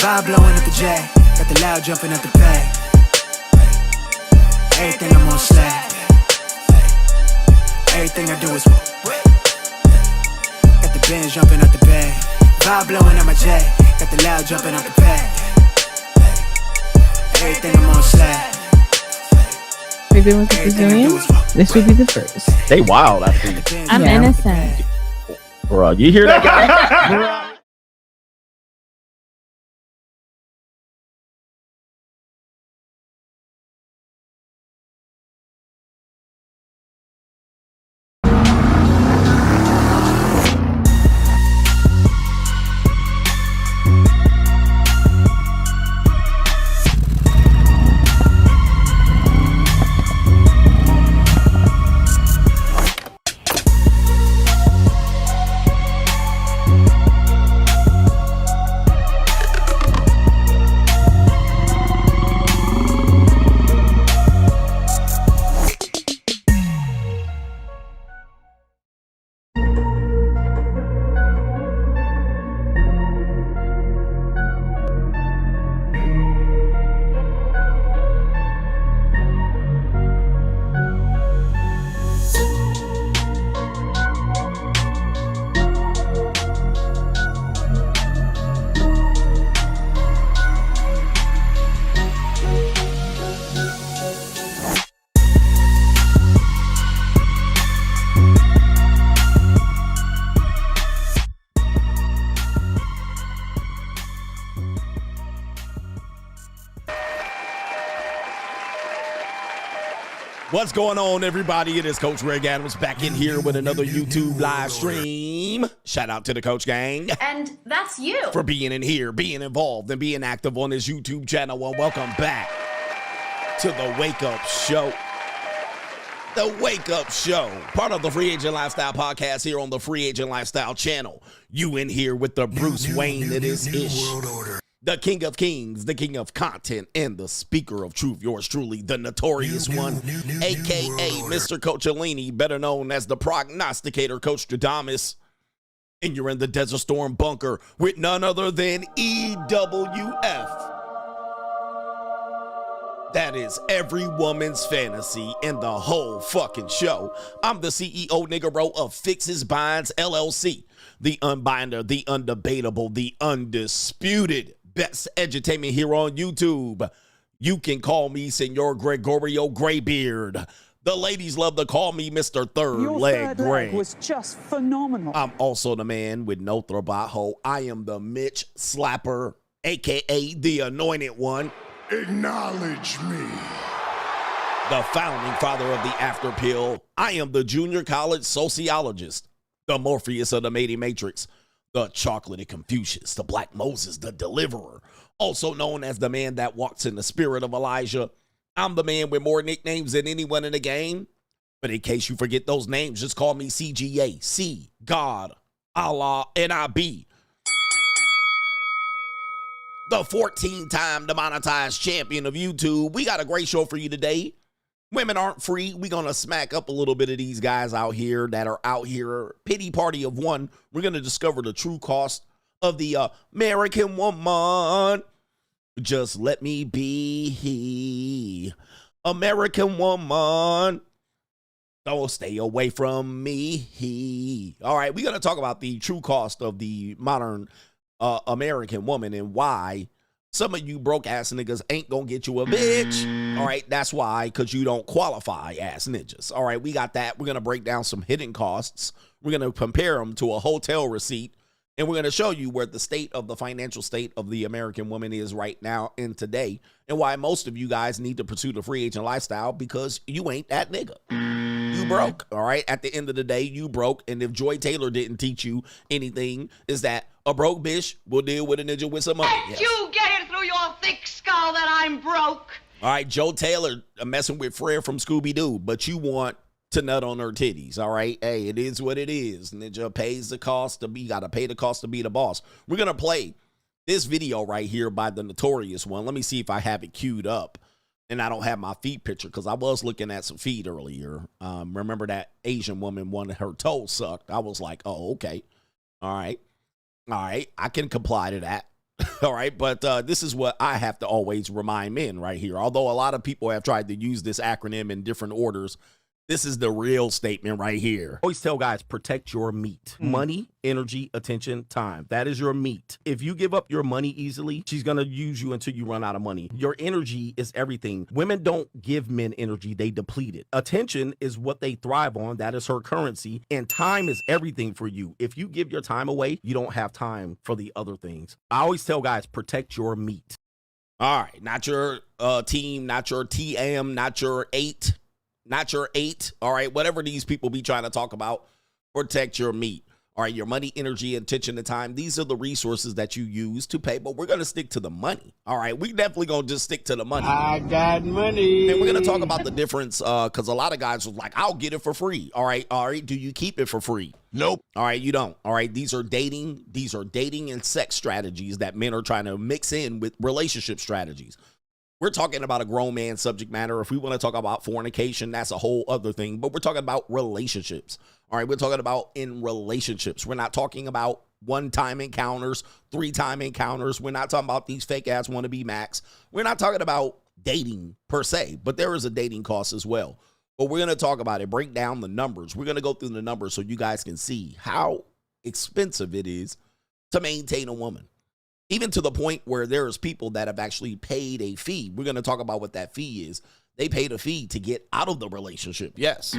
Vibe blowing up the J, got the loud jumping up the pay. Everything I'm on slack. Everything I do is got the Benz jumping up the bay. Vibe blowing up my J, got the loud jumping up the pay. Everything I'm on slack. Maybe with the Brazilians, this would be the first. They wild, I think. I'm innocent. Bro, you hear that guy? What's going on, everybody? It is Coach Greg Adams back in here with another YouTube live stream. Shout out to the Coach Gang. And that's you. For being in here, being involved, and being active on this YouTube channel. Well, welcome back to the Wake Up Show. The Wake Up Show, part of the Free Agent Lifestyle podcast here on the Free Agent Lifestyle channel. You in here with the Bruce Wayne that is Ish. The King of Kings, the King of Content, and the Speaker of Truth. Yours truly, the Notorious One, a.k.a. Mr. Coach Alini, better known as the Prognosticator, Coach Stradamus. And you're in the Desert Storm bunker with none other than EWF. That is every woman's fantasy in the whole fucking show. I'm the CEO Niggero of Fixes Binds LLC. The unbinder, the undebatable, the undisputed best edutainment here on YouTube. You can call me Senor Gregorio Graybeard. The ladies love to call me Mr. Third Leg Greg. Was just phenomenal. I'm also the man with no trabajo. I am the Mitch Slapper, aka the Anointed One. Acknowledge me. The founding father of the After Pill. I am the junior college sociologist, the Morpheus of the Mating Matrix, the chocolatey Confucius, the Black Moses, the Deliverer, also known as the man that walks in the spirit of Elijah. I'm the man with more nicknames than anyone in the game. But in case you forget those names, just call me CGA, C, God, Allah, NIB. The 14-time demonetized champion of YouTube. We got a great show for you today. Women aren't free. We're going to smack up a little bit of these guys out here that are out here. Pity party of one. We're going to discover the true cost of the American woman. Just let me be American woman. Don't stay away from me. All right, we're going to talk about the true cost of the modern American woman and why some of you broke ass niggas ain't gonna get you a bitch. All right, that's why, because you don't qualify ass ninjas. All right, we got that. We're gonna break down some hidden costs. We're gonna compare them to a hotel receipt, and we're gonna show you where the state of the financial state of the American woman is right now and today, and why most of you guys need to pursue the free agent lifestyle because you ain't that nigga. You broke. All right, at the end of the day, you broke. And if Joy Taylor didn't teach you anything, is that a broke bitch will deal with a ninja with some money. Yes. You get it through your thick skull that I'm broke. All right, Joe Taylor messing with Fred from Scooby-Doo, but you want to nut on her titties. All right, hey, it is what it is. Ninja pays the cost to be, you got to pay the cost to be the boss. We're going to play this video right here by the Notorious One. Let me see if I have it queued up. And I don't have my feet picture because I was looking at some feet earlier. Remember that Asian woman wanted her toes sucked. I was like, oh, okay. All right. I can comply to that. All right, but this is what I have to always remind men right here. Although a lot of people have tried to use this acronym in different orders, this is the real statement right here. Always tell guys, protect your meat. Money, energy, attention, time. That is your meat. If you give up your money easily, she's going to use you until you run out of money. Your energy is everything. Women don't give men energy. They deplete it. Attention is what they thrive on. That is her currency. And time is everything for you. If you give your time away, you don't have time for the other things. I always tell guys, protect your meat. All right. Not your team, not your TM, not your 8. Not your 8, all right? Whatever these people be trying to talk about, protect your meat. All right, your money, energy, attention, and time. These are the resources that you use to pay, but we're going to stick to the money. All right, we definitely going to just stick to the money. I got money. And we're going to talk about the difference because a lot of guys was like, I'll get it for free. All right, do you keep it for free? Nope. All right, you don't. All right, these are dating and sex strategies that men are trying to mix in with relationship strategies. We're talking about a grown man subject matter. If we want to talk about fornication, that's a whole other thing. But we're talking about relationships. All right, we're talking about in relationships. We're not talking about one-time encounters, 3-time encounters. We're not talking about these fake-ass wannabe Macs. We're not talking about dating per se, but there is a dating cost as well. But we're going to talk about it, break down the numbers. We're going to go through the numbers so you guys can see how expensive it is to maintain a woman. Even to the point where there's people that have actually paid a fee. We're going to talk about what that fee is. They paid a fee to get out of the relationship. Yes.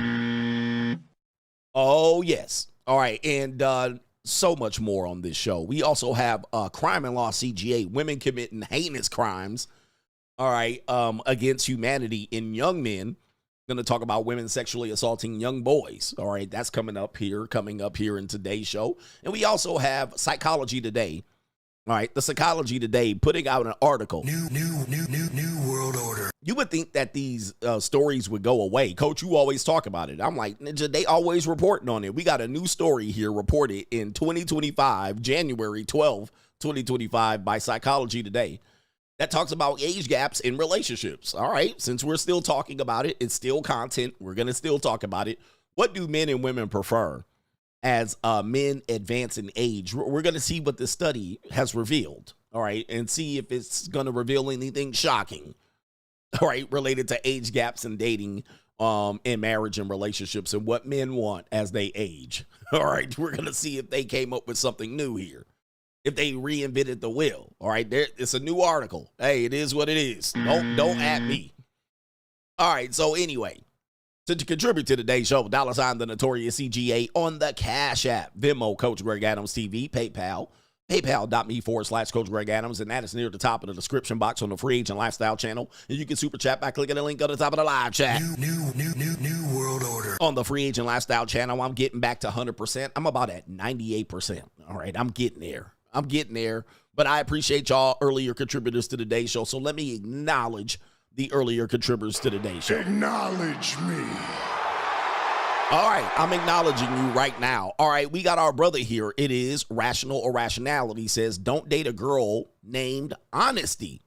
Oh, yes. All right. And so much more on this show. We also have crime and law CGA, women committing heinous crimes, all right, against humanity in young men. Going to talk about women sexually assaulting young boys. All right. That's coming up here in today's show. And we also have Psychology Today. All right, the Psychology Today putting out an article. New world order. You would think that these stories would go away. Coach, you always talk about it. I'm like, Ninja, they always reporting on it. We got a new story here reported in 2025, January 12, 2025 by Psychology Today that talks about age gaps in relationships. All right, since we're still talking about it, it's still content. We're going to still talk about it. What do men and women prefer? As men advance in age, we're going to see what this study has revealed, all right, and see if it's going to reveal anything shocking, all right, related to age gaps in dating, in marriage and relationships and what men want as they age. All right, we're going to see if they came up with something new here, if they reinvented the wheel. All right, it's a new article. Hey, it is what it is. Don't at me. All right, so anyway. To contribute to today's show, $ the Notorious CGA on the Cash App, Venmo, Coach Greg Adams TV, PayPal, paypal.me/Coach Greg Adams, and that is near the top of the description box on the Free Agent Lifestyle channel. And you can super chat by clicking the link on the top of the live chat. New world order. On the Free Agent Lifestyle channel, I'm getting back to 100%. I'm about at 98%. All right, I'm getting there. But I appreciate y'all earlier contributors to today's show. So let me acknowledge the earlier contributors to today's show. Acknowledge me. All right, I'm acknowledging you right now. All right, we got our brother here. It is Rational Irrationality says, don't date a girl named Honesty.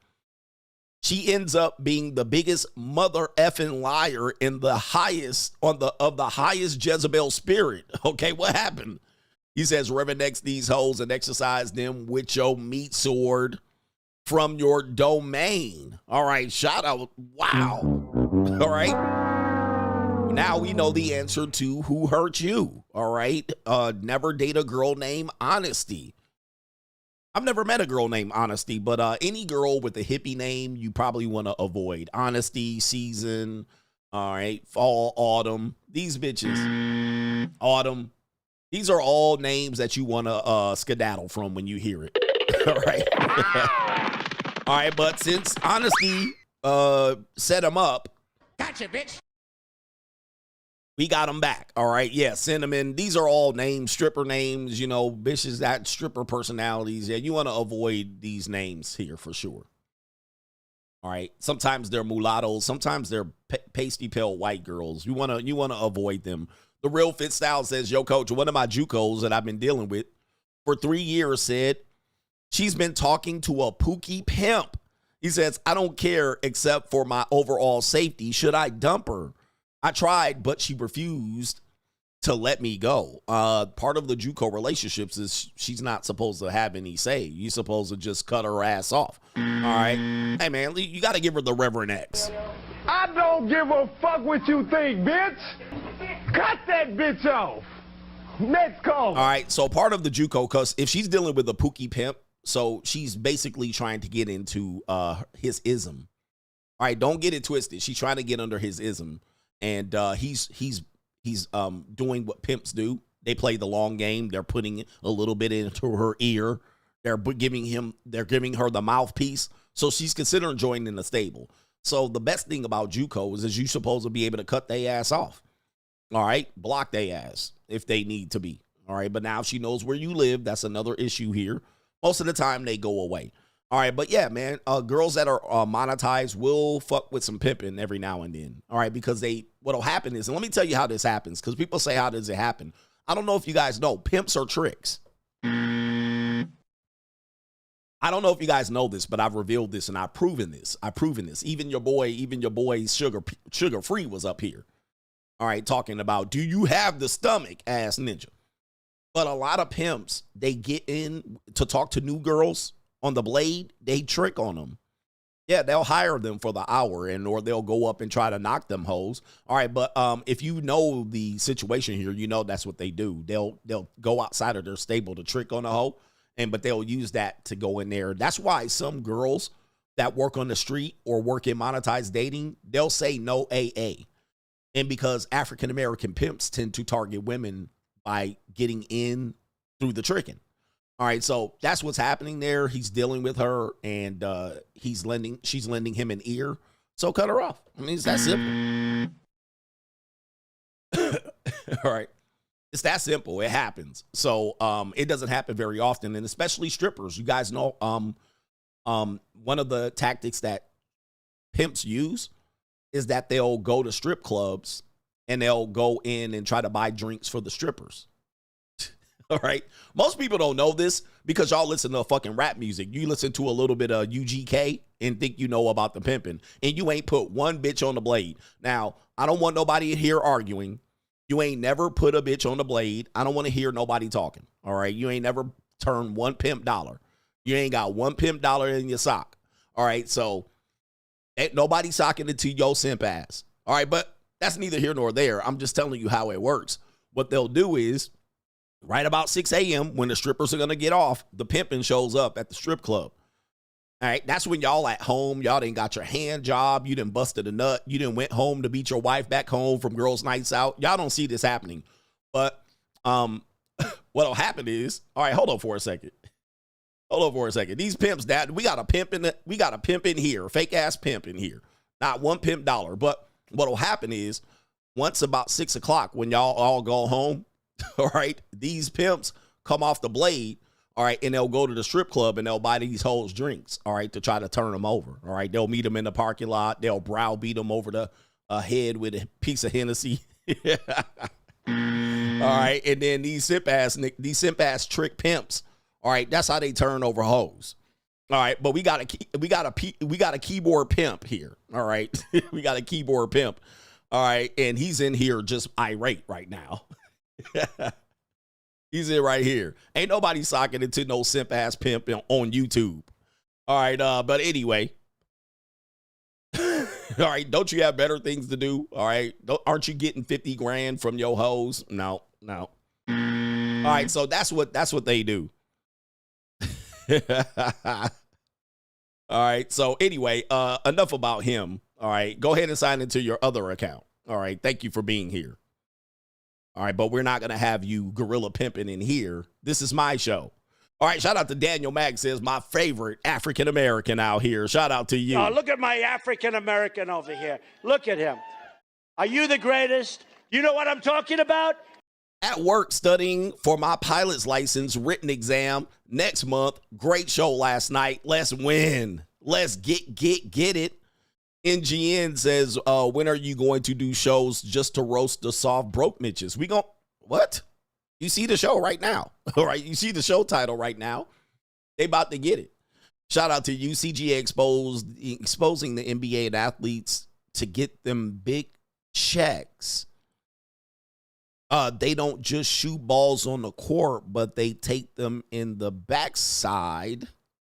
She ends up being the biggest mother effing liar in the highest of the highest Jezebel spirit. Okay, what happened? He says, Reverend X these hoes and exercise them with your meat sword from your domain. All right, shout out. Wow. All right. Now we know the answer to who hurt you. All right. Never date a girl named Honesty. I've never met a girl named Honesty, but any girl with a hippie name, you probably want to avoid. Honesty, Season, all right, Fall, Autumn. These bitches, Autumn. These are all names that you want to skedaddle from when you hear it. All right. All right, but since Honesty set him up. Gotcha, bitch. We got them back. All right. Yeah. Cinnamon. These are all names, stripper names, you know, bitches that stripper personalities. Yeah. You want to avoid these names here for sure. All right. Sometimes they're mulattoes. Sometimes they're pasty pale white girls. You want to avoid them. The Real Fit Style says, yo, coach, one of my JUCOs that I've been dealing with for 3 years said she's been talking to a pookie pimp. He says, I don't care except for my overall safety. Should I dump her? I tried, but she refused. to let me go. Part of the JUCO relationships is she's not supposed to have any say. You're supposed to just cut her ass off. All right. Hey, man, you got to give her the Reverend X. I don't give a fuck what you think, bitch. Cut that bitch off. Next call. All right. So part of the JUCO, because if she's dealing with a Pookie pimp, so she's basically trying to get into his ism. All right. Don't get it twisted. She's trying to get under his ism. And he's doing what pimps do. They play the long game. They're putting a little bit into her ear. They're giving her the mouthpiece. So she's considering joining the stable. So the best thing about JUCO is you're supposed to be able to cut their ass off. All right. Block their ass if they need to be. All right. But now she knows where you live. That's another issue here. Most of the time they go away. All right. But yeah, man, girls that are monetized will fuck with some pimping every now and then. All right. Because what'll happen is, and let me tell you how this happens, because people say, how does it happen? I don't know if you guys know, pimps are tricks. I don't know if you guys know this, but I've revealed this and I've proven this. Even your boy Sugar Free was up here. All right, talking about, do you have the stomach, ass ninja? But a lot of pimps, they get in to talk to new girls on the blade. They trick on them. Yeah, they'll hire them for the hour or they'll go up and try to knock them hoes. All right, but if you know the situation here, you know that's what they do. They'll go outside of their stable to trick on a hoe, but they'll use that to go in there. That's why some girls that work on the street or work in monetized dating, they'll say no AA. And because African-American pimps tend to target women by getting in through the tricking. All right, so that's what's happening there. He's dealing with her, and she's lending him an ear. So cut her off. I mean, it's that simple. All right, it's that simple. It happens. So it doesn't happen very often, and especially strippers. You guys know one of the tactics that pimps use is that they'll go to strip clubs and they'll go in and try to buy drinks for the strippers. All right. Most people don't know this because y'all listen to fucking rap music. You listen to a little bit of UGK and think you know about the pimping, and you ain't put one bitch on the blade. Now, I don't want nobody in here arguing. You ain't never put a bitch on the blade. I don't want to hear nobody talking. All right. You ain't never turned one pimp dollar. You ain't got one pimp dollar in your sock. All right. So ain't nobody socking it to your simp ass. All right. But that's neither here nor there. I'm just telling you how it works. What they'll do is, right about 6 a.m. when the strippers are going to get off, the pimping shows up at the strip club. All right, that's when y'all at home. Y'all done got your hand job. You done busted a nut. You done went home to beat your wife back home from girls' nights out. Y'all don't see this happening. But what'll happen is, all right, hold on for a second. These pimps, we got a pimp in here, fake ass pimp in here. Not one pimp dollar. But what'll happen is, once about 6 o'clock when y'all all go home, all right, these pimps come off the blade, all right, and they'll go to the strip club and they'll buy these hoes drinks, all right, to try to turn them over, all right. They'll meet them in the parking lot. They'll browbeat them over the head with a piece of Hennessy. All right, and then these simp ass trick pimps, all right, that's how they turn over hoes. All right, but we got a keyboard pimp here, all right. We got a keyboard pimp, all right, and he's in here just irate right now. He's in right here. Ain't nobody socking it to no simp ass pimp on YouTube. All right, but anyway. All right, don't you have better things to do? All right, aren't you getting 50 grand from your hoes? No. All right, so that's what they do. All right, so anyway, enough about him. All right, go ahead and sign into your other account. All right, thank you for being here. All right, but we're not going to have you gorilla pimping in here. This is my show. All right, shout out to Daniel Mack, says my favorite African-American out here. Shout out to you. Oh, look at my African-American over here. Look at him. Are you the greatest? You know what I'm talking about? At work studying for my pilot's license written exam next month. Great show last night. Let's win. Let's get it. NGN says, when are you going to do shows just to roast the soft broke Mitches? What? You see the show right now. All right. You see the show title right now. They about to get it. Shout out to CGA exposing the NBA and athletes to get them big checks. They don't just shoot balls on the court, but they take them in the backside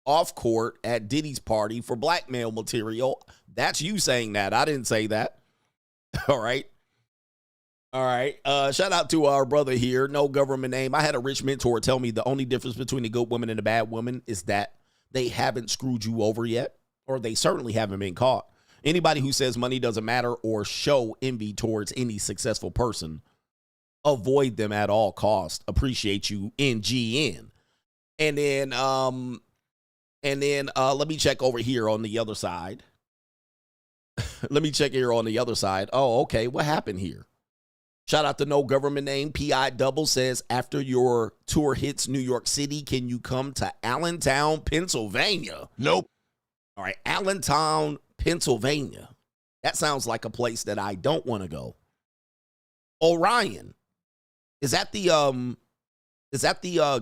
off court at Diddy's party for blackmail material. That's you saying that. I didn't say that. All right. All right. Shout out to our brother here. No government name. I had a rich mentor tell me the only difference between a good woman and a bad woman is that they haven't screwed you over yet, or they certainly haven't been caught. Anybody who says money doesn't matter or show envy towards any successful person, avoid them at all costs. Appreciate you, NGN. And then let me check over here on the other side. Let me check here on the other side. Oh, okay. What happened here? Shout out to no government name. PI Double says, after your tour hits New York City, can you come to Allentown, Pennsylvania? Nope. All right. Allentown, Pennsylvania. That sounds like a place that I don't want to go. Orion. Is that the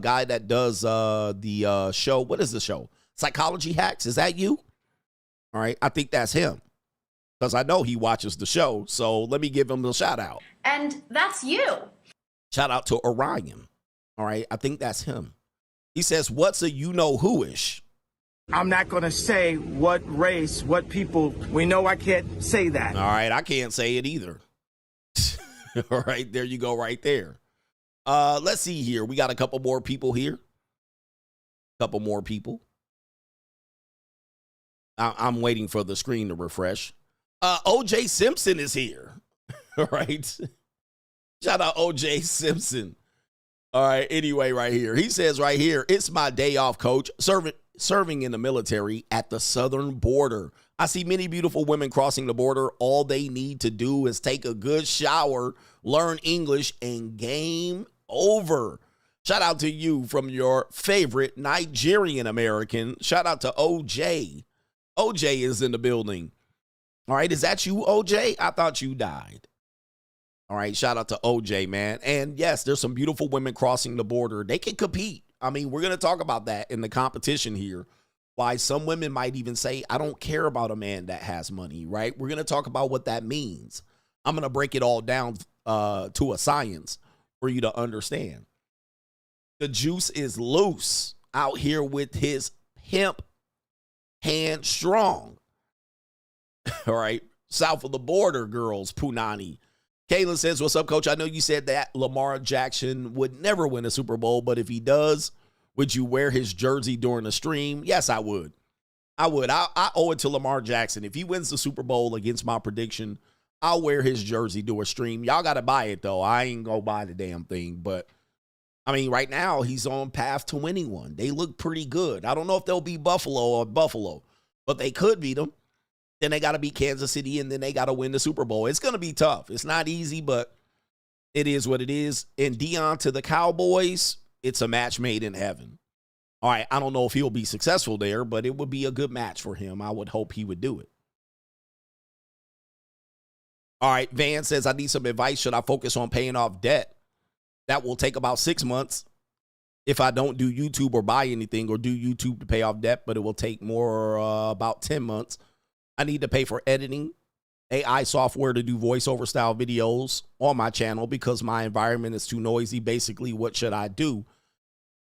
guy that does the show? What is the show? Psychology Hacks? Is that you? All right. I think that's him, because I know he watches the show. So let me give him a shout out. And that's you. Shout out to Orion. All right. I think that's him. He says, what's a you-know-who-ish? I'm not going to say what race, what people. We know I can't say that. All right. I can't say it either. All right. There you go right there. Let's see here. We got a couple more people here. Couple more people. I'm waiting for the screen to refresh. OJ Simpson is here. All right. Shout out OJ Simpson. All right. Anyway, right here. He says right here, it's my day off, coach. Serving in the military at the southern border. I see many beautiful women crossing the border. All they need to do is take a good shower, learn English, and game over. Shout out to you from your favorite Nigerian American. Shout out to OJ. OJ is in the building. All right. Is that you, OJ? I thought you died. All right. Shout out to OJ, man. And yes, there's some beautiful women crossing the border. They can compete. I mean, we're going to talk about that in the competition here. Why some women might even say, I don't care about a man that has money, right? We're going to talk about what that means. I'm going to break it all down to a science for you to understand. The juice is loose out here with his pimp hand strong. All right. South of the border, girls, Punani. Kaylin says, what's up, coach? I know you said that Lamar Jackson would never win a Super Bowl, but if he does, would you wear his jersey during the stream? Yes, I would. I would. I owe it to Lamar Jackson. If he wins the Super Bowl against my prediction, I'll wear his jersey during a stream. Y'all got to buy it, though. I ain't going to buy the damn thing. But, I mean, right now, he's on path to winning one. They look pretty good. I don't know if they'll beat Buffalo, but they could beat them. Then they got to beat Kansas City, and then they got to win the Super Bowl. It's going to be tough. It's not easy, but it is what it is. And Deion to the Cowboys, it's a match made in heaven. All right, I don't know if he'll be successful there, but it would be a good match for him. I would hope he would do it. All right, Van says, I need some advice. Should I focus on paying off debt? That will take about 6 months if I don't do YouTube or buy anything, or do YouTube to pay off debt, but it will take more about 10 months. I need to pay for editing, AI software to do voiceover style videos on my channel because my environment is too noisy. Basically, what should I do?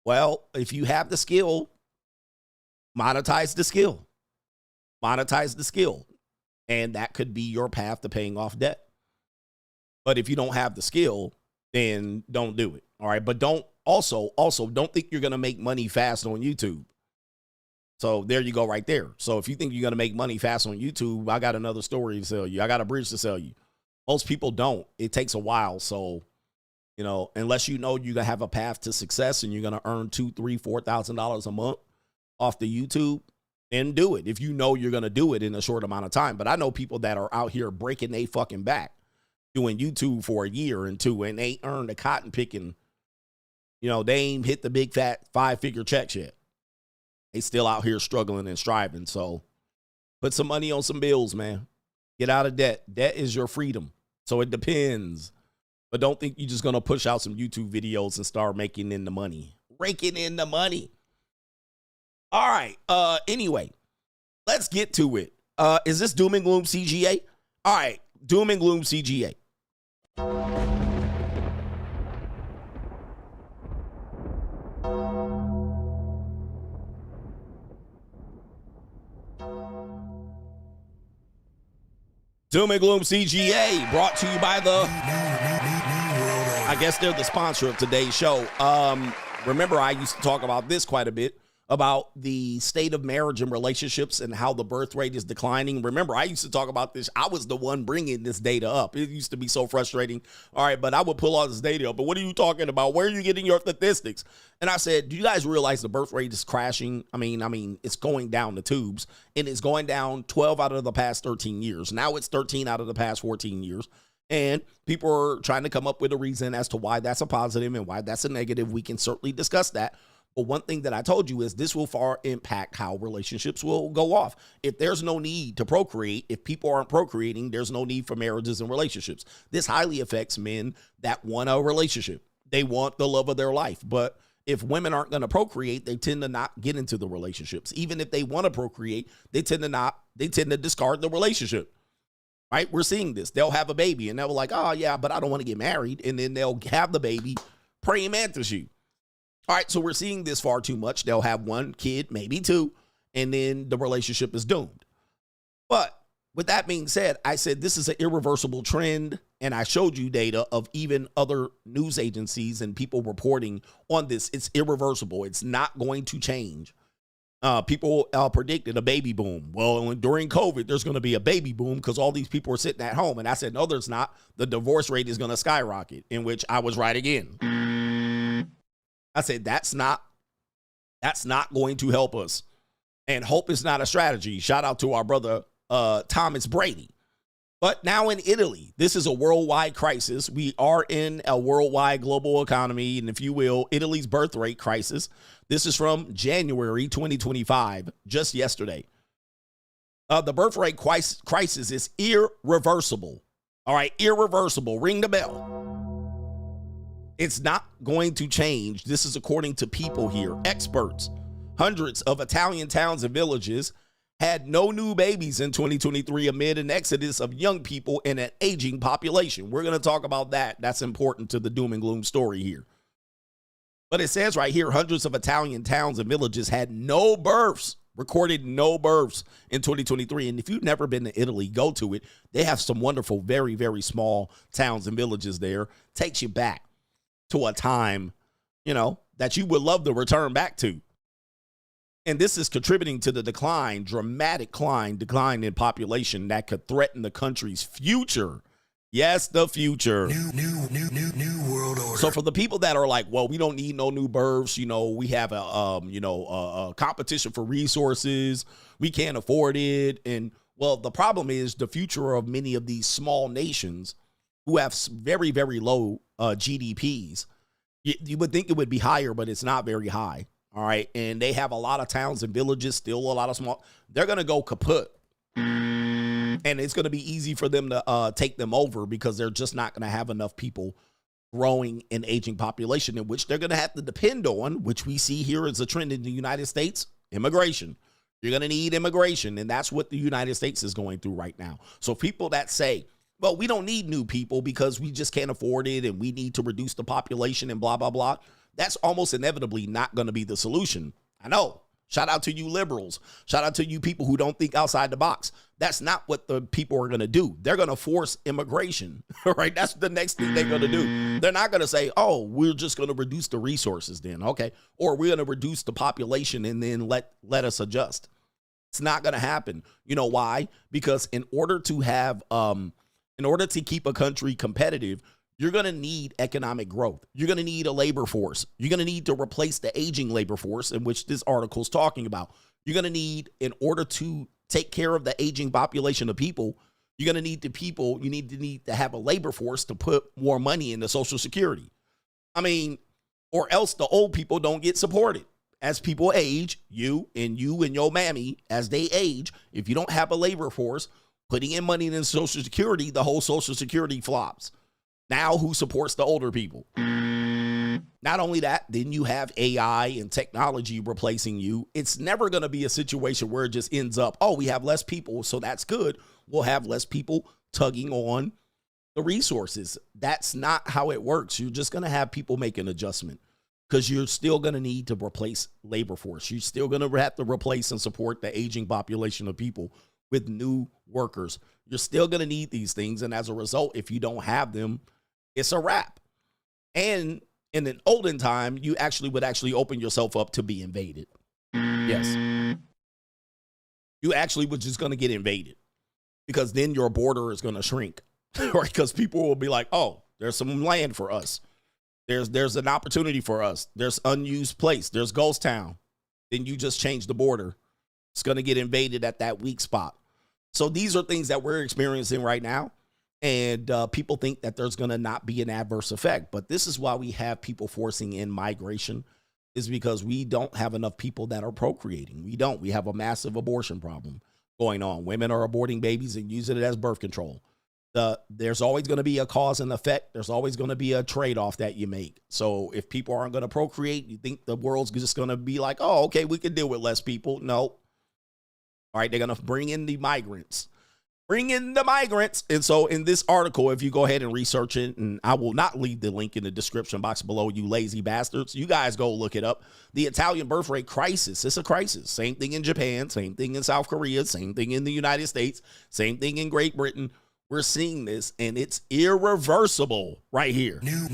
Well, if you have the skill, monetize the skill. Monetize the skill. And that could be your path to paying off debt. But if you don't have the skill, then don't do it. All right. But don't don't think you're going to make money fast on YouTube. So there you go right there. So if you think you're going to make money fast on YouTube, I got another story to sell you. I got a bridge to sell you. Most people don't. It takes a while. So, you know, unless you know you're going to have a path to success and you're going to earn $2,000, $3,000, $4,000 a month off the YouTube, then do it. If you know you're going to do it in a short amount of time. But I know people that are out here breaking their fucking back doing YouTube for a year and two, and they earned a cotton picking. You know, they ain't hit the big fat 5-figure checks yet. They still out here struggling and striving. So put some money on some bills, man. Get out of debt. Debt is your freedom. So it depends. But don't think you're just going to push out some YouTube videos and start making in the money. Raking in the money. All right. Anyway, let's get to it. Is this Doom and Gloom CGA? All right. Doom and Gloom CGA. Doom and Gloom CGA, brought to you by the, I guess they're the sponsor of today's show. Remember, I used to talk about this quite a bit, about the state of marriage and relationships and how the birth rate is declining. Remember, I used to talk about this. I was the one bringing this data up. It used to be so frustrating. All right, but I would pull all this data up. But what are you talking about? Where are you getting your statistics? And I said, do you guys realize the birth rate is crashing? I mean, it's going down the tubes, and it's going down 12 out of the past 13 years. Now it's 13 out of the past 14 years. And people are trying to come up with a reason as to why that's a positive and why that's a negative. We can certainly discuss that. But one thing that I told you is this will far impact how relationships will go off. If there's no need to procreate, if people aren't procreating, there's no need for marriages and relationships. This highly affects men that want a relationship. They want the love of their life. But if women aren't going to procreate, they tend to not get into the relationships. Even if they want to procreate, they tend to discard the relationship. Right? We're seeing this. They'll have a baby and they'll be like, oh yeah, but I don't want to get married. And then they'll have the baby, praying mantis you. All right, so we're seeing this far too much. They'll have one kid, maybe two, and then the relationship is doomed. But with that being said, I said this is an irreversible trend, and I showed you data of even other news agencies and people reporting on this. It's irreversible. It's not going to change. People predicted a baby boom. Well, during COVID, there's going to be a baby boom because all these people are sitting at home. And I said, no, there's not. The divorce rate is going to skyrocket, in which I was right again. I said, that's not going to help us. And hope is not a strategy. Shout out to our brother, Thomas Brady. But now in Italy, this is a worldwide crisis. We are in a worldwide global economy. And if you will, Italy's birth rate crisis. This is from January 2025, just yesterday. The birth rate crisis is irreversible. All right, irreversible. Ring the bell. It's not going to change. This is according to people here, experts. Hundreds of Italian towns and villages had no new babies in 2023 amid an exodus of young people and an aging population. We're going to talk about that. That's important to the doom and gloom story here. But it says right here, hundreds of Italian towns and villages had no births, recorded no births in 2023. And if you've never been to Italy, go to it. They have some wonderful, very, very small towns and villages there. Takes you back to a time, that you would love to return back to. And this is contributing to the dramatic decline in population that could threaten the country's future. Yes, the future. New world order. So for the people that are like, well, we don't need no new births. We have a competition for resources. We can't afford it. And well, the problem is the future of many of these small nations who have very, very low GDPs. You would think it would be higher, but it's not very high. All right. And they have a lot of towns and villages, still a lot of small. They're going to go kaput. And it's going to be easy for them to take them over because they're just not going to have enough people growing an aging population, in which they're going to have to depend on, which we see here as a trend in the United States, immigration. You're going to need immigration. And that's what the United States is going through right now. So people that say, well, we don't need new people because we just can't afford it and we need to reduce the population and blah, blah, blah. That's almost inevitably not going to be the solution. I know. Shout out to you liberals. Shout out to you people who don't think outside the box. That's not what the people are going to do. They're going to force immigration, right? That's the next thing they're going to do. They're not going to say, oh, we're just going to reduce the resources then. Okay. Or we're going to reduce the population and then let us adjust. It's not going to happen. You know why? Because in order to keep a country competitive, you're going to need economic growth. You're going to need a labor force. You're going to need to replace the aging labor force, in which this article is talking about. You're going to need, in order to take care of the aging population of people, you're going to need you need to have a labor force to put more money into Social Security. Or else the old people don't get supported. As people age, you and your mammy, as they age, if you don't have a labor force putting in money into Social Security, the whole Social Security flops. Now who supports the older people? Not only that, then you have AI and technology replacing you. It's never going to be a situation where it just ends up, oh, we have less people, so that's good. We'll have less people tugging on the resources. That's not how it works. You're just going to have people make an adjustment. because you're still going to need to replace labor force. You're still going to have to replace and support the aging population of people with new workers. You're still going to need these things. And as a result, if you don't have them, it's a wrap. And in an olden time, you would open yourself up to be invaded. Yes. You actually was just going to get invaded, because then your border is going to shrink, right? Because people will be like, oh, there's some land for us. There's an opportunity for us. There's unused place. There's ghost town. Then you just change the border. It's going to get invaded at that weak spot. So these are things that we're experiencing right now. And people think that there's going to not be an adverse effect. But this is why we have people forcing in migration, is because we don't have enough people that are procreating. We have a massive abortion problem going on. Women are aborting babies and using it as birth control. There's always going to be a cause and effect. There's always going to be a trade-off that you make. So if people aren't going to procreate, you think the world's just going to be like, oh, okay, we can deal with less people. No. All right, they're going to bring in the migrants. Bring in the migrants. And so in this article, if you go ahead and research it, and I will not leave the link in the description box below, you lazy bastards. You guys go look it up. The Italian birth rate crisis. It's a crisis. Same thing in Japan. Same thing in South Korea. Same thing in the United States. Same thing in Great Britain. We're seeing this, and it's irreversible right here. New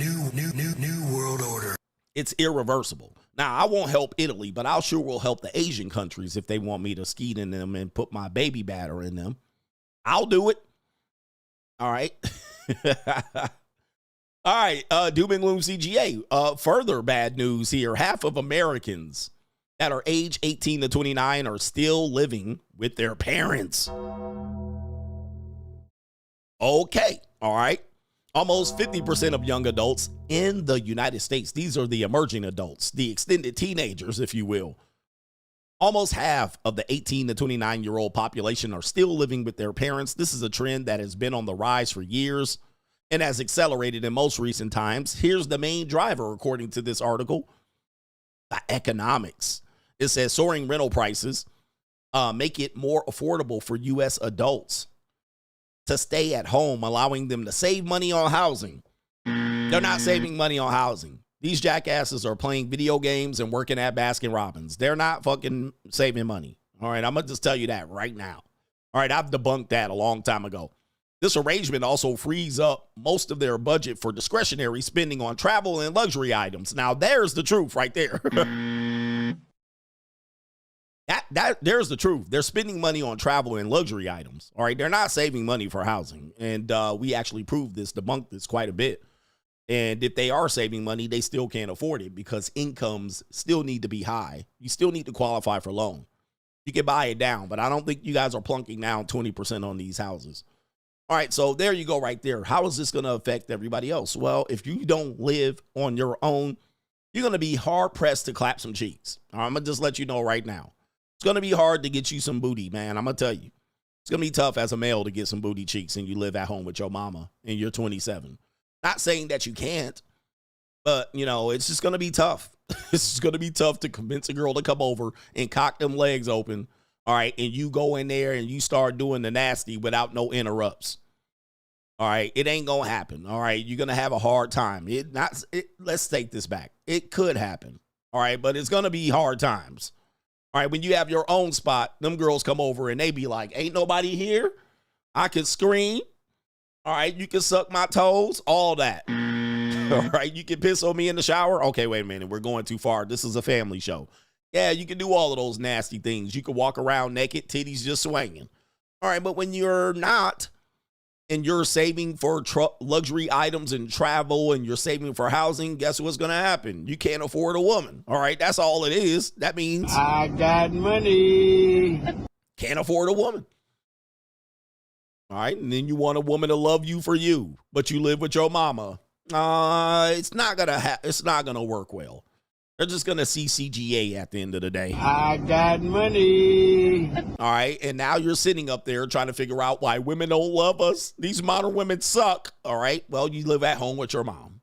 world order. It's irreversible. Now, I won't help Italy, but I sure will help the Asian countries if they want me to skeet in them and put my baby batter in them. I'll do it. All right. All right. Doom and Gloom CGA. Further bad news here. Half of Americans that are age 18 to 29 are still living with their parents. Okay. All right. Almost 50% of young adults in the United States, these are the emerging adults, the extended teenagers, if you will. Almost half of the 18 to 29-year-old population are still living with their parents. This is a trend that has been on the rise for years and has accelerated in most recent times. Here's the main driver, according to this article: economics. It says soaring rental prices make it more affordable for U.S. adults to stay at home, allowing them to save money on housing. They're not saving money on housing. These jackasses are playing video games and working at Baskin Robbins. They're not fucking saving money. All right, I'm going to just tell you that right now. All right, I've debunked that a long time ago. This arrangement also frees up most of their budget for discretionary spending on travel and luxury items. Now, there's the truth right there. There's the truth. They're spending money on travel and luxury items. All right, they're not saving money for housing. And we actually proved this, debunked this quite a bit. And if they are saving money, they still can't afford it because incomes still need to be high. You still need to qualify for loan. You can buy it down, but I don't think you guys are plunking down 20% on these houses. All right, so there you go right there. How is this going to affect everybody else? Well, if you don't live on your own, you're going to be hard-pressed to clap some cheeks. All right, I'm going to just let you know right now. It's going to be hard to get you some booty, man. I'm going to tell you. It's going to be tough as a male to get some booty cheeks and you live at home with your mama and you're 27. Not saying that you can't, but, you know, it's just going to be tough. It's going to be tough to convince a girl to come over and cock them legs open, all right, and you go in there and you start doing the nasty without no interrupts. All right, it ain't going to happen, all right? You're going to have a hard time. Let's take this back. It could happen, all right, but it's going to be hard times. All right, when you have your own spot, them girls come over and they be like, ain't nobody here. I can scream. All right, you can suck my toes, all that. All right, you can piss on me in the shower. Okay, wait a minute. We're going too far. This is a family show. Yeah, you can do all of those nasty things. You can walk around naked, titties just swinging. All right, but when you're not and you're saving for luxury items and travel and you're saving for housing, guess what's going to happen? You can't afford a woman. All right, that's all it is. That means I got money. Can't afford a woman. All right, and then you want a woman to love you for you, but you live with your mama. It's not gonna work well. They're just gonna see CGA at the end of the day. I got money. All right, and now you're sitting up there trying to figure out why women don't love us. These modern women suck. All right, well, you live at home with your mom.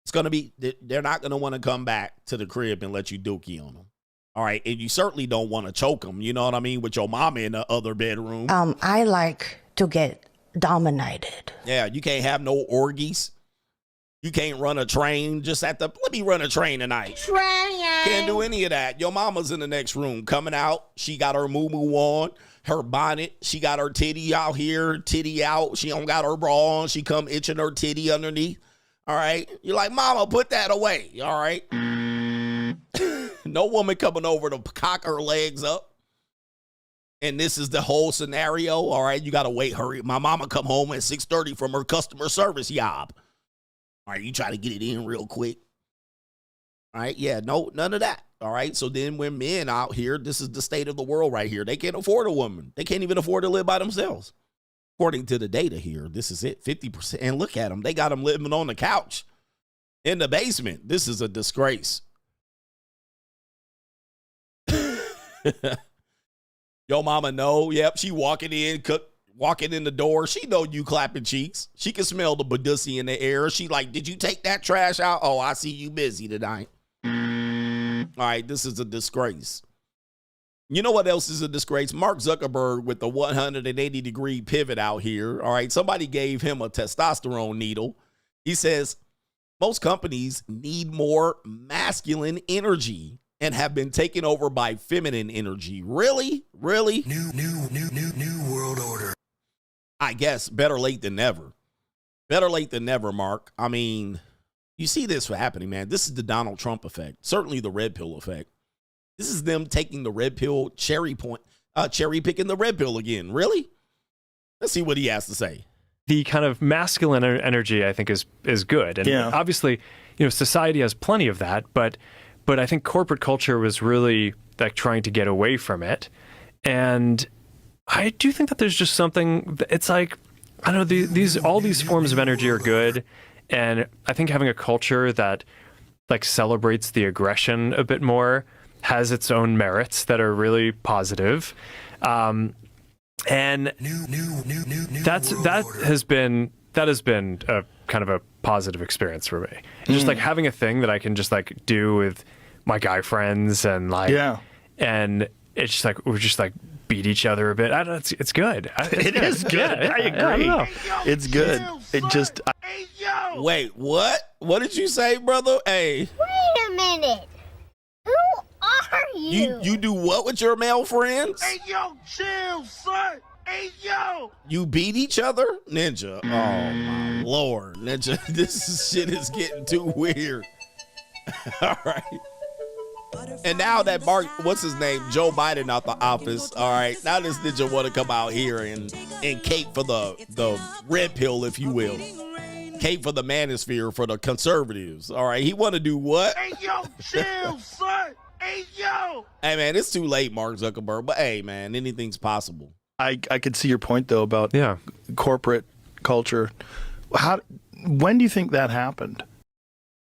It's gonna be, they're not gonna want to come back to the crib and let you dookie on them. All right, and you certainly don't want to choke them, you know what I mean, with your mama in the other bedroom. I like to get dominated. Yeah, you can't have no orgies. You can't run a train just at the, let me run a train tonight. Can't do any of that. Your mama's in the next room coming out. She got her moo-moo on, her bonnet. She got her titty out here, titty out. She don't got her bra on. She come itching her titty underneath. All right. You're like, mama, put that away. All right. No woman coming over to cock her legs up. And this is the whole scenario. All right. You got to wait. Hurry. My mama come home at 6:30 from her customer service job. All right, you try to get it in real quick. All right, yeah, no, none of that. All right, so then when men out here, this is the state of the world right here. They can't afford a woman. They can't even afford to live by themselves. According to the data here, this is it, 50%. And look at them. They got them living on the couch in the basement. This is a disgrace. Yo mama know, yep, she walking in, walking in the door. She know you clapping cheeks. She can smell the badussy in the air. She like, did you take that trash out? Oh, I see you busy tonight. All right, this is a disgrace. You know what else is a disgrace? Mark Zuckerberg with the 180-degree pivot out here. All right, somebody gave him a testosterone needle. He says, most companies need more masculine energy and have been taken over by feminine energy. Really? Really? New world order. I guess better late than never. Better late than never, Mark. I mean, you see this happening, man. This is the Donald Trump effect. Certainly the red pill effect. This is them taking the red pill, cherry picking the red pill again. Really? Let's see what he has to say. The kind of masculine energy, I think, is good. And obviously, you know, society has plenty of that, but I think corporate culture was really like trying to get away from it. And I do think that there's just something, it's like, I don't know, all these forms of energy are good. And I think having a culture that like celebrates the aggression a bit more has its own merits that are really positive. And that has been a kind of a positive experience for me. And just like having a thing that I can just like do with my guy friends and like, and it's just like, we're just like, beat each other a bit. I don't know, it's good. It is good. I agree. It's good. It just. Wait, what? What did you say, brother? Hey. Wait a minute. Who are you? You do what with your male friends? Hey, yo, chill, son. Hey, yo. You beat each other? Ninja. Oh, my Lord. Ninja, this shit is getting too weird. All right. And now that Mark, what's his name, Joe Biden out the office, all right, now this ninja want to come out here and cape for the red pill, if you will. Cape for the manosphere for the conservatives, all right? He want to do what? Hey, yo, chill, son. Hey, yo. Hey, man, it's too late, Mark Zuckerberg, but hey, man, anything's possible. I could see your point, though, about corporate culture. When do you think that happened?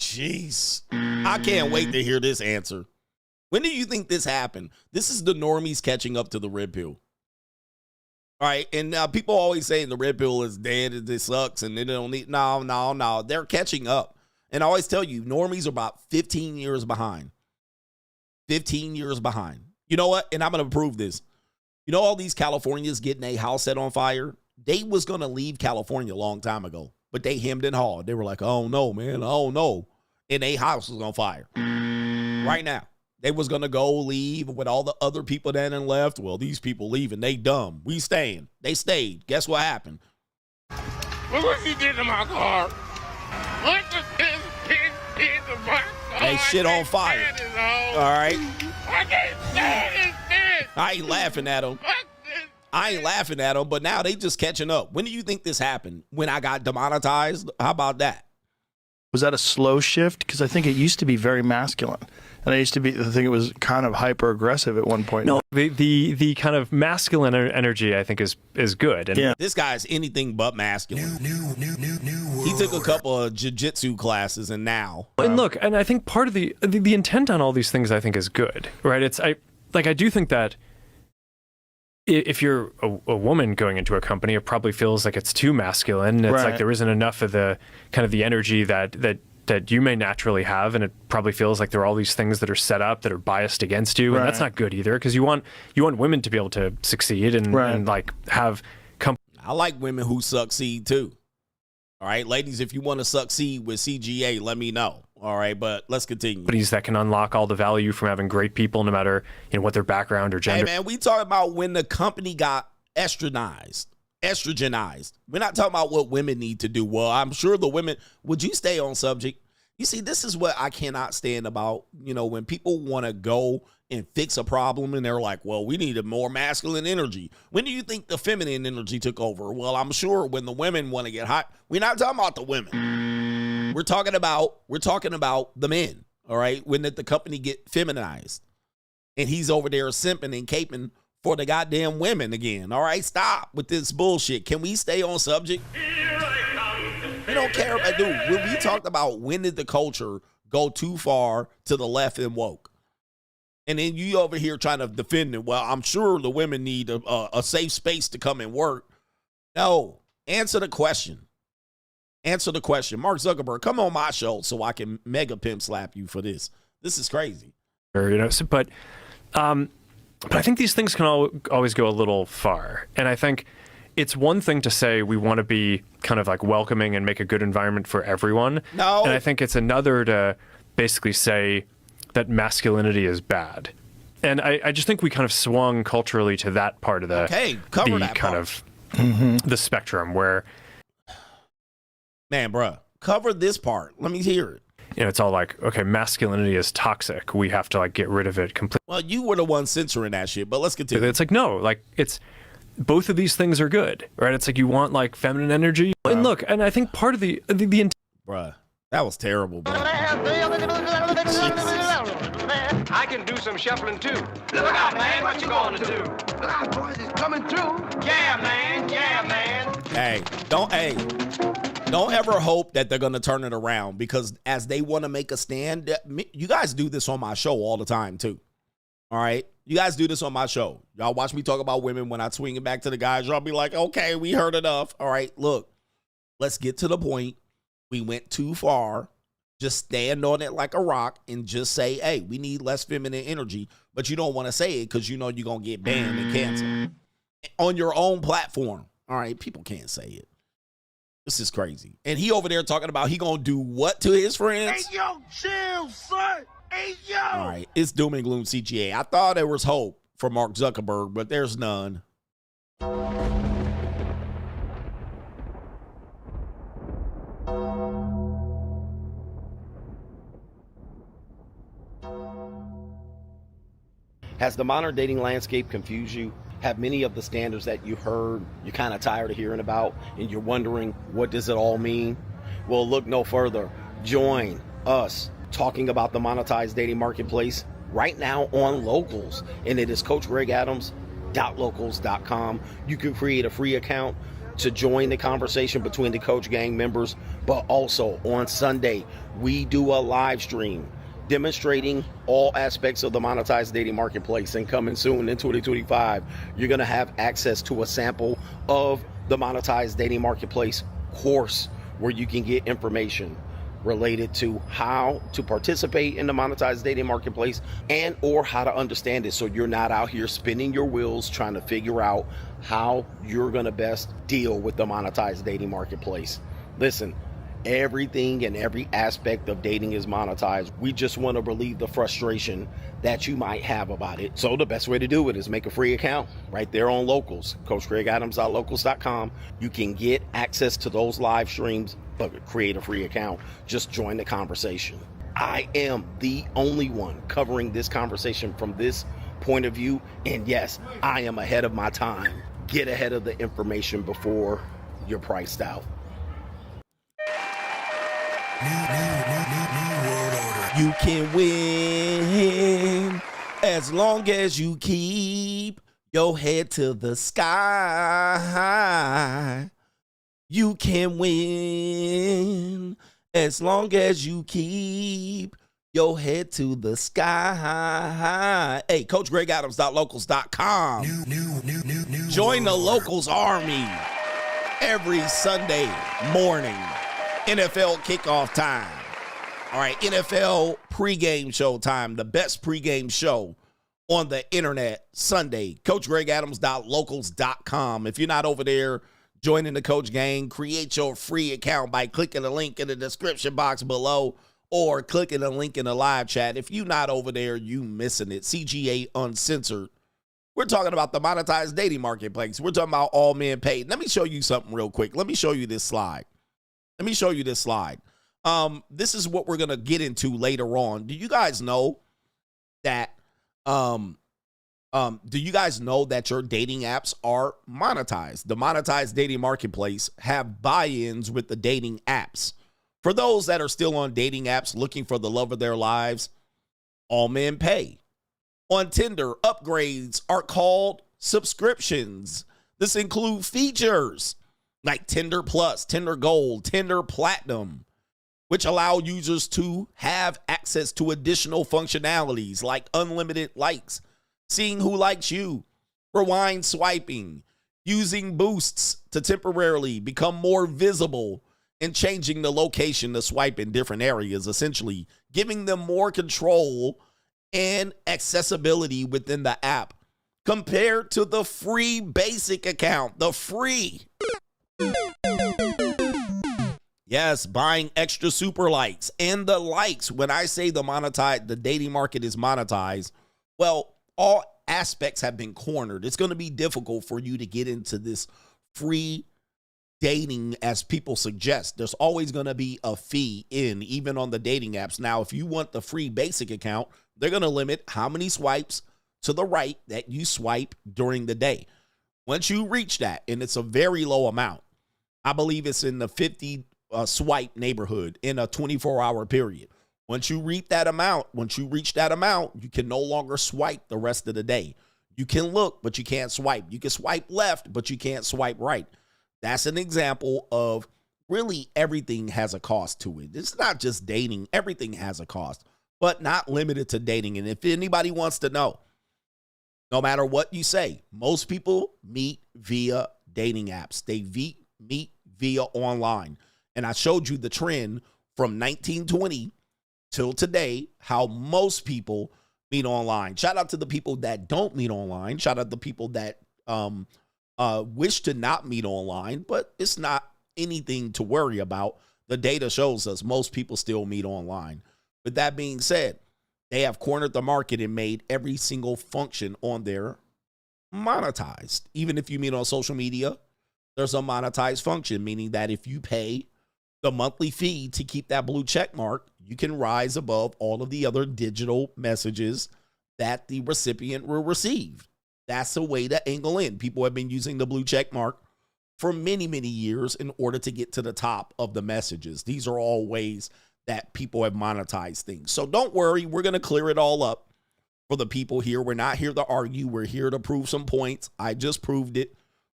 Jeez. I can't wait to hear this answer. When do you think this happened? This is the normies catching up to the red pill. All right, and people always saying the red pill is dead, it sucks, and they don't need, no. They're catching up. And I always tell you, normies are about 15 years behind. 15 years behind. You know what? And I'm going to prove this. You know all these Californians getting a house set on fire? They was going to leave California a long time ago, but they hemmed and hawed. They were like, oh, no, man, oh, no. And a house was on fire right now. They was going to go leave with all the other people that had left. Well, these people leaving, they dumb. We staying. They stayed. Guess what happened? Look what she did to my car. Look at this pig to my car. They shit on fire. All right. I can't stand this shit. I ain't laughing at them. I ain't laughing at them, but now they just catching up. When do you think this happened? When I got demonetized? How about that? Was that a slow shift? Because I think it used to be very masculine. And I think it was kind of hyper aggressive at one point. No, the kind of masculine energy, I think, is good. And this guy's anything but masculine. He took a couple of jiu-jitsu classes, and now. And look, and I think part of the intent on all these things, I think, is good, right? I do think that if you're a woman going into a company, it probably feels like it's too masculine. It's like there isn't enough of the kind of the energy that you may naturally have, and it probably feels like there are all these things that are set up that are biased against you, and that's not good either, because you want women to be able to succeed and like have. I like women who succeed too. All right, ladies, if you want to succeed with CGA, let me know. All right, but let's continue. Companies that can unlock all the value from having great people, no matter what their background or gender. Hey, man, we talking about when the company got estrogenized. We're not talking about what women need to do. Well, I'm sure the women, would you stay on subject? You see, this is what I cannot stand about, when people want to go and fix a problem and they're like, well, we need a more masculine energy. When do you think the feminine energy took over? Well, I'm sure when the women want to get hot, we're not talking about the women. We're talking about the men, all right? When did the company get feminized? And he's over there simping and caping for the goddamn women again. All right, stop with this bullshit. Can we stay on subject? We don't care about, dude. When we talked about when did the culture go too far to the left and woke, and then you over here trying to defend it. Well, I'm sure the women need a safe space to come and work. No, answer the question. Answer the question. Mark Zuckerberg, come on my show so I can mega pimp slap you for this. This is crazy. But I think these things can always go a little far. And I think it's one thing to say we want to be kind of like welcoming and make a good environment for everyone. No. And I think it's another to basically say that masculinity is bad. And I just think we kind of swung culturally to that part of the, the spectrum where, man, bruh, cover this part. Let me hear it. It's all like, okay, masculinity is toxic. We have to get rid of it completely. Well, you were the one censoring that shit, but let's continue. It's like, no, it's both of these things are good, right? It's like you want feminine energy. And look, and I think part of the bruh, that was terrible, bro. I can do some shuffling too. Look out, man, what you gonna do? Look out, boys, it's coming through. Yeah, man, yeah, man. Hey, don't ever hope that they're gonna turn it around, because as they want to make a stand, you guys do this on my show all the time too. All right, you guys do this on my show. Y'all watch me talk about women. When I swing it back to the guys, y'all be like, okay, we heard enough. All right, look, let's get to the point. We went too far. Just stand on it like a rock and just say, hey, we need less feminine energy. But you don't want to say it because you know you're going to get banned and canceled on your own platform. All right, people can't say it. This is crazy. And he over there talking about he going to do what to his friends? Hey, yo, chill, son. Hey, yo. All right, it's doom and gloom CGA. I thought there was hope for Mark Zuckerberg, but there's none. Has the modern dating landscape confused you? Have many of the standards that you heard you're kind of tired of hearing about, and you're wondering, what does it all mean? Well, look no further. Join us talking about the monetized dating marketplace right now on Locals, and it is CoachGregAdams.locals.com. You can create a free account to join the conversation between the Coach Gang members, but also on Sunday, we do a live stream demonstrating all aspects of the monetized dating marketplace. And coming soon in 2025, you're going to have access to a sample of the monetized dating marketplace course where you can get information related to how to participate in the monetized dating marketplace and or how to understand it, so you're not out here spinning your wheels trying to figure out how you're going to best deal with the monetized dating marketplace. Listen, everything and every aspect of dating is monetized. We just want to relieve the frustration that you might have about it. So the best way to do it is make a free account right there on Locals, CoachGregAdams.locals.com. You can get access to those live streams, but create a free account. Just join the conversation. I am the only one covering this conversation from this point of view. And yes, I am ahead of my time. Get ahead of the information before you're priced out. New world order. You can win as long as you keep your head to the sky. You can win as long as you keep your head to the sky. Hey, CoachGregAdams.locals.com. New Join the Locals Army every Sunday morning. NFL kickoff time. All right, NFL pregame Showtime, the best pregame show on the internet, Sunday. CoachGregAdams.locals.com. If you're not over there, joining the Coach Gang. Create your free account by clicking the link in the description box below or clicking the link in the live chat. If you're not over there, you missing it. CGA Uncensored. We're talking about the monetized dating marketplace. We're talking about all men paid. Let me show you something real quick. Let me show you this slide. This is what we're going to get into later on. Do you guys know that your dating apps are monetized? The monetized dating marketplace have buy-ins with the dating apps. For those that are still on dating apps looking for the love of their lives, all men pay. On Tinder, upgrades are called subscriptions. This includes features like Tinder Plus, Tinder Gold, Tinder Platinum, which allow users to have access to additional functionalities like unlimited likes, seeing who likes you, rewind swiping, using boosts to temporarily become more visible, and changing the location to swipe in different areas, essentially giving them more control and accessibility within the app compared to the free basic account. The free. Yes, buying extra super likes and the likes. When I say the dating market is monetized, well, all aspects have been cornered. It's going to be difficult for you to get into this free dating as people suggest. There's always going to be a fee even on the dating apps. Now, if you want the free basic account, they're going to limit how many swipes to the right that you swipe during the day. Once you reach that, and it's a very low amount, I believe it's in the 50 swipe neighborhood in a 24-hour period. Once you reach that amount, you can no longer swipe the rest of the day. You can look, but you can't swipe. You can swipe left, but you can't swipe right. That's an example of really everything has a cost to it. It's not just dating. Everything has a cost, but not limited to dating. And if anybody wants to know, no matter what you say, most people meet via dating apps. They meet via online. And I showed you the trend from 1920 till today, how most people meet online. Shout out to the people that don't meet online. Shout out to people that wish to not meet online, but it's not anything to worry about. The data shows us most people still meet online. With that being said, they have cornered the market and made every single function on there monetized. Even if you meet on social media, there's a monetized function, meaning that if you pay the monthly fee to keep that blue check mark, you can rise above all of the other digital messages that the recipient will receive. That's the way to angle in. People have been using the blue check mark for many, many years in order to get to the top of the messages. These are all ways that people have monetized things. So don't worry, we're going to clear it all up for the people here. We're not here to argue. We're here to prove some points. I just proved it.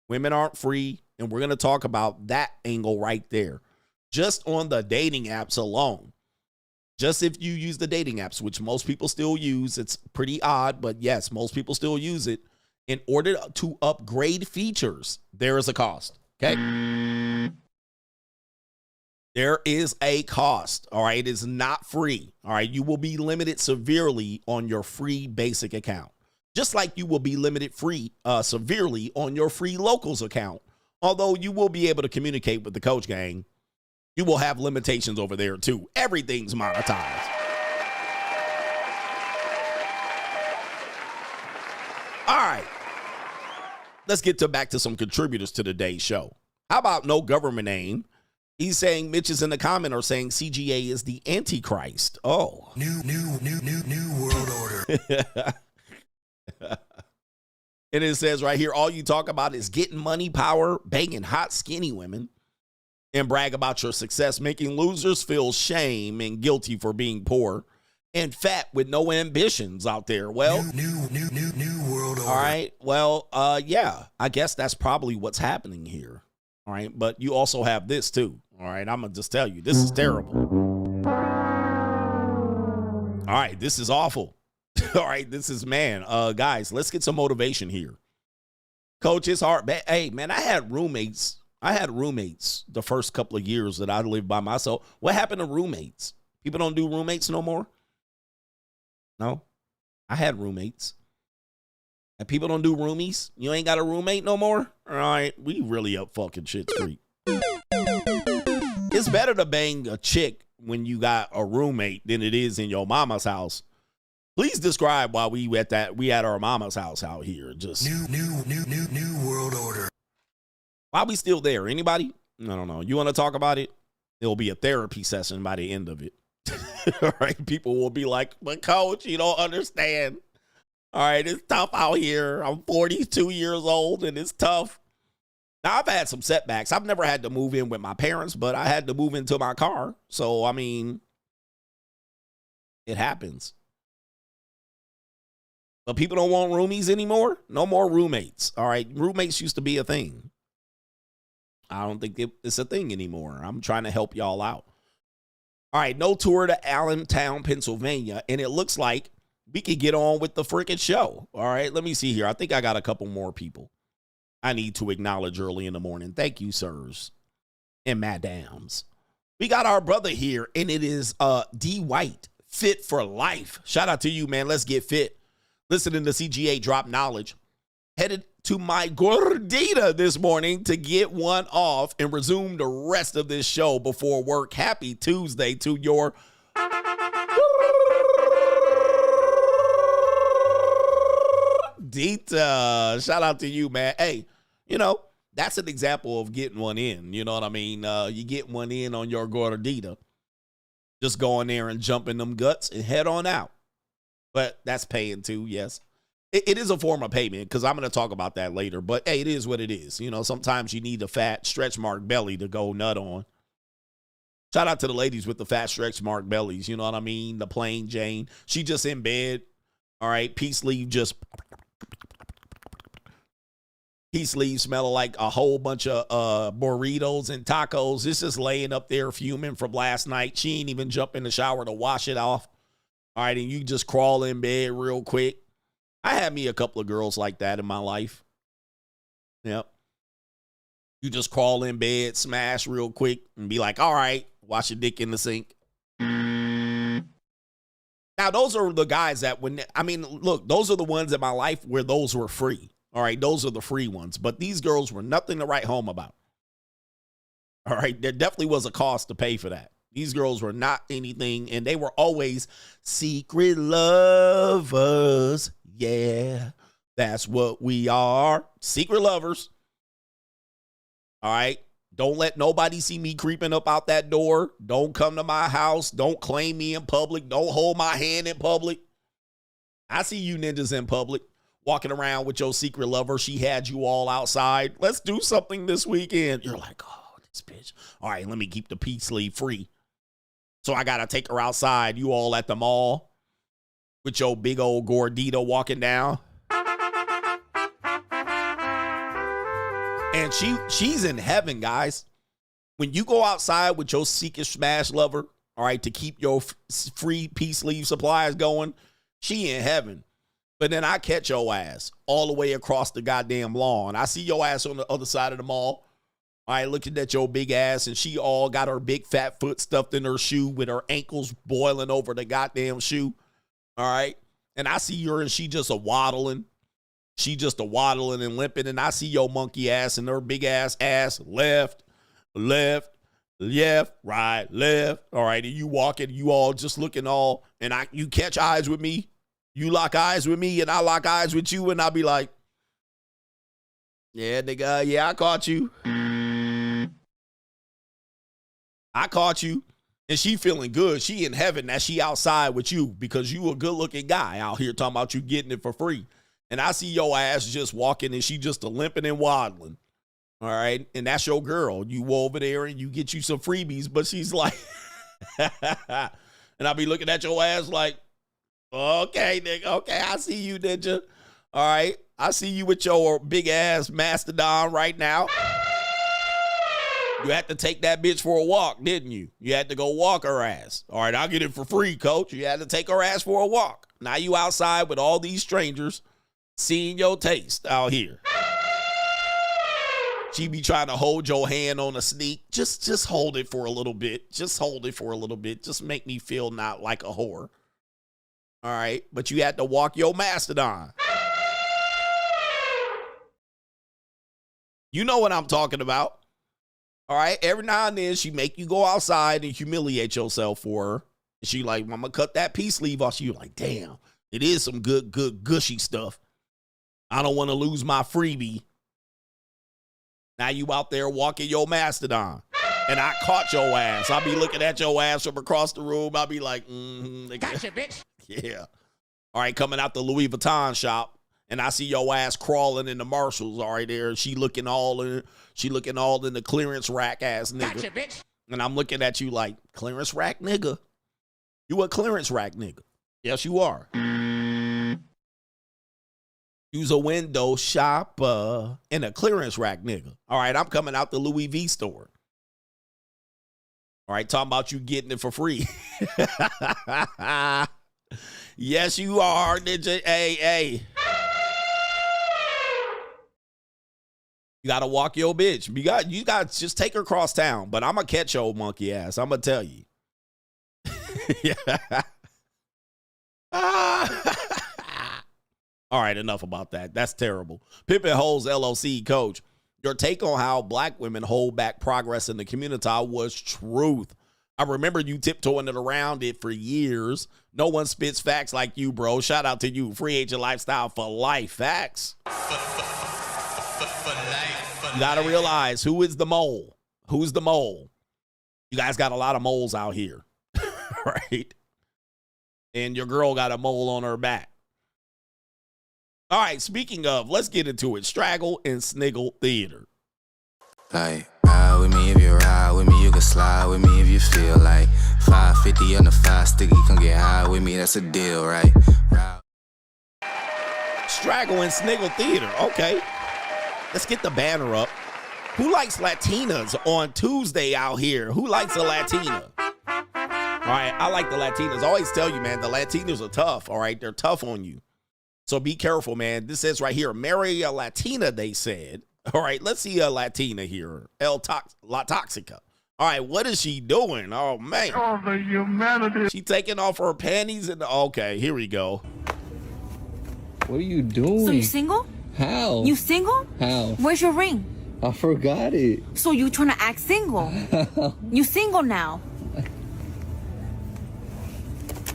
Women aren't free, and we're going to talk about that angle right there. Just on the dating apps alone. Just if you use the dating apps, which most people still use, it's pretty odd, but yes, most people still use it. In order to upgrade features, there is a cost, okay? There is a cost, all right? It is not free, all right? You will be limited severely on your free basic account, just like you will be limited severely on your free locals account. Although you will be able to communicate with the Coach Gang, you will have limitations over there too. Everything's monetized. All right. Let's get back to some contributors to today's show. How about no government name? He's saying Mitch is in the comment or saying CGA is the Antichrist. Oh. New world order. And it says right here, all you talk about is getting money, power, banging hot, skinny women, and brag about your success, making losers feel shame and guilty for being poor and fat with no ambitions out there. Well, new world order. All right. Well, yeah, I guess that's probably what's happening here. All right. But you also have this too. All right. I'm going to just tell you, this is terrible. All right. This is awful. All right. This is, man, guys, let's get some motivation here. Coach, it's hard. Hey, man, I had roommates the first couple of years that I lived by myself. What happened to roommates? People don't do roommates no more? No, I had roommates. And people don't do roomies. You ain't got a roommate no more? All right, we really up fucking shit street. It's better to bang a chick when you got a roommate than it is in your mama's house. Please describe why we at our mama's house out here. Just New world order. why we still there? Anybody? I don't know. You want to talk about it? It'll be a therapy session by the end of it. All right. People will be like, but coach, you don't understand. All right. It's tough out here. I'm 42 years old and it's tough. Now, I've had some setbacks. I've never had to move in with my parents, but I had to move into my car. So, I mean, it happens. But people don't want roomies anymore. No more roommates. All right. Roommates used to be a thing. I don't think it's a thing anymore. I'm trying to help y'all out. All right. No tour to Allentown, Pennsylvania. And it looks like we could get on with the freaking show. All right. Let me see here. I think I got a couple more people I need to acknowledge early in the morning. Thank you, sirs and madams. We got our brother here, and it is D White, Fit for Life. Shout out to you, man. Let's get fit. Listening to CGA drop knowledge. Headed to my gordita this morning to get one off and resume the rest of this show before work. Happy Tuesday to your Dita. Shout out to you, man. Hey, you know, that's an example of getting one in. You know what I mean? You get one in on your gordita. Just go in there and jump in them guts and head on out. But that's paying too, yes. It is a form of payment because I'm going to talk about that later. But, hey, it is what it is. You know, sometimes you need a fat stretch mark belly to go nut on. Shout out to the ladies with the fat stretch mark bellies. You know what I mean? The plain Jane. She just in bed. All right. Peace leave just. Peace leave smelling like a whole bunch of burritos and tacos. It's just laying up there fuming from last night. She ain't even jump in the shower to wash it off. All right. And you just crawl in bed real quick. I had me a couple of girls like that in my life. Yep. You just crawl in bed, smash real quick, and be like, all right, wash your dick in the sink. Now, those are the guys that look, those are the ones in my life where those were free. All right, those are the free ones. But these girls were nothing to write home about. All right, there definitely was a cost to pay for that. These girls were not anything, and they were always secret lovers. Yeah, that's what we are. Secret lovers. All right. Don't let nobody see me creeping up out that door. Don't come to my house. Don't claim me in public. Don't hold my hand in public. I see you ninjas in public walking around with your secret lover. She had you all outside. Let's do something this weekend. You're like, oh, this bitch. All right, let me keep the peace leave free. So I got to take her outside. You all at the mall. With your big old gordita walking down. And she's in heaven, guys. When you go outside with your secret smash lover, all right, to keep your free peace leave supplies going, she in heaven. But then I catch your ass all the way across the goddamn lawn. I see your ass on the other side of the mall. All right, looking at your big ass, and she all got her big fat foot stuffed in her shoe with her ankles boiling over the goddamn shoe. All right. And I see her and she just a waddling. She just a waddling and limping. And I see your monkey ass and her big ass left, right, left. All right. And you walking, you all just looking all, and you catch eyes with me. You lock eyes with me and I lock eyes with you. And I'll be like, yeah, nigga. Yeah, I caught you. I caught you. And she feeling good. She in heaven that she outside with you because you a good looking guy out here talking about you getting it for free. And I see your ass just walking and she just a limping and waddling. All right. And that's your girl. You go over there and you get you some freebies, but she's like, and I'll be looking at your ass like, okay, nigga. Okay. I see you, ninja. All right. I see you with your big ass mastodon right now. You had to take that bitch for a walk, didn't you? You had to go walk her ass. All right, I'll get it for free, coach. You had to take her ass for a walk. Now you outside with all these strangers seeing your taste out here. She be trying to hold your hand on a sneak. Just hold it for a little bit. Just hold it for a little bit. Just make me feel not like a whore. All right, but you had to walk your mastodon. You know what I'm talking about. All right. Every now and then she make you go outside and humiliate yourself for her. And she like, I'm going to cut that peace sleeve off. You're like, damn, it is some good gushy stuff. I don't want to lose my freebie. Now you out there walking your mastodon. And I caught your ass. I'll be looking at your ass from across the room. I'll be like, gotcha, bitch. Yeah. All right, coming out the Louis Vuitton shop. And I see your ass crawling in the Marshalls, all right, there. She looking all in the clearance rack ass nigga. Gotcha, bitch. And I'm looking at you like, clearance rack nigga? You a clearance rack nigga? Yes, you are. You's a window shopper and a clearance rack nigga. All right, I'm coming out the Louis V store. All right, talking about you getting it for free. Yes, you are, Ninja. Hey. You got to walk your bitch. You got to just take her across town. But I'm going to catch your monkey ass. I'm going to tell you. Yeah. All right, enough about that. That's terrible. Pippin Holes LLC, coach. Your take on how black women hold back progress in the community was truth. I remember you tiptoeing it around it for years. No one spits facts like you, bro. Shout out to you. Free agent lifestyle for life. Facts. You got to realize who is the mole. Who's the mole? You guys got a lot of moles out here, right? And your girl got a mole on her back. All right, speaking of, let's get into it. Straggle and Sniggle Theater. Like, ride with me if you ride with me. You can slide with me if you feel like 550 on the 5 sticky. Come get high with me, that's a deal, right? Straggle and Sniggle Theater. Okay. Let's get the banner up. Who likes Latinas on Tuesday out here? Who likes a Latina? All right, I like the Latinas. I always tell you, man, the Latinas are tough, all right? They're tough on you. So be careful, man. This says right here, marry a Latina, they said. All right, let's see a Latina here. La Toxica. All right, what is she doing? Oh, man. Oh, the humanity. She taking off her panties and okay, here we go. What are you doing? So you single? How? You single? How? Where's your ring? I forgot it. So you trying to act single? You single now?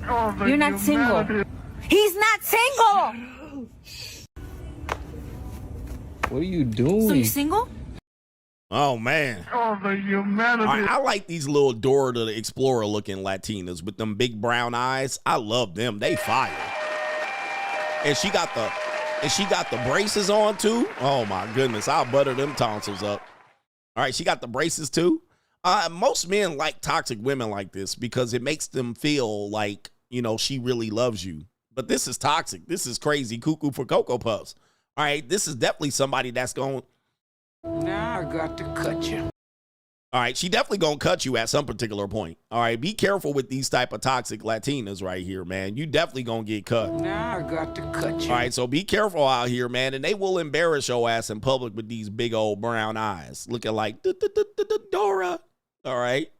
Oh, the You're not humanity. single. He's not single. What are you doing? So you single? Oh, man. Oh, the humanity. All right, I like these little Dora the Explorer looking Latinas with them big brown eyes. I love them. They fire. And she got the braces on too. Oh my goodness, I'll butter them tonsils up. All right, she got the braces too. Most men like toxic women like this because it makes them feel like, you know, she really loves you. But this is toxic. This is crazy cuckoo for Cocoa Puffs. All right, this is definitely somebody that's going. Now I got to cut you. All right, she definitely gonna cut you at some particular point. All right, be careful with these type of toxic Latinas right here, man. You definitely gonna get cut. Now I got to cut you. All right, so be careful out here, man. And they will embarrass your ass in public with these big old brown eyes, looking like Dora. All right,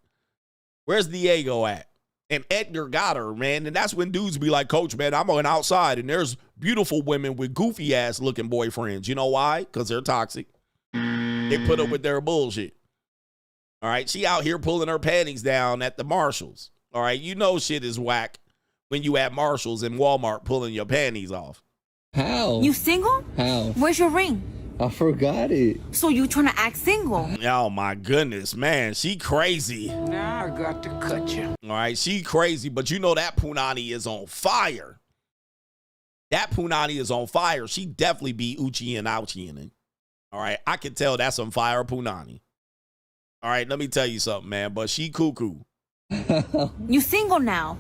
where's Diego at? And Edgar got her, man. And that's when dudes be like, Coach, man, I'm on outside and there's beautiful women with goofy ass looking boyfriends. You know why? Because they're toxic. They put up with their bullshit. All right, she out here pulling her panties down at the Marshalls. All right, you know shit is whack when you at Marshalls and Walmart pulling your panties off. How? You single? How? Where's your ring? I forgot it. So you trying to act single? Oh my goodness, man, she crazy. Now I got to cut you. All right, she crazy, but you know that punani is on fire. That punani is on fire. She definitely be Uchi and Ouchie in it. All right, I can tell that's some fire punani. All right, let me tell you something, man, but she cuckoo. You single now?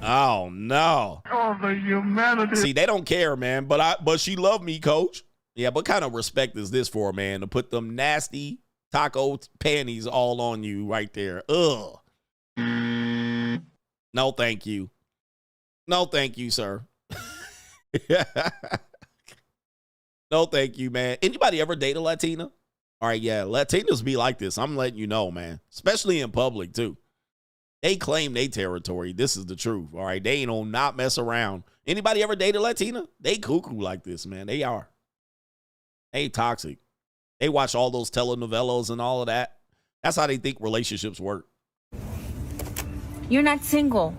Oh, no. Oh, the humanity. See, they don't care, man, but she loved me, Coach. Yeah, what kind of respect is this for, man, to put them nasty taco panties all on you right there? Ugh. No, thank you. No, thank you, sir. No, thank you, man. Anybody ever date a Latina? All right, yeah, Latinas be like this. I'm letting you know, man, especially in public, too. They claim their territory. This is the truth, all right? They don't not mess around. Anybody ever dated Latina? They cuckoo like this, man. They are. They toxic. They watch all those telenovelas and all of that. That's how they think relationships work. You're not single.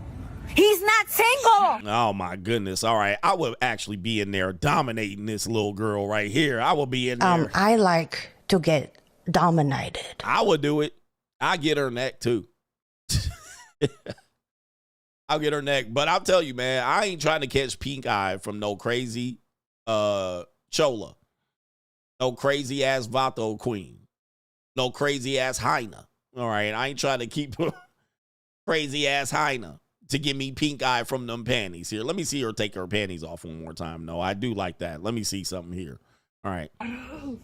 He's not single. Oh my goodness. All right. I would actually be in there dominating this little girl right here. I will be in there. I like to get dominated. I would do it. I get her neck too. I'll get her neck. But I'll tell you, man, I ain't trying to catch pink eye from no crazy Chola. No crazy ass Vato queen. No crazy ass Hyena. All right. I ain't trying to keep crazy ass Hyena to give me pink eye from them panties here. Let me see her take her panties off one more time. No, I do like that. Let me see something here. All right. All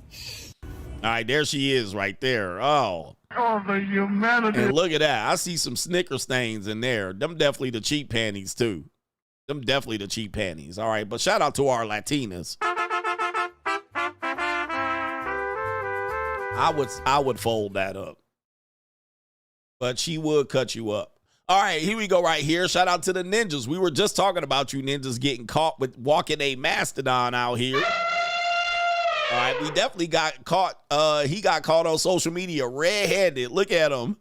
right, there she is right there. Oh. Oh, the humanity. And look at that. I see some Snicker stains in there. Them definitely the cheap panties too. Them definitely the cheap panties. All right, but shout out to our Latinas. I would fold that up. But she would cut you up. All right, here we go right here. Shout out to the ninjas. We were just talking about you ninjas getting caught with walking a mastodon out here. All right, we definitely got caught. He got caught on social media red-handed. Look at him.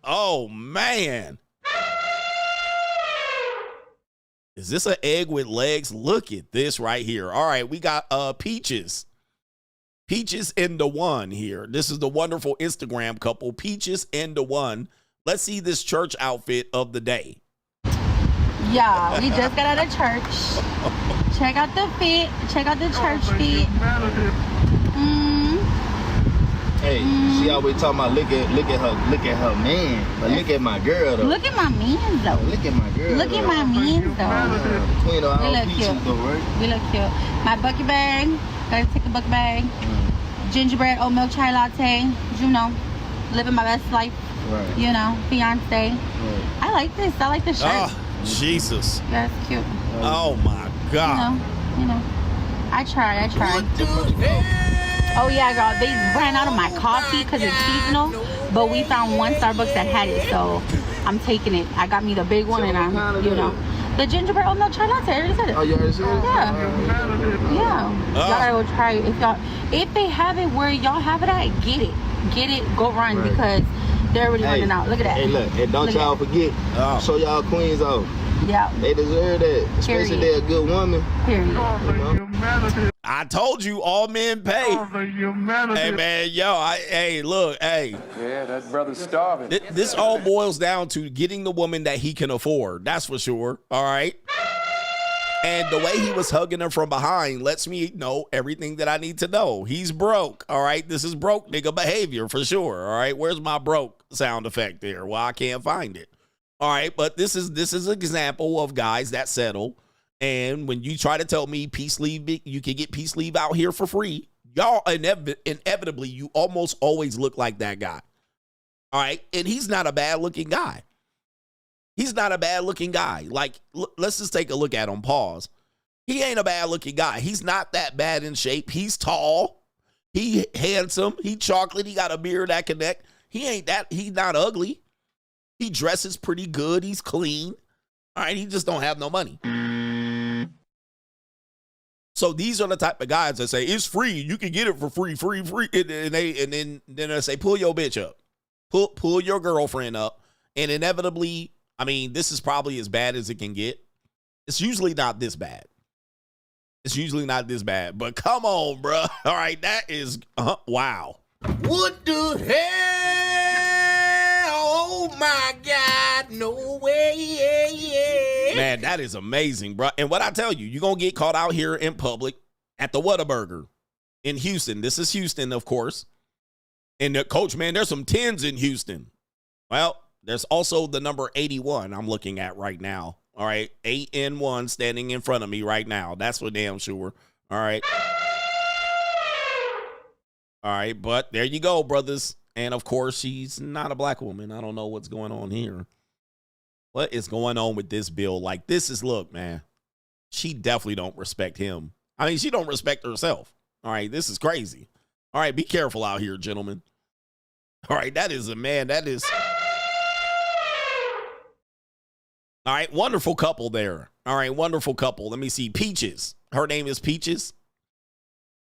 Oh, man. Is this an egg with legs? Look at this right here. All right, we got Peaches. Peaches and the One here. This is the wonderful Instagram couple, Peaches and the One. Let's see this church outfit of the day. Yeah, we just got out of church. Check out the feet. Check out the church feet. Hey, she always talking about look at her man, but look at my girl though. Look at my man though. Look at my girl. Look at my man though. Queen of we all look peaches cute. though, right? We look cute. My bucket bag. Gotta take the bucket bag. Gingerbread oat milk chai latte. You know, living my best life. Right. You know, fiance. Right. I like this. I like the shirt. Oh, Jesus. Yeah, it's cute. Oh my God. You know. I tried. Oh yeah, girl. They ran out of my coffee because it's seasonal, but we found one Starbucks that had it, so I'm taking it. I got me the big one, and I'm, you know, the gingerbread oat milk chai latte. I already said it. Oh, you already said it? Yeah. Yeah. Y'all gotta go try it. If they have it where y'all have it at, get it. Go run Right. because they're already running out. Look at that. Hey, look, and don't y'all forget, show y'all queens off. Yeah. They deserve that, especially if they're a good woman. Period. You know? I told you all men pay. Hey man, hey, look, hey. Yeah, that brother's starving. This all boils down to getting the woman that he can afford. That's for sure. All right. And the way he was hugging her from behind lets me know everything that I need to know. He's broke. All right. This is broke nigga behavior for sure. All right. Where's my broke sound effect there? Well, I can't find it. All right. But this is an example of guys that settle. And when you try to tell me peace leave, you can get peace leave out here for free, y'all inevitably, you almost always look like that guy. All right. And he's not a bad looking guy. He's not a bad looking guy. Like, let's just take a look at him. Pause. He ain't a bad looking guy. He's not that bad in shape. He's tall. He handsome. He chocolate. He got a beard that connect. He's not ugly. He dresses pretty good. He's clean. All right. He just don't have no money. So these are the type of guys that say it's free. You can get it for free. And then they say, pull your bitch up, pull your girlfriend up. And inevitably, I mean, this is probably as bad as it can get. It's usually not this bad. But come on, bro. All right. That is, wow. What the hell? Oh my God. No way. Man, that is amazing, bro. And what I tell you, you're going to get caught out here in public at the Whataburger in Houston. This is Houston, of course. And coach, man, there's some 10s in Houston. Well, there's also the number 81 I'm looking at right now. All right. 8N1 standing in front of me right now. That's for damn sure. All right. All right. But there you go, brothers. And of course, she's not a black woman. I don't know what's going on here. What is going on with this bill? Like, this is, look, man, she definitely don't respect him. I mean, she don't respect herself. All right. This is crazy. All right. Be careful out here, gentlemen. All right. That is a man. That is. All right. Wonderful couple there. All right. Wonderful couple. Let me see. Peaches. Her name is Peaches.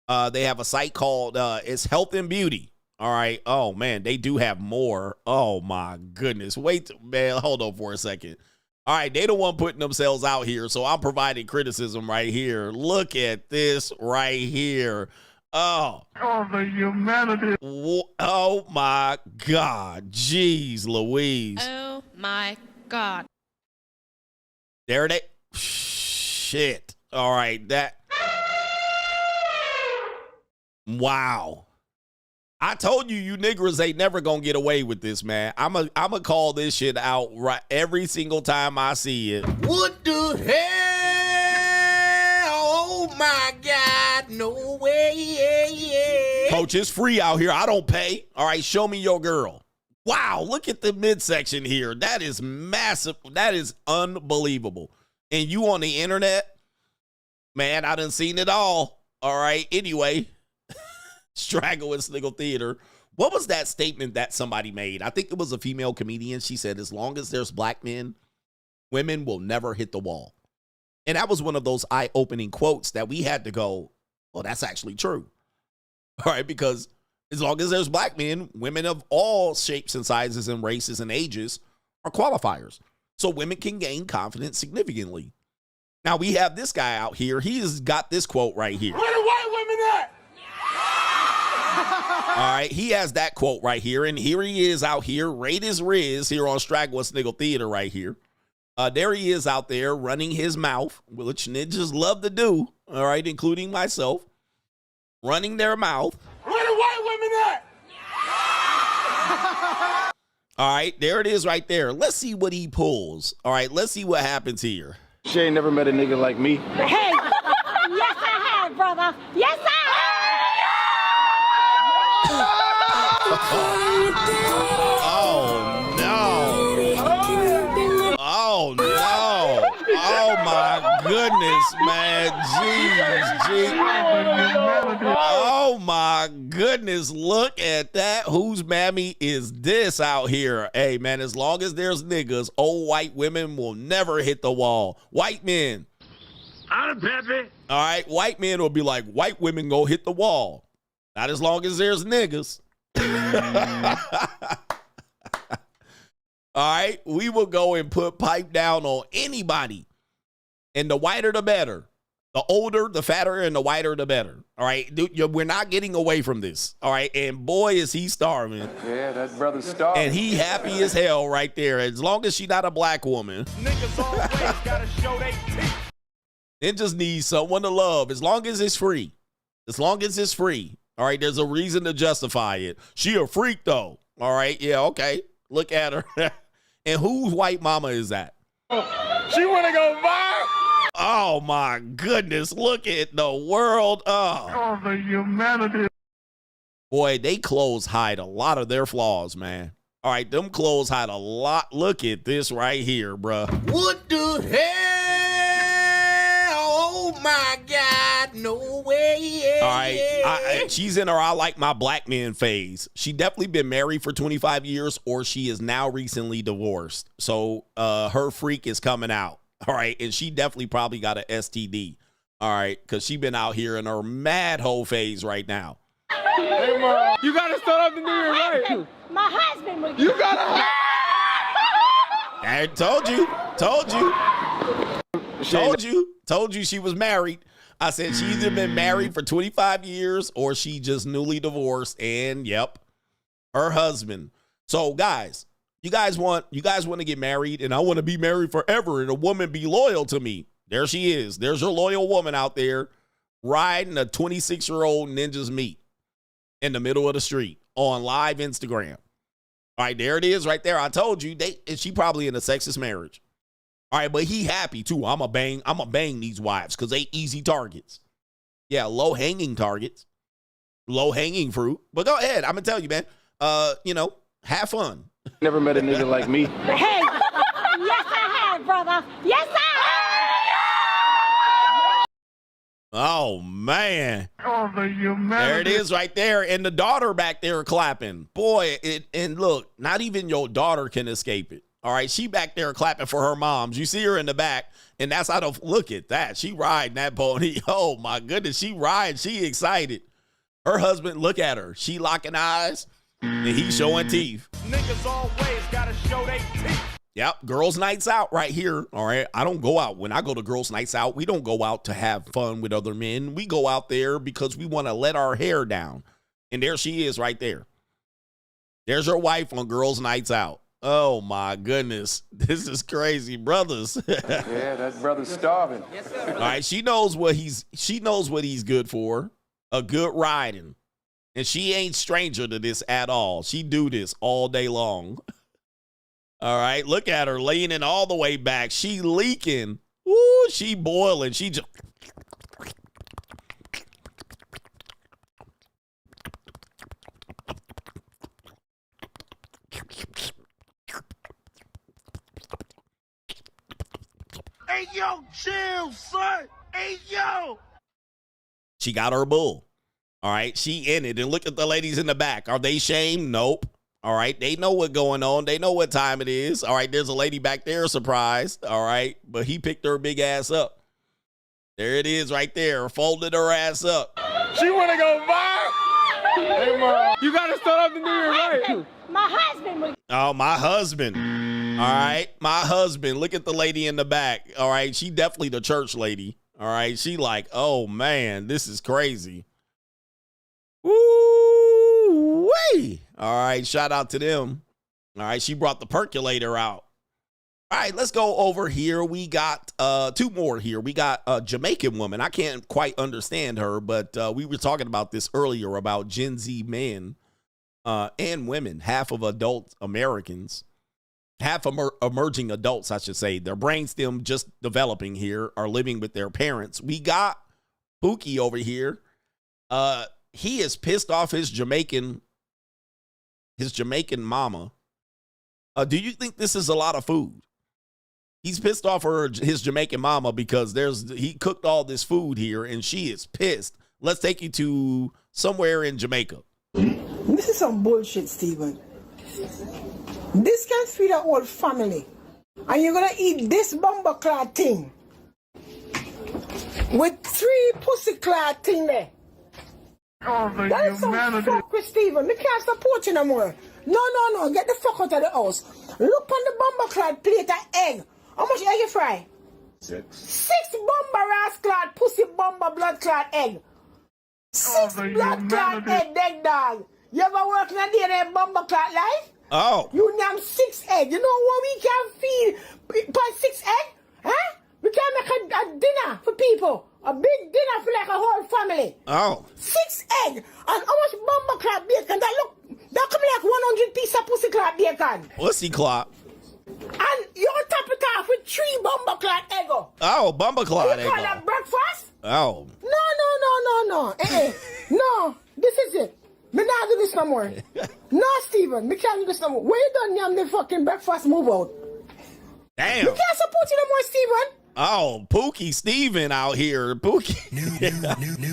They have a site called it's Health and Beauty. All right. Oh man, they do have more. Oh my goodness. Wait, man, hold on for a second. All right, they the one putting themselves out here, so I'm providing criticism right here. Look at this right here. Oh, the humanity. Oh my God. Jeez Louise. Oh my God. There they. Shit. All right, that. Wow. I told you, you niggers ain't never gonna get away with this, man. I'm a call this shit out right every single time I see it. What the hell? Oh my God, no way. Coach, it's free out here. I don't pay. All right, show me your girl. Wow, look at the midsection here. That is massive. That is unbelievable. And you on the internet? Man, I done seen it all. All right, anyway. Straggle and Sniggle Theater. What was that statement that somebody made? I think it was a female comedian. She said, as long as there's black men, women will never hit the wall. And that was one of those eye-opening quotes that we had to go, well, that's actually true. All right, because as long as there's black men, women of all shapes and sizes and races and ages are qualifiers. So women can gain confidence significantly. Now we have this guy out here. He's got this quote right here. Where the white women at? All right, he has that quote right here, and here he is out here, rate his Riz here on Straggle and Sniggle Theater right here. There he is out there running his mouth, which ninjas love to do, all right, including myself, running their mouth. Where the white women at? All right, there it is right there. Let's see what he pulls. All right, let's see what happens here. She ain't never met a nigga like me. Hey, yes I have, brother. Yes I have. Oh no. Oh no. Oh my goodness, man. Jeez. Oh my goodness. Look at that. Whose mammy is this out here? Hey man, as long as there's niggas, old white women will never hit the wall. White men. I'm Pepe. All right, white men will be like, white women go hit the wall. Not as long as there's niggas. All right, we will go and put pipe down on anybody. And the whiter, the better. The older, the fatter, and the whiter, the better. All right, we're not getting away from this. All right, and boy, is he starving. Yeah, that brother's starving. And he happy as hell right there. As long as she not a black woman. Niggas always gotta show they teeth. It just needs someone to love. As long as it's free. As long as it's free. All right, there's a reason to justify it. She a freak, though. All right, yeah, okay. Look at her. And whose white mama is that? She want to go viral. Oh, my goodness. Look at the world. Oh, the humanity. Boy, they clothes hide a lot of their flaws, man. All right, them clothes hide a lot. Look at this right here, bruh. What the hell? Oh my God, no way. All right, she's in her I like my black man phase. She definitely been married for 25 years or she is now recently divorced. So her freak is coming out. All right, and she definitely probably got an STD. All right, because she been out here in her mad hoe phase right now. Hey, Mom, you got to start off the new year right. My husband was. You got to. I told you she was married. I said she either been married for 25 years or she just newly divorced. And yep, her husband. So guys, you guys want to get married, and I want to be married forever, and a woman be loyal to me. There she is. There's your loyal woman out there riding a 26-year-old ninja's meat in the middle of the street on live Instagram. All right, there it is right there. I told you, she probably in a sexist marriage. All right, but he happy too. I'm a bang these wives because they easy targets. Yeah, low-hanging targets. Low-hanging fruit. But go ahead. I'm going to tell you, man. Have fun. Never met a nigga like me. Hey, yes I have, brother. Yes I have. Oh, man. Oh, the humanity. There it is right there. And the daughter back there clapping. Boy, and look, not even your daughter can escape it. All right, she back there clapping for her moms. You see her in the back, and that's how the look at that. She riding that pony. Oh my goodness, she riding. She excited. Her husband, look at her. She locking eyes, and he showing teeth. Niggas always gotta show they teeth. Yep, girls' nights out right here. All right, I don't go out. When I go to girls' nights out, we don't go out to have fun with other men. We go out there because we want to let our hair down. And there she is right there. There's her wife on girls' nights out. Oh my goodness, this is crazy, brothers. Yeah, that brother's starving. Yes, sir. All right, she knows what he's good for. A good riding. And she ain't stranger to this at all. She do this all day long. All right, look at her leaning all the way back. She leaking. Ooh, she boiling. She just. Hey, yo, chill, son. Hey, yo. She got her bull. All right, she in it. And look at the ladies in the back. Are they shamed? Nope. All right, they know what's going on. They know what time it is. All right, there's a lady back there surprised. All right, but he picked her big ass up. There it is right there, folded her ass up. She want to go viral. Hey, Mom. You got to start off the new year right. My husband. Oh, my husband. All right, my husband. Look at the lady in the back. All right, she definitely the church lady. All right, she like, oh, man, this is crazy. Woo-wee. All right, shout out to them. All right, she brought the percolator out. All right, let's go over here. We got two more here. We got a Jamaican woman. I can't quite understand her, but we were talking about this earlier about Gen Z men and women, half of adult Americans, half emerging adults, I should say. Their brainstem just developing here, are living with their parents. We got Pookie over here. He is pissed off his Jamaican mama. Do you think this is a lot of food? He's pissed off his Jamaican mama because he cooked all this food here and she is pissed. Let's take you to somewhere in Jamaica. This is some bullshit, Steven. This can feed a whole family. And you're gonna eat this bumbleclad thing with 3 pussyclad thing there. Oh, That's some fuck with Steven. We can't support you no more. No. Get the fuck out of the house. Look on the bumbleclad plate of egg. How much egg you fry? 6 bumba rasclad, pussy bumba bloodclad egg. 6 bloodclad egg dog. You ever work in a day in a bumbleclad life? Oh. You name 6 egg. You know what we can feed by 6 egg? Huh? We can make a dinner for people. A big dinner for like a whole family. Oh. 6 egg. And how much bumbleclad bacon? That come like 100 piece of pussyclad bacon. Pussy-clad. And you top it off with 3 bumbleclad egg. Oh, bumbleclad egg. You call that breakfast? Oh. No. No, this is it. Me not do this no more. No, Steven, me can't do this no more. When you done yam the fucking breakfast, move out. Damn. Me can't support you no more, Steven. Oh, Pookie Steven out here. Pookie.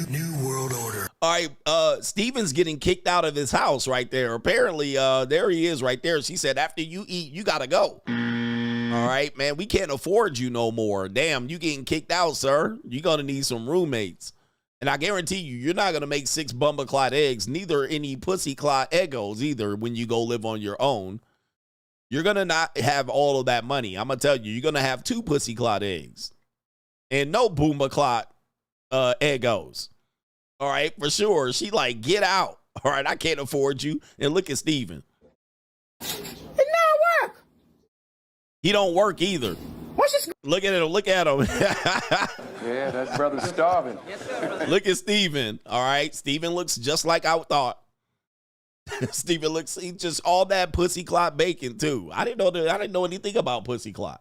New world order. All right, Steven's getting kicked out of his house right there. Apparently, there he is right there. She said, after you eat, you got to go. All right, man, we can't afford you no more. Damn, you getting kicked out, sir. You're going to need some roommates. And I guarantee you're not going to make 6 bumbleclad eggs, neither any pussyclad eggos either when you go live on your own. You're going to not have all of that money. I'm going to tell you, you're going to have 2 pussyclad eggs and no bumbleclad eggos. All right, for sure. She like, get out. All right, I can't afford you. And look at Steven. It not work. He don't work either. Look at him. Look at him. Yeah, that brother's starving. Look at Steven. All right. Steven looks just like I thought. Steven looks, he just all that pussyclad bacon too. I didn't know anything about pussyclad.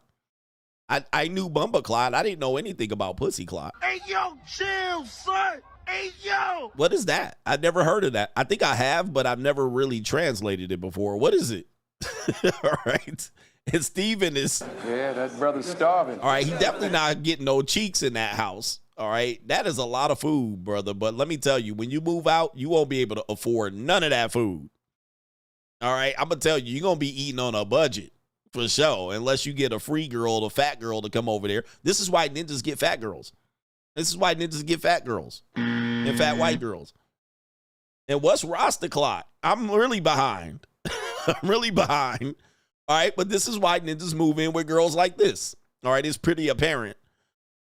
I knew bumbleclad. I didn't know anything about pussyclad. Hey, yo, chill, son. Hey, yo. What is that? I've never heard of that. I think I have, but I've never really translated it before. What is it? All right. And Steven is. Yeah, that brother's starving. All right. He definitely not getting no cheeks in that house. All right. That is a lot of food, brother. But let me tell you, when you move out, you won't be able to afford none of that food. All right. I'm going to tell you, you're going to be eating on a budget For sure. Unless you get a free girl, a fat girl to come over there. This is why ninjas get fat girls. This is why ninjas get fat girls and fat white girls. And what's Rasta clot? I'm really behind. I'm really behind. All right. But this is why ninjas move in with girls like this. All right. It's pretty apparent.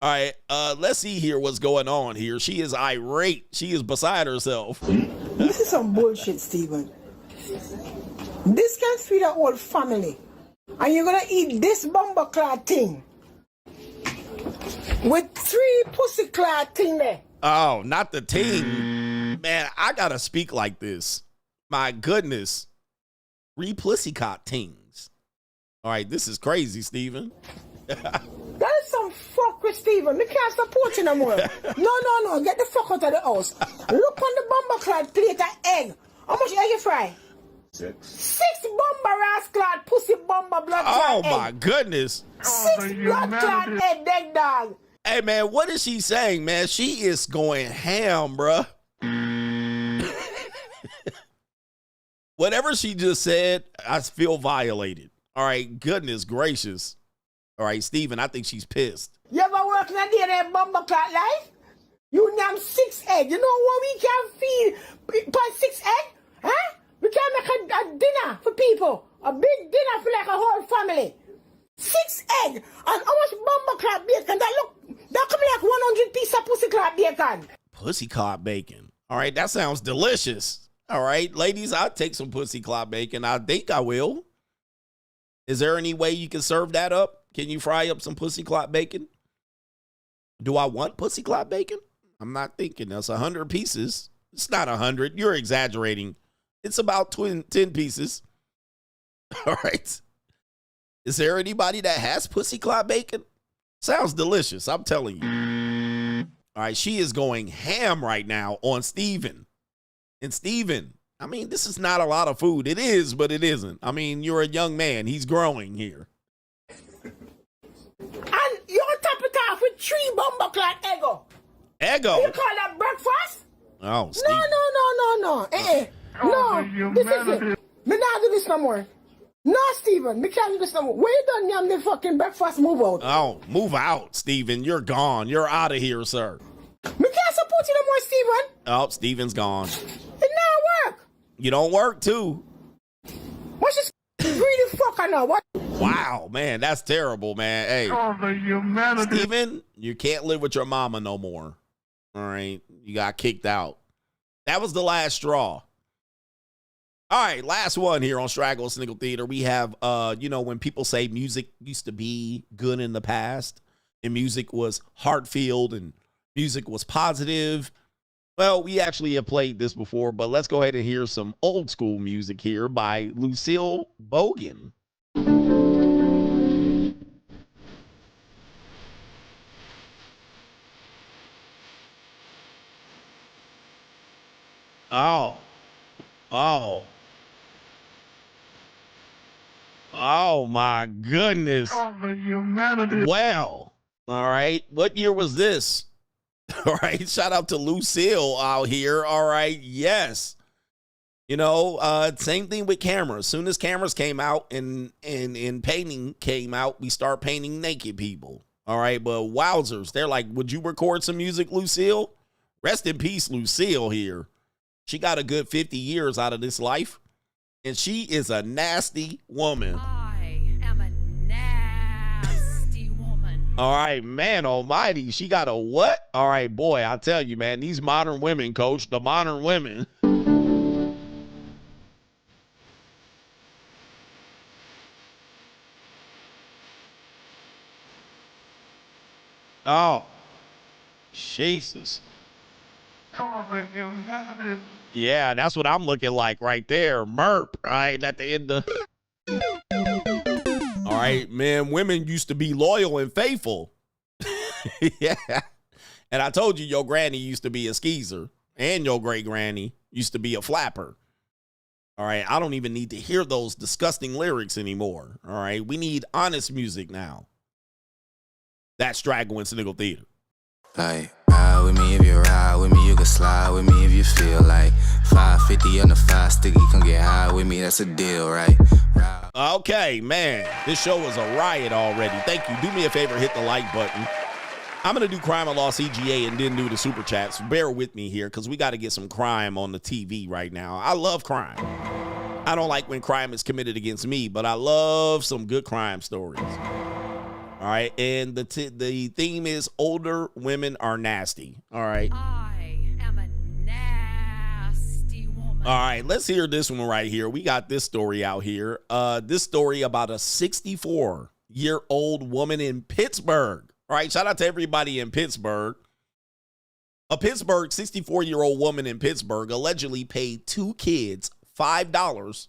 All right. Let's see here what's going on here. She is irate. She is beside herself. This is some bullshit, Steven. This can feed a whole family. And you're gonna eat this bumper clad thing with 3 pussy clad thing there. Oh, not the ting. Man, I gotta speak like this. My goodness. 3 pussy cot tings. All right, this is crazy, Steven. That is some fuck with Steven. We can't support you no more. No. Get the fuck out of the house. Look on the bumper clad plate of egg. How much egg you fry? 6 bomber ass clad pussy bomber blood clad egg. Oh my goodness. 6 blood clad egg dog. Hey man, what is she saying, man? She is going ham, bruh. Whatever she just said, I feel violated. All right, goodness gracious. All right, Steven, I think she's pissed. You ever work in a day that bomber clad life? You name 6 egg. You know what we can feed by 6 egg? Huh? We can make a dinner for people. A big dinner for like a whole family. 6 egg. And how much bomber clad bacon? That could be like 100 piece of pussy clad bacon. Pussy clad bacon. All right, that sounds delicious. All right, ladies, I'll take some pussy clad bacon. I think I will. Is there any way you can serve that up? Can you fry up some pussy clad bacon? Do I want pussy clad bacon? I'm not thinking. That's 100 pieces. It's not 100. You're exaggerating. It's about 10 pieces. All right. Is there anybody that has pussy clad bacon? Sounds delicious. I'm telling you. All right. She is going ham right now on Steven. And Steven, I mean, this is not a lot of food. It is, but it isn't. I mean, you're a young man. He's growing here. And you top it off with 3 bomber clad eggo. Eggo? You call that breakfast? Oh, Steven. No. No, this is it. Me not do this no more. No, Steven, me can't do this no more. Where you done yam the fucking breakfast move out? Oh, move out, Steven. You're gone. You're out of here, sir. Me can't support you no more, Steven. Oh, Steven's gone. It not work. You don't work, too. What's this greedy fucker now? What? Wow, man, that's terrible, man. Hey, Steven, you can't live with your mama no more. All right, you got kicked out. That was the last straw. All right, last one here on Straggle Sniggle Theater. We have, when people say music used to be good in the past and music was heart-filled and music was positive. Well, we actually have played this before, but let's go ahead and hear some old school music here by Lucille Bogan. Oh my goodness. Well, all right. What year was this? All right. Shout out to Lucille out here. All right. Yes. Same thing with cameras. Soon as cameras came out and painting came out, we start painting naked people. All right. But wowzers, they're like, would you record some music, Lucille? Rest in peace, Lucille here. She got a good 50 years out of this life. And she is a nasty woman. I am a nasty woman. All right, man almighty. She got a what? All right, boy, I tell you, man, these modern women, coach, the modern women. Oh, Jesus. Yeah, that's what I'm looking like right there. Merp, right at the end of. All right, man, women used to be loyal and faithful. Yeah. And I told you your granny used to be a skeezer and your great granny used to be a flapper. All right, I don't even need to hear those disgusting lyrics anymore. All right, we need honest music now. That's Straggle and Sniggle Theater. Like, ride with me if you ride with me. You can slide with me if you feel like 550 on the 5 sticky. Come get high with me, that's a deal, right? Okay, man, this show was a riot already. Thank you. Do me a favor, hit the like button. I'm going to do Crime and Law CGA and then do the Super Chats. Bear with me here because we got to get some crime on the TV right now. I love crime. I don't like when crime is committed against me, but I love some good crime stories. All right, and the theme is older women are nasty. All right. I am a nasty woman. All right, let's hear this one right here. We got this story out here. This story about a 64-year-old woman in Pittsburgh. All right, shout out to everybody in Pittsburgh. A Pittsburgh 64-year-old woman in Pittsburgh allegedly paid 2 kids $5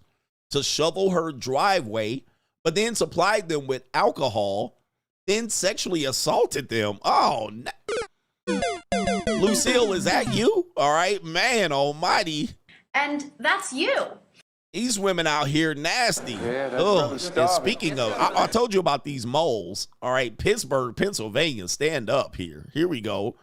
to shovel her driveway, but then supplied them with alcohol, then sexually assaulted them. Oh, Lucille, is that you? All right, man almighty. And that's you. These women out here nasty. Yeah, that's and speaking of, I told you about these moles. All right, Pittsburgh, Pennsylvania, stand up here. Here we go.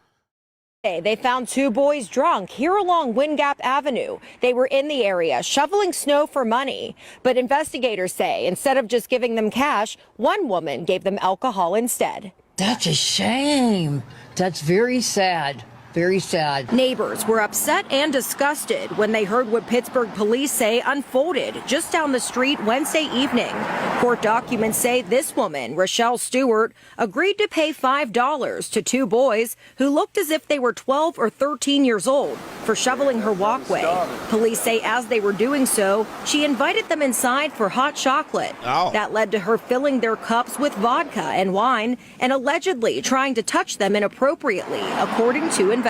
They found 2 boys drunk here along Wind Gap Avenue. They were in the area shoveling snow for money. But investigators say instead of just giving them cash, one woman gave them alcohol instead. That's a shame. That's very sad. Very sad. Neighbors were upset and disgusted when they heard what Pittsburgh police say unfolded just down the street Wednesday evening. Court documents say this woman, Rochelle Stewart, agreed to pay $5 to 2 boys who looked as if they were 12 or 13 years old for shoveling her walkway. Police say as they were doing so, she invited them inside for hot chocolate. That led to her filling their cups with vodka and wine and allegedly trying to touch them inappropriately, according to investigators.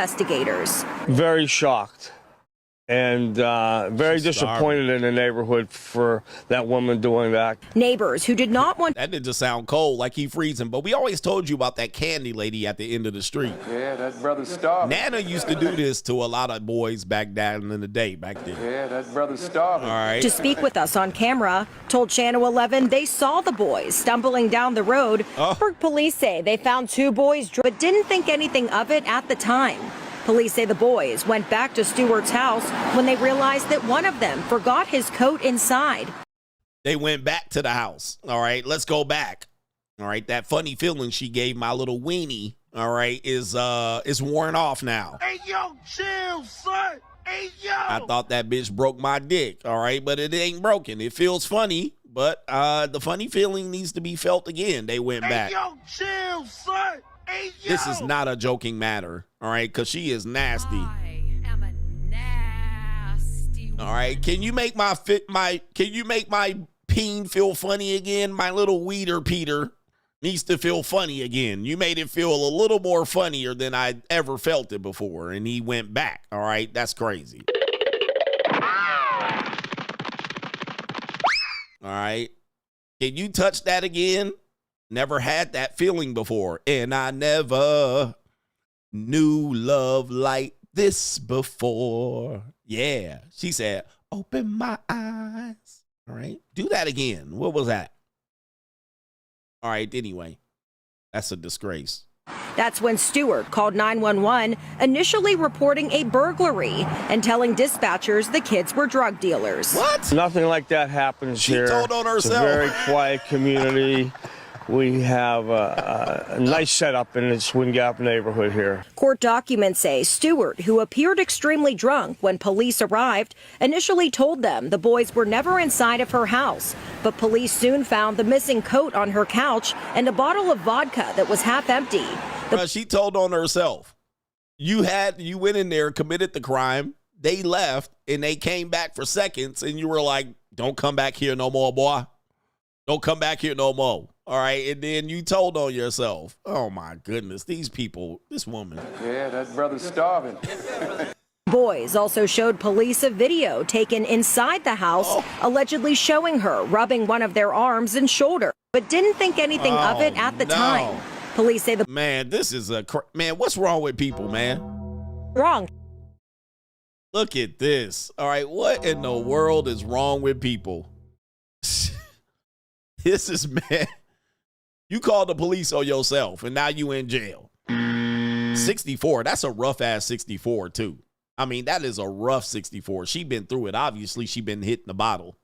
Very shocked and very disappointed in the neighborhood for that woman doing that. Neighbors who did not want... That did just sound cold, like he freezing, but we always told you about that candy lady at the end of the street. Yeah, that brother starving. Nana used to do this to a lot of boys back down in the day, back then. Yeah, that brother starving. All right. To speak with us on camera, told Channel 11 they saw the boys stumbling down the road. Pittsburgh police say they found 2 boys but didn't think anything of it at the time. Police say the boys went back to Stewart's house when they realized that one of them forgot his coat inside. They went back to the house. All right, let's go back. All right, that funny feeling she gave my little weenie, all right, is worn off now. Hey, yo, chill, son. Hey, yo. I thought that bitch broke my dick, all right, but it ain't broken. It feels funny, but the funny feeling needs to be felt again. They went back. Hey, yo, chill, son. Hey, yo. This is not a joking matter, all right, because she is nasty. I am a nasty woman. All right, can you make my peen feel funny again? My little weeder Peter needs to feel funny again. You made it feel a little more funnier than I ever felt it before, and he went back. All right, that's crazy. All right, can you touch that again? Never had that feeling before, and I never knew love like this before. Yeah, she said, open my eyes. All right, do that again. What was that? All right, anyway, that's a disgrace. That's when Stewart called 911, initially reporting a burglary and telling dispatchers the kids were drug dealers. What? Nothing like that happens here. She told on herself. It's a very quiet community. We have a nice setup in this Wind Gap neighborhood here. Court documents say Stewart, who appeared extremely drunk when police arrived, initially told them the boys were never inside of her house. But police soon found the missing coat on her couch and a bottle of vodka that was half empty. She told on herself. You went in there, committed the crime. They left and they came back for seconds and you were like, don't come back here no more, boy. Don't come back here no more. All right. And then you told on yourself. Oh, my goodness. These people, this woman. Yeah, that brother's starving. Boys also showed police a video taken inside the house, allegedly showing her rubbing one of their arms and shoulder, but didn't think anything of it at the time. Police say the man, this is man. What's wrong with people, man? Wrong. Look at this. All right. What in the world is wrong with people? This is, man, you called the police on yourself and now you in jail. 64. That's a rough ass 64 too. I mean, that is a rough 64. She been through it. Obviously, she been hitting the bottle.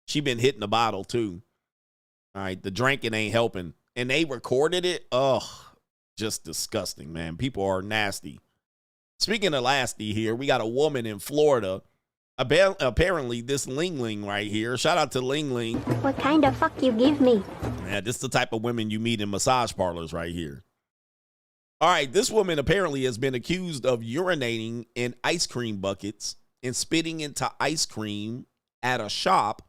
She been hitting the bottle too. All right, the drinking ain't helping. And they recorded it. Ugh, just disgusting, man. People are nasty. Speaking of nasty here, we got a woman in Florida. Apparently, this Ling right here. Shout out to Ling. What kind of fuck you give me? Yeah, this is the type of women you meet in massage parlors right here. All right, this woman apparently has been accused of urinating in ice cream buckets and spitting into ice cream at a shop.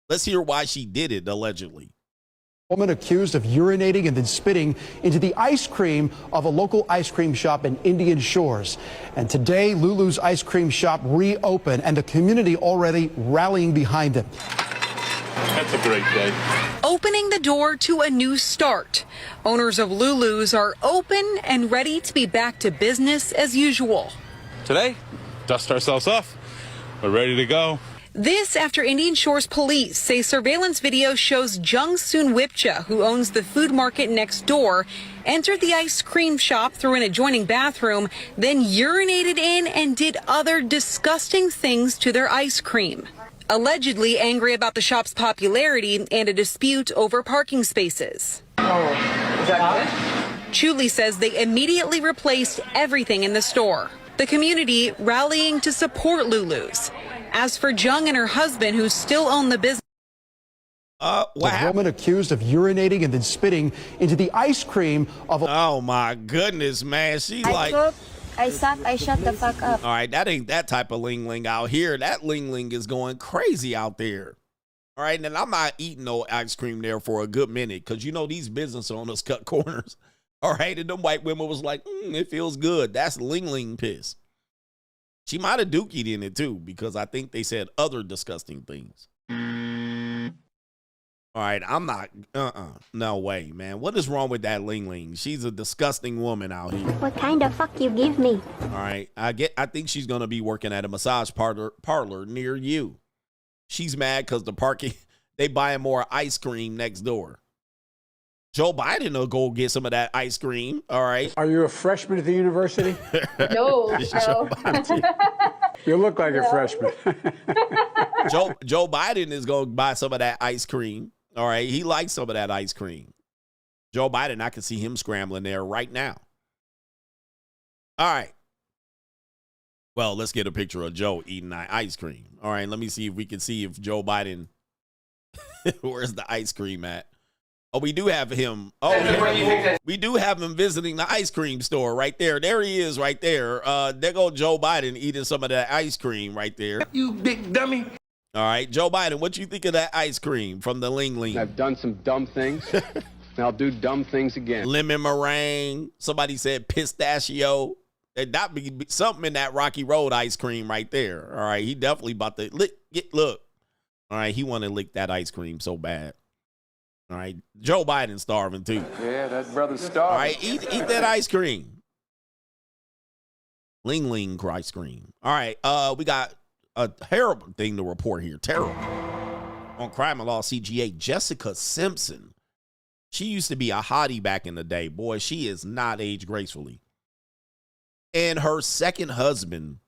Let's hear why she did it, allegedly. Woman accused of urinating and then spitting into the ice cream of a local ice cream shop in Indian Shores. And today, Lulu's ice cream shop reopened, and the community already rallying behind them. That's a great day. Opening the door to a new start. Owners of Lulu's are open and ready to be back to business as usual. Today, dust ourselves off. We're ready to go. This after Indian Shores police say surveillance video shows Jung Soon Wipcha, who owns the food market next door, entered the ice cream shop through an adjoining bathroom, then urinated in and did other disgusting things to their ice cream. Allegedly angry about the shop's popularity and a dispute over parking spaces. Oh, is that good? Chuli says they immediately replaced everything in the store. The community rallying to support Lulu's. As for Jung and her husband, who still own the business. A woman accused of urinating and then spitting into the ice cream of a... Oh, my goodness, man. She's like... I suck, I shut the fuck up. All right, that ain't that type of Ling out here. That Ling is going crazy out there. All right, and I'm not eating no ice cream there for a good minute because, you know, these business owners cut corners. All right, and them white women was like, it feels good. That's Ling piss. She might have dookied in it, too, because I think they said other disgusting things. All right, I'm not, no way, man. What is wrong with that Ling? She's a disgusting woman out here. What kind of fuck you give me? All right, I think she's going to be working at a massage parlor near you. She's mad because the parking, they buying more ice cream next door. Joe Biden will go get some of that ice cream. All right. Are you a freshman at the university? No. You look like a freshman. Joe Biden is going to buy some of that ice cream. All right. He likes some of that ice cream. Joe Biden, I can see him scrambling there right now. All right. Well, let's get a picture of Joe eating that ice cream. All right. Let me see if we can see if Joe Biden, where's the ice cream at? Oh, we do have him. Oh, we do have him visiting the ice cream store right there. There he is right there. There go Joe Biden eating some of that ice cream right there. You big dummy. All right, Joe Biden, what you think of that ice cream from the Ling? I've done some dumb things, and I'll do dumb things again. Lemon meringue. Somebody said pistachio. That be something in that Rocky Road ice cream right there. All right, he definitely about to look. All right, he want to lick that ice cream so bad. All right, Joe Biden starving too. Yeah, that brother's starving. All right, eat that ice cream. Ling ice cream. All right, we got a terrible thing to report here. Terrible. On Crime and Law CGA, Jessica Simpson. She used to be a hottie back in the day. Boy, she is not aged gracefully. And her second husband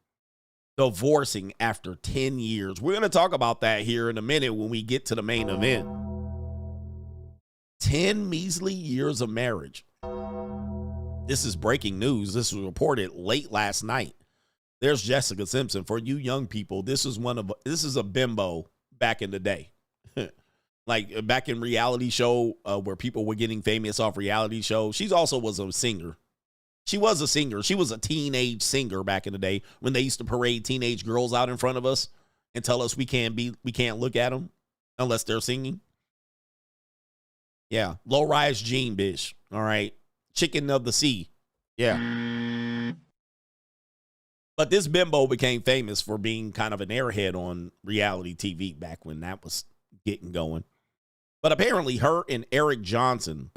divorcing after 10 years. We're going to talk about that here in a minute when we get to the main event. 10 measly years of marriage. This is breaking news. This was reported late last night. There's Jessica Simpson. For you young people, this is a bimbo back in the day. Like back in reality show where people were getting famous off reality shows. She also was a singer. She was a singer. She was a teenage singer back in the day when they used to parade teenage girls out in front of us and tell us we can't look at them unless they're singing. Yeah, low-rise jean, bitch. All right, chicken of the sea. Yeah. But this bimbo became famous for being kind of an airhead on reality TV back when that was getting going. But apparently her and Eric Johnson,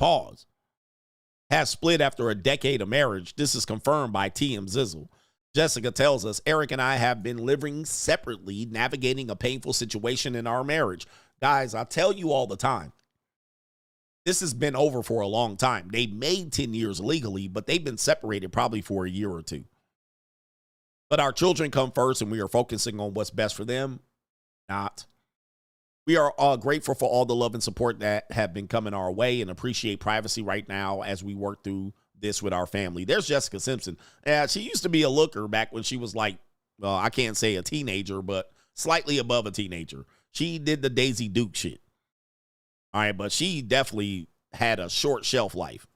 has split after a decade of marriage. This is confirmed by TMZizzle. Jessica tells us, Eric and I have been living separately, navigating a painful situation in our marriage. Guys, I tell you all the time, This has been over for a long time. They made 10 years legally, but they've been separated probably for a year or two. But our children come first, and we are focusing on what's best for them. Not. We are all grateful for all the love and support that have been coming our way and appreciate privacy right now as we work through this with our family. There's Jessica Simpson. She used to be a looker back when she was like, well, I can't say a teenager, but slightly above a teenager. She did the Daisy Duke shit. All right, but she definitely had a short shelf life.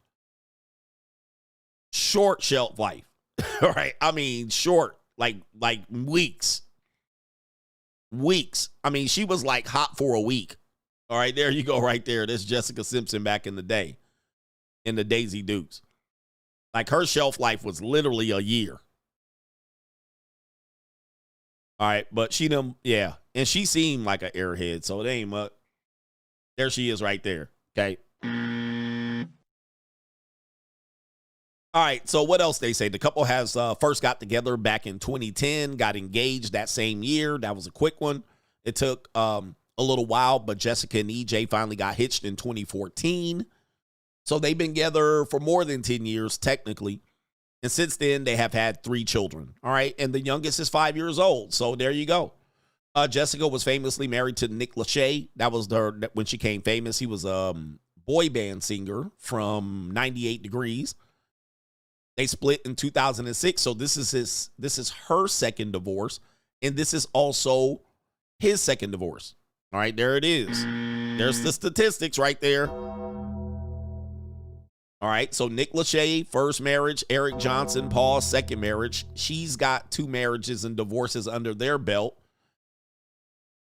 Short shelf life. All right. I mean, short, like weeks. Weeks. I mean, she was like hot for a week. All right, there you go right there. That's Jessica Simpson back in the day in the Daisy Dukes. Like her shelf life was literally a year. All right, but she done, yeah. And she seemed like an airhead, so it ain't much. There she is right there. Okay. All right, so what else they say? The couple has first got together back in 2010, got engaged that same year. That was a quick one. It took a little while, but Jessica and EJ finally got hitched in 2014. So they've been together for more than 10 years, technically. And since then, they have had 3 children. All right, and the youngest is 5 years old. So there you go. Jessica was famously married to Nick Lachey. That was when she became famous. He was a boy band singer from 98 Degrees. They split in 2006, so this is her second divorce, and this is also his second divorce. All right, there it is. There's the statistics right there. All right, so Nick Lachey, first marriage. Eric Johnson, Paul, second marriage. She's got 2 marriages and divorces under their belt.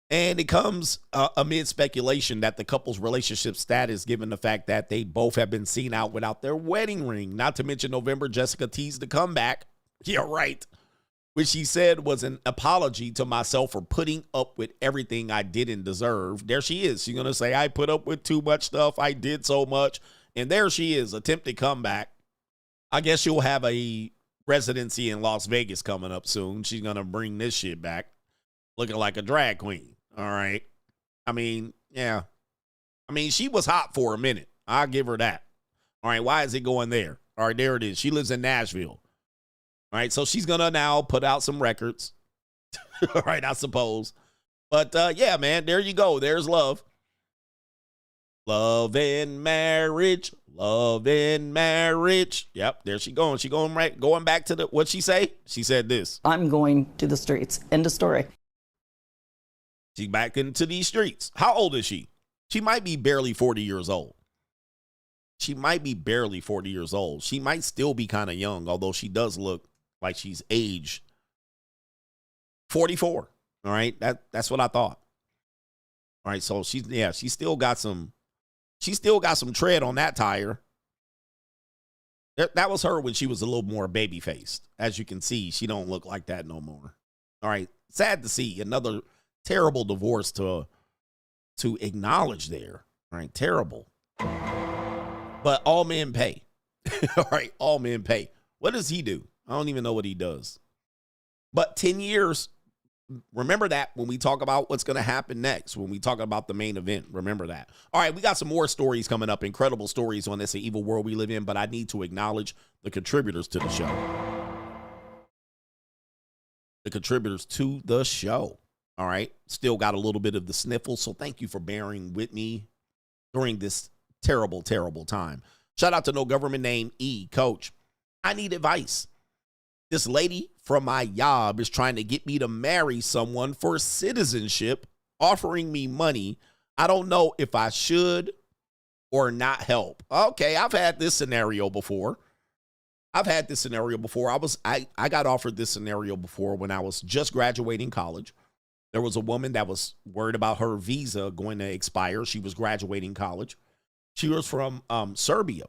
And it comes amid speculation that the couple's relationship status, given the fact that they both have been seen out without their wedding ring. Not to mention November, Jessica teased the comeback. Yeah, right. Which she said was an apology to myself for putting up with everything I didn't deserve. There she is. She's going to say, I put up with too much stuff. I did so much. And there she is, attempted comeback. I guess she'll have a residency in Las Vegas coming up soon. She's going to bring this shit back. Looking like a drag queen. All right. I mean, yeah. I mean, she was hot for a minute. I'll give her that. All right. Why is it going there? All right. There it is. She lives in Nashville. All right. So she's going to now put out some records. All right. I suppose. But yeah, man, there you go. There's love. Love and marriage. Love and marriage. Yep. There she going. She going right. Going back to the, what'd she say? She said this. I'm going to the streets. End of story. She's back into these streets. How old is she? She might be barely 40 years old. She might be barely 40 years old. She might still be kind of young, although she does look like she's aged 44. All right. That's what I thought. All right. So she's still got some tread on that tire. That was her when she was a little more baby faced. As you can see, she don't look like that no more. All right. Sad to see another terrible divorce to acknowledge there. All right, terrible. But all men pay. All right, all men pay. What does he do? I don't even know what he does. But 10 years, remember that when we talk about what's going to happen next, when we talk about the main event, remember that. All right, we got some more stories coming up, incredible stories on this evil world we live in, but I need to acknowledge the contributors to the show. The contributors to the show. All right. Still got a little bit of the sniffles. So thank you for bearing with me during this terrible, terrible time. Shout out to no government name E. Coach, I need advice. This lady from my job is trying to get me to marry someone for citizenship, offering me money. I don't know if I should or not help. Okay. I've had this scenario before. I got offered this scenario before when I was just graduating college. There was a woman that was worried about her visa going to expire. She was graduating college. She was from Serbia.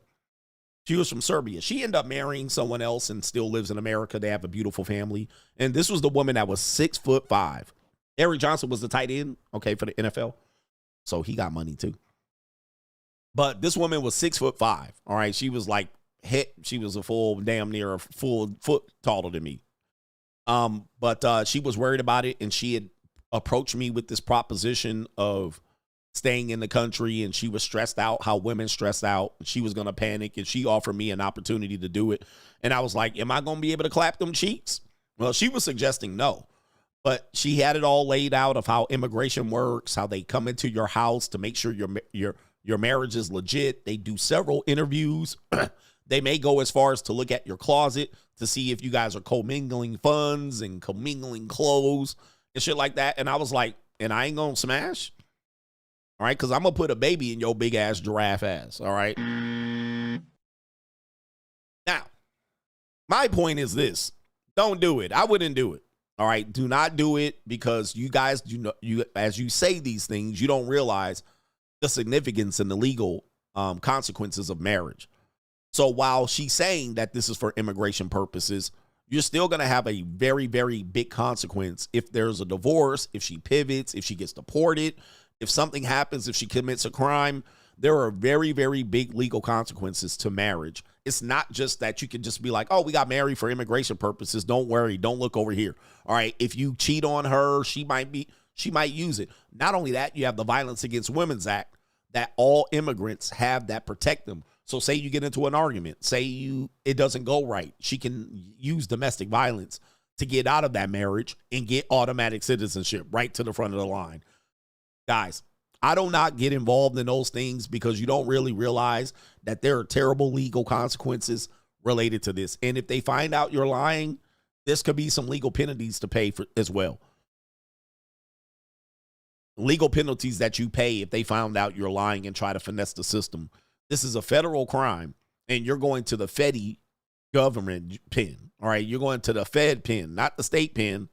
She ended up marrying someone else and still lives in America. They have a beautiful family. And this was the woman that was 6'5". Eric Johnson was the tight end, okay, for the NFL. So he got money too. But this woman was 6'5". All right. She was like, she was a full damn near a full foot taller than me. But she was worried about it, and she had approached me with this proposition of staying in the country, and she was stressed out, how women stress out. She was going to panic, and she offered me an opportunity to do it. And I was like, am I going to be able to clap them cheeks? Well, she was suggesting no. But she had it all laid out of how immigration works, how they come into your house to make sure your marriage is legit. They do several interviews. They may go as far as to look at your closet to see if you guys are commingling funds and commingling clothes and shit like that. And I was like, and I ain't going to smash? All right, because I'm going to put a baby in your big-ass giraffe ass, all right? Now, my point is this. Don't do it. I wouldn't do it. All right, do not do it, because you guys do not, as you say these things, you don't realize the significance and the legal consequences of marriage. So while she's saying that this is for immigration purposes, you're still going to have a very, very big consequence if there's a divorce, if she pivots, if she gets deported, if something happens, if she commits a crime. There are very, very big legal consequences to marriage. It's not just that you can just be like, oh, we got married for immigration purposes. Don't worry. Don't look over here. All right. If you cheat on her, she might use it. Not only that, you have the Violence Against Women's Act that all immigrants have that protect them. So say you get into an argument, it doesn't go right. She can use domestic violence to get out of that marriage and get automatic citizenship right to the front of the line. Guys, I do not get involved in those things, because you don't really realize that there are terrible legal consequences related to this. And if they find out you're lying, this could be some legal penalties to pay for as well. Legal penalties that you pay if they found out you're lying and try to finesse the system. This is a federal crime, and you're going to the Fedi government pen. All right, you're going to the Fed pen, not the state pen.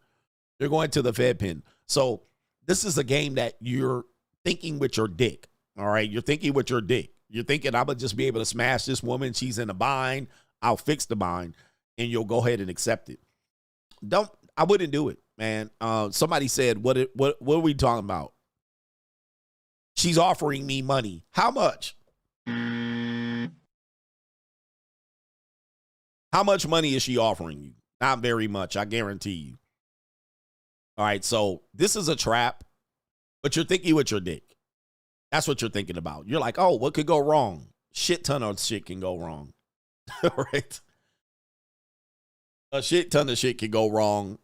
You're going to the Fed pen. So this is a game that you're thinking with your dick. All right, you're thinking with your dick. You're thinking, I'm going to just be able to smash this woman. She's in a bind. I'll fix the bind, and you'll go ahead and accept it. I wouldn't do it, man. Somebody said, what are we talking about? She's offering me money. How much? How much money is she offering you? Not very much, I guarantee you. All right, so this is a trap, but you're thinking with your dick. That's what you're thinking about. You're like, oh, what could go wrong? Shit ton of shit can go wrong. All right? A shit ton of shit can go wrong.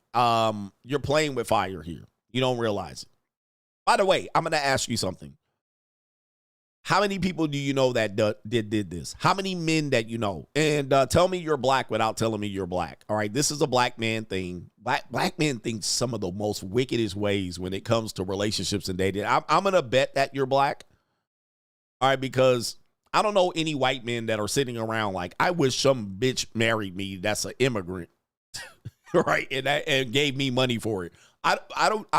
You're playing with fire here. You don't realize it. By the way, I'm going to ask you something. How many people do you know that did this? How many men that you know? And tell me you're black without telling me you're black. All right, this is a black man thing. Black men think some of the most wickedest ways when it comes to relationships and dating. I'm going to bet that you're black. All right, because I don't know any white men that are sitting around like, I wish some bitch married me that's an immigrant, right? And gave me money for it. I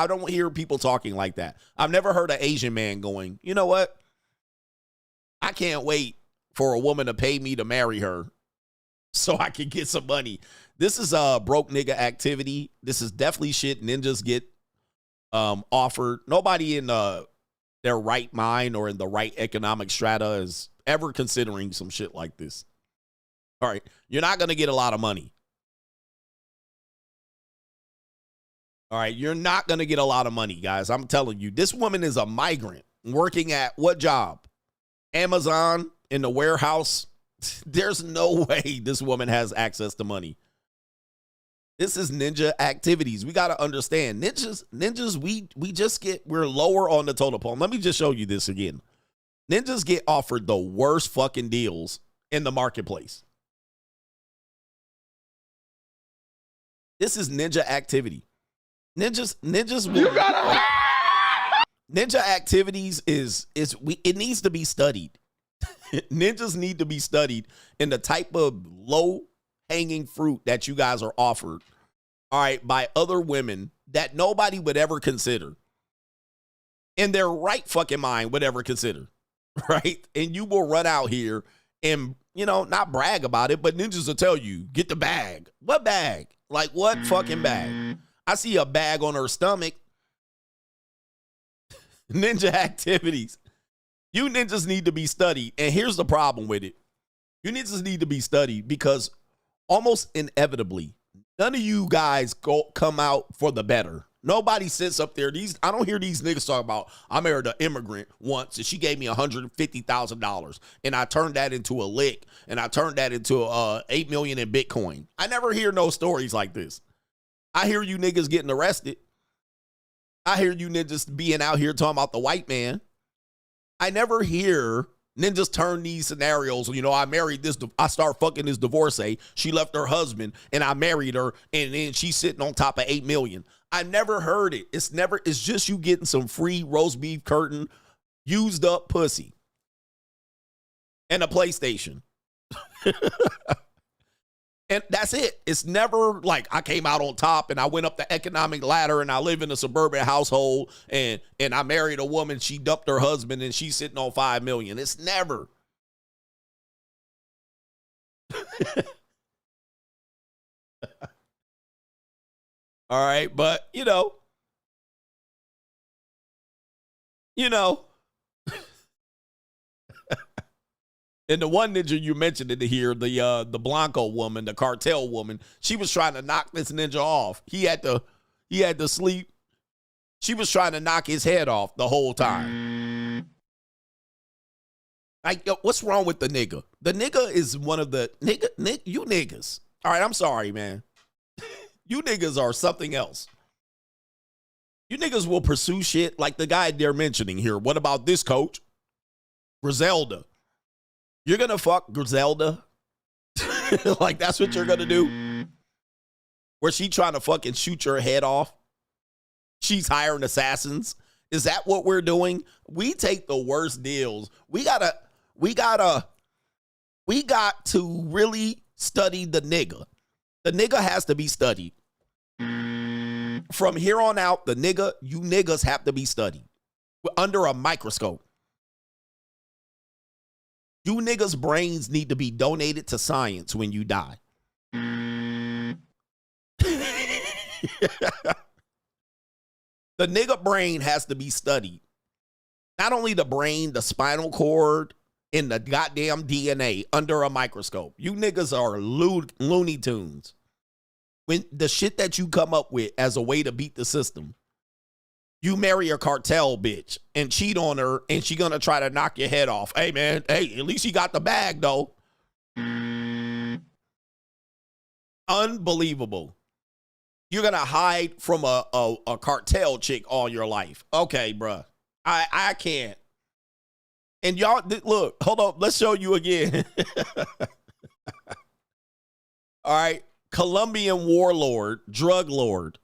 don't hear people talking like that. I've never heard an Asian man going, you know what? I can't wait for a woman to pay me to marry her so I can get some money. This is a broke nigga activity. This is definitely shit ninjas get offered. Nobody in their right mind or in the right economic strata is ever considering some shit like this. All right, you're not going to get a lot of money. All right, you're not going to get a lot of money, guys. I'm telling you, this woman is a migrant working at what job? Amazon, in the warehouse. There's no way this woman has access to money. This is ninja activities. We got to understand. Ninjas, we're lower on the totem pole. Let me just show you this again. Ninjas get offered the worst fucking deals in the marketplace. This is ninja activity. Ninja activities it needs to be studied. Ninjas need to be studied in the type of low hanging fruit that you guys are offered, all right, by other women that nobody would ever consider. In their right fucking mind would ever consider, right? And you will run out here and, not brag about it, but ninjas will tell you, get the bag. What bag? Like what fucking bag? I see a bag on her stomach. Ninja activities. You ninjas need to be studied. And here's the problem with it. You ninjas need to be studied because almost inevitably, none of you guys come out for the better. Nobody sits up there. I don't hear these niggas talk about, I married an immigrant once and she gave me $150,000 and I turned that into a lick and I turned that into $8 million in Bitcoin. I never hear no stories like this. I hear you niggas getting arrested. I hear you ninjas being out here talking about the white man. I never hear ninjas turn these scenarios. You know, I married this, I start fucking this divorcee. She left her husband and I married her and then she's sitting on top of 8 million. I never heard it. It's just you getting some free roast beef curtain, used up pussy and a PlayStation. And that's it. It's never like I came out on top and I went up the economic ladder and I live in a suburban household and I married a woman. She dumped her husband and she's sitting on 5 million. It's never. All right. But, you know. And the one ninja you mentioned in here, the Blanco woman, the cartel woman, she was trying to knock this ninja off. He had to sleep. She was trying to knock his head off the whole time. Like, yo, what's wrong with the nigga? The nigga is one of the you niggas. All right, I'm sorry, man. You niggas are something else. You niggas will pursue shit like the guy they're mentioning here. What about this coach? Griselda. You're going to fuck Griselda? Like, that's what you're going to do? Where she trying to fucking shoot your head off? She's hiring assassins? Is that what we're doing? We take the worst deals. We got to really study the nigga. The nigga has to be studied. From here on out, you niggas have to be studied. Under a microscope. You niggas' brains need to be donated to science when you die. The nigga brain has to be studied. Not only the brain, the spinal cord, and the goddamn DNA under a microscope. You niggas are Looney Tunes. When the shit that you come up with as a way to beat the system. You marry a cartel bitch and cheat on her and she gonna try to knock your head off. Hey, man, hey, at least you got the bag, though. Unbelievable. You're gonna hide from a cartel chick all your life. Okay, bruh. I can't. And y'all, look, hold on. Let's show you again. All right. Colombian warlord, drug lord.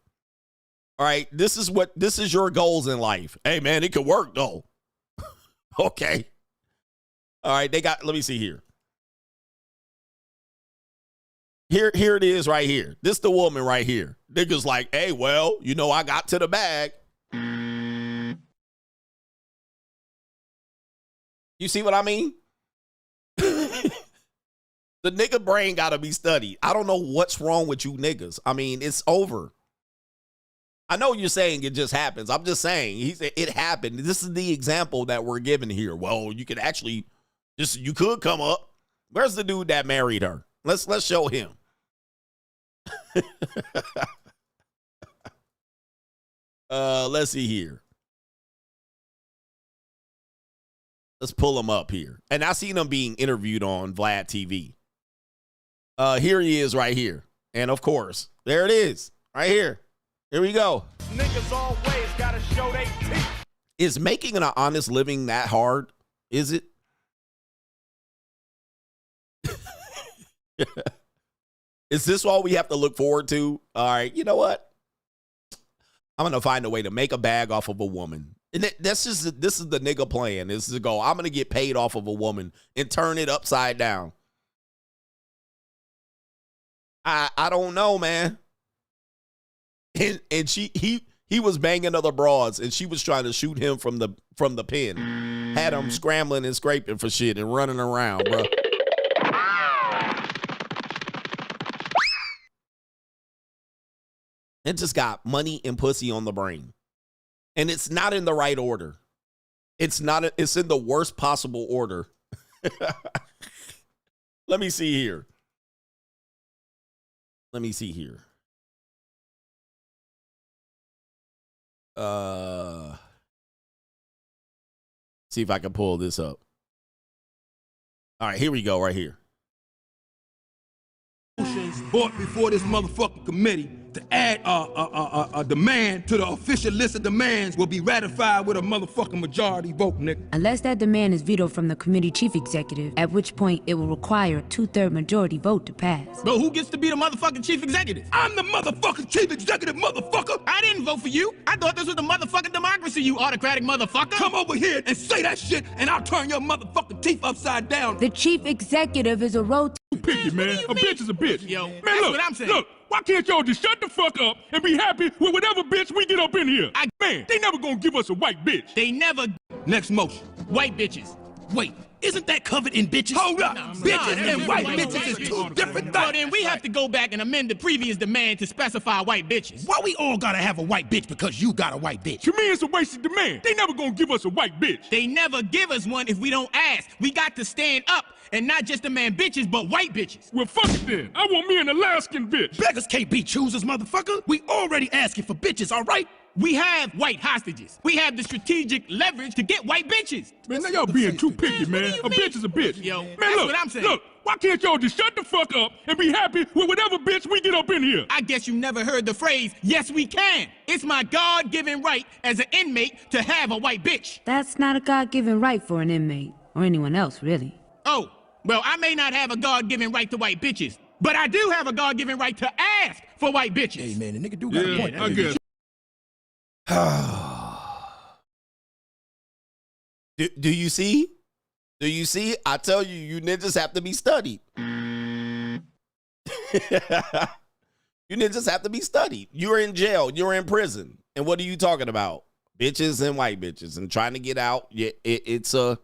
All right, this is your goals in life. Hey, man, it could work, though. Okay. All right, let me see here. Here it is right here. This the woman right here. Niggas like, hey, well, you know, I got to the bag. You see what I mean? The nigga brain got to be studied. I don't know what's wrong with you niggas. I mean, it's over. I know you're saying it just happens. I'm just saying it happened. This is the example that we're given here. Well, you could actually you could come up. Where's the dude that married her? Let's show him. Let's see here. Let's pull him up here. And I seen him being interviewed on Vlad TV. Here he is right here. And of course, there it is. Right here. Here we go. Niggas always gotta show they teeth. Is making an honest living that hard? Is it? Is this all we have to look forward to? All right, you know what? I'm going to find a way to make a bag off of a woman. And this is the nigga plan. This is to go, I'm going to get paid off of a woman and turn it upside down. I don't know, man. And he was banging other broads and she was trying to shoot him from the pen. Had him scrambling and scraping for shit and running around, bro. And just got money and pussy on the brain. And it's not in the right order. It's in the worst possible order. Let me see here. See if I can pull this up. All right, here we go right here. Brought before this motherfucking committee to add a demand to the official list of demands will be ratified with a motherfucking majority vote, nigga. Unless that demand is vetoed from the committee chief executive, at which point it will require a 2/3 majority vote to pass. Bro, who gets to be the motherfucking chief executive? I'm the motherfucking chief executive, motherfucker! I didn't vote for you. I thought this was the motherfucking democracy, you autocratic motherfucker. Come over here and say that shit, and I'll turn your motherfucking teeth upside down. The chief executive is a road. Picky, man. A bitch is a bitch. Yo, man, that's what I'm saying. Look, why can't y'all just shut the fuck up and be happy with whatever bitch we get up in here? Man, they never gonna give us a white bitch. They never. Next motion. White bitches. Wait, isn't that covered in bitches? Hold up. Bitches and white bitches is two different things. Well, then we have to go back and amend the previous demand to specify white bitches. Why we all gotta have a white bitch because you got a white bitch? To me, it's a wasted demand. They never gonna give us a white bitch. They never give us one if we don't ask. We got to stand up and not just demand bitches, but white bitches. Well, fuck it then. I want me an Alaskan bitch. Beggars can't be choosers, motherfucker. We already asking for bitches, all right? We have white hostages. We have the strategic leverage to get white bitches. Man, now y'all being too picky, man. A bitch is a bitch. Yo, man, that's what I'm saying. Look, why can't y'all just shut the fuck up and be happy with whatever bitch we get up in here? I guess you never heard the phrase, yes, we can. It's my God-given right as an inmate to have a white bitch. That's not a God-given right for an inmate, or anyone else, really. Oh, well, I may not have a God-given right to white bitches, but I do have a God-given right to ask for white bitches. Hey, man, the nigga do got a point. I guess. Do you see? Do you see? I tell you, you ninjas have to be studied. You ninjas have to be studied. You're in jail. You're in prison. And what are you talking about? Bitches and white bitches and trying to get out. Yeah, it's a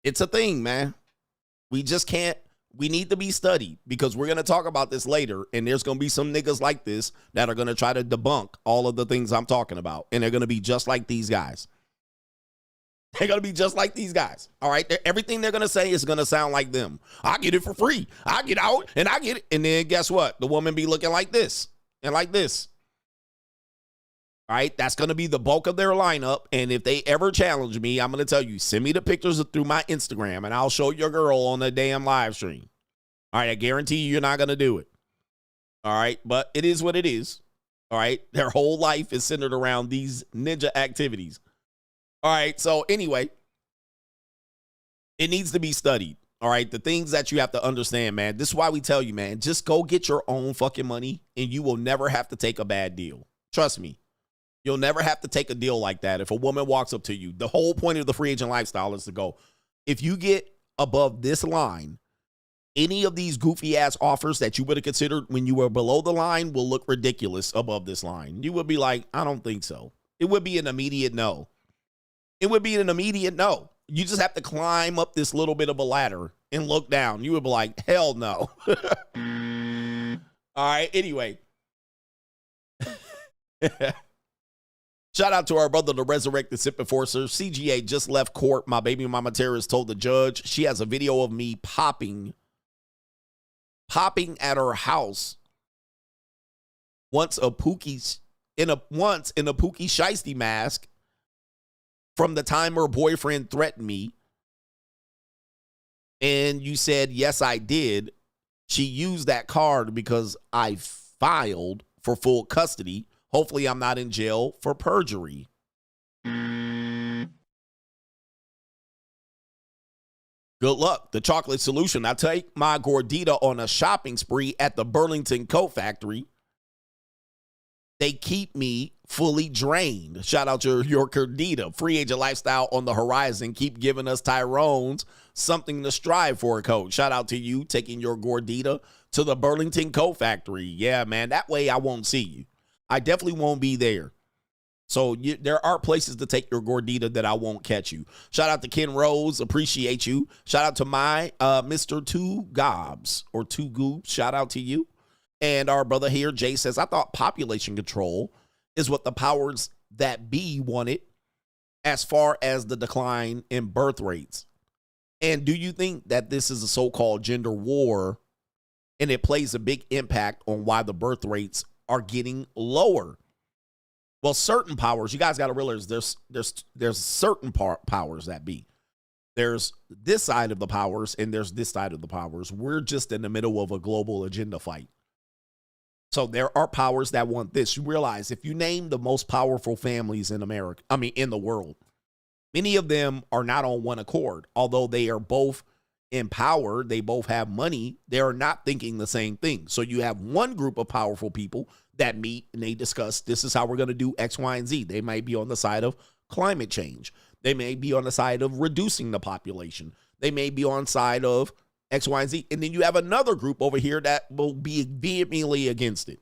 thing, man. We just can't. We need to be studied because we're going to talk about this later. And there's going to be some niggas like this that are going to try to debunk all of the things I'm talking about. And they're going to be just like these guys. They're going to be just like these guys. All right. Everything they're going to say is going to sound like them. I get it for free. I get out and I get it. And then guess what? The woman be looking like this and like this. All right. That's going to be the bulk of their lineup. And if they ever challenge me, I'm going to tell you, send me the pictures through my Instagram and I'll show your girl on the damn live stream. All right. I guarantee you, you're not going to do it. All right. But it is what it is. All right. Their whole life is centered around these ninja activities. All right. So anyway, it needs to be studied. All right. The things that you have to understand, man. This is why we tell you, man, just go get your own fucking money and you will never have to take a bad deal. Trust me. You'll never have to take a deal like that. If a woman walks up to you, the whole point of the free agent lifestyle is to go, if you get above this line, any of these goofy ass offers that you would have considered when you were below the line will look ridiculous above this line. You would be like, I don't think so. It would be an immediate no. It would be an immediate no. You just have to climb up this little bit of a ladder and look down. You would be like, hell no. All right. Anyway. Shout out to our brother, the resurrected Sip Enforcer. CGA just left court. My baby mama terrorist told the judge she has a video of me popping at her house once in a Pookie Shiesty mask from the time her boyfriend threatened me. And you said, yes, I did. She used that card because I filed for full custody. Hopefully I'm not in jail for perjury. Good luck. The chocolate solution. I take my gordita on a shopping spree at the Burlington Coat Factory. They keep me fully drained. Shout out to your gordita. Free agent lifestyle on the horizon. Keep giving us Tyrone's something to strive for, coach. Shout out to you taking your gordita to the Burlington Coat Factory. Yeah, man. That way I won't see you. I definitely won't be there. So there are places to take your gordita that I won't catch you. Shout out to Ken Rose. Appreciate you. Shout out to my Mr. Two Gobs or Two Goobs. Shout out to you. And our brother here, Jay, says, I thought population control is what the powers that be wanted as far as the decline in birth rates. And do you think that this is a so-called gender war and it plays a big impact on why the birth rates are getting lower? Well, certain powers, you guys got to realize there's certain powers that be. There's this side of the powers and there's this side of the powers. We're just in the middle of a global agenda fight. So there are powers that want this. You realize if you name the most powerful families in America, in the world, many of them are not on one accord. Although they are both in power, they both have money, they are not thinking the same thing. So you have one group of powerful people that meet and they discuss, this is how we're going to do X, Y, and Z. They might be on the side of climate change. They may be on the side of reducing the population. They may be on side of X, Y, and Z. And then you have another group over here that will be vehemently against it.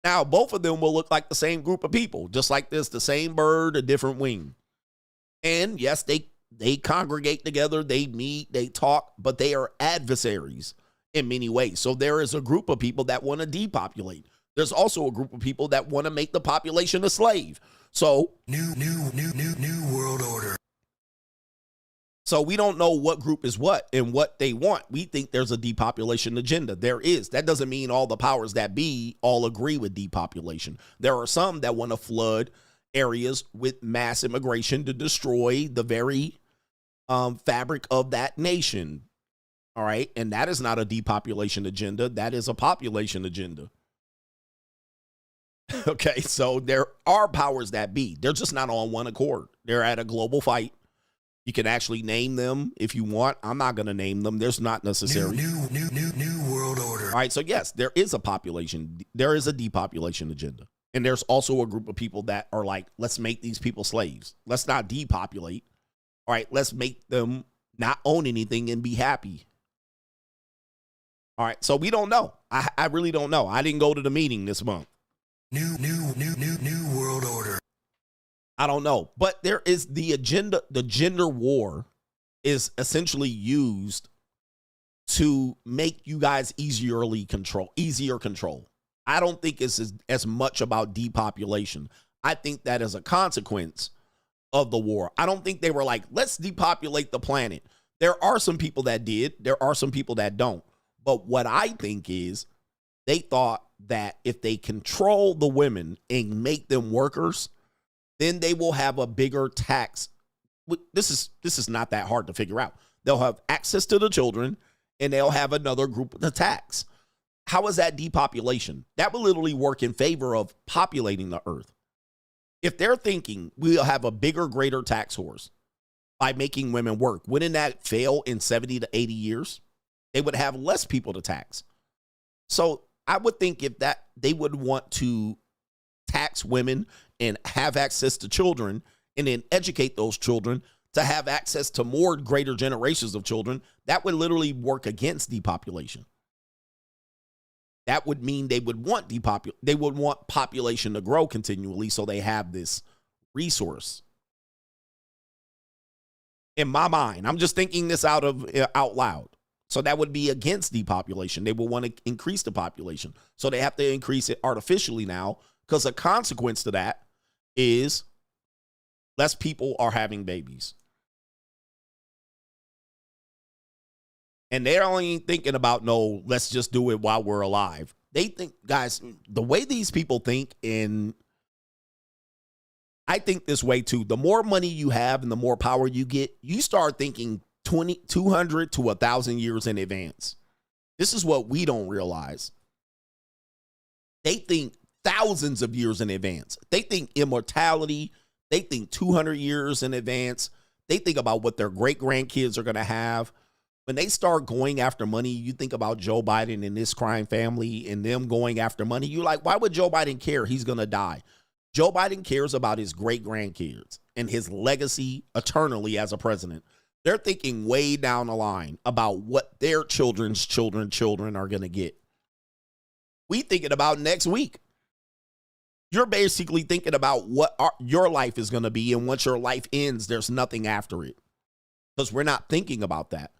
Now, both of them will look like the same group of people, just like this, the same bird, a different wing. And yes, they congregate together, they meet, they talk, but they are adversaries in many ways. So there is a group of people that want to depopulate. There's also a group of people that want to make the population a slave. So New world order. So we don't know what group is what and what they want. We think there's a depopulation agenda. There is. That doesn't mean all the powers that be all agree with depopulation. There are some that want to flood areas with mass immigration to destroy the very fabric of that nation. All right. And that is not a depopulation agenda. That is a population agenda. Okay. So there are powers that be. They're just not on one accord. They're at a global fight. You can actually name them if you want. I'm not going to name them. There's not necessary. New world order. All right. So yes, there is a population. There is a depopulation agenda. And there's also a group of people that are like, let's make these people slaves. Let's not depopulate. All right. Let's make them not own anything and be happy. All right. So we don't know. I really don't know. I didn't go to the meeting this month. New world order. I don't know. But there is the agenda. The gender war is essentially used to make you guys easier control. I don't think it's as much about depopulation. I think that is a consequence of the war. I don't think they were like, let's depopulate the planet. There are some people that did. There are some people that don't. But what I think is they thought that if they control the women and make them workers, then they will have a bigger tax. This is not that hard to figure out. They'll have access to the children and they'll have another group to tax. How is that depopulation? That will literally work in favor of populating the earth. If they're thinking we'll have a bigger, greater tax force by making women work, wouldn't that fail in 70 to 80 years? They would have less people to tax. So I would think if that they would want to tax women and have access to children and then educate those children to have access to more greater generations of children, that would literally work against depopulation. That would mean they would want population to grow continually so they have this resource. In my mind, I'm just thinking this out loud. So that would be against depopulation. They will want to increase the population. So they have to increase it artificially now because a consequence to that is less people are having babies. And they're only thinking about, no, let's just do it while we're alive. They think, guys, the way these people think, and I think this way too, the more money you have and the more power you get, you start thinking 200 to 1,000 years in advance. This is what we don't realize. They think thousands of years in advance. They think immortality. They think 200 years in advance. They think about what their great-grandkids are going to have. When they start going after money, you think about Joe Biden and this crime family and them going after money. You're like, why would Joe Biden care? He's going to die. Joe Biden cares about his great-grandkids and his legacy eternally as a president. They're thinking way down the line about what their children's children are going to get. We thinking about next week. You're basically thinking about what your life is going to be, and once your life ends, there's nothing after it. Because we're not thinking about that.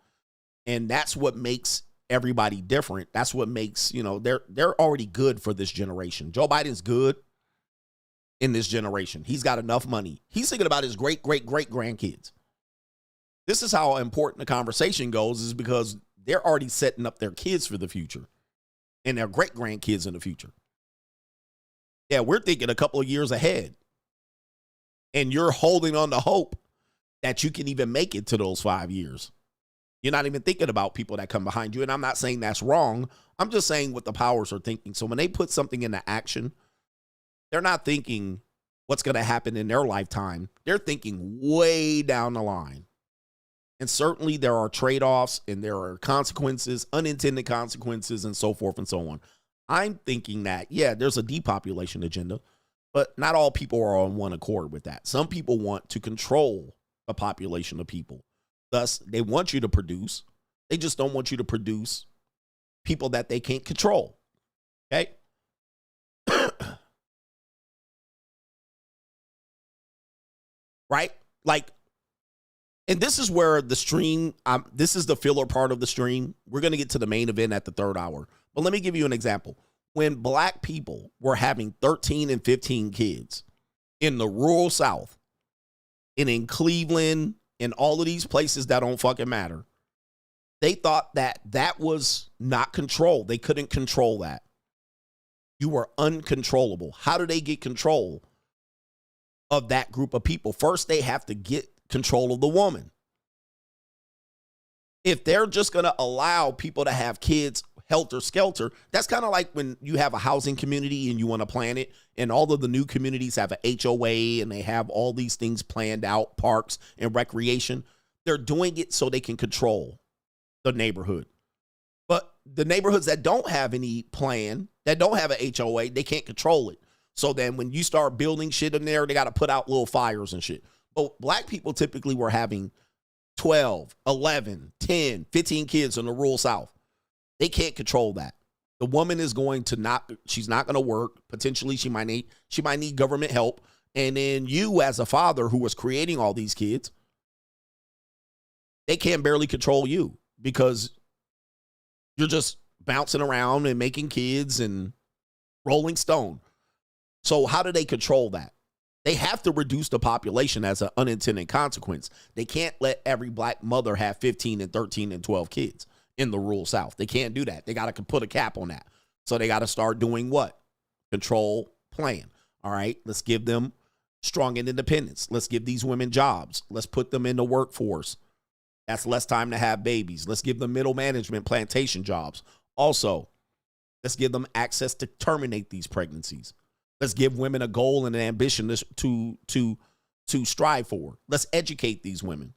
And that's what makes everybody different. That's what makes, they're already good for this generation. Joe Biden's good in this generation. He's got enough money. He's thinking about his great-great-great-grandkids. This is how important the conversation goes, is because they're already setting up their kids for the future and their great-grandkids in the future. Yeah, we're thinking a couple of years ahead. And you're holding on to hope that you can even make it to those 5 years. You're not even thinking about people that come behind you. And I'm not saying that's wrong. I'm just saying what the powers are thinking. So when they put something into action, they're not thinking what's going to happen in their lifetime. They're thinking way down the line. And certainly there are trade-offs and there are consequences, unintended consequences, and so forth and so on. I'm thinking that, yeah, there's a depopulation agenda, but not all people are on one accord with that. Some people want to control a population of people. Thus, they want you to produce. They just don't want you to produce people that they can't control. Okay? Right? Like, and this is where the stream, this is the filler part of the stream. We're going to get to the main event at the 3rd hour. But let me give you an example. When black people were having 13 and 15 kids in the rural South and in Cleveland and all of these places that don't fucking matter, they thought that that was not control. They couldn't control that. You were uncontrollable. How do they get control of that group of people? First, they have to get control of the woman. If they're just going to allow people to have kids helter-skelter, that's kind of like when you have a housing community and you want to plan it, and all of the new communities have a HOA and they have all these things planned out, parks and recreation. They're doing it so they can control the neighborhood. But the neighborhoods that don't have any plan, that don't have a HOA, they can't control it. So then when you start building shit in there, they got to put out little fires and shit. But black people typically were having 12, 11, 10, 15 kids in the rural South. They can't control that. The woman is going to she's not going to work. Potentially she might need government help. And then you as a father who was creating all these kids, they can barely control you because you're just bouncing around and making kids and rolling stone. So how do they control that? They have to reduce the population as an unintended consequence. They can't let every black mother have 15 and 13 and 12 kids in the rural South. They can't do that. They got to put a cap on that. So they got to start doing what? Control, plan. All right, let's give them strong independence. Let's give these women jobs. Let's put them in the workforce. That's less time to have babies. Let's give them middle management plantation jobs. Also, let's give them access to terminate these pregnancies. Let's give women a goal and an ambition to strive for. Let's educate these women.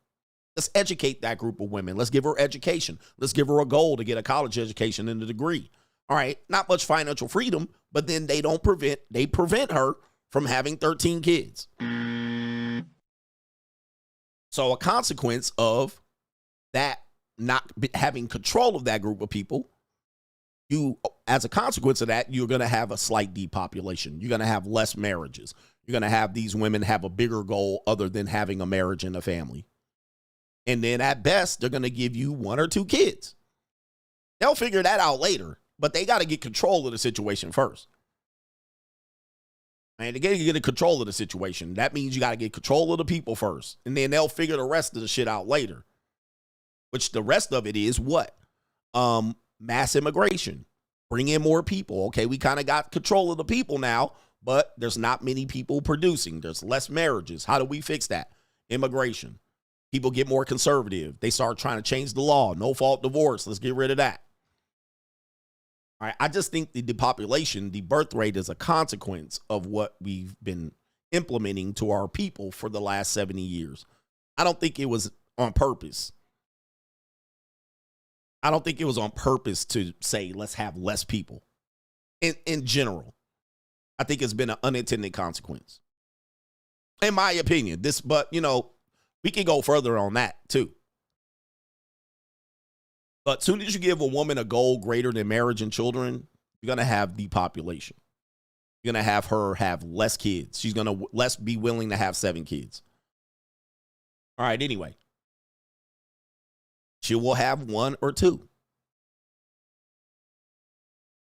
Let's educate that group of women. Let's give her education. Let's give her a goal to get a college education and a degree. All right, not much financial freedom, but then they prevent her from having 13 kids. So a consequence of that not having control of that group of people, as a consequence of that, you're going to have a slight depopulation. You're going to have less marriages. You're going to have these women have a bigger goal other than having a marriage and a family. And then at best, they're going to give you 1 or 2 kids. They'll figure that out later, but they got to get control of the situation first. And to get control of the situation, that means you got to get control of the people first. And then they'll figure the rest of the shit out later. Which the rest of it is what? Mass immigration. Bring in more people. Okay, we kind of got control of the people now, but there's not many people producing. There's less marriages. How do we fix that? Immigration. People get more conservative. They start trying to change the law. No fault divorce. Let's get rid of that. All right. I just think the depopulation, the birth rate is a consequence of what we've been implementing to our people for the last 70 years. I don't think it was on purpose. I don't think it was on purpose to say, let's have less people in general. I think it's been an unintended consequence. In my opinion, but we can go further on that too. But as soon as you give a woman a goal greater than marriage and children, you're going to have depopulation. You're going to have her have less kids. She's going to less be willing to have 7 kids. All right, anyway. She will have 1 or 2.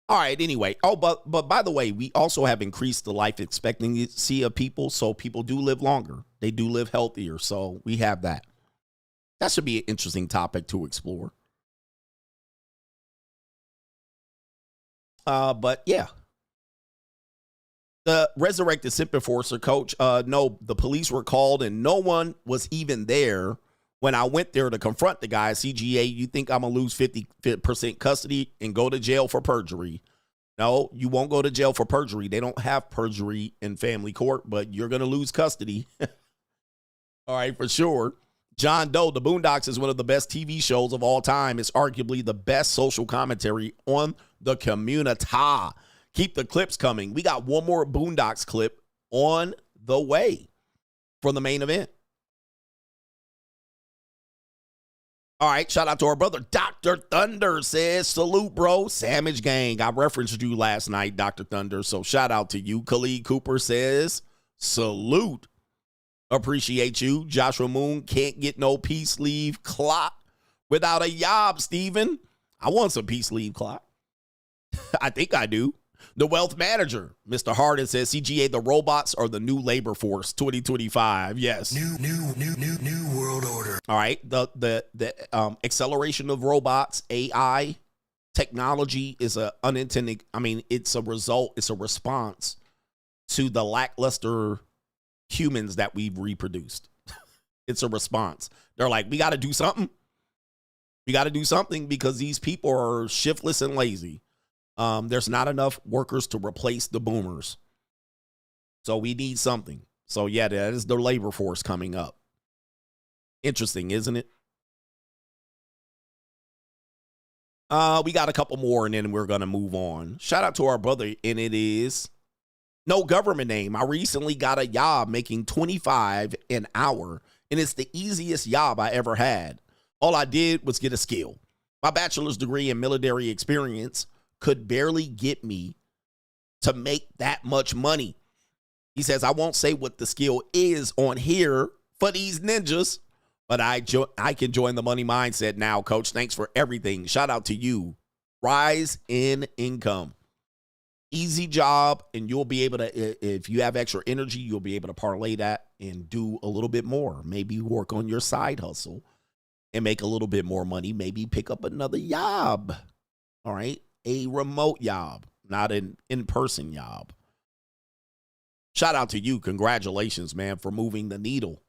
All right, anyway. Oh, but by the way, we also have increased the life expectancy of people, so people do live longer. They do live healthier, so we have that. That should be an interesting topic to explore. But yeah. The resurrected SIP enforcer, coach, no, the police were called and no one was even there when I went there to confront the guy. CGA, you think I'm going to lose 50% custody and go to jail for perjury? No, you won't go to jail for perjury. They don't have perjury in family court, but you're going to lose custody. All right, for sure. John Doe, The Boondocks is one of the best TV shows of all time. It's arguably the best social commentary on the community. Keep the clips coming. We got one more Boondocks clip on the way for the main event. All right, shout out to our brother. Dr. Thunder says, salute, bro. Sandwich Gang. I referenced you last night, Dr. Thunder, so shout out to you. Khalid Cooper says, salute. Appreciate you. Joshua Moon, can't get no peace leave clock without a yob, Steven. I want some peace leave clock. I think I do. The Wealth Manager, Mr. Harden, says, CGA, the robots are the new labor force, 2025. Yes. New world order. All right. The acceleration of robots, AI, technology is a unintended, it's a result, it's a response to the lackluster humans that we've reproduced. It's a response. They're like, we got to do something. We got to do something because these people are shiftless and lazy. There's not enough workers to replace the boomers. So we need something. So yeah, that is the labor force coming up. Interesting, isn't it? We got a couple more and then we're going to move on. Shout out to our brother, and it is no government name. I recently got a job making $25 an hour, and it's the easiest job I ever had. All I did was get a skill. My bachelor's degree in military experience could barely get me to make that much money. He says, I won't say what the skill is on here for these ninjas, but I can join the money mindset now, coach. Thanks for everything. Shout out to you. Rise in income. Easy job, and you'll be able to, if you have extra energy, you'll be able to parlay that and do a little bit more. Maybe work on your side hustle and make a little bit more money. Maybe pick up another job. All right. A remote job, not an in-person job. Shout out to you. Congratulations, man, for moving the needle.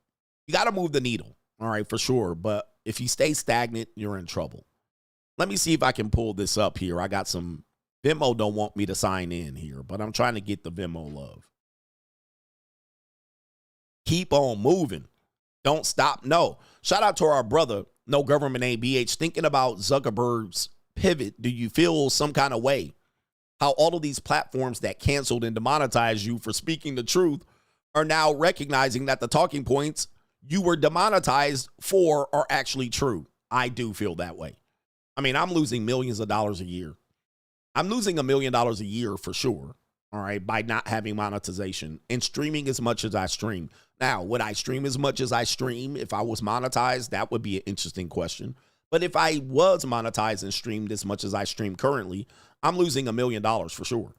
You got to move the needle, all right, for sure. But if you stay stagnant, you're in trouble. Let me see if I can pull this up here. I got some, Venmo don't want me to sign in here, but I'm trying to get the Venmo love. Keep on moving. Don't stop. No. Shout out to our brother, No Government Name BH, thinking about Zuckerberg's pivot. Do you feel some kind of way how all of these platforms that canceled and demonetized you for speaking the truth are now recognizing that the talking points you were demonetized for are actually true? I do feel that way. I'm losing millions of dollars a year. I'm losing $1 million a year for sure, all right, by not having monetization and streaming as much as I stream. Now, would I stream as much as I stream if I was monetized? That would be an interesting question. But if I was monetized and streamed as much as I stream currently, I'm losing $1 million for sure.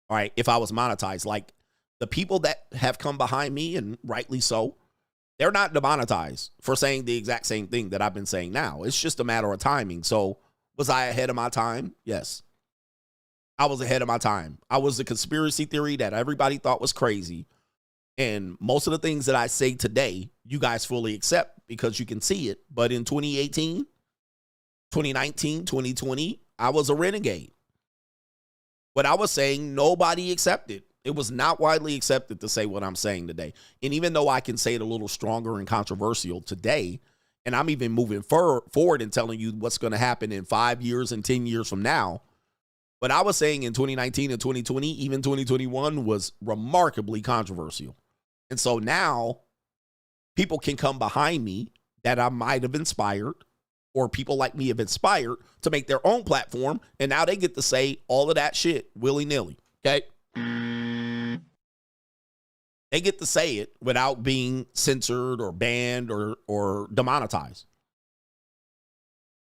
All right, if I was monetized, like the people that have come behind me, and rightly so, they're not demonetized for saying the exact same thing that I've been saying now. It's just a matter of timing. So was I ahead of my time? Yes. I was ahead of my time. I was the conspiracy theory that everybody thought was crazy. And most of the things that I say today, you guys fully accept because you can see it. But in 2018, 2019, 2020, I was a renegade. What I was saying, nobody accepted. It was not widely accepted to say what I'm saying today. And even though I can say it a little stronger and controversial today, and I'm even moving forward and telling you what's going to happen in 5 years and 10 years from now, what I was saying in 2019 and 2020, even 2021, was remarkably controversial. And so now people can come behind me that I might have inspired, or people like me have inspired to make their own platform. And now they get to say all of that shit willy-nilly. Okay. They get to say it without being censored or banned or demonetized.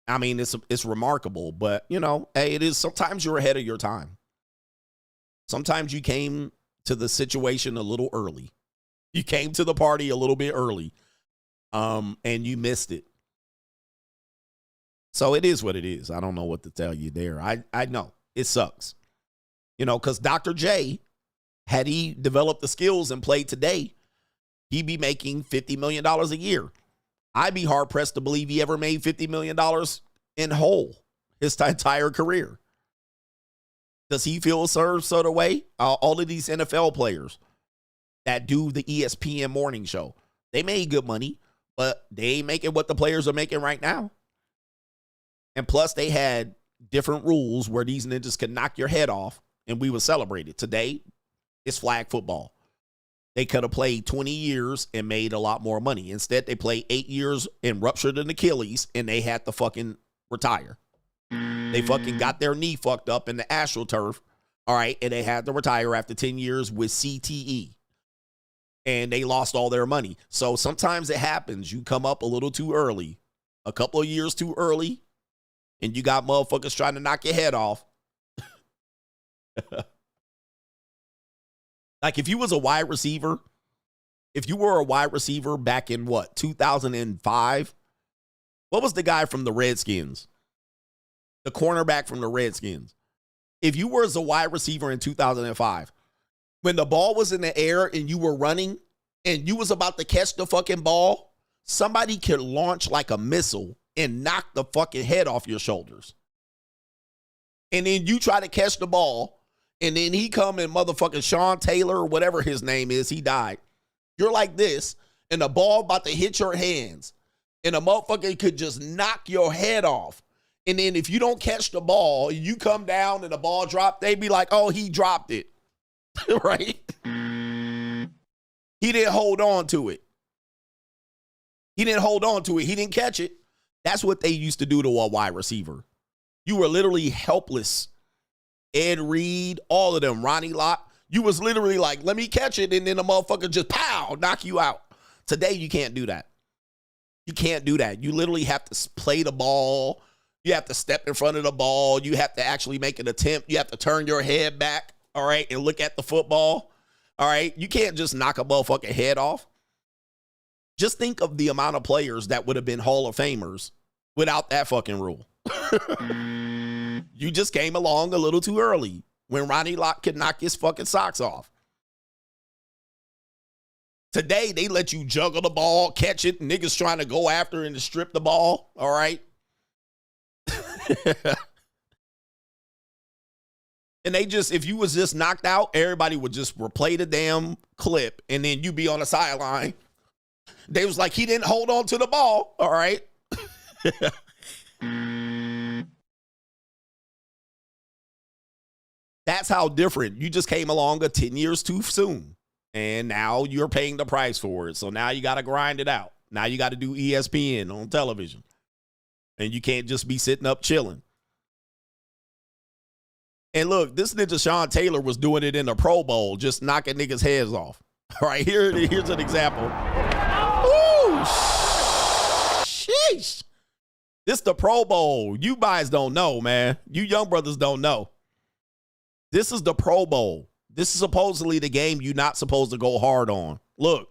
It's remarkable, but hey, it is. Sometimes you're ahead of your time. Sometimes you came to the situation a little early. You came to the party a little bit early, and you missed it. So it is what it is. I don't know what to tell you there. I know it sucks, because Dr. J Had he developed the skills and played today, he'd be making $50 million a year. I'd be hard-pressed to believe he ever made $50 million in whole his entire career. Does he feel a certain sort of way? All of these NFL players that do the ESPN morning show, they made good money, but they ain't making what the players are making right now. And plus, they had different rules where these ninjas could knock your head off, and we would celebrate it. Today, it's flag football. They could have played 20 years and made a lot more money. Instead, they played 8 years and ruptured an Achilles, and they had to fucking retire. They fucking got their knee fucked up in the AstroTurf, all right, and they had to retire after 10 years with CTE. And they lost all their money. So sometimes it happens. You come up a little too early, a couple of years too early, and you got motherfuckers trying to knock your head off. Like if you was a wide receiver, if you were a wide receiver back in what, 2005? What was the guy from the Redskins? The cornerback from the Redskins. If you were a wide receiver in 2005, when the ball was in the air and you were running and you was about to catch the fucking ball, somebody could launch like a missile and knock the fucking head off your shoulders. And then you try to catch the ball, and then he come and motherfucking Sean Taylor or whatever his name is, he died. You're like this, and the ball about to hit your hands, and a motherfucker could just knock your head off. And then if you don't catch the ball, you come down and the ball dropped, they be like, oh, he dropped it. Right? He didn't hold on to it. He didn't hold on to it. He didn't catch it. That's what they used to do to a wide receiver. You were literally helpless. Ed Reed, all of them, Ronnie Lott. You was literally like, let me catch it, and then the motherfucker just, pow, knock you out. Today, you can't do that. You can't do that. You literally have to play the ball. You have to step in front of the ball. You have to actually make an attempt. You have to turn your head back, all right, and look at the football, all right? You can't just knock a motherfucking head off. Just think of the amount of players that would have been Hall of Famers without that fucking rule. You just came along a little too early when Ronnie Lott could knock his fucking socks off. Today, they let you juggle the ball, catch it, niggas trying to go after and to strip the ball, all right? And they just, if you was just knocked out, everybody would just replay the damn clip, and then you be on the sideline. They was like, he didn't hold on to the ball, all right? That's how different. You just came along 10 years too soon, and now you're paying the price for it. So now you got to grind it out. Now you got to do ESPN on television, and you can't just be sitting up chilling. And look, this nigga Sean Taylor was doing it in the Pro Bowl, just knocking niggas' heads off. All right, here's an example. Ooh, sheesh. This the Pro Bowl. You guys don't know, man. You young brothers don't know. This is the Pro Bowl. This is supposedly the game you're not supposed to go hard on. Look.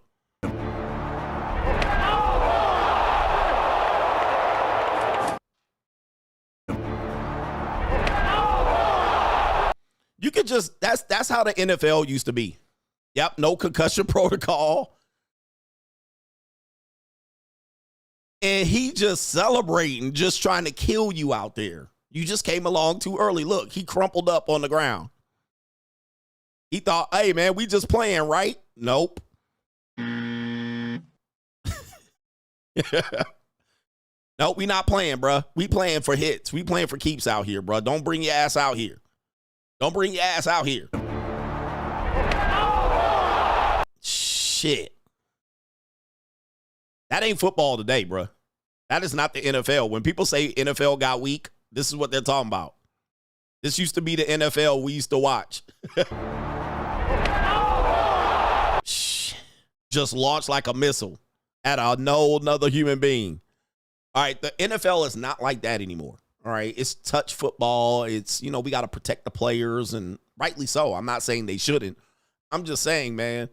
You could just, that's how the NFL used to be. Yep, no concussion protocol. And he just celebrating, just trying to kill you out there. You just came along too early. Look, he crumpled up on the ground. He thought, hey, man, we just playing, right? Nope. Nope, we not playing, bruh. We playing for hits. We playing for keeps out here, bruh. Don't bring your ass out here. Don't bring your ass out here. Shit. That ain't football today, bro. That is not the NFL. When people say NFL got weak, this is what they're talking about. This used to be the NFL we used to watch. Just launched like a missile at another human being. All right, the NFL is not like that anymore. All right, it's touch football. It's, you know, we got to protect the players, and rightly so. I'm not saying they shouldn't. I'm just saying, man,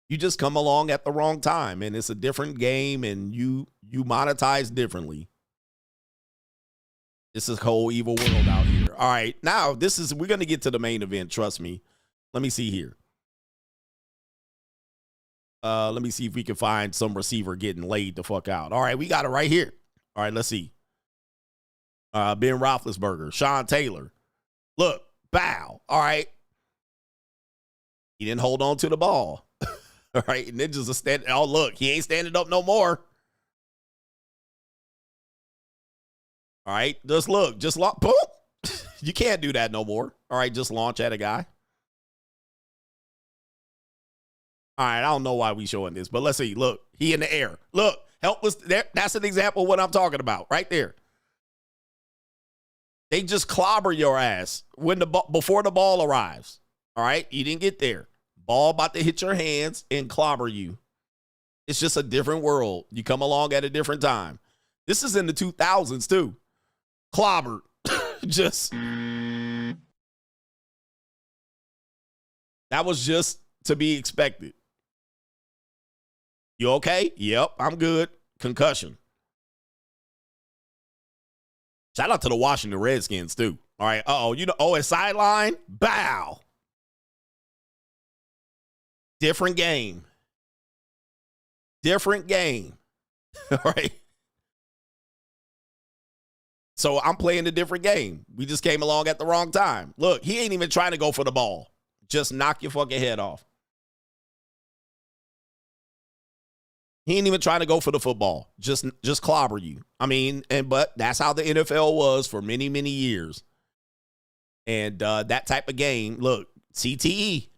you just come along at the wrong time, and it's a different game, and you monetize differently. This is a whole evil world out here. All right, now we're going to get to the main event. Trust me. Let me see here. Let me see if we can find some receiver getting laid the fuck out. All right, we got it right here. All right, let's see. Ben Roethlisberger, Sean Taylor. Look, bow. All right. He didn't hold on to the ball. All right, and then just a stand. Oh, look, he ain't standing up no more. All right, just look, just launch. Boom. You can't do that no more. All right, just launch at a guy. All right, I don't know why we showing this, but let's see. Look, he in the air. Look, helpless. That's an example of what I'm talking about right there. They just clobber your ass before the ball arrives. All right, you didn't get there. Ball about to hit your hands and clobber you. It's just a different world. You come along at a different time. This is in the 2000s too. Clobbered. Just. That was just to be expected. You okay? Yep, I'm good. Concussion. Shout out to the Washington Redskins too. All right. It's sideline. Bow. Different game. Different game. All right. So I'm playing a different game. We just came along at the wrong time. Look, he ain't even trying to go for the ball. Just knock your fucking head off. He ain't even trying to go for the football. Just clobber you. I mean, but that's how the NFL was for many, many years. And that type of game, look, CTE.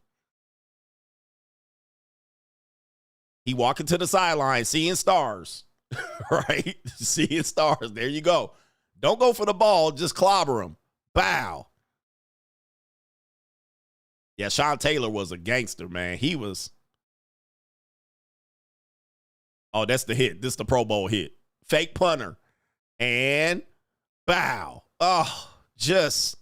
He walking to the sideline, seeing stars, right? Seeing stars. There you go. Don't go for the ball. Just clobber him. Bow. Yeah, Sean Taylor was a gangster, man. He was. Oh, that's the hit. This is the Pro Bowl hit. Fake punter. And bow. Oh, just.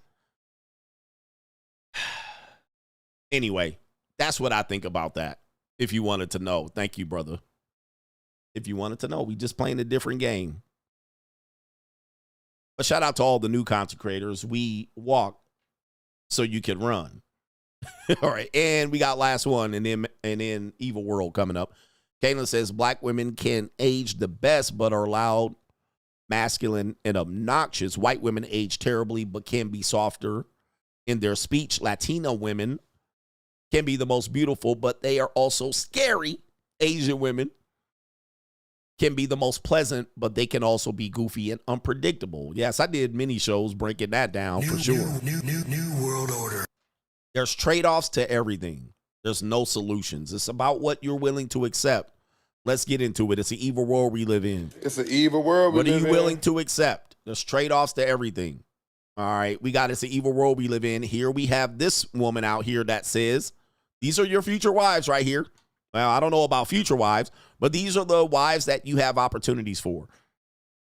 Anyway, that's what I think about that. If you wanted to know. Thank you, brother. If you wanted to know, we just playing a different game. But shout out to all the new content creators. We walk so you can run. All right. And we got last one and then Evil World coming up. Caitlin says black women can age the best but are loud, masculine, and obnoxious. White women age terribly but can be softer in their speech. Latina women can be the most beautiful, but they are also scary. Asian women can be the most pleasant, but they can also be goofy and unpredictable. Yes, I did many shows breaking that down for sure. New world order. There's trade-offs to everything. There's no solutions. It's about what you're willing to accept. Let's get into it. It's an evil world we live in. It's an evil world we live in. What are you willing to accept? There's trade-offs to everything. All right, we got it's an evil world we live in. Here we have this woman out here that says, these are your future wives right here. Well, I don't know about future wives, but these are the wives that you have opportunities for.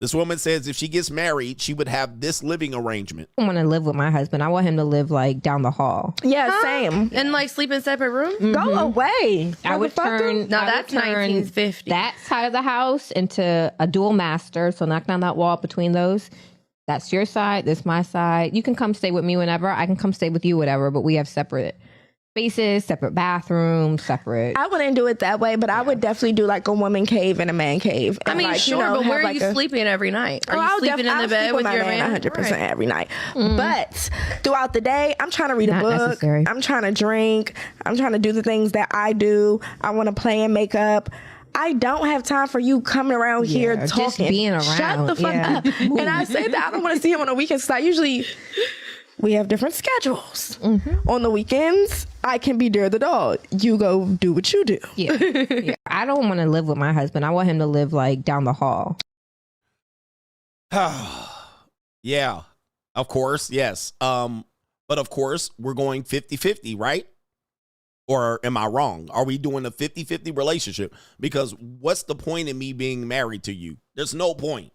This woman says if she gets married, she would have this living arrangement. I want to live with my husband. I want him to live like down the hall. Yeah, same. And like sleep in separate rooms? Mm-hmm. Go away. I would turn. No, that's 1950. That side of the house into a dual master. So knock down that wall between those. That's your side. This my side. You can come stay with me whenever. I can come stay with you, whatever. But we have separate spaces, separate bathrooms, separate. I wouldn't do it that way, but I would definitely do like a woman cave and a man cave. I mean, like, sure, but where are you sleeping every night? Are you sleeping in the bed with your man? 100% every night. But throughout the day, I'm trying to read a book. Necessary. I'm trying to drink. I'm trying to do the things that I do. I want to play and make up. I don't have time for you coming around here talking. Just being around. Shut the fuck up. And I say that I don't want to see him on the weekends. So I usually, we have different schedules. On the weekends, I can be Dare the dog. You go do what you do. Yeah. I don't want to live with my husband. I want him to live like down the hall. Yeah, of course. Yes. But of course, we're going 50-50, right? Or am I wrong? Are we doing a 50-50 relationship? Because what's the point in me being married to you? There's no point.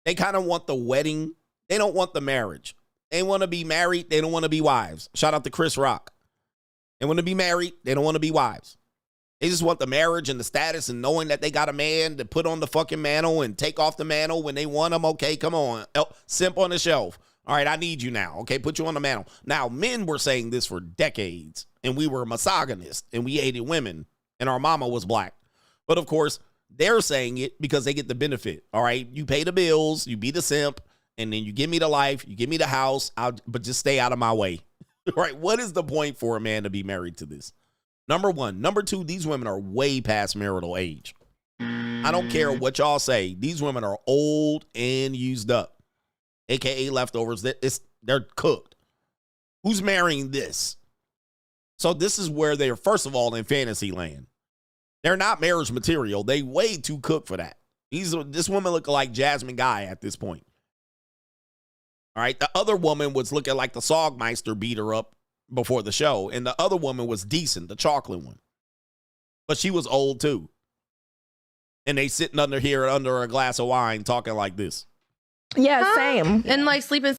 They kind of want the wedding. They don't want the marriage. They want to be married. They don't want to be wives. Shout out to Chris Rock. They want to be married. They don't want to be wives. They just want the marriage and the status and knowing that they got a man to put on the fucking mantle and take off the mantle when they want them. Okay, come on. Simp on the shelf. All right, I need you now. Okay, put you on the mantle. Now, men were saying this for decades, and we were misogynist, and we hated women. and our mama was black. But of course, they're saying it because they get the benefit. All right, you pay the bills, you be the simp, and then you give me the life, you give me the house, but just stay out of my way. Right? What is the point for a man to be married to this? Number one. Number two, these women are way past marital age. I don't care what y'all say. These women are old and used up, aka leftovers. They're cooked. Who's marrying this? So this is where they're, first of all, in fantasy land. They're not marriage material. They way too cooked for that. This woman looked like Jasmine Guy at this point. All right. The other woman was looking like the Sogmeister beat her up before the show. And the other woman was decent, the chocolate one. But she was old too. And they sitting under here under a glass of wine talking like this. Yeah, same. And like sleeping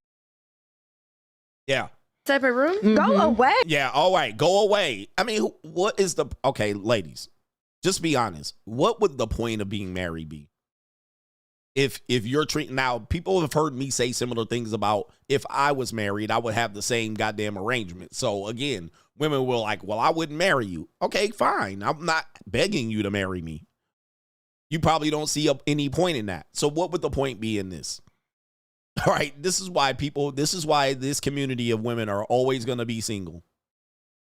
Yeah. separate room. Go away. Yeah. All right. Go away. I mean, what is the, okay, ladies, just be honest. What would the point of being married be? If you're treating, now people have heard me say similar things about if I was married, I would have the same goddamn arrangement. So again, women will like, well, I wouldn't marry you. Okay, fine. I'm not begging you to marry me. You probably don't see any point in that. So what would the point be in this? All right. This is why this community of women are always going to be single.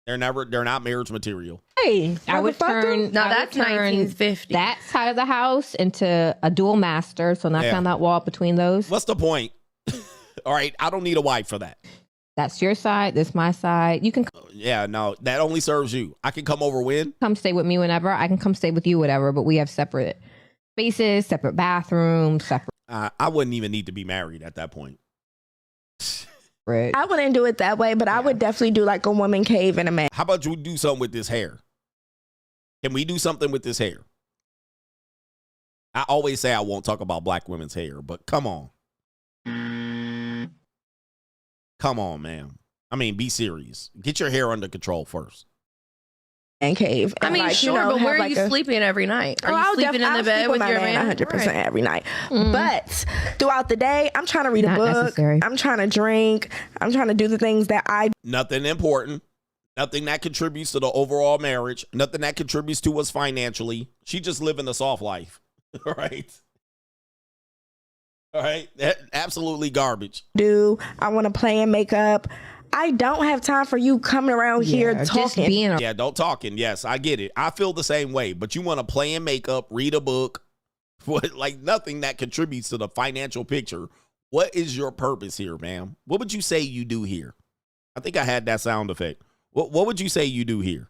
They're not marriage material. Hey, I would turn 1950. that side of the house into a dual master. So knock down that wall between those. What's the point? All right. I don't need a wife for that. That's your side. This my side. You can Yeah, no, that only serves you. I can come over when? come stay with me whenever. I can come stay with you, whatever. But we have separate spaces, separate bathrooms, separate. I wouldn't even need to be married at that point. Right. I wouldn't do it that way, but I would definitely do like a woman cave and a man. How about you do something with this hair? Can we do something with this hair? I always say I won't talk about black women's hair, but come on. Come on, man. I mean, be serious. Get your hair under control first. And cave. I mean, like, sure, you know, but where have are you like sleeping every night? Are I'll you sleeping in the bed with your man? 100% Right. every night. But throughout the day, I'm trying to read a Not book. necessary. I'm trying to drink. I'm trying to do the things that I Nothing important. Nothing that contributes to the overall marriage. Nothing that contributes to us financially. She just living a soft life. All right. All right. Absolutely garbage. do. I want to play and make up. I don't have time for you coming around here just talking. being Yeah, don't talking. Yes, I get it. I feel the same way. But you want to play and make up, read a book, like nothing that contributes to the financial picture. What is your purpose here, ma'am? What would you say you do here? I think I had that sound effect. What would you say you do here?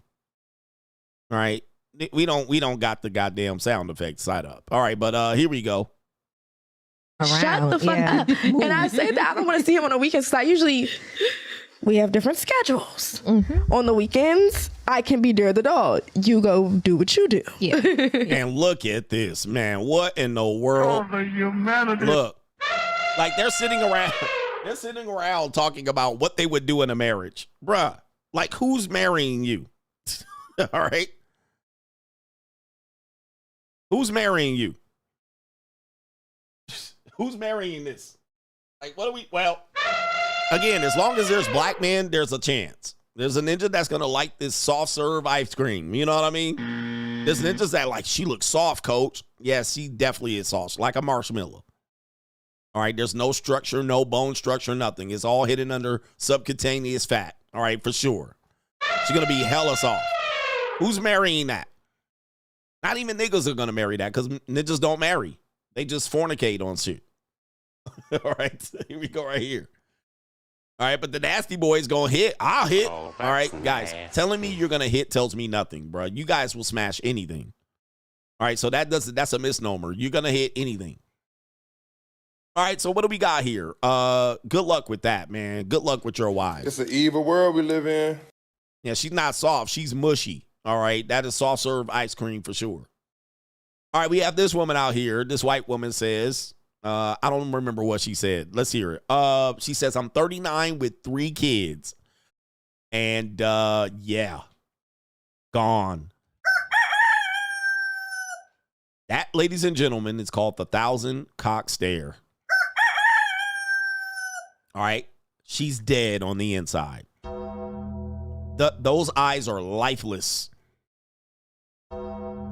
All right. We don't got the goddamn sound effect side up. All right, but here we go. Shut the fuck up. And I say that I don't want to see him on the weekends. We have different schedules. On the weekends, I can be there the dog. You go do what you do. Yeah. And look at this, man. What in the world? Look, like they're sitting around talking about what they would do in a marriage. Bruh, like who's marrying you? All right. Who's marrying you? Who's marrying this? Like, what are we? Well, again, as long as there's black men, there's a chance. There's a ninja that's going to like this soft serve ice cream. You know what I mean? There's ninjas that like, she looks soft, coach. Yes, she definitely is soft, like a marshmallow. All right, there's no structure, no bone structure, nothing. It's all hidden under subcutaneous fat. All right, for sure. She's going to be hella soft. Who's marrying that? Not even niggas are going to marry that because ninjas don't marry. They just fornicate on shit. All right, here we go right here. All right, but the nasty boy is going to hit. I'll hit. All right, guys, telling me you're going to hit tells me nothing, bro. You guys will smash anything. All right, so that's a misnomer. You're going to hit anything. All right, so what do we got here? Good luck with that, man. Good luck with your wives. It's an evil world we live in. Yeah, she's not soft. She's mushy. All right, that is soft serve ice cream for sure. All right, we have this woman out here. This white woman says, I don't remember what she said. Let's hear it. She says, I'm 39 with 3 kids. And yeah, gone. That, ladies and gentlemen, is called the 1,000 cock stare. All right, she's dead on the inside. Those eyes are lifeless.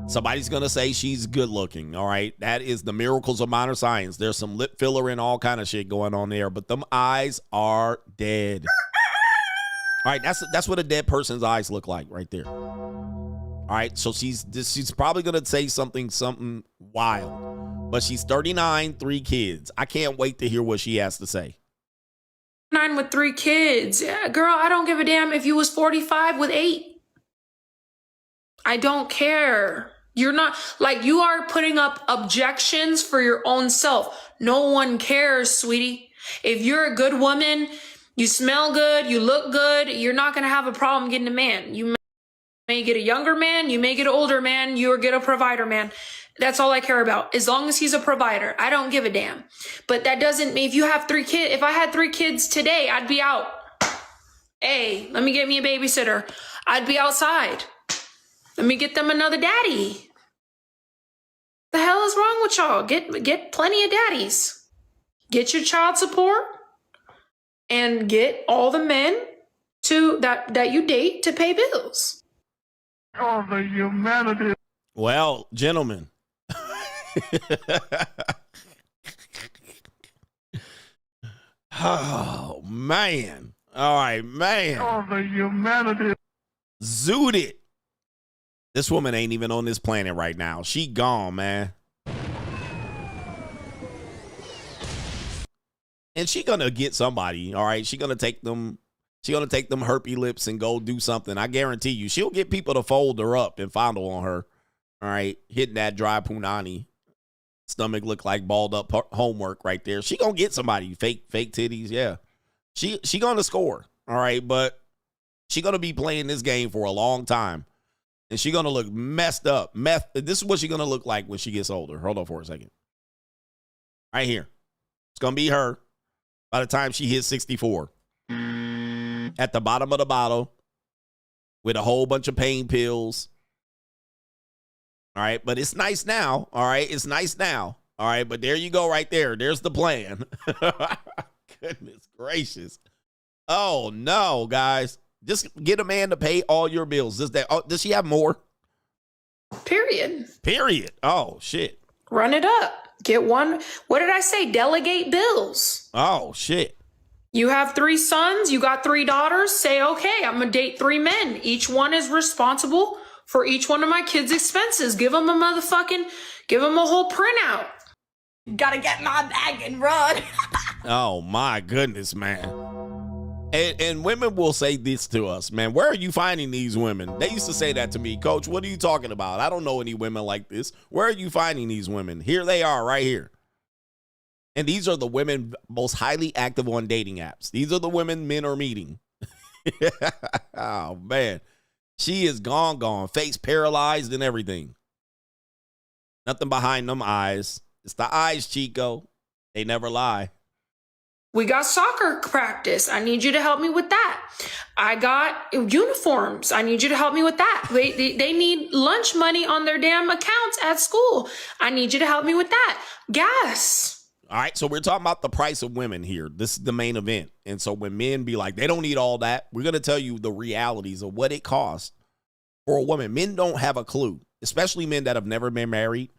Somebody's going to say she's good looking. All right. That is the miracles of modern science. There's some lip filler and all kind of shit going on there, but them eyes are dead. All right. That's what a dead person's eyes look like right there. All right. So she's probably going to say something wild, but she's 39, 3 kids. I can't wait to hear what she has to say. 9 with 3 kids. Yeah, girl, I don't give a damn if you was 45 with 8. I don't care. You're not, like, you are putting up objections for your own self. No one cares, sweetie. If you're a good woman, you smell good, you look good, you're not going to have a problem getting a man. You may get a younger man, you may get an older man, you get a provider man. That's all I care about. As long as he's a provider, I don't give a damn. But that doesn't mean if you have 3 kids, if I had 3 kids today, I'd be out. Hey, let me get me a babysitter. I'd be outside. Let me get them another daddy. The hell is wrong with y'all? Get plenty of daddies. Get your child support and get all the men to that you date to pay bills. Oh, the humanity. Well, gentlemen. Oh, man. All right, man. Oh, the humanity. Zoot it. This woman ain't even on this planet right now. She gone, man. And she gonna get somebody, all right? She gonna take them herpy lips and go do something. I guarantee you. She'll get people to fold her up and fondle on her. All right, hitting that dry punani. Stomach look like balled up homework right there. She gonna get somebody. Fake titties, yeah. She gonna score, all right? But she gonna be playing this game for a long time. And she gonna look messed up. This is what she gonna look like when she gets older. Hold on for a second. Right here. It's gonna be her by the time she hits 64. At the bottom of the bottle with a whole bunch of pain pills. All right, but it's nice now. All right, it's nice now. All right, but there you go right there. There's the plan. Goodness gracious. Oh, no, guys. Just get a man to pay all your bills. Does she have more? Period. Oh, shit. Run it up. Get one. What did I say? Delegate bills. Oh, shit. You have 3 sons. You got 3 daughters. Say, okay, I'm going to date 3 men. Each one is responsible for each one of my kids' expenses. Give them a whole printout. Gotta get my bag and run. Oh, my goodness, man. And women will say this to us, man. Where are you finding these women? They used to say that to me. Coach, what are you talking about? I don't know any women like this. Where are you finding these women? Here they are right here. And these are the women most highly active on dating apps. These are the women men are meeting. Oh, man. She is gone, face paralyzed and everything. Nothing behind them eyes. It's the eyes, Chico. They never lie. We got soccer practice. I need you to help me with that. I got uniforms. I need you to help me with that. They need lunch money on their damn accounts at school. I need you to help me with that. Gas. All right, so we're talking about the price of women here. This is the main event. And so when men be like, they don't need all that, we're going to tell you the realities of what it costs for a woman. Men don't have a clue, especially men that have never been married.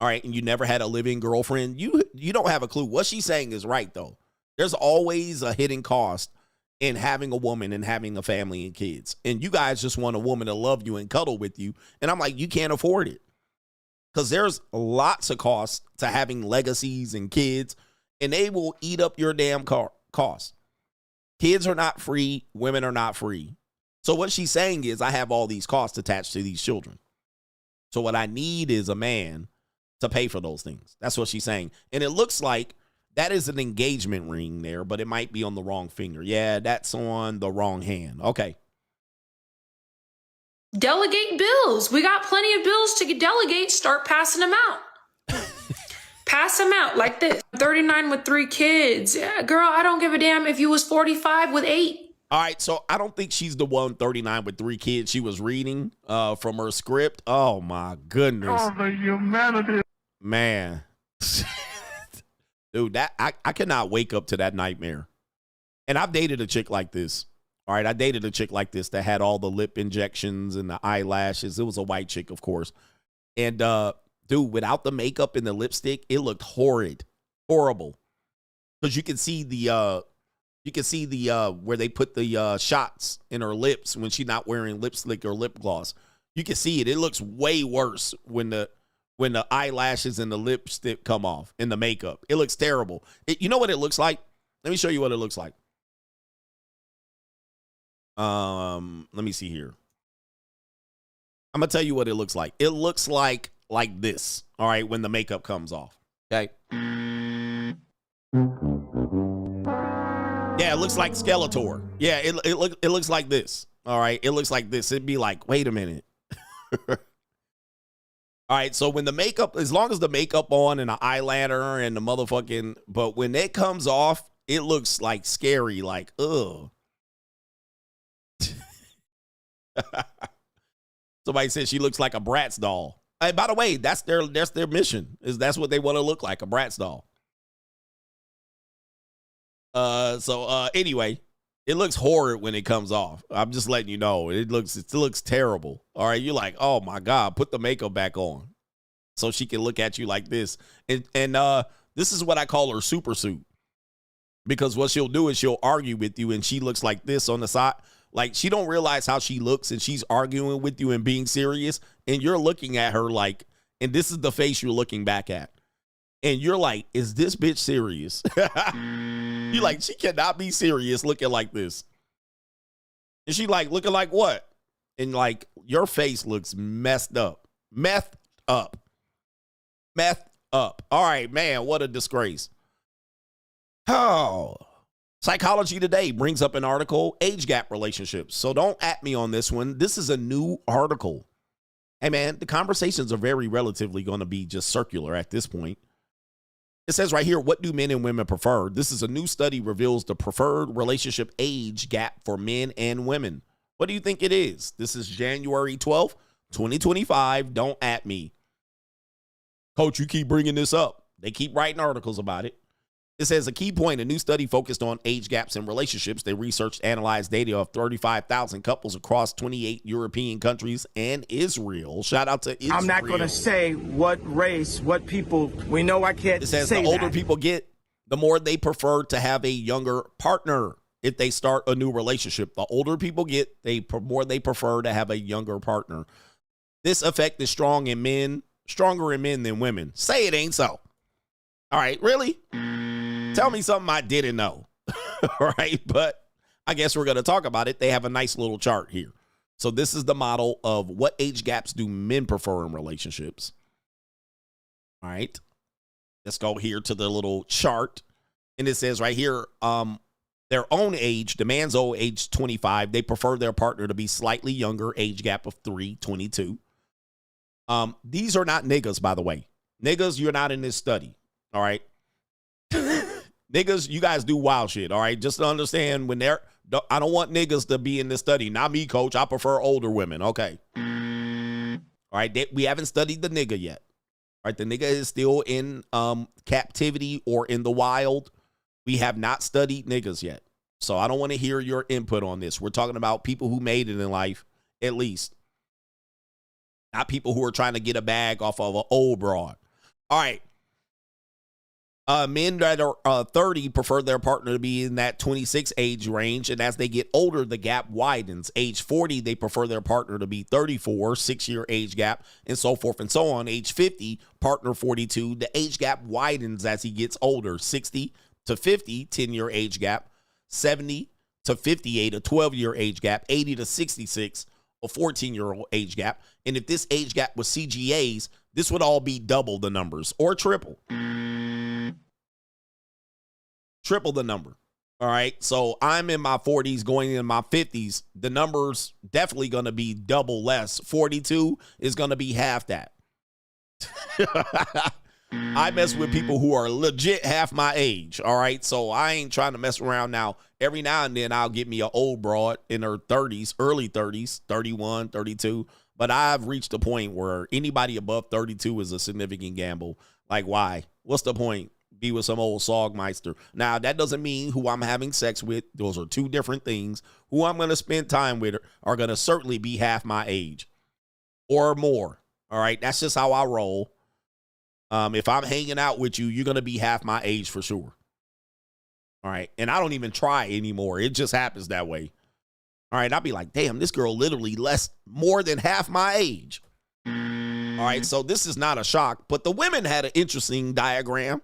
All right, and you never had a living girlfriend. You don't have a clue. What she's saying is right, though. There's always a hidden cost in having a woman and having a family and kids. And you guys just want a woman to love you and cuddle with you. And I'm like, you can't afford it. Because there's lots of costs to having legacies and kids. And they will eat up your damn costs. Kids are not free. Women are not free. So what she's saying is I have all these costs attached to these children. So what I need is a man to pay for those things. That's what she's saying. And it looks like that is an engagement ring there, but it might be on the wrong finger. Yeah, that's on the wrong hand. Okay. Delegate bills. We got plenty of bills to delegate. Start passing them out. Pass them out like this. 39 with 3 kids. Yeah, girl, I don't give a damn if you was 45 with 8. All right, so I don't think she's the one 39 with 3 kids she was reading from her script. Oh, my goodness. Oh, the humanity. Man. Dude, that I cannot wake up to that nightmare. And I've dated a chick like this. All right, I dated a chick like this that had all the lip injections and the eyelashes. It was a white chick, of course. And dude, without the makeup and the lipstick, it looked horrible. Because you can see the where they put the shots in her lips when she's not wearing lipstick or lip gloss. You can see it. It looks way worse when the eyelashes and the lipstick come off and the makeup. It looks terrible. You know what it looks like? Let me show you what it looks like. Let me see here. I'm gonna tell you what it looks like. It looks like this. All right, when the makeup comes off. Okay. Yeah, it looks like Skeletor. Yeah, it looks like this. All right, it looks like this. It'd be like, wait a minute. All right, so when the makeup, as long as the makeup on and the eyeliner and the motherfucking, but when it comes off, it looks like scary, like, ugh. Somebody said she looks like a Bratz doll. Hey, by the way, that's their mission. That's what they want to look like, a Bratz doll. Anyway, it looks horrid when it comes off. I'm just letting you know. It looks terrible. All right, you're like, oh my God, put the makeup back on so she can look at you like this. And this is what I call her super suit. Because what she'll do is she'll argue with you and she looks like this on the side. Like, she don't realize how she looks and she's arguing with you and being serious. And you're looking at her like, and this is the face you're looking back at. And you're like, is this bitch serious? You're like, she cannot be serious looking like this. And she like, looking like what? And like, your face looks messed up. Messed up. All right, man, what a disgrace. Oh. Psychology Today brings up an article, age gap relationships. So don't at me on this one. This is a new article. Hey, man, the conversations are very relatively going to be just circular at this point. It says right here, what do men and women prefer? This is a new study reveals the preferred relationship age gap for men and women. What do you think it is? This is January 12th, 2025. Don't at me. Coach, you keep bringing this up. They keep writing articles about it. It says a key point, a new study focused on age gaps in relationships. They researched, analyzed data of 35,000 couples across 28 European countries and Israel. Shout out to Israel. I'm not going to say what race, what people. We know I can't say that. It says the older people get, the more they prefer to have a younger partner if they start a new relationship. The older people get, the more they prefer to have a younger partner. This effect is stronger in men than women. Say it ain't so. All right, really? Tell me something I didn't know. All right, but I guess we're going to talk about it. They have a nice little chart here. So this is the model of what age gaps do men prefer in relationships. All right, let's go here to the little chart. And it says right here, their own age, the man's old age 25. They prefer their partner to be slightly younger, age gap of 3, 22. These are not niggas, by the way. Niggas, you're not in this study. All right. Niggas, you guys do wild shit. All right. Just to understand I don't want niggas to be in this study. Not me, coach. I prefer older women. Okay. All right. We haven't studied the nigga yet. All right. The nigga is still in captivity or in the wild. We have not studied niggas yet. So I don't want to hear your input on this. We're talking about people who made it in life, at least. Not people who are trying to get a bag off of an old broad. All right. Men that are 30 prefer their partner to be in that 26 age range. And as they get older, the gap widens. Age 40, they prefer their partner to be 34, 6-year age gap, and so forth and so on. Age 50, partner 42. The age gap widens as he gets older. 60 to 50, 10-year age gap. 70 to 58, a 12-year age gap. 80 to 66, a 14-year age gap. And if this age gap was CGAs, this would all be double the numbers or triple. Triple the number. All right. So I'm in my 40s going in my 50s. The number's definitely going to be double less. 42 is going to be half that. I mess with people who are legit half my age. All right. So I ain't trying to mess around now. Every now and then I'll get me an old broad in her 30s, early 30s, 31, 32. But I've reached a point where anybody above 32 is a significant gamble. Like, why? What's the point? Be with some old Sogmeister. Now, that doesn't mean who I'm having sex with. Those are two different things. Who I'm going to spend time with are going to certainly be half my age or more. All right. That's just how I roll. If I'm hanging out with you, you're going to be half my age for sure. All right. And I don't even try anymore. It just happens that way. All right. I'll be like, damn, this girl literally more than half my age. All right. So this is not a shock, but the women had an interesting diagram.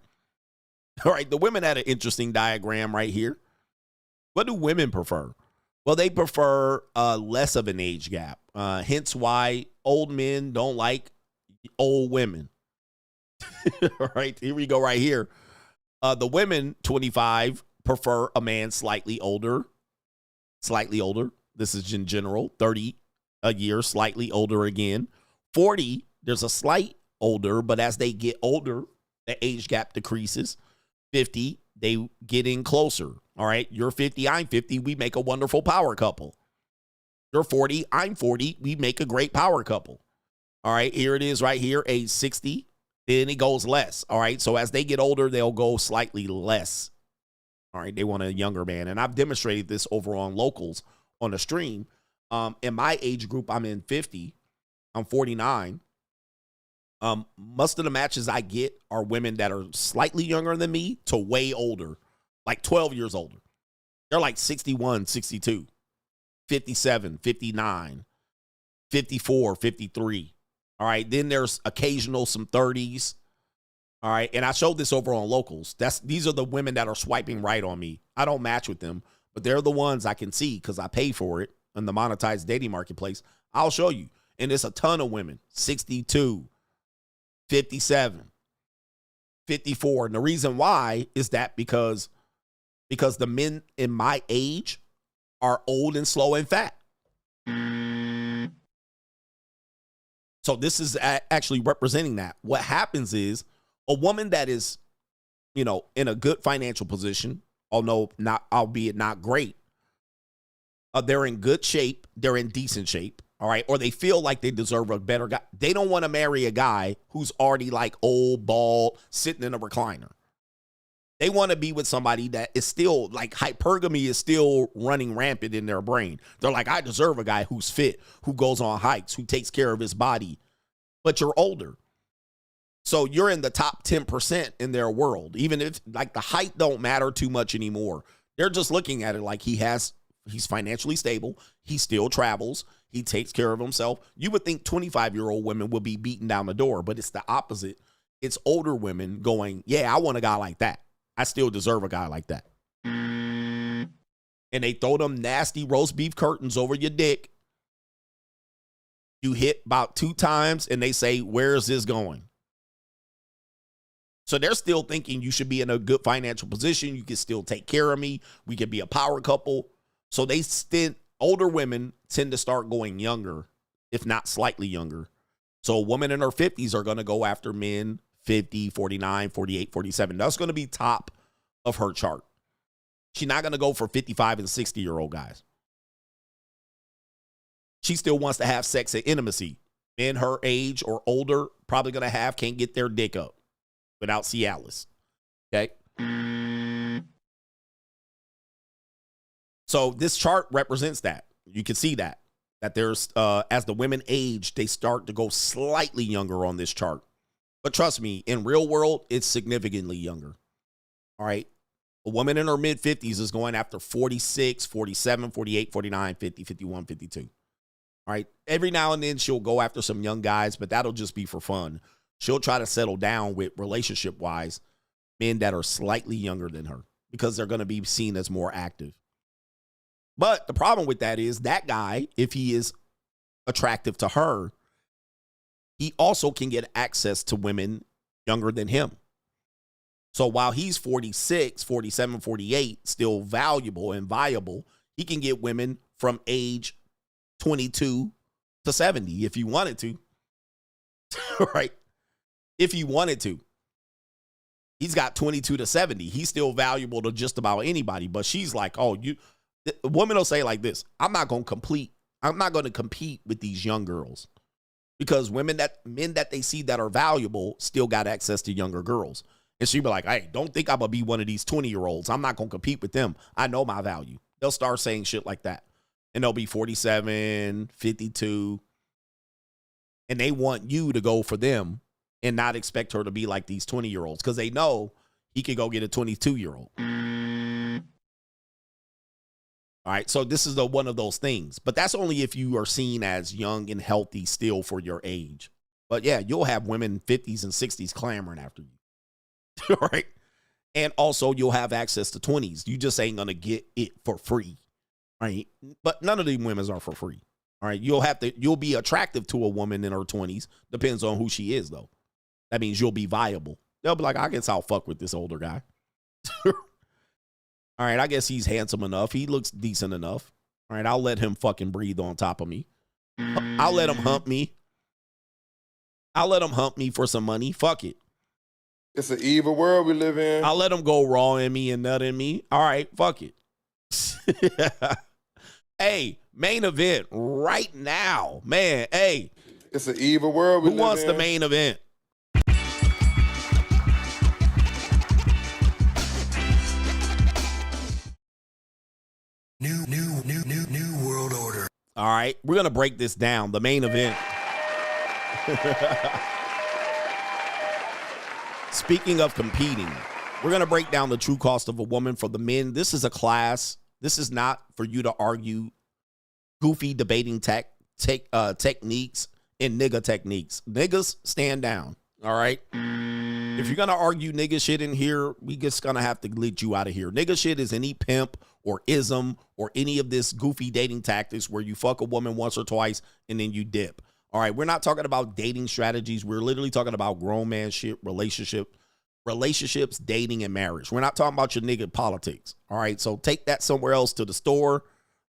All right. The women had an interesting diagram right here. What do women prefer? Well, they prefer less of an age gap. Hence why old men don't like old women. All right, here we go right here. The women, 25, prefer a man slightly older. Slightly older. This is in general. 30 a year, slightly older again. 40, there's a slight older, but as they get older, the age gap decreases. 50, they get in closer. All right, you're 50, I'm 50. We make a wonderful power couple. You're 40, I'm 40. We make a great power couple. All right, here it is right here, age 60. Then it goes less. All right. So as they get older, they'll go slightly less. All right. They want a younger man. And I've demonstrated this over on Locals on the stream. In my age group, I'm in 50. I'm 49. Most of the matches I get are women that are slightly younger than me to way older, like 12 years older. They're like 61, 62, 57, 59, 54, 53. All right, then there's occasional some 30s. All right, and I showed this over on Locals. These are the women that are swiping right on me. I don't match with them, but they're the ones I can see because I pay for it in the monetized dating marketplace. I'll show you. And it's a ton of women, 62, 57, 54. And the reason why is that because the men in my age are old and slow and fat. So this is actually representing that. What happens is a woman that is, in a good financial position, albeit not great, they're in good shape, they're in decent shape, all right, or they feel like they deserve a better guy. They don't want to marry a guy who's already like old, bald, sitting in a recliner. They want to be with somebody that is still, like, hypergamy is still running rampant in their brain. They're like, I deserve a guy who's fit, who goes on hikes, who takes care of his body. But you're older. So you're in the top 10% in their world. Even if, like, the height don't matter too much anymore. They're just looking at it like he's financially stable. He still travels. He takes care of himself. You would think 25-year-old women would be beating down the door, but it's the opposite. It's older women going, yeah, I want a guy like that. I still deserve a guy like that. And they throw them nasty roast beef curtains over your dick. You hit about 2 times and they say, where is this going? So they're still thinking you should be in a good financial position. You can still take care of me. We can be a power couple. So older women tend to start going younger, if not slightly younger. So a woman in her 50s are going to go after men 50, 49, 48, 47. That's going to be top of her chart. She's not going to go for 55 and 60-year-old guys. She still wants to have sex and intimacy. Men her age or older probably going to can't get their dick up without Cialis. Okay? So this chart represents that. You can see that there's, as the women age, they start to go slightly younger on this chart. But trust me, in real world, it's significantly younger. All right. A woman in her mid 50s is going after 46, 47, 48, 49, 50, 51, 52. All right. Every now and then she'll go after some young guys, but that'll just be for fun. She'll try to settle down with relationship wise men that are slightly younger than her because they're going to be seen as more active. But the problem with that is that guy, if he is attractive to her, he also can get access to women younger than him. So while he's 46, 47, 48, still valuable and viable, he can get women from age 22 to 70 if you wanted to. Right? If he wanted to. He's got 22 to 70. He's still valuable to just about anybody. But she's like, oh, a woman will say like this, I'm not going to compete with these young girls. Because men that they see that are valuable still got access to younger girls. And she'll be like, hey, don't think I'm going to be one of these 20-year-olds. I'm not going to compete with them. I know my value. They'll start saying shit like that. And they'll be 47, 52. And they want you to go for them and not expect her to be like these 20-year-olds because they know he could go get a 22-year-old. All right, so this is one of those things. But that's only if you are seen as young and healthy still for your age. But yeah, you'll have women 50s and 60s clamoring after you. All right? And also you'll have access to 20s. You just ain't going to get it for free. Right? But none of these women are for free. All right? You'll be attractive to a woman in her 20s. Depends on who she is, though. That means you'll be viable. They'll be like, I guess I'll fuck with this older guy. All right, I guess he's handsome enough. He looks decent enough. All right, I'll let him fucking breathe on top of me. I'll let him hump me. I'll let him hump me for some money. Fuck it. It's an evil world we live in. I'll let him go raw in me and nut in me. All right, fuck it. Hey, main event right now. Man, hey. It's an evil world we live in. Who wants the main event? New world order. All right, we're going to break this down. The main event. Speaking of competing, we're going to break down the true cost of a woman for the men. This is a class. This is not for you to argue goofy debating techniques and nigga techniques. Niggas, stand down. All right? If you're going to argue nigga shit in here, we just going to have to lead you out of here. Nigga shit is any pimp or ism or any of this goofy dating tactics where you fuck a woman once or twice and then you dip. All right, we're not talking about dating strategies. We're literally talking about grown man shit, relationships, dating, and marriage. We're not talking about your nigga politics. All right, so take that somewhere else to the store.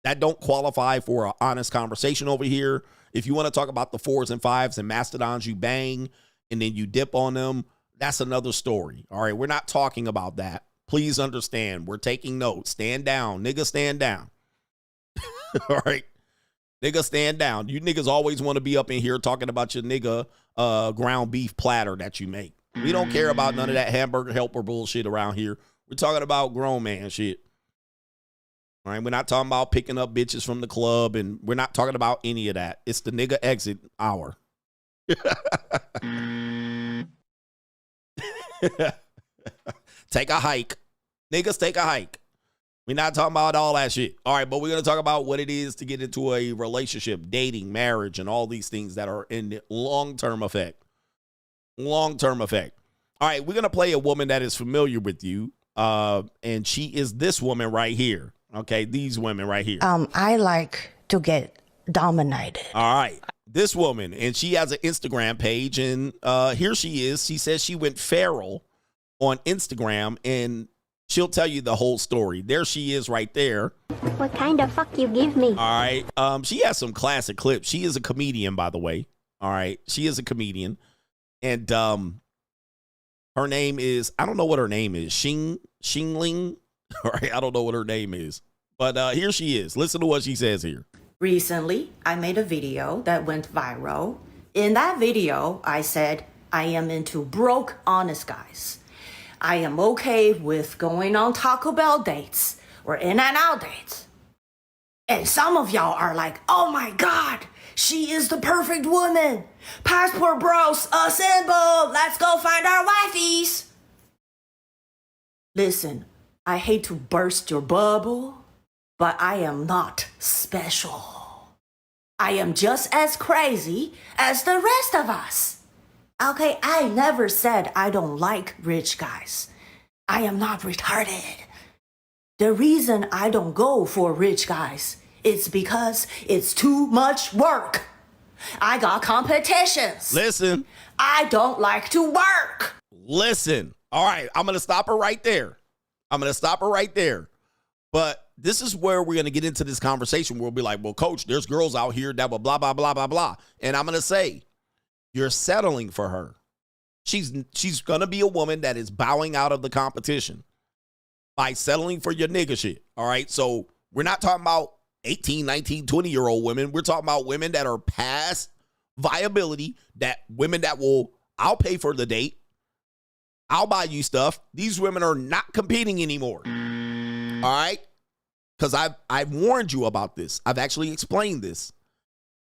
That don't qualify for an honest conversation over here. If you want to talk about the 4s and 5s and mastodons you bang and then you dip on them, that's another story. All right, we're not talking about that. Please understand, we're taking notes. Stand down. Nigga, stand down. All right. Nigga, stand down. You niggas always want to be up in here talking about your nigga ground beef platter that you make. We don't care about none of that hamburger helper bullshit around here. We're talking about grown man shit. All right, we're not talking about picking up bitches from the club, and we're not talking about any of that. It's the nigga exit hour. Take a hike. Niggas, take a hike. We're not talking about all that shit. All right, but we're going to talk about what it is to get into a relationship, dating, marriage, and all these things that are in the long-term effect. Long-term effect. All right, we're going to play a woman that is familiar with you, and she is this woman right here. Okay, these women right here. I like to get dominated. All right, this woman, and she has an Instagram page, and here she is. She says she went feral on Instagram, and she'll tell you the whole story. There she is right there. What kind of fuck you give me? All right. She has some classic clips. She is a comedian, by the way. All right. She is a comedian. And her name is, I don't know what her name is. Ling. All right. I don't know what her name is. But here she is. Listen to what she says here. Recently, I made a video that went viral. In that video, I said, I am into broke, honest guys. I am okay with going on Taco Bell dates or In-N-Out dates. And some of y'all are like, oh my God, she is the perfect woman. Passport bros, assemble. Let's go find our wifeys. Listen, I hate to burst your bubble, but I am not special. I am just as crazy as the rest of us. Okay, I never said I don't like rich guys. I am not retarded. The reason I don't go for rich guys is because it's too much work. I got competitions. Listen. I don't like to work. Listen. All right, I'm going to stop her right there. But this is where we're going to get into this conversation. We'll be like, well, coach, there's girls out here that will blah, blah, blah, blah, blah. And I'm going to say, you're settling for her. She's going to be a woman that is bowing out of the competition by settling for your nigga shit. All right. So we're not talking about 18, 19, 20-year-old women. We're talking about women that are past viability, that women that will, I'll pay for the date. I'll buy you stuff. These women are not competing anymore. All right. Because I've warned you about this. I've actually explained this.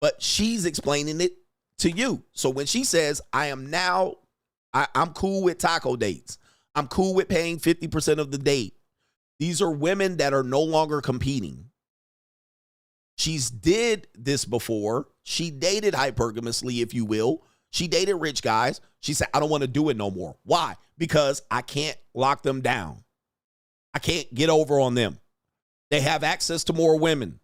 But she's explaining it to you. So when she says, I'm cool with taco dates. I'm cool with paying 50% of the date. These are women that are no longer competing. She's did this before. She dated hypergamously, if you will. She dated rich guys. She said, I don't want to do it no more. Why? Because I can't lock them down. I can't get over on them. They have access to more women.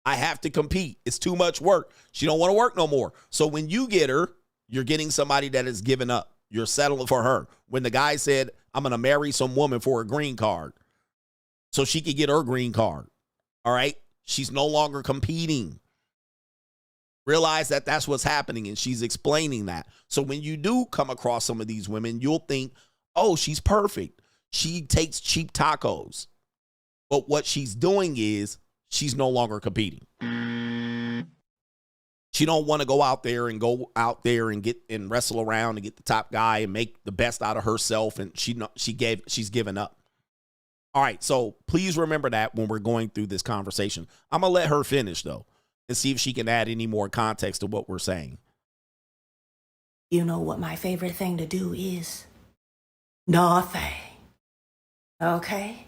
I have to compete. It's too much work. She don't want to work no more. So when you get her, you're getting somebody that is given up. You're settling for her. When the guy said, I'm going to marry some woman for a green card so she could get her green card. All right. She's no longer competing. Realize that that's what's happening, and she's explaining that. So when you do come across some of these women, you'll think, oh, she's perfect. She takes cheap tacos. But what she's doing is she's no longer competing. She don't want to go out there and get and wrestle around and get the top guy and make the best out of herself, and she's given up. All right, so please remember that when we're going through this conversation. I'm going to let her finish, though, and see if she can add any more context to what we're saying. You know what my favorite thing to do is? Nothing. Okay?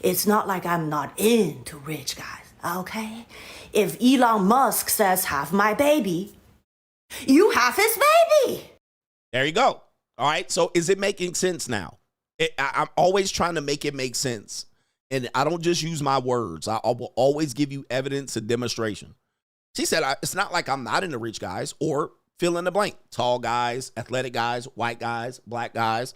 It's not like I'm not into rich guys, okay? If Elon Musk says have my baby, you have his baby. There you go. All right, so is it making sense now? I'm always trying to make it make sense. And I don't just use my words. I will always give you evidence and demonstration. She said, it's not like I'm not into rich guys or fill in the blank. Tall guys, athletic guys, white guys, black guys.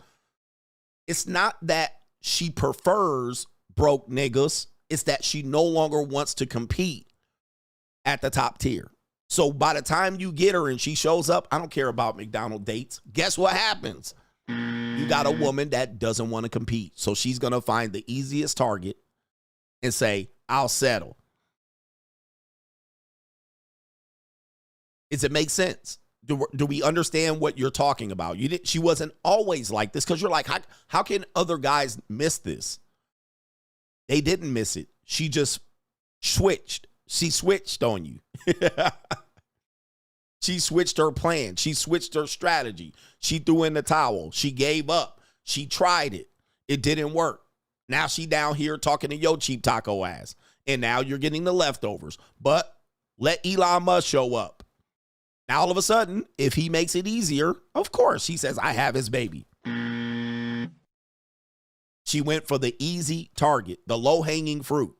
It's not that she prefers broke niggas. It's that she no longer wants to compete at the top tier. So by the time you get her and she shows up, I don't care about McDonald's dates. Guess what happens? You got a woman that doesn't want to compete. So she's going to find the easiest target and say, I'll settle. Does it make sense? Do we understand what you're talking about? She wasn't always like this, because you're like, how can other guys miss this? They didn't miss it. She just switched. She switched on you. She switched her plan. She switched her strategy. She threw in the towel. She gave up. She tried it. It didn't work. Now she down here talking to your cheap taco ass. And now you're getting the leftovers. But let Elon Musk show up. Now all of a sudden, if he makes it easier, of course, he says, I have his baby. She went for the easy target, the low-hanging fruit.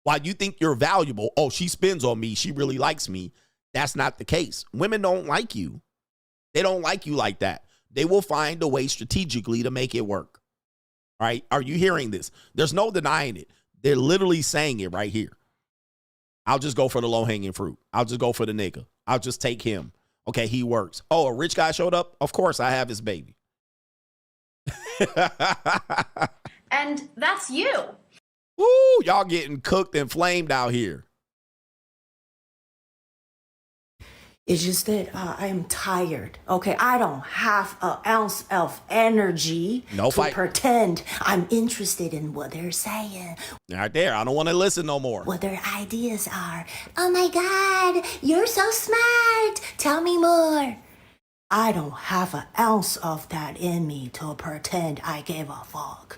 While you think you're valuable, oh, she spins on me, she really likes me. That's not the case. Women don't like you. They don't like you like that. They will find a way strategically to make it work. All right? Are you hearing this? There's no denying it. They're literally saying it right here. I'll just go for the low-hanging fruit. I'll just go for the nigga. I'll just take him. Okay, he works. Oh, a rich guy showed up? Of course, I have his baby. And that's you. Woo, y'all getting cooked and flamed out here. It's just that I'm tired. Okay, I don't have an ounce of energy to pretend I'm interested in what they're saying. Right there. I don't want to listen no more. What their ideas are. Oh my God, you're so smart. Tell me more. I don't have an ounce of that in me to pretend I give a fuck.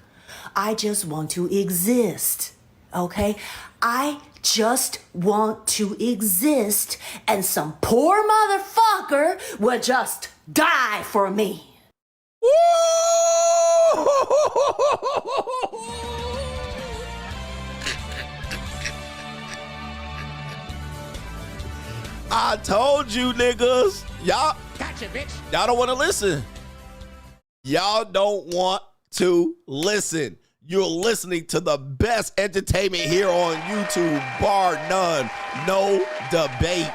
I just want to exist. Okay? I just want to exist, and some poor motherfucker would just die for me. I told you, niggas. Y'all, Gotcha, bitch. y'all don't want to listen. Y'all don't want to listen. You're listening to the best entertainment here on YouTube, bar none. No debate.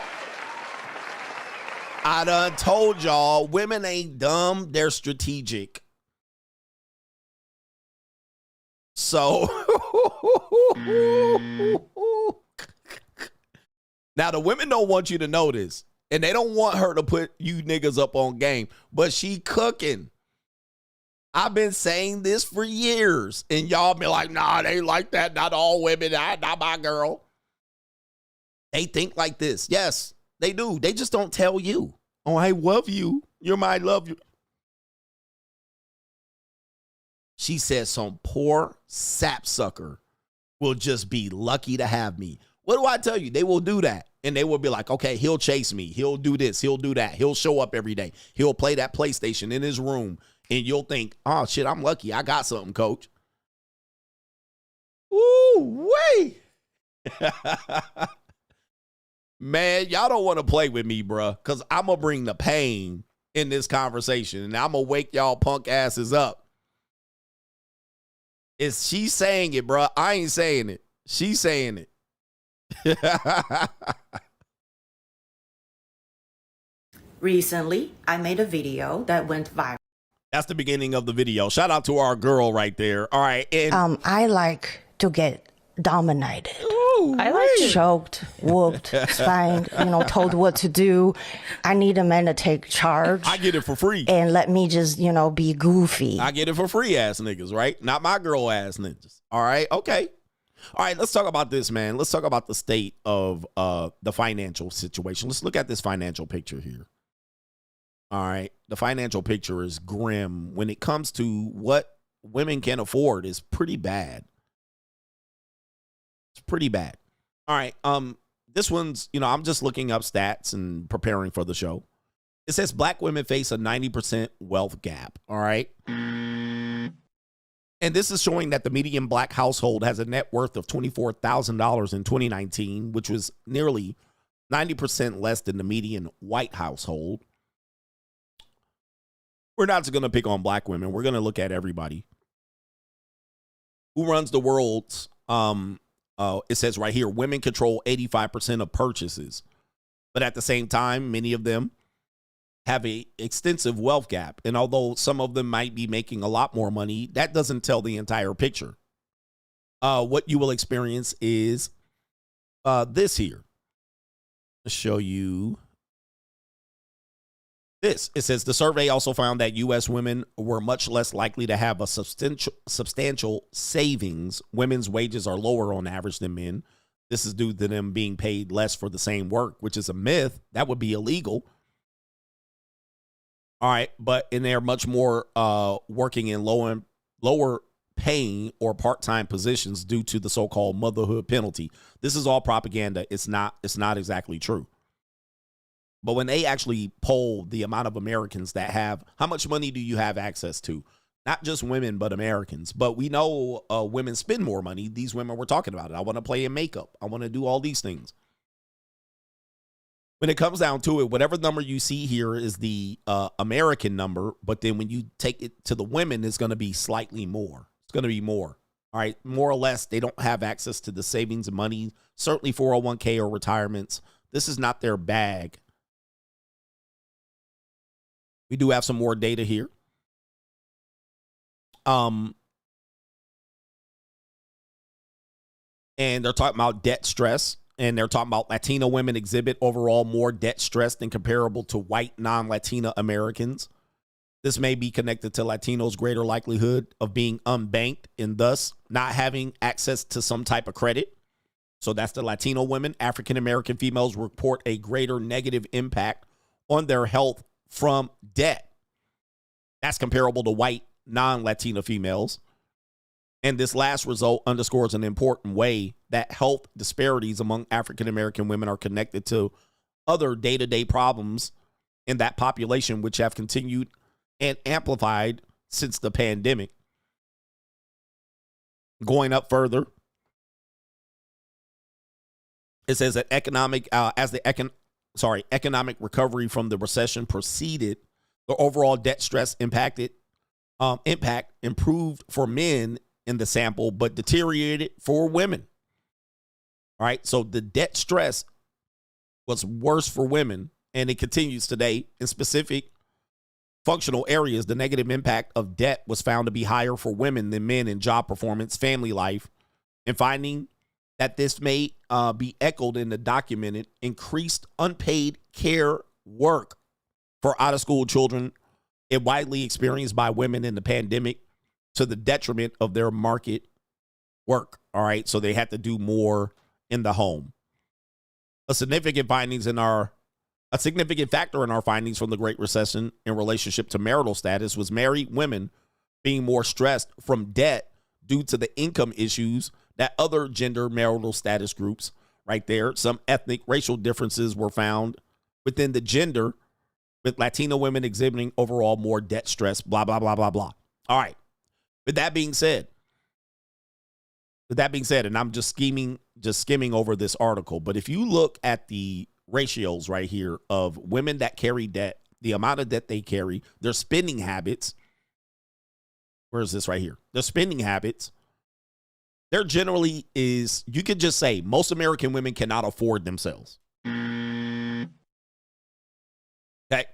I done told y'all, women ain't dumb, they're strategic. So, now the women don't want you to know this, and they don't want her to put you niggas up on game, but she cooking. I've been saying this for years, and y'all be like, nah, they like that. Not all women, not my girl. They think like this. Yes, They do. They just don't tell you. Oh, I love you. You're my love you. She says some poor sapsucker will just be lucky to have me. What do I tell you? They will do that. And they will be like, okay, he'll chase me. He'll do this. He'll do that. He'll show up every day. He'll play that PlayStation in his room. And you'll think, oh, shit, I'm lucky. I got something, coach. Ooh, wait. Man, y'all don't want to play with me, bruh, because I'm going to bring the pain in this conversation. And I'm going to wake y'all punk asses up. Is she saying it, bruh? I ain't saying it. She's saying it. Recently, I made a video that went viral. That's the beginning of the video. Shout out to our girl right there. All right. And I like to get dominated. I like choked, whooped, spanked, told what to do. I need a man to take charge. I get it for free. And let me just, be goofy. I get it for free ass niggas, right? Not my girl ass niggas. All right. Okay. All right. Let's talk about this, man. Let's talk about the state of the financial situation. Let's look at this financial picture here. All right. The financial picture is grim. When it comes to what women can afford, is pretty bad. It's pretty bad. All right. This one's, I'm just looking up stats and preparing for the show. It says black women face a 90% wealth gap. All right. And this is showing that the median black household has a net worth of $24,000 in 2019, which was nearly 90% less than the median white household. We're not going to pick on black women. We're going to look at everybody. Who runs the world's, it says right here, women control 85% of purchases. But at the same time, many of them have a extensive wealth gap. And although some of them might be making a lot more money, that doesn't tell the entire picture. What you will experience is this here. I'll show you this. It says the survey also found that U.S. women were much less likely to have a substantial savings. Women's wages are lower on average than men. This is due to them being paid less for the same work, which is a myth. That would be illegal. All right, and they're much more working in lower paying or part-time positions due to the so-called motherhood penalty. This is all propaganda. It's not exactly true. But when they actually poll the amount of Americans that have, how much money do you have access to? Not just women, but Americans. But we know women spend more money. These women we're talking about it. I want to play in makeup. I want to do all these things. When it comes down to it, whatever number you see here is the American number. But then when you take it to the women, it's going to be slightly more. It's going to be more. All right. More or less, they don't have access to the savings and money, certainly 401k or retirements. This is not their bag. We do have some more data here. And they're talking about debt stress, and they're talking about Latino women exhibit overall more debt stress than comparable to white non-Latina Americans. This may be connected to Latinos' greater likelihood of being unbanked and thus not having access to some type of credit. So that's the Latino women. African American females report a greater negative impact on their health from debt. That's comparable to white non-Latina females. And this last result underscores an important way that health disparities among African American women are connected to other day-to-day problems in that population, which have continued and amplified since the pandemic. Going up further, it says that economic recovery from the recession proceeded, the overall debt stress impact improved for men in the sample, but deteriorated for women. All right, so the debt stress was worse for women, and it continues today. In specific functional areas, the negative impact of debt was found to be higher for women than men in job performance, family life, and finding that this may be echoed in the documented increased unpaid care work for out-of-school children, it widely experienced by women in the pandemic to the detriment of their market work. All right, so they had to do more in the home. A significant findings in our A significant factor in our findings from the Great Recession in relationship to marital status was married women being more stressed from debt due to the income issues that other gender marital status groups right there. Some ethnic racial differences were found within the gender, with Latino women exhibiting overall more debt stress, blah, blah, blah, blah, blah. All right. With that being said, and I'm just skimming over this article, but if you look at the ratios right here of women that carry debt, the amount of debt they carry, their spending habits. Where is this right here? Their spending habits. There generally is, you could just say most American women cannot afford themselves. Okay.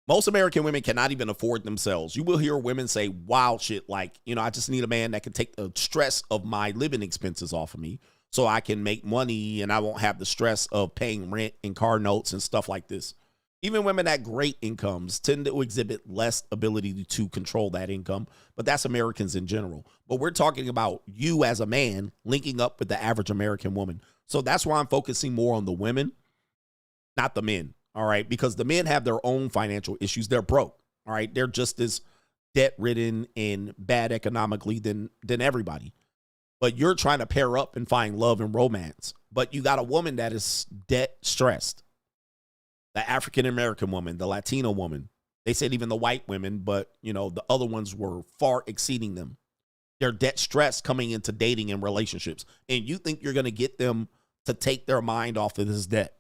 Most American women cannot even afford themselves. You will hear women say wild shit like, I just need a man that can take the stress of my living expenses off of me so I can make money and I won't have the stress of paying rent and car notes and stuff like this. Even women at great incomes tend to exhibit less ability to control that income, but that's Americans in general. But we're talking about you as a man linking up with the average American woman. So that's why I'm focusing more on the women, not the men, all right? Because the men have their own financial issues. They're broke, all right? They're just as debt-ridden and bad economically than everybody. But you're trying to pair up and find love and romance. But you got a woman that is debt-stressed. The African-American woman, the Latino woman. They said even the white women, but, the other ones were far exceeding them. They're debt-stressed coming into dating and relationships. And you think you're going to get them to take their mind off of this debt,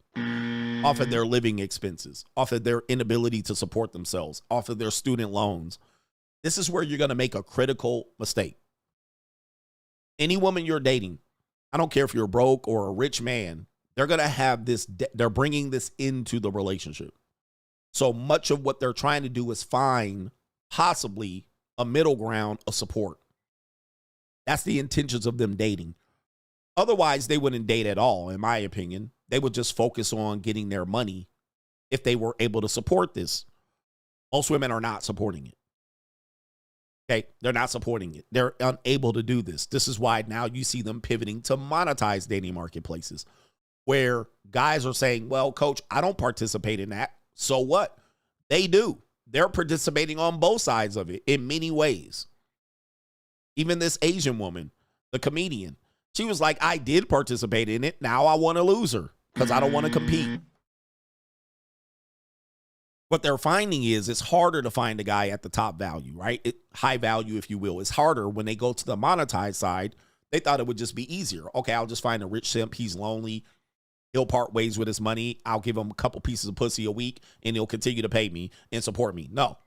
off of their living expenses, off of their inability to support themselves, off of their student loans. This is where you're going to make a critical mistake. Any woman you're dating, I don't care if you're broke or a rich man, they're going to have this, they're bringing this into the relationship. So much of what they're trying to do is find possibly a middle ground of support. That's the intentions of them dating. Otherwise, they wouldn't date at all, in my opinion. They would just focus on getting their money if they were able to support this. Most women are not supporting it. Okay, they're not supporting it. They're unable to do this. This is why now you see them pivoting to monetized dating marketplaces where guys are saying, well, coach, I don't participate in that. So what? They do. They're participating on both sides of it in many ways. Even this Asian woman, the comedian, she was like, I did participate in it. Now I want to lose her because I don't want to compete. What they're finding is it's harder to find a guy at the top value, right? High value, if you will. It's harder when they go to the monetized side. They thought it would just be easier. Okay, I'll just find a rich simp. He's lonely. He'll part ways with his money. I'll give him a couple pieces of pussy a week, and he'll continue to pay me and support me. No.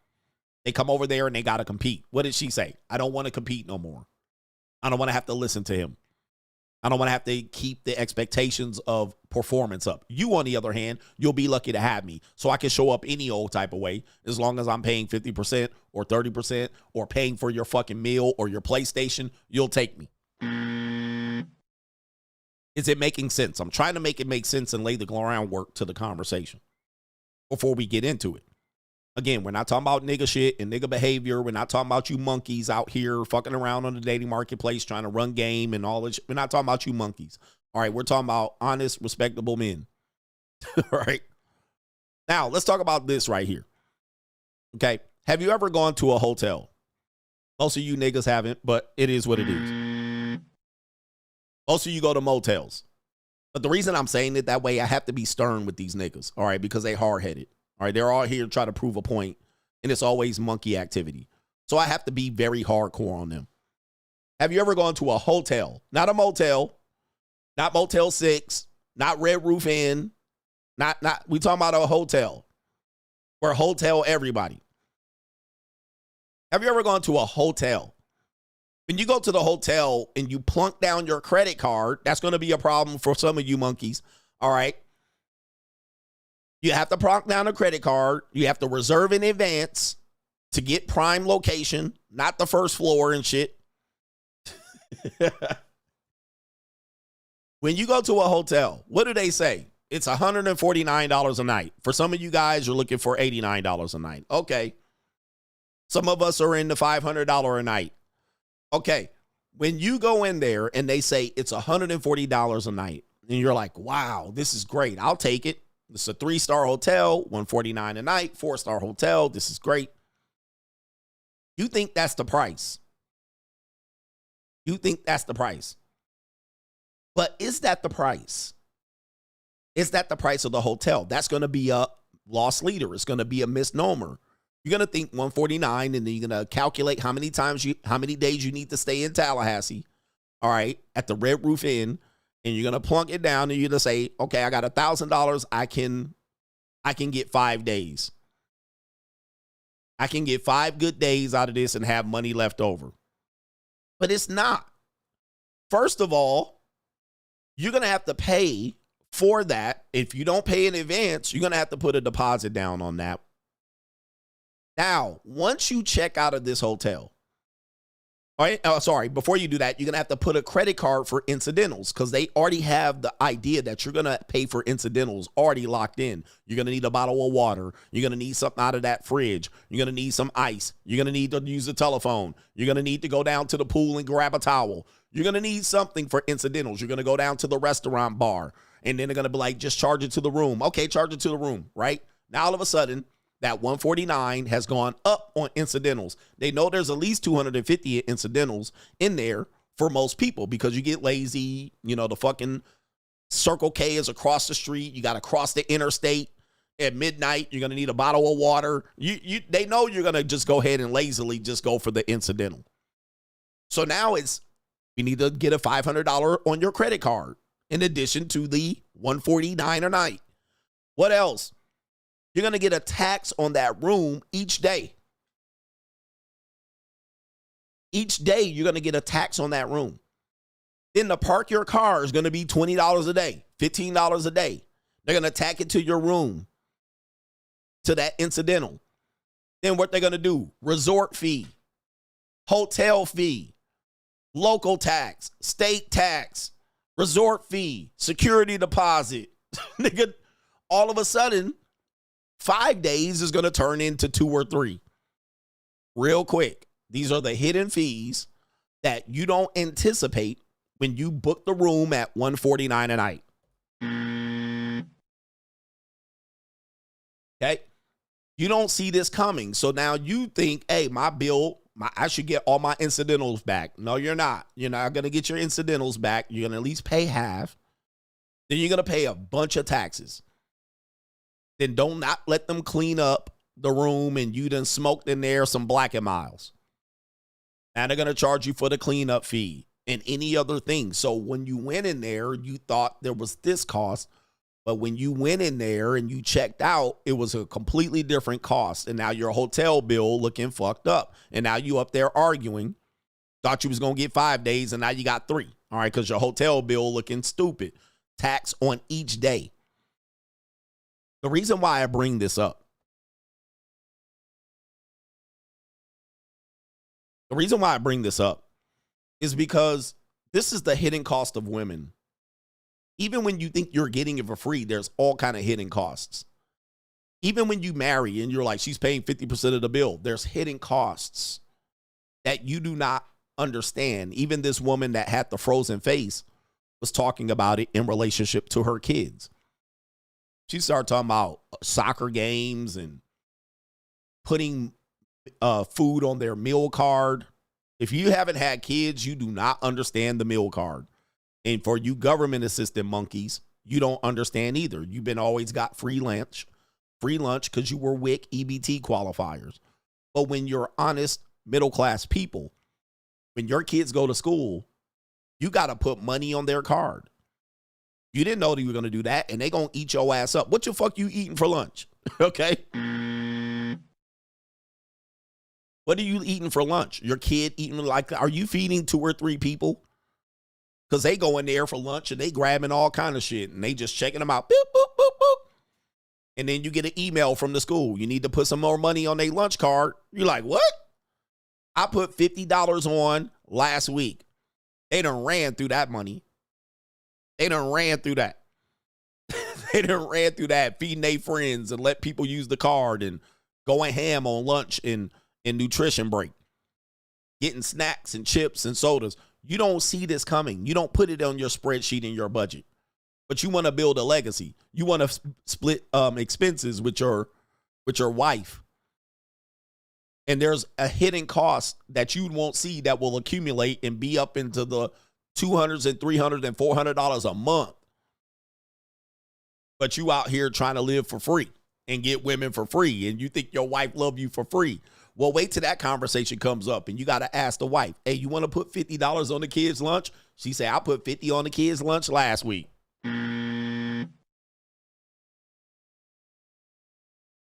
They come over there, and they got to compete. What did she say? I don't want to compete no more. I don't want to have to listen to him. I don't want to have to keep the expectations of performance up. You, on the other hand, you'll be lucky to have me. So I can show up any old type of way as long as I'm paying 50% or 30% or paying for your fucking meal or your PlayStation. You'll take me. Is it making sense? I'm trying to make it make sense and lay the groundwork to the conversation before we get into it. Again, we're not talking about nigga shit and nigga behavior. We're not talking about you monkeys out here fucking around on the dating marketplace trying to run game and all this. We're not talking about you monkeys. All right, we're talking about honest, respectable men. All right. Now, let's talk about this right here. Okay. Have you ever gone to a hotel? Most of you niggas haven't, but it is what it is. Most of you go to motels. But the reason I'm saying it that way, I have to be stern with these niggas, all right, because they hard-headed. All right, they're all here to try to prove a point, and it's always monkey activity. So I have to be very hardcore on them. Have you ever gone to a hotel? Not a motel, not Motel 6, not Red Roof Inn, not we talking about a hotel. We're hotel everybody. Have you ever gone to a hotel? When you go to the hotel and you plunk down your credit card, that's going to be a problem for some of you monkeys, all right? You have to plunk down a credit card. You have to reserve in advance to get prime location, not the first floor and shit. When you go to a hotel, what do they say? It's $149 a night. For some of you guys, you're looking for $89 a night. Okay. Some of us are in the $500 a night. Okay. When you go in there and they say it's $140 a night, and you're like, wow, this is great. I'll take it. It's a 3-star hotel, $149 a night, 4-star hotel. This is great. You think that's the price. You think that's the price. But is that the price? Is that the price of the hotel? That's going to be a lost leader. It's going to be a misnomer. You're going to think 149, and then you're going to calculate how many days you need to stay in Tallahassee, all right, at the Red Roof Inn, and you're going to plunk it down, and you're going to say, okay, I got $1,000. I can get 5 days. I can get 5 good days out of this and have money left over. But it's not. First of all, you're going to have to pay for that. If you don't pay in advance, you're going to have to put a deposit down on that. Now, once you check out of this hotel, all right, before you do that, you're going to have to put a credit card for incidentals because they already have the idea that you're going to pay for incidentals already locked in. You're going to need a bottle of water. You're going to need something out of that fridge. You're going to need some ice. You're going to need to use the telephone. You're going to need to go down to the pool and grab a towel. You're going to need something for incidentals. You're going to go down to the restaurant bar, and then they're going to be like, just charge it to the room. Okay, charge it to the room, right? Now, all of a sudden, that 149 has gone up on incidentals. They know there's at least 250 incidentals in there for most people because you get lazy. You know, the fucking Circle K is across the street. You got to cross the interstate at midnight. You're going to need a bottle of water. They know you're going to just go ahead and lazily just go for the incidental. So now you need to get a $500 on your credit card in addition to the 149 a night. What else? You're going to get a tax on that room each day. Each day, you're going to get a tax on that room. Then to park your car is going to be $20 a day, $15 a day. They're going to tack it to your room, to that incidental. Then what they're going to do, resort fee, hotel fee, local tax, state tax, resort fee, security deposit. Nigga, all of a sudden, 5 days is going to turn into 2 or 3 real quick. These are the hidden fees that you don't anticipate when you book the room at $149 a night. Okay? You don't see this coming. So now you think, hey, my bill, I should get all my incidentals back. No, you're not. You're not going to get your incidentals back. You're going to at least pay half. Then you're going to pay a bunch of taxes. Then don't not let them clean up the room and you done smoked in there some Black and Miles. And they're going to charge you for the cleanup fee and any other thing. So when you went in there, you thought there was this cost. But when you went in there and you checked out, it was a completely different cost. And now your hotel bill looking fucked up. And now you up there arguing. Thought you was going to get 5 days and now you got 3. All right, because your hotel bill looking stupid. Tax on each day. The reason why I bring this up. The reason why I bring this up is because this is the hidden cost of women. Even when you think you're getting it for free, there's all kind of hidden costs. Even when you marry and you're like, she's paying 50% of the bill, there's hidden costs that you do not understand. Even this woman that had the frozen face was talking about it in relationship to her kids. She started talking about soccer games and putting food on their meal card. If you haven't had kids, you do not understand the meal card. And for you government assistant monkeys, you don't understand either. You've been always got free lunch because you were WIC EBT qualifiers. But when you're honest middle class people, when your kids go to school, you got to put money on their card. You didn't know that you were going to do that, and they going to eat your ass up. What the fuck you eating for lunch? Okay? What are you eating for lunch? Your kid eating like, are you feeding 2 or 3 people? Because they go in there for lunch, and they grabbing all kind of shit, and they just checking them out. Boop, boop, boop, boop. And then you get an email from the school. You need to put some more money on their lunch card. You're like, what? I put $50 on last week. They done ran through that money. They done ran through that. They done ran through that, feeding their friends and let people use the card and going ham on lunch and nutrition break. Getting snacks and chips and sodas. You don't see this coming. You don't put it on your spreadsheet in your budget. but you want to build a legacy. You want to split expenses with your wife. And there's a hidden cost that you won't see that will accumulate and be up into the $200 and $300 and $400 a month. But you out here trying to live for free and get women for free, and you think your wife love you for free. Well, wait till that conversation comes up, and you got to ask the wife, hey, you want to put $50 on the kids' lunch? She say, I put 50 on the kids' lunch last week.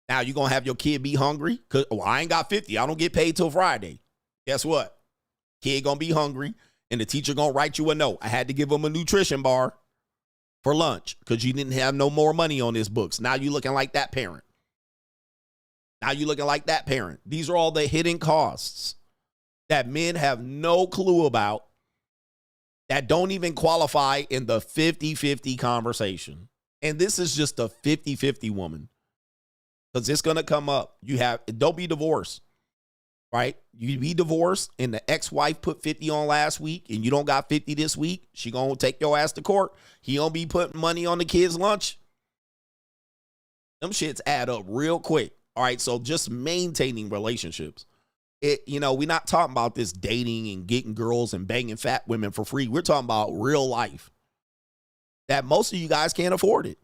Now you going to have your kid be hungry? Because I ain't got 50. I don't get paid till Friday. Guess what? Kid going to be hungry, and the teacher going to write you a note. I had to give him a nutrition bar for lunch because you didn't have no more money on his books. Now you looking like that parent. These are all the hidden costs that men have no clue about, that don't even qualify in the 50-50 conversation. And this is just a 50-50 woman. Because it's going to come up. Don't be divorced, right? You be divorced and the ex-wife put 50 on last week and you don't got 50 this week. She going to take your ass to court. He going to be putting money on the kids' lunch. Them shits add up real quick. All right, so just maintaining relationships. We're not talking about this dating and getting girls and banging fat women for free. We're talking about real life. That most of you guys can't afford it.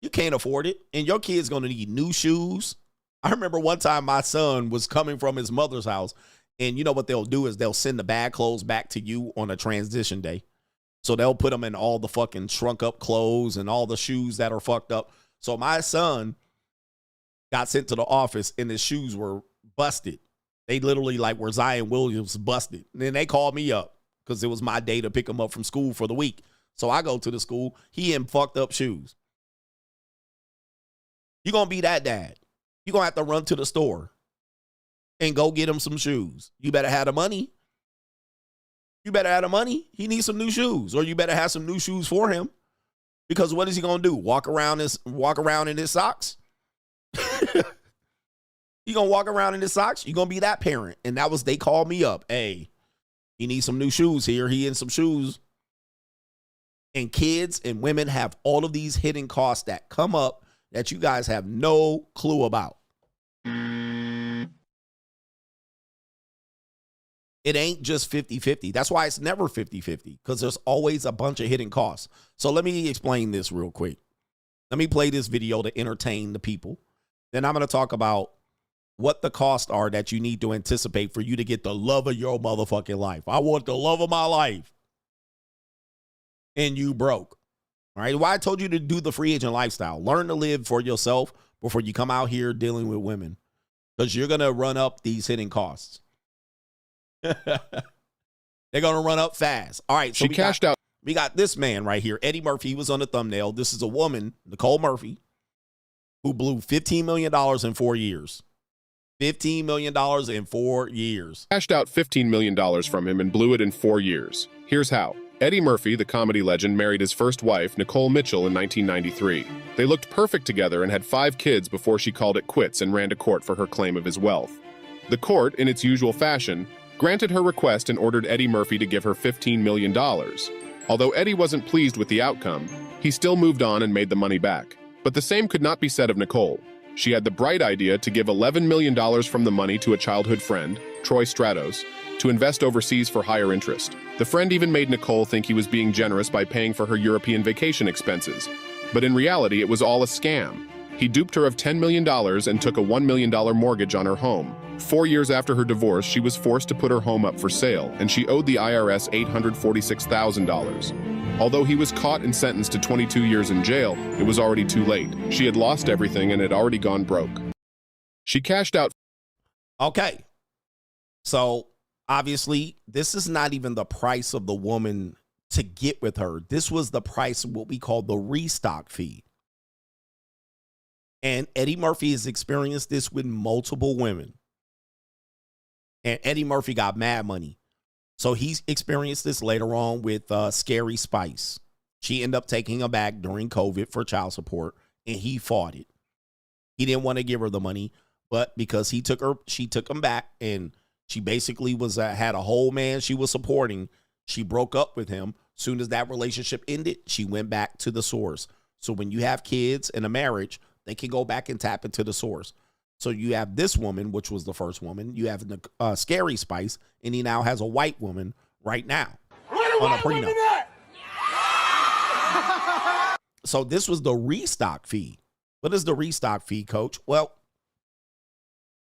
You can't afford it, and your kid's going to need new shoes. I remember one time my son was coming from his mother's house, and you know what they'll do is they'll send the bad clothes back to you on a transition day. So they'll put them in all the fucking shrunk up clothes and all the shoes that are fucked up. So my son got sent to the office, and his shoes were busted. They literally were Zion Williams busted. And then they called me up because it was my day to pick him up from school for the week. So I go to the school. He in fucked up shoes. You're going to be that dad. You're going to have to run to the store and go get him some shoes. You better have the money. He needs some new shoes, or you better have some new shoes for him, because what is he going to do? Walk around in his socks? You going to walk around in his socks? You're going to be that parent. And they called me up. Hey, he needs some new shoes here. He in some shoes. And kids and women have all of these hidden costs that come up that you guys have no clue about. It ain't just 50-50. That's why it's never 50-50, because there's always a bunch of hidden costs. So let me explain this real quick. Let me play this video to entertain the people. Then I'm going to talk about what the costs are that you need to anticipate for you to get the love of your motherfucking life. I want the love of my life. And you broke. All right. Why I told you to do the free agent lifestyle. Learn to live for yourself before you come out here dealing with women, because you're going to run up these hidden costs. They're going to run up fast. All right. So we got this man right here. Eddie Murphy was on the thumbnail. This is a woman, Nicole Murphy, who blew $15 million in 4 years. $15 million in 4 years. Cashed out $15 million from him and blew it in 4 years. Here's how. Eddie Murphy, the comedy legend, married his first wife, Nicole Mitchell, in 1993. They looked perfect together and had 5 kids before she called it quits and ran to court for her claim of his wealth. The court, in its usual fashion, granted her request and ordered Eddie Murphy to give her $15 million. Although Eddie wasn't pleased with the outcome, he still moved on and made the money back. But the same could not be said of Nicole. She had the bright idea to give $11 million from the money to a childhood friend, Troy Stratos, to invest overseas for higher interest. The friend even made Nicole think he was being generous by paying for her European vacation expenses. But in reality, it was all a scam. He duped her of $10 million and took a $1 million mortgage on her home. 4 years after her divorce, she was forced to put her home up for sale, and she owed the IRS $846,000. Although he was caught and sentenced to 22 years in jail, it was already too late. She had lost everything and had already gone broke. She cashed out. Okay. So, obviously, this is not even the price of the woman to get with her. This was the price of what we call the restock fee. And Eddie Murphy has experienced this with multiple women. And Eddie Murphy got mad money. So he's experienced this later on with Scary Spice. She ended up taking him back during COVID for child support, and he fought it. He didn't want to give her the money, but because she took him back, and she basically was had a whole man she was supporting. She broke up with him, Soon as that relationship ended, she went back to the source. So when you have kids in a marriage, they can go back and tap into the source. So you have this woman, which was the first woman. You have the Scary Spice, and he now has a white woman right now on a prenup. So this was the restock fee. What is the restock fee, Coach? Well,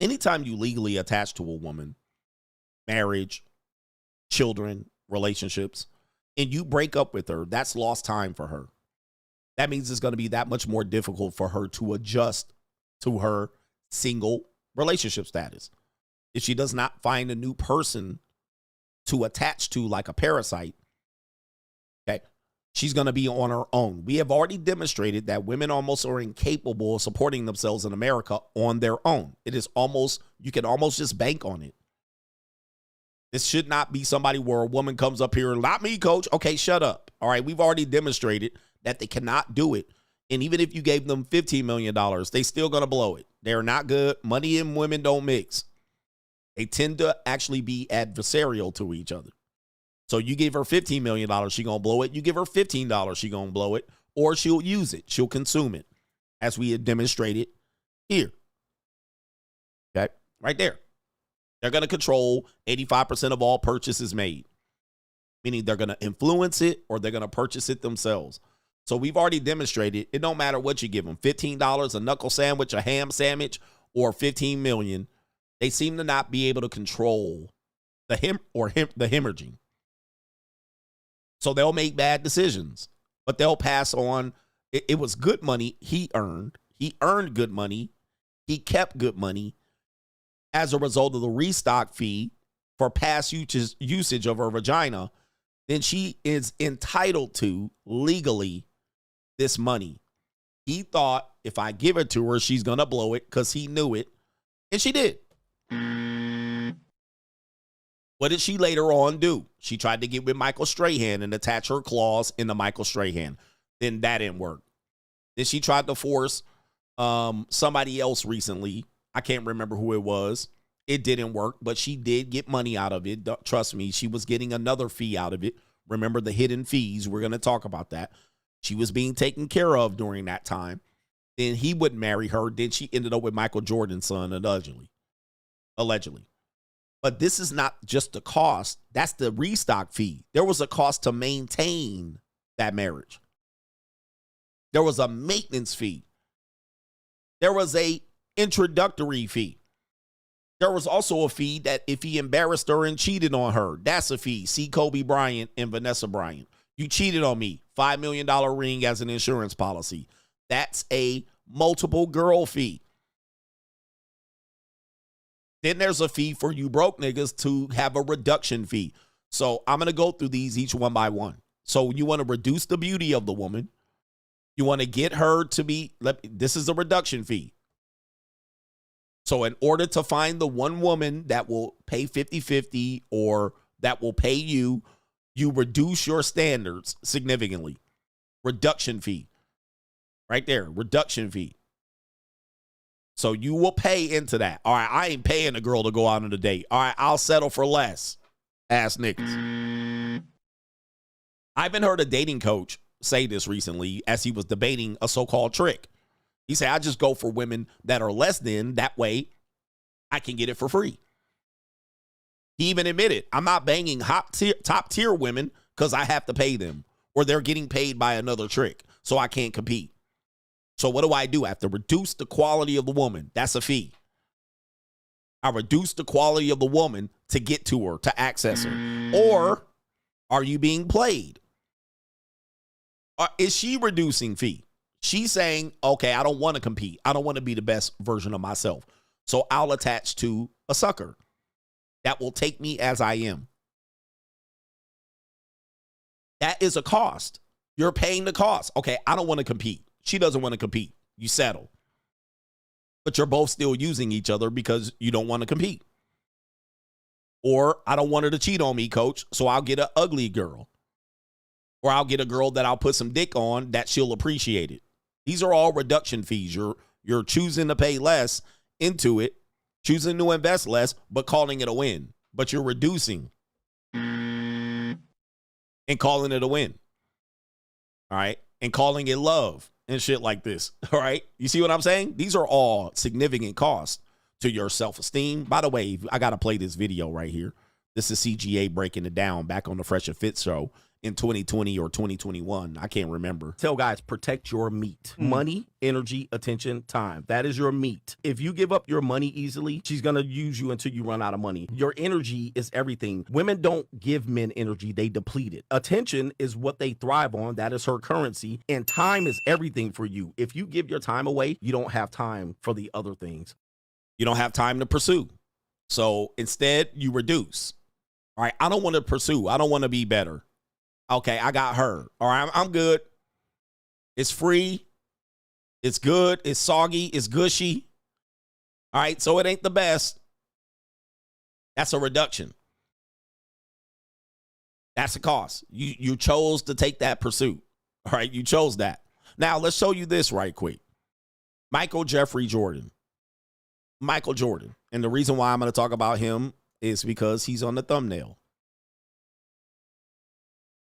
anytime you legally attach to a woman, marriage, children, relationships, and you break up with her, that's lost time for her. That means it's going to be that much more difficult for her to adjust to her single relationship status. If she does not find a new person to attach to like a parasite, okay, she's going to be on her own. We have already demonstrated that women almost are incapable of supporting themselves in America on their own. It is almost, you can almost just bank on it. This should not be somebody where a woman comes up here and, not me, coach. Okay, shut up. All right, we've already demonstrated that they cannot do it. And even if you gave them $15 million, they still going to blow it. They're not good. Money and women don't mix. They tend to actually be adversarial to each other. So you give her $15 million, she going to blow it. You give her $15, she going to blow it. Or she'll use it. She'll consume it, as we had demonstrated here. Okay, right there. They're going to control 85% of all purchases made, meaning they're going to influence it or they're going to purchase it themselves. So we've already demonstrated it don't matter what you give them, $15, a knuckle sandwich, a ham sandwich, or $15 million. They seem to not be able to control the hemorrhaging. So they'll make bad decisions, but they'll pass on. It was good money he earned. He earned good money. He kept good money as a result of the restock fee for past usage of her vagina. Then she is entitled to legally this money. He thought if I give it to her, she's going to blow it because he knew it. And she did. What did she later on do? She tried to get with Michael Strahan and attach her claws into Michael Strahan. Then that didn't work. Then she tried to force somebody else recently. I can't remember who it was. It didn't work, but she did get money out of it. Trust me, she was getting another fee out of it. Remember the hidden fees. We're going to talk about that. She was being taken care of during that time. Then he wouldn't marry her. Then she ended up with Michael Jordan's son, allegedly. But this is not just the cost. That's the restock fee. There was a cost to maintain that marriage. There was a maintenance fee. There was a introductory fee. There was also a fee that if he embarrassed her and cheated on her, that's a fee. See Kobe Bryant and Vanessa Bryant. You cheated on me. $5 million ring as an insurance policy. That's a multiple girl fee. Then there's a fee for you broke niggas to have a reduction fee. So I'm going to go through these each one by one. So you want to reduce the beauty of the woman. You want to get her to be, this is a reduction fee. So in order to find the one woman that will pay 50-50 or that will pay you, you reduce your standards significantly. Reduction fee. Right there, reduction fee. So you will pay into that. All right, I ain't paying a girl to go out on a date. All right, I'll settle for less. Ass niggas. I even heard a dating coach say this recently as he was debating a so-called trick. He said, I just go for women that are less than, that way I can get it for free. He even admitted, I'm not banging top tier women because I have to pay them or they're getting paid by another trick, so I can't compete. So what do? I have to reduce the quality of the woman. That's a fee. I reduce the quality of the woman to get to her, to access her. Or are you being played? Is she reducing fee? She's saying, okay, I don't want to compete. I don't want to be the best version of myself. So I'll attach to a sucker that will take me as I am. That is a cost. You're paying the cost. Okay, I don't want to compete. She doesn't want to compete. You settle. But you're both still using each other because you don't want to compete. Or I don't want her to cheat on me, coach, so I'll get an ugly girl. Or I'll get a girl that I'll put some dick on that she'll appreciate it. These are all reduction fees. You're choosing to pay less into it, choosing to invest less, but calling it a win. But you're reducing. and calling it a win. All right. And calling it love and shit like this. All right. You see what I'm saying? These are all significant costs to your self-esteem. By the way, I got to play this video right here. This is CGA breaking it down back on the Fresh and Fit show in 2020 or 2021. I can't remember. Tell guys, protect your meat. Money, energy, attention, time. That is your meat. If you give up your money easily, she's going to use you until you run out of money. Your energy is everything. Women don't give men energy. They deplete it. Attention is what they thrive on. That is her currency. And time is everything for you. If you give your time away, you don't have time for the other things. You don't have time to pursue. So instead, you reduce. All right. I don't want to pursue. I don't want to be better. Okay, I got her. All right, I'm good. It's free. It's good. It's soggy. It's gushy. All right, so it ain't the best. That's a reduction. That's a cost. You chose to take that pursuit. All right, you chose that. Now, let's show you this right quick. Michael Jeffrey Jordan. Michael Jordan. And the reason why I'm going to talk about him is because he's on the thumbnail.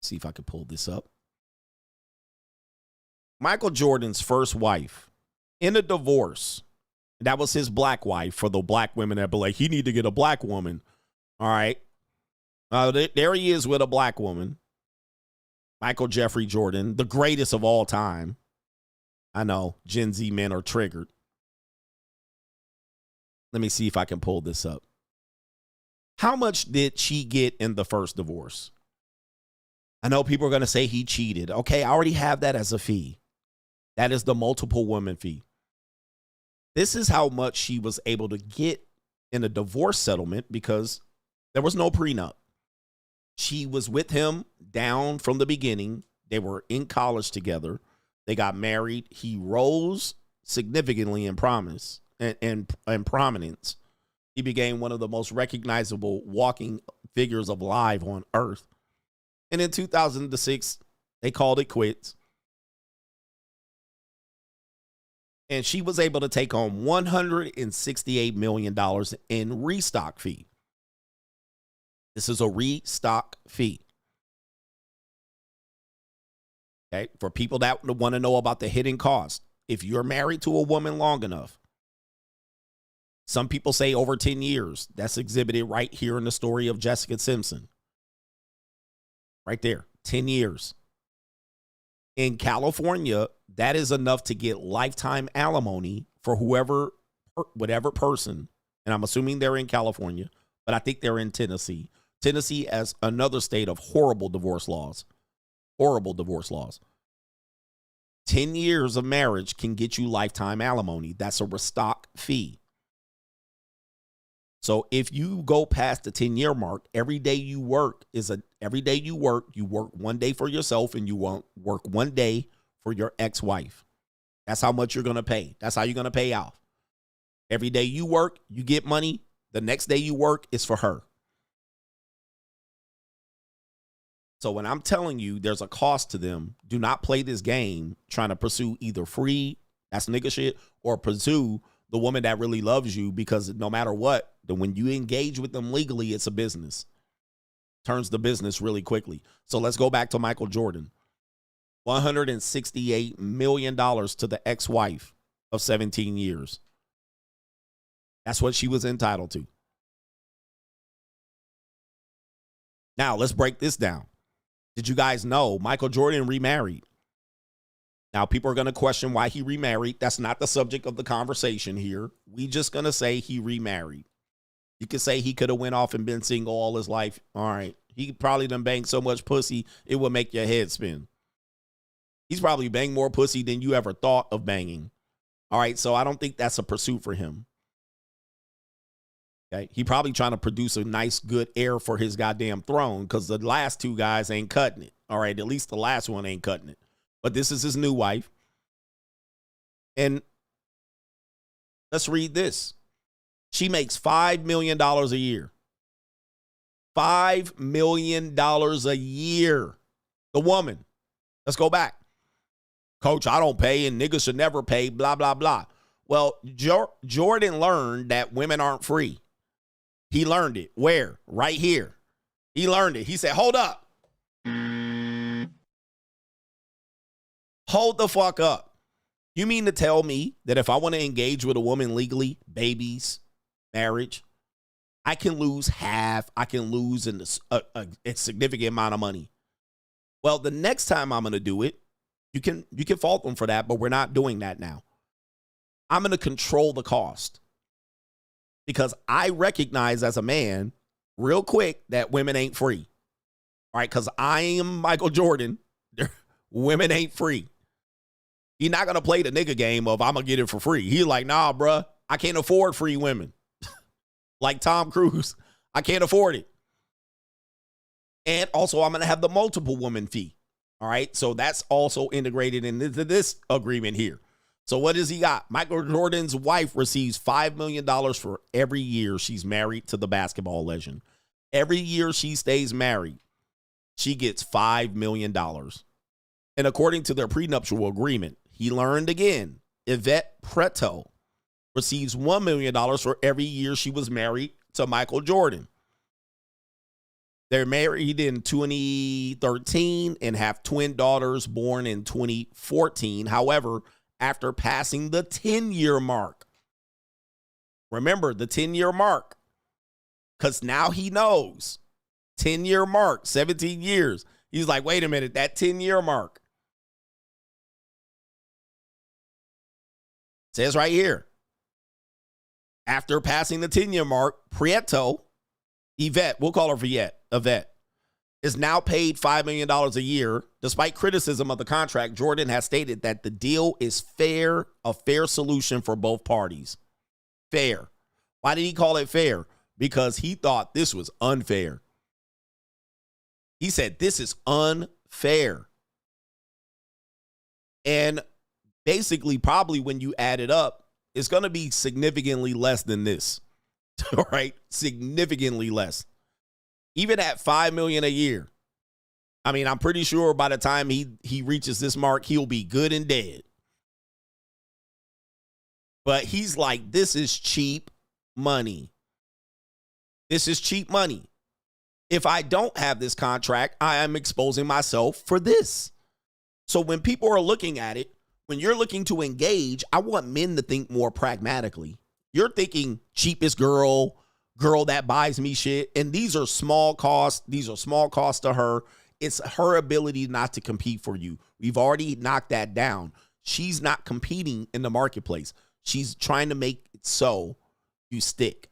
See if I can pull this up. Michael Jordan's first wife in a divorce. That was his black wife for the black women that be like, he need to get a black woman. All right. There he is with a black woman. Michael Jeffrey Jordan, the greatest of all time. I know Gen Z men are triggered. Let me see if I can pull this up. How much did she get in the first divorce? I know people are going to say he cheated. Okay, I already have that as a fee. That is the multiple woman fee. This is how much she was able to get in a divorce settlement because there was no prenup. She was with him down from the beginning. They were in college together. They got married. He rose significantly in prominence. He became one of the most recognizable walking figures of live on earth. And in 2006, they called it quits. And she was able to take on $168 million in restock fee. This is a restock fee. Okay, for people that want to know about the hidden cost, if you're married to a woman long enough, some people say over 10 years. That's exhibited right here in the story of Jessica Simpson. Right there, 10 years. In California, that is enough to get lifetime alimony for whatever person. And I'm assuming they're in California, but I think they're in Tennessee. Tennessee has another state of horrible divorce laws. Horrible divorce laws. 10 years of marriage can get you lifetime alimony. That's a restock fee. So if you go past the 10-year mark, every day you work, you work 1 day for yourself and you won't work 1 day for your ex-wife. That's how much you're going to pay. That's how you're going to pay off. Every day you work, you get money. The next day you work is for her. So when I'm telling you there's a cost to them, do not play this game trying to pursue either free, that's nigga shit, or pursue the woman that really loves you, because no matter what, when you engage with them legally, it's a business. Turns the business really quickly. So let's go back to Michael Jordan. $168 million to the ex-wife of 17 years. That's what she was entitled to. Now, let's break this down. Did you guys know Michael Jordan remarried? Now, people are going to question why he remarried. That's not the subject of the conversation here. We just going to say he remarried. You could say he could have went off and been single all his life. All right. He probably done banged so much pussy, it would make your head spin. He's probably banged more pussy than you ever thought of banging. All right. So I don't think that's a pursuit for him. Okay. He probably trying to produce a nice, good heir for his goddamn throne, because the last two guys ain't cutting it. All right. At least the last one ain't cutting it. But this is his new wife. And let's read this. She makes $5 million a year. $5 million a year. The woman. Let's go back. Coach, I don't pay and niggas should never pay, blah, blah, blah. Well, Jordan learned that women aren't free. He learned it. Where? Right here. He learned it. He said, hold up. Hold the fuck up. You mean to tell me that if I want to engage with a woman legally, babies, marriage, I can lose half, I can lose a significant amount of money? Well, the next time I'm going to do it, you can fault them for that, but we're not doing that now. I'm going to control the cost because I recognize as a man real quick that women ain't free. All right, because I am Michael Jordan. Women ain't free. He's not going to play the nigga game of I'm going to get it for free. He's like, nah, bruh, I can't afford free women. Like Tom Cruise, I can't afford it. And also, I'm going to have the multiple woman fee. All right, so that's also integrated into this agreement here. So what does he got? Michael Jordan's wife receives $5 million for every year she's married to the basketball legend. Every year she stays married, she gets $5 million. And according to their prenuptial agreement, he learned again, Yvette Preto receives $1 million for every year she was married to Michael Jordan. They're married in 2013 and have twin daughters born in 2014. However, after passing the 10-year mark, remember the 10-year mark, because now he knows 10-year mark, 17 years. He's like, wait a minute, that 10-year mark. Says right here, after passing the 10-year mark, Prieto, Yvette, we'll call her Yvette, is now paid $5 million a year. Despite criticism of the contract, Jordan has stated that the deal is fair, a fair solution for both parties. Fair. Why did he call it fair? Because he thought this was unfair. He said, this is unfair. And basically, probably when you add it up, it's going to be significantly less than this. All right? Significantly less. Even at $5 million a year. I mean, I'm pretty sure by the time he reaches this mark, he'll be good and dead. But he's like, this is cheap money. This is cheap money. If I don't have this contract, I am exposing myself for this. So when people are looking at it, when you're looking to engage, I want men to think more pragmatically. You're thinking cheapest girl that buys me shit. And these are small costs. These are small costs to her. It's her ability not to compete for you. We've already knocked that down. She's not competing in the marketplace. She's trying to make it so you stick.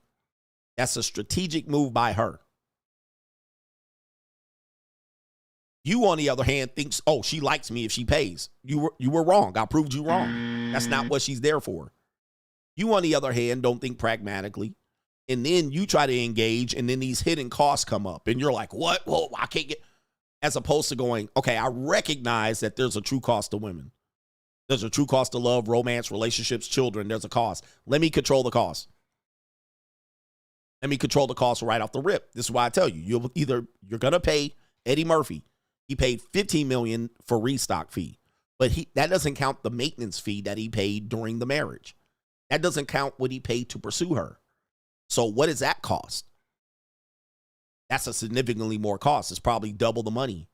That's a strategic move by her. You, on the other hand, thinks, oh, she likes me if she pays. You were wrong. I proved you wrong. That's not what she's there for. You, on the other hand, don't think pragmatically. And then you try to engage, and then these hidden costs come up. And you're like, what? Well, I can't get... As opposed to going, okay, I recognize that there's a true cost to women. There's a true cost to love, romance, relationships, children. There's a cost. Let me control the cost. Let me control the cost right off the rip. This is why I tell you, you're going to pay Eddie Murphy. He paid $15 million for Restock fee. But that doesn't count the maintenance fee that he paid during the marriage. That doesn't count what he paid to pursue her. So what does that cost? That's a significantly more cost. It's probably double the money.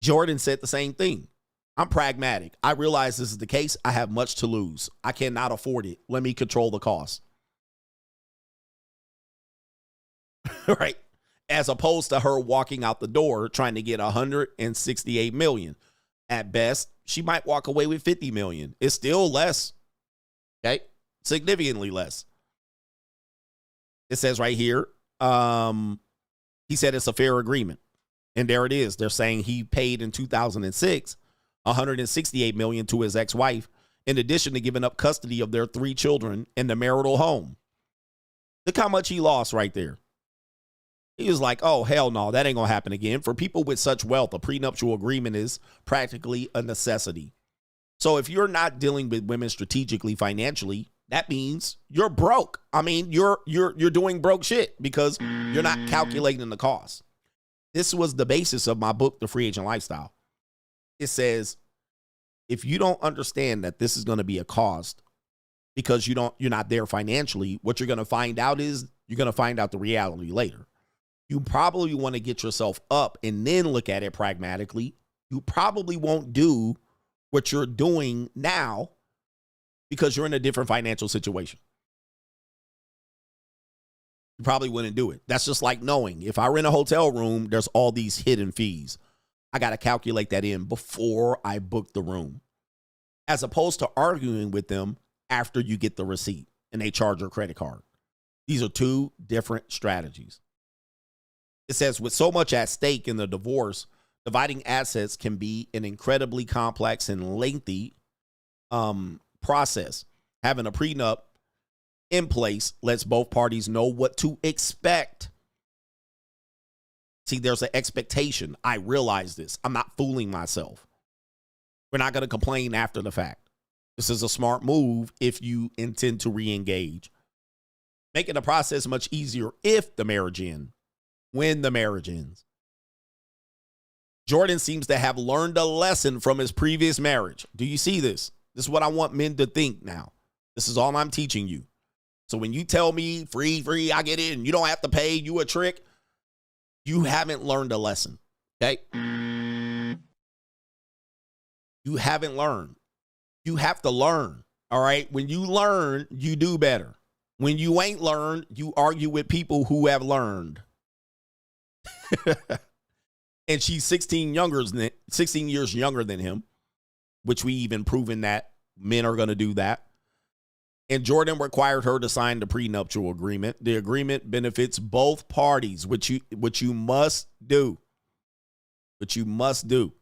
Jordan said the same thing. I'm pragmatic. I realize this is the case. I have much to lose. I cannot afford it. Let me control the cost. Right? As opposed to her walking out the door trying to get $168 million. At best, she might walk away with $50 million. It's still less. Okay? Significantly less. It says right here, he said it's a fair agreement. And there it is. They're saying he paid in 2006 $168 million to his ex-wife, in addition to giving up custody of their 3 children in the marital home. Look how much he lost right there. He was like, oh, hell no, that ain't going to happen again. For people with such wealth, a prenuptial agreement is practically a necessity. So if you're not dealing with women strategically, financially, that means you're broke. I mean, you're doing broke shit because you're not calculating the cost. This was the basis of my book, The Free Agent Lifestyle. It says, if you don't understand that this is going to be a cost because you're not there financially, what you're going to find out is you're going to find out the reality later. You probably want to get yourself up and then look at it pragmatically You probably won't do what you're doing now because you're in a different financial situation. You probably wouldn't do it. That's just like knowing if I rent a hotel room, there's all these hidden fees. I got to calculate that in before I book the room, as opposed to arguing with them after you get the receipt and they charge your credit card. These are two different strategies. It says, with so much at stake in the divorce, dividing assets can be an incredibly complex and lengthy process. Having a prenup in place lets both parties know what to expect. See, there's an expectation. I realize this. I'm not fooling myself. We're not going to complain after the fact. This is a smart move if you intend to re-engage. Making the process much easier if the marriage ends. When the marriage ends. Jordan seems to have learned a lesson from his previous marriage. Do you see this? This is what I want men to think now. This is all I'm teaching you. So when you tell me free, I get in, you don't have to pay, you a trick, you haven't learned a lesson, okay? You haven't learned. You have to learn, all right? When you learn, you do better. When you ain't learned, you argue with people who have learned. And she's 16 years younger than him, which we even proven that men are going to do that. And Jordan required her to sign the prenuptial agreement. The agreement benefits both parties, which you must do. Which you must do.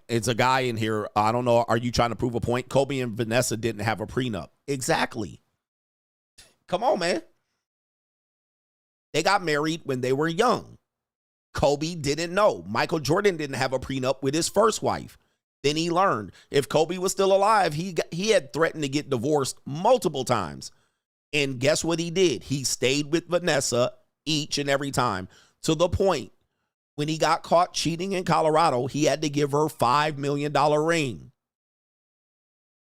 It's a guy in here. I don't know. Are you trying to prove a point? Kobe and Vanessa didn't have a prenup. Exactly. Come on, man. They got married when they were young. Kobe didn't know. Michael Jordan didn't have a prenup with his first wife. Then he learned. If Kobe was still alive, he had threatened to get divorced multiple times. And guess what he did? He stayed with Vanessa each and every time, to the point when he got caught cheating in Colorado, he had to give her $5 million ring.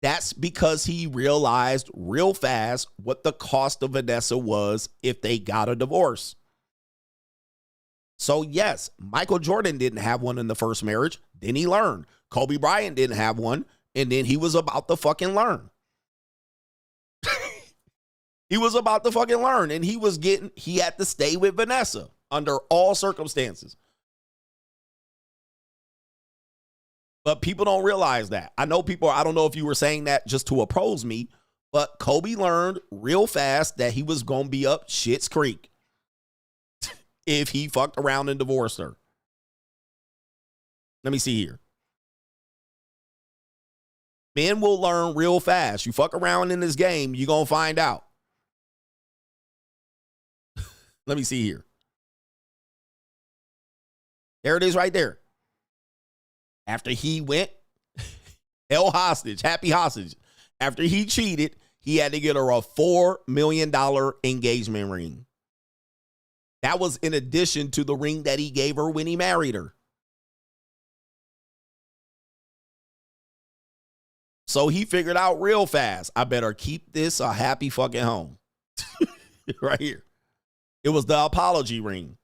That's because he realized real fast what the cost of Vanessa was if they got a divorce. So yes, Michael Jordan didn't have one in the first marriage. Then he learned. Kobe Bryant didn't have one. And then he was about to fucking learn. He was about to fucking learn. And he had to stay with Vanessa under all circumstances. But people don't realize that. I know people, I don't know if you were saying that just to oppose me, but Kobe learned real fast that he was going to be up shit's creek if he fucked around and divorced her. Let me see here. Men will learn real fast. You fuck around in this game, you're going to find out. Let me see here. There it is right there. After he went, held hostage, happy hostage. After he cheated, he had to get her a $4 million engagement ring. That was in addition to the ring that he gave her when he married her. So he figured out real fast, I better keep this a happy fucking home. Right here. It was the apology ring.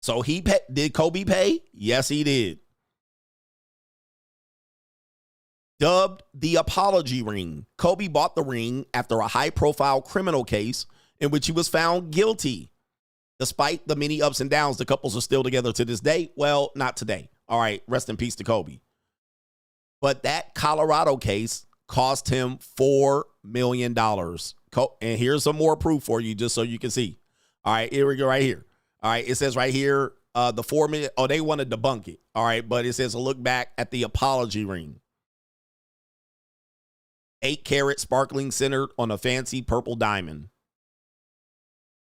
So did Kobe pay? Yes, he did. Dubbed the apology ring, Kobe bought the ring after a high-profile criminal case in which he was found guilty. Despite the many ups and downs, the couples are still together to this day. Well, not today. All right, rest in peace to Kobe. But that Colorado case cost him $4 million. And here's some more proof for you just so you can see. All right, here we go right here. All right, it says right here, the $4 million. Oh, they want to debunk it. All right, but it says a look back at the apology ring. 8-carat sparkling centered on a fancy purple diamond.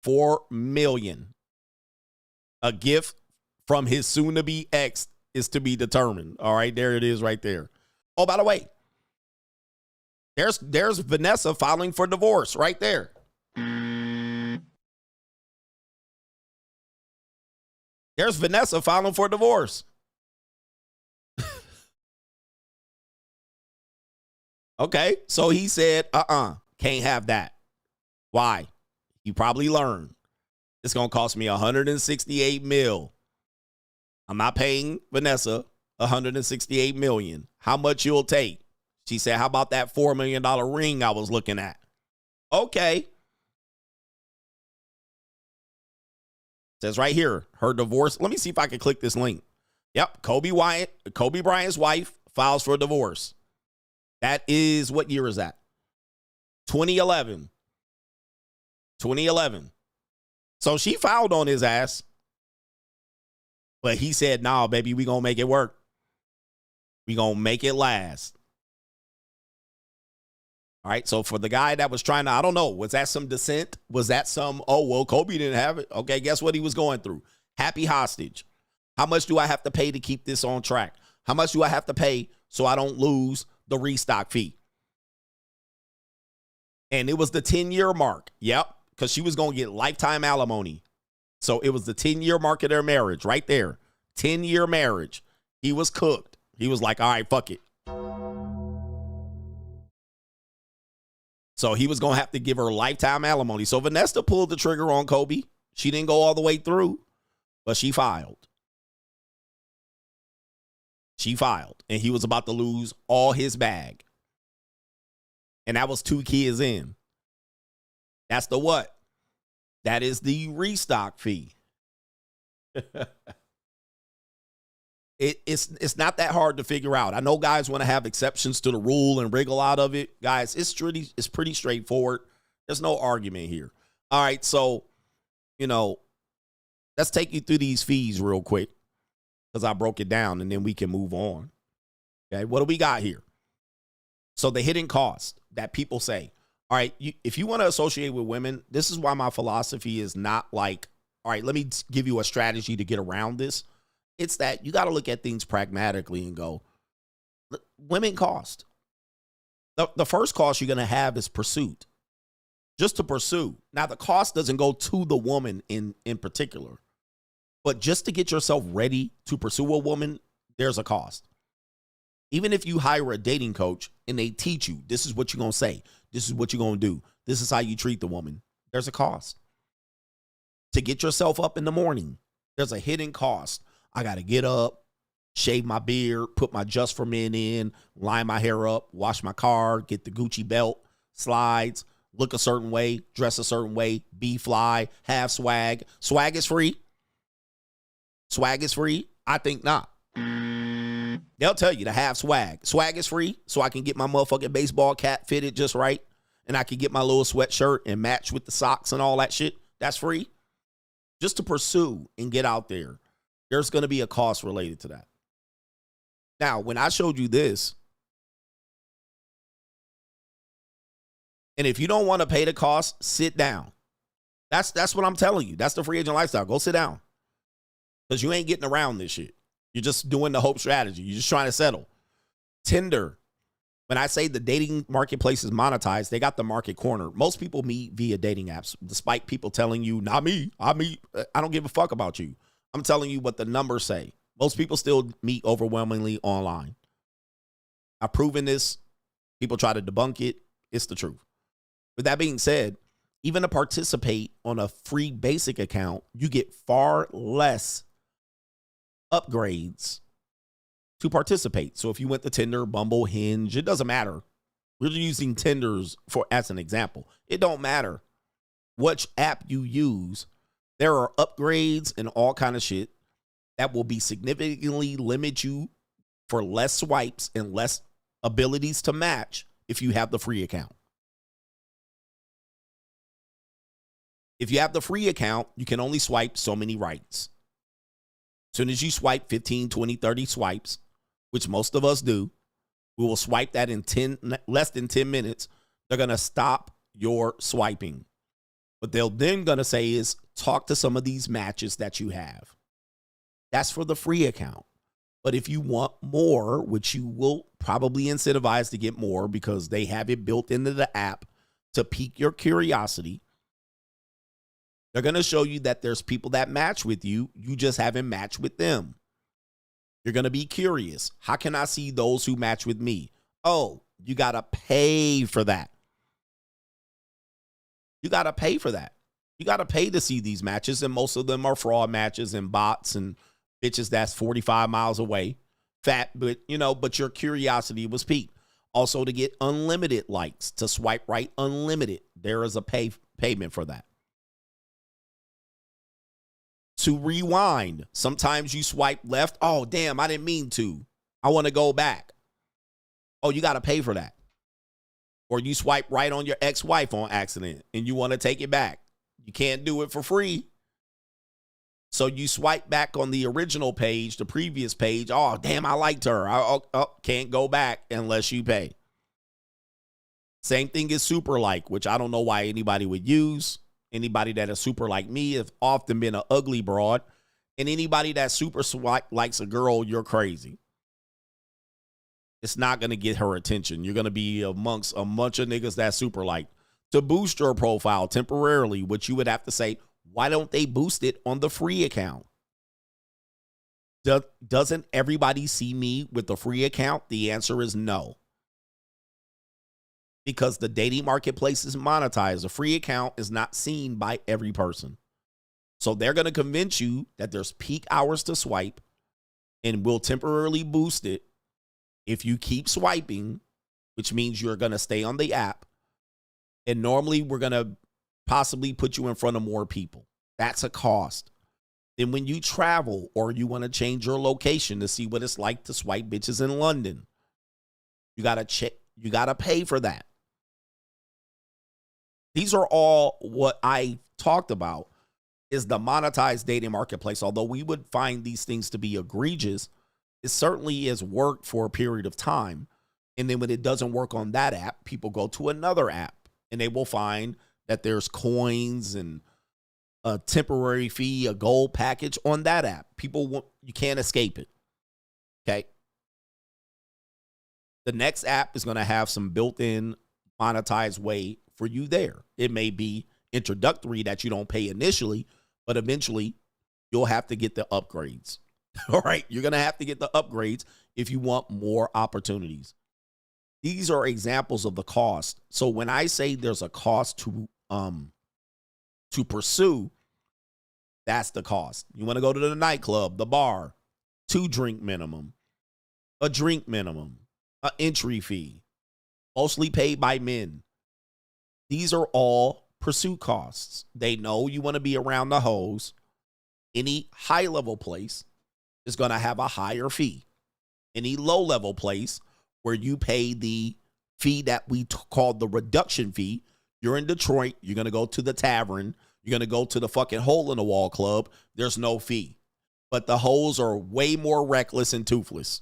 $4 million. A gift from his soon-to-be ex is to be determined. All right, there it is right there. Oh, by the way, there's Vanessa filing for divorce right there. There's Vanessa filing for divorce. Okay, so he said, can't have that. Why? You probably learned. It's going to cost me $168 million. I'm not paying Vanessa $168 million. How much you'll take? She said, how about that $4 million ring I was looking at? Okay. Says right here, her divorce. Let me see if I can click this link. Yep, Kobe Bryant's wife files for divorce. That is, what year is that? 2011. 2011. So she filed on his ass. But he said, nah, baby, we gonna make it work. We gonna make it last. All right, so for the guy that was trying to, I don't know, was that some dissent? Was that some, oh, well, Kobe didn't have it? Okay, guess what he was going through? Happy hostage. How much do I have to pay to keep this on track? How much do I have to pay so I don't lose the restock fee? And it was the 10-year mark. Yep, because she was going to get lifetime alimony. So it was the 10-year mark of their marriage right there. 10-year marriage. He was cooked. He was like, all right, fuck it. So he was going to have to give her lifetime alimony. So Vanessa pulled the trigger on Kobe. She didn't go all the way through, but she filed. She filed, and he was about to lose all his bag. And that was 2 kids in. That's the what? That is the restock fee. It's not that hard to figure out. I know guys want to have exceptions to the rule and wriggle out of it. Guys, it's pretty straightforward. There's no argument here. All right, so, let's take you through these fees real quick because I broke it down, and then we can move on. Okay, what do we got here? So the hidden cost that people say, all right, if you want to associate with women, this is why my philosophy is not like, all right, let me give you a strategy to get around this. It's that you got to look at things pragmatically and go, women cost. The first cost you're going to have is pursuit. Just to pursue. Now, the cost doesn't go to the woman in particular. But just to get yourself ready to pursue a woman, there's a cost. Even if you hire a dating coach and they teach you, this is what you're going to say. This is what you're going to do. This is how you treat the woman. There's a cost. To get yourself up in the morning, there's a hidden cost. I got to get up, shave my beard, put my Just for Men in, line my hair up, wash my car, get the Gucci belt, slides, look a certain way, dress a certain way, be fly, have swag. Swag is free. Swag is free? I think not. They'll tell you to have swag. Swag is free, so I can get my motherfucking baseball cap fitted just right, and I can get my little sweatshirt and match with the socks and all that shit. That's free. Just to pursue and get out there, there's going to be a cost related to that. Now, when I showed you this, and if you don't want to pay the cost, sit down. That's what I'm telling you. That's the free agent lifestyle. Go sit down. Because you ain't getting around this shit. You're just doing the hope strategy. You're just trying to settle. Tinder. When I say the dating marketplace is monetized, they got the market corner. Most people meet via dating apps, despite people telling you, not me. I don't give a fuck about you. I'm telling you what the numbers say. Most people still meet overwhelmingly online. I've proven this. People try to debunk it. It's the truth. With that being said, even to participate on a free basic account, you get far less upgrades to participate. So if you went to Tinder, Bumble, Hinge, it doesn't matter. We're using Tinders as an example. It don't matter which app you use. There are upgrades and all kind of shit that will be significantly limit you for less swipes and less abilities to match if you have the free account. If you have the free account, you can only swipe so many rights. As soon as you swipe 15, 20, 30 swipes, which most of us do, we will swipe that in less than 10 minutes. They're going to stop your swiping. What they'll then going to say is talk to some of these matches that you have. That's for the free account. But if you want more, which you will probably incentivize to get more because they have it built into the app to pique your curiosity, they're going to show you that there's people that match with you. You just haven't matched with them. You're going to be curious. How can I see those who match with me? Oh, you got to pay for that. You got to pay for that. You got to pay to see these matches, and most of them are fraud matches and bots and Bitches that's 45 miles away. Fat, but but your curiosity was piqued. Also to get unlimited likes, to swipe right unlimited. There is a payment for that. To rewind. Sometimes you swipe left. Oh, damn, I didn't mean to. I want to go back. Oh, you got to pay for that. Or you swipe right on your ex-wife on accident and you want to take it back. You can't do it for free. So you swipe back on the original page, the previous page. Oh, damn, I liked her. Can't go back unless you pay. Same thing as super like, which I don't know why anybody would use. Anybody that is super like me have often been an ugly broad. And anybody that super likes a girl, you're crazy. It's not going to get her attention. You're going to be amongst a bunch of niggas that super like. To boost your profile temporarily, which you would have to say, why don't they boost it on the free account? Doesn't everybody see me with the free account? The answer is no. Because the dating marketplace is monetized. The free account is not seen by every person. So they're going to convince you that there's peak hours to swipe and will temporarily boost it if you keep swiping, which means you're going to stay on the app. And normally we're going to possibly put you in front of more people. That's a cost. Then when you travel or you want to change your location to see what it's like to swipe bitches in London, you got to check. You got to pay for that. These are all what I talked about is the monetized dating marketplace. Although we would find these things to be egregious, it certainly has worked for a period of time. And then when it doesn't work on that app, people go to another app and they will find that there's coins and a temporary fee, a gold package on that app. You can't escape it. Okay. The next app is going to have some built-in monetized way for you there. It may be introductory that you don't pay initially, but eventually you'll have to get the upgrades. All right. You're going to have to get the upgrades if you want more opportunities. These are examples of the cost. So when I say there's a cost to pursue, that's the cost. You want to go to the nightclub, the bar, 2 drink minimum, a drink minimum, an entry fee, mostly paid by men. These are all pursuit costs. They know you want to be around the hoes. Any high-level place is going to have a higher fee. Any low-level place where you pay the fee that we call the reduction fee. You're in Detroit. You're going to go to the tavern. You're going to go to the fucking hole-in-the-wall club. There's no fee. But the hoes are way more reckless and toothless.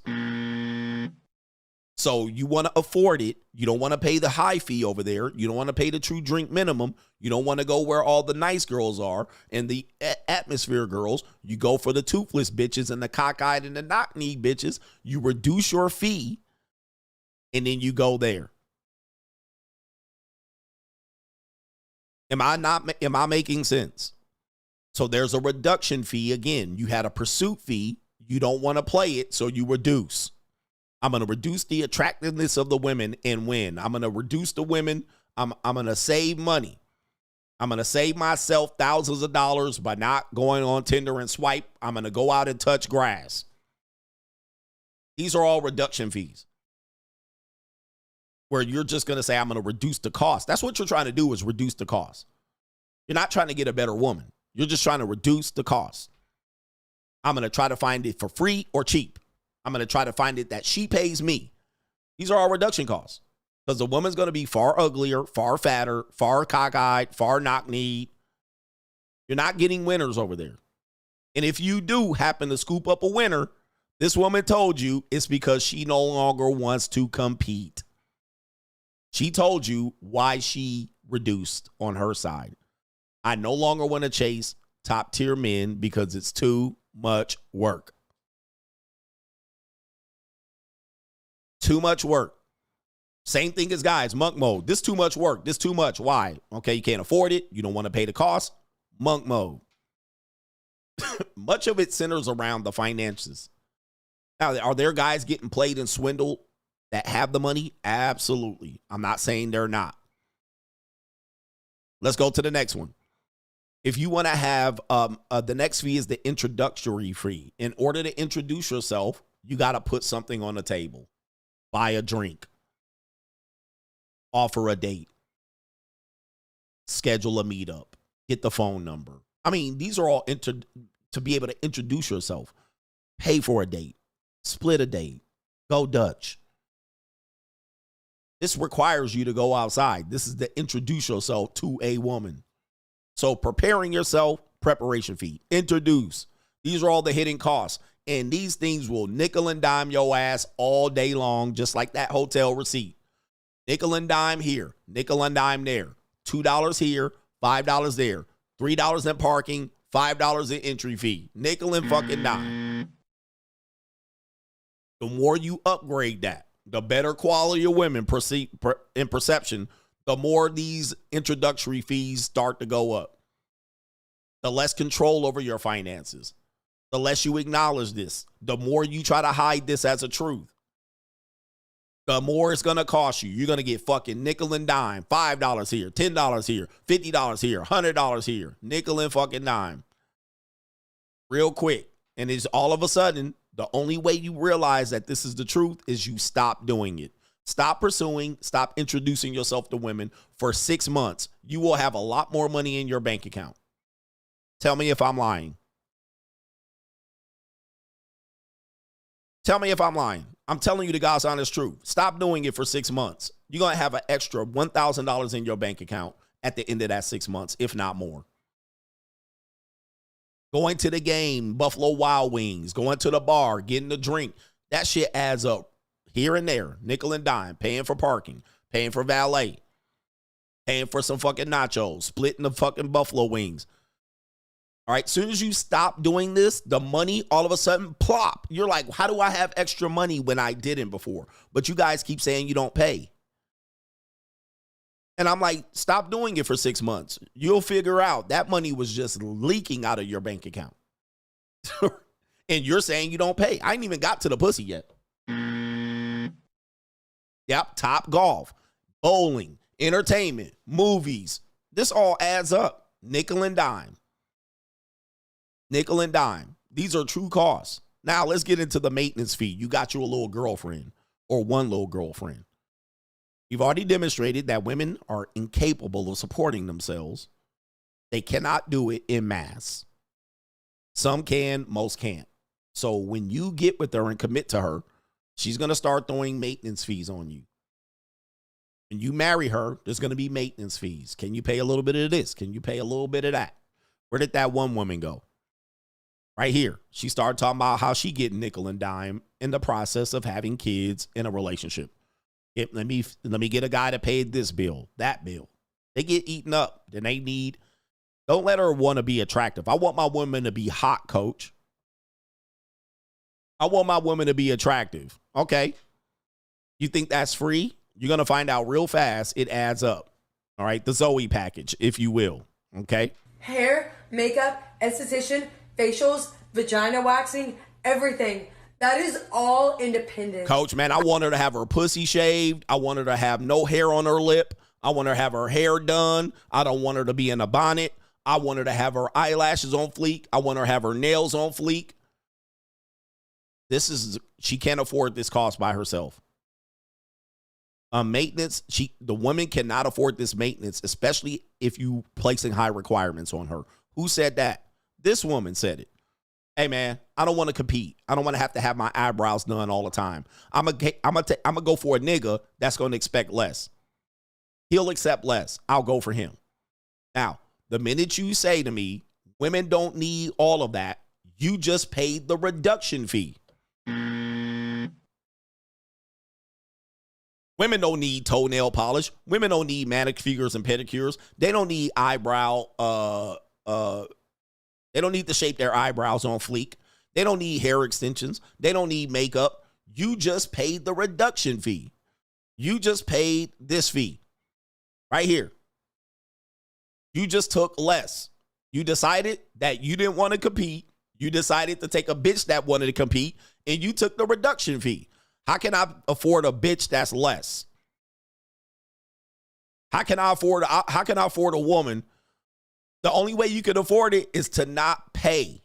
So you want to afford it. You don't want to pay the high fee over there. You don't want to pay the true drink minimum. You don't want to go where all the nice girls are and the atmosphere girls. You go for the toothless bitches and the cockeyed and the knock-knee bitches. You reduce your fee, and then you go there. Am I making sense? So there's a reduction fee. Again, you had a pursuit fee. You don't want to play it, so you reduce. I'm going to reduce the attractiveness of the women and win. I'm going to reduce the women. I'm going to save money. I'm going to save myself thousands of dollars by not going on Tinder and swipe. I'm going to go out and touch grass. These are all reduction fees where you're just going to say, I'm going to reduce the cost. That's what you're trying to do, is reduce the cost. You're not trying to get a better woman. You're just trying to reduce the cost. I'm going to try to find it for free or cheap. I'm going to try to find it that she pays me. These are all reduction costs because the woman's going to be far uglier, far fatter, far cockeyed, far knock-kneed. You're not getting winners over there. And if you do happen to scoop up a winner, this woman told you it's because she no longer wants to compete. She told you why she reduced on her side. I no longer want to chase top tier men because it's too much work. Too much work. Same thing as guys, monk mode. This too much work. This too much. Why? Okay, you can't afford it. You don't want to pay the cost. Monk mode. Much of it centers around the finances. Now, are there guys getting played and swindled that have the money? Absolutely. I'm not saying they're not. Let's go to the next one. If you want to have the next fee is the introductory fee. In order to introduce yourself, you got to put something on the table. Buy a drink. Offer a date. Schedule a meetup. Get the phone number. I mean, these are all to be able to introduce yourself. Pay for a date. Split a date. Go Dutch. This requires you to go outside. This is to introduce yourself to a woman. So preparing yourself, preparation fee. Introduce. These are all the hidden costs. And these things will nickel and dime your ass all day long, just like that hotel receipt. Nickel and dime here. Nickel and dime there. $2 here. $5 there. $3 in parking. $5 in entry fee. Nickel and fucking dime. The more you upgrade that, the better quality of women in perception, the more these introductory fees start to go up. The less control over your finances. The less you acknowledge this. The more you try to hide this as a truth. The more it's going to cost you. You're going to get fucking nickel and dime. $5 here. $10 here. $50 here. $100 here. Nickel and fucking dime. Real quick. And it's all of a sudden, the only way you realize that this is the truth is you stop doing it. Stop pursuing, stop introducing yourself to women for 6 months. You will have a lot more money in your bank account. Tell me if I'm lying. Tell me if I'm lying. I'm telling you the God's honest truth. Stop doing it for 6 months. You're going to have an extra $1,000 in your bank account at the end of that 6 months, if not more. Going to the game, Buffalo Wild Wings, going to the bar, getting a drink. That shit adds up here and there. Nickel and dime, paying for parking, paying for valet, paying for some fucking nachos, splitting the fucking Buffalo Wings. All right, soon as you stop doing this, the money all of a sudden plop. You're like, how do I have extra money when I didn't before? But you guys keep saying you don't pay. And I'm like, stop doing it for 6 months. You'll figure out that money was just leaking out of your bank account. And you're saying you don't pay. I ain't even got to the pussy yet. Yep, Top Golf, bowling, entertainment, movies. This all adds up. Nickel and dime. Nickel and dime. These are true costs. Now let's get into the maintenance fee. You got you a little girlfriend or one little girlfriend. You've already demonstrated that women are incapable of supporting themselves. They cannot do it en masse. Some can, most can't. So when you get with her and commit to her, she's going to start throwing maintenance fees on you. When you marry her, there's going to be maintenance fees. Can you pay a little bit of this? Can you pay a little bit of that? Where did that one woman go? Right here. She started talking about how she getting nickel and dime in the process of having kids in a relationship. Let me get a guy to pay this bill, that bill. They get eaten up. Then they need. Don't let her want to be attractive. I want my woman to be hot, coach. I want my woman to be attractive. Okay. You think that's free? You're going to find out real fast. It adds up. All right. The Zoe package, if you will. Okay. Hair, makeup, esthetician, facials, vagina waxing, everything. That is all independent. Coach, man, I want her to have her pussy shaved. I want her to have no hair on her lip. I want her to have her hair done. I don't want her to be in a bonnet. I want her to have her eyelashes on fleek. I want her to have her nails on fleek. She can't afford this cost by herself. Maintenance, the woman cannot afford this maintenance, especially if you placing high requirements on her. Who said that? This woman said it. Hey, man, I don't want to compete. I don't want to have my eyebrows done all the time. I'm gonna go for a nigga that's going to expect less. He'll accept less. I'll go for him. Now, the minute you say to me, women don't need all of that, you just paid the reduction fee. Women don't need toenail polish. Women don't need manicures and pedicures. They don't need they don't need to shape their eyebrows on fleek. They don't need hair extensions. They don't need makeup. You just paid the reduction fee. You just paid this fee right here. You just took less. You decided that you didn't want to compete. You decided to take a bitch that wanted to compete, and you took the reduction fee. How can I afford a bitch that's less? How can I afford a woman The only way you can afford it is to not pay.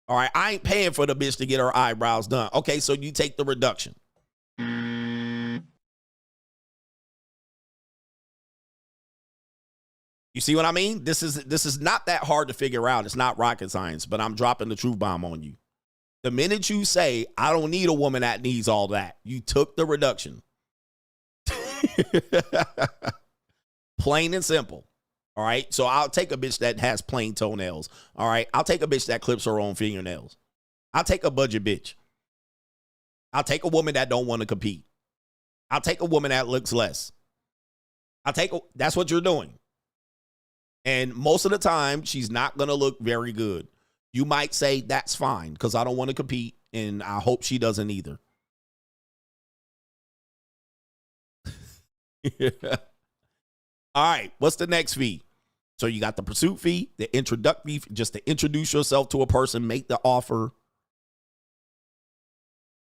All right, I ain't paying for the bitch to get her eyebrows done. Okay, so you take the reduction. You see what I mean? This is not that hard to figure out. It's not rocket science, but I'm dropping the truth bomb on you. The minute you say, I don't need a woman that needs all that, you took the reduction. Plain and simple. All right. So I'll take a bitch that has plain toenails. All right. I'll take a bitch that clips her own fingernails. I'll take a budget bitch. I'll take a woman that don't want to compete. I'll take a woman that looks less. That's what you're doing. And most of the time, she's not going to look very good. You might say, that's fine, because I don't want to compete, and I hope she doesn't either. All right, what's the next fee? So you got the pursuit fee, the introductory, just to introduce yourself to a person, make the offer.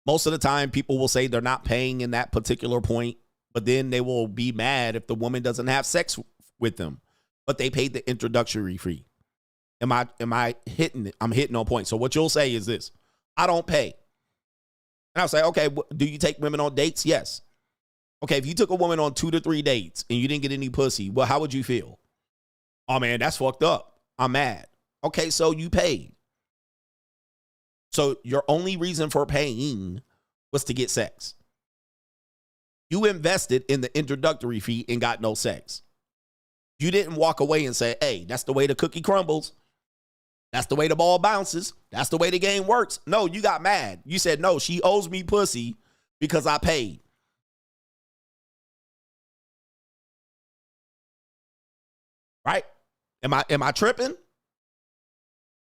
Most of the time, people will say they're not paying in that particular point, but then they will be mad if the woman doesn't have sex with them, but they paid the introductory fee. Am I hitting it? I'm hitting on point. So what you'll say is this: I don't pay. And I'll say, okay, do you take women on dates? Yes. Okay, if you took a woman on 2 to 3 dates and you didn't get any pussy, well, how would you feel? Oh, man, that's fucked up. I'm mad. Okay, so you paid. So your only reason for paying was to get sex. You invested in the introductory fee and got no sex. You didn't walk away and say, hey, that's the way the cookie crumbles. That's the way the ball bounces. That's the way the game works. No, you got mad. You said, no, she owes me pussy because I paid. Right? Am I tripping?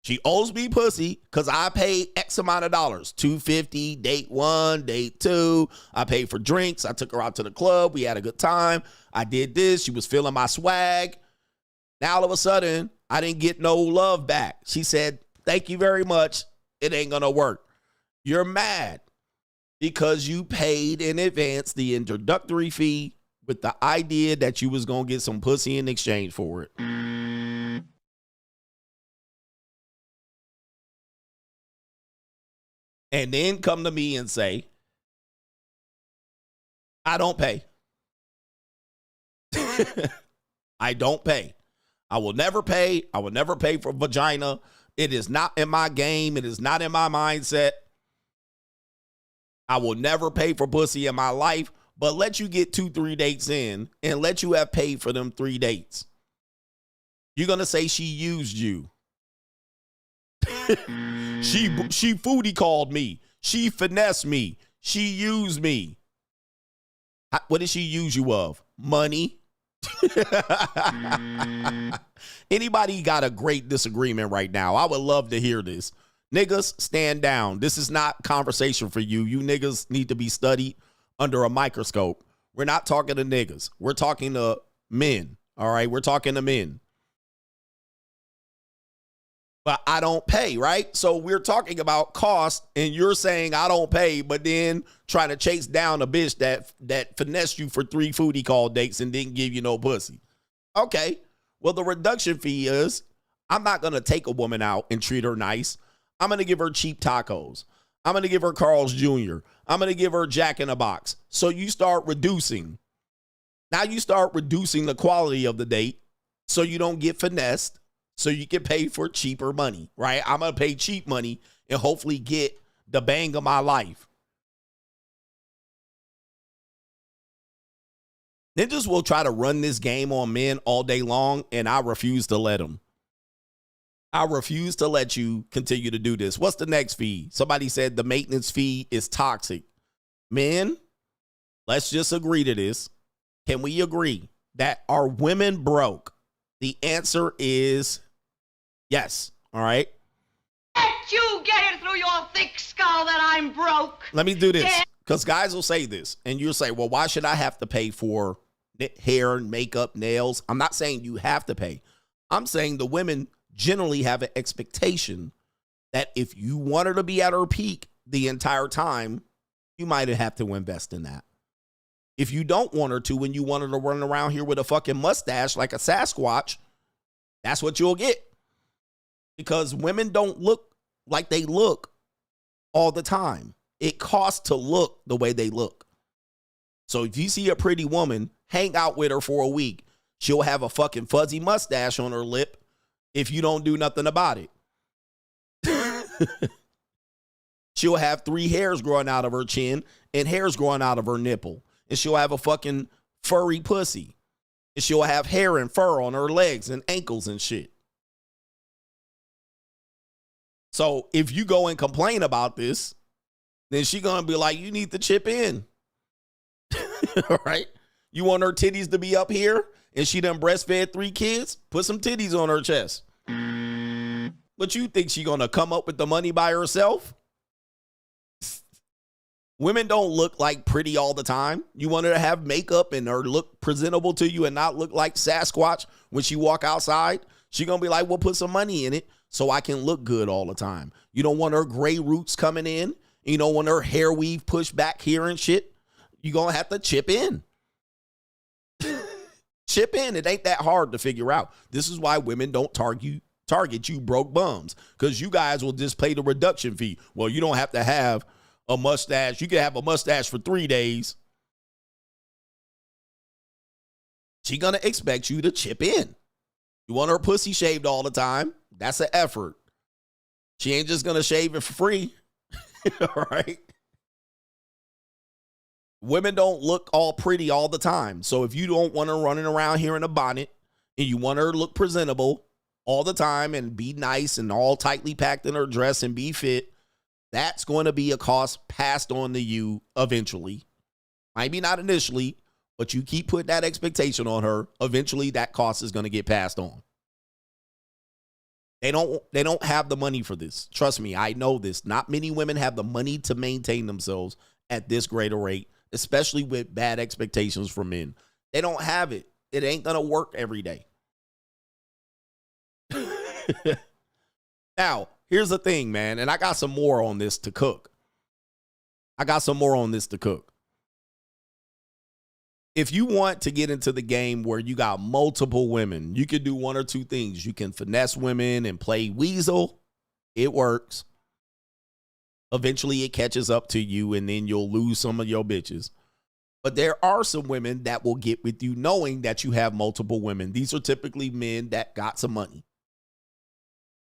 She owes me pussy because I paid X amount of dollars. $250, date 1, date 2. I paid for drinks. I took her out to the club. We had a good time. I did this. She was feeling my swag. Now all of a sudden, I didn't get no love back. She said, thank you very much. It ain't going to work. You're mad because you paid in advance the introductory fee with the idea that you was going to get some pussy in exchange for it. And then come to me and say, I don't pay. I don't pay. I will never pay. I will never pay for vagina. It is not in my game. It is not in my mindset. I will never pay for pussy in my life, but let you get 2-3 dates in and let you have paid for them 3 dates. You're going to say she used you. She foodie called me. She finessed me. She used me. What did she use you of? Money. Anybody got a great disagreement right now? I would love to hear this. Niggas, stand down. This is not conversation for you. You niggas need to be studied under a microscope. We're not talking to niggas. We're talking to men. All right, we're talking to men. But I don't pay, right? So we're talking about cost, and you're saying I don't pay, but then trying to chase down a bitch that finessed you for 3 foodie call dates and didn't give you no pussy. Okay, well, the reduction fee is I'm not going to take a woman out and treat her nice. I'm going to give her cheap tacos. I'm going to give her Carl's Jr. I'm going to give her Jack in a Box. So you start reducing. Now you start reducing the quality of the date so you don't get finessed. So you can pay for cheaper money, right? I'm going to pay cheap money and hopefully get the bang of my life. Ninjas will try to run this game on men all day long, and I refuse to let them. I refuse to let you continue to do this. What's the next fee? Somebody said the maintenance fee is toxic. Men, let's just agree to this. Can we agree that are women broke? The answer is yes. All right. Let you get it through your thick skull that I'm broke. Let me do this, because guys will say this, and you'll say, well, why should I have to pay for hair and makeup, nails? I'm not saying you have to pay. I'm saying the women generally have an expectation that if you want her to be at her peak the entire time, you might have to invest in that. If you don't want her to, and you want her to run around here with a fucking mustache like a Sasquatch, That's what you'll get. Because women don't look like they look all the time. It costs to look the way they look. So if you see a pretty woman, hang out with her for a week, she'll have a fucking fuzzy mustache on her lip if you don't do nothing about it. She'll have 3 hairs growing out of her chin and hairs growing out of her nipple. And she'll have a fucking furry pussy. And she'll have hair and fur on her legs and ankles and shit. So if you go and complain about this, then she gonna be like, you need to chip in. All right? You want her titties to be up here and she done breastfed 3 kids? Put some titties on her chest. But you think she gonna come up with the money by herself? Women don't look like pretty all the time. You want her to have makeup and her look presentable to you and not look like Sasquatch when she walk outside? She gonna be like, well, put some money in it so I can look good all the time. You don't want her gray roots coming in. You don't want her hair weave pushed back here and shit. You gonna have to chip in. Chip in. It ain't that hard to figure out. This is why women don't target you broke bums, because you guys will just pay the reduction fee. Well, you don't have to have a mustache. You can have a mustache for 3 days. She gonna expect you to chip in. You want her pussy shaved all the time? That's an effort. She ain't just gonna shave it for free. All right. Women don't look all pretty all the time. So if you don't want her running around here in a bonnet and you want her to look presentable all the time and be nice and all tightly packed in her dress and be fit, that's going to be a cost passed on to you eventually. Maybe not initially, but you keep putting that expectation on her. Eventually that cost is going to get passed on. They don't have the money for this. Trust me, I know this. Not many women have the money to maintain themselves at this greater rate, especially with bad expectations from men. They don't have it. It ain't going to work every day. Now, here's the thing, man, and I got some more on this to cook. If you want to get into the game where you got multiple women, you can do one or two things. You can finesse women and play weasel. It works. Eventually it catches up to you and then you'll lose some of your bitches. But there are some women that will get with you knowing that you have multiple women. These are typically men that got some money.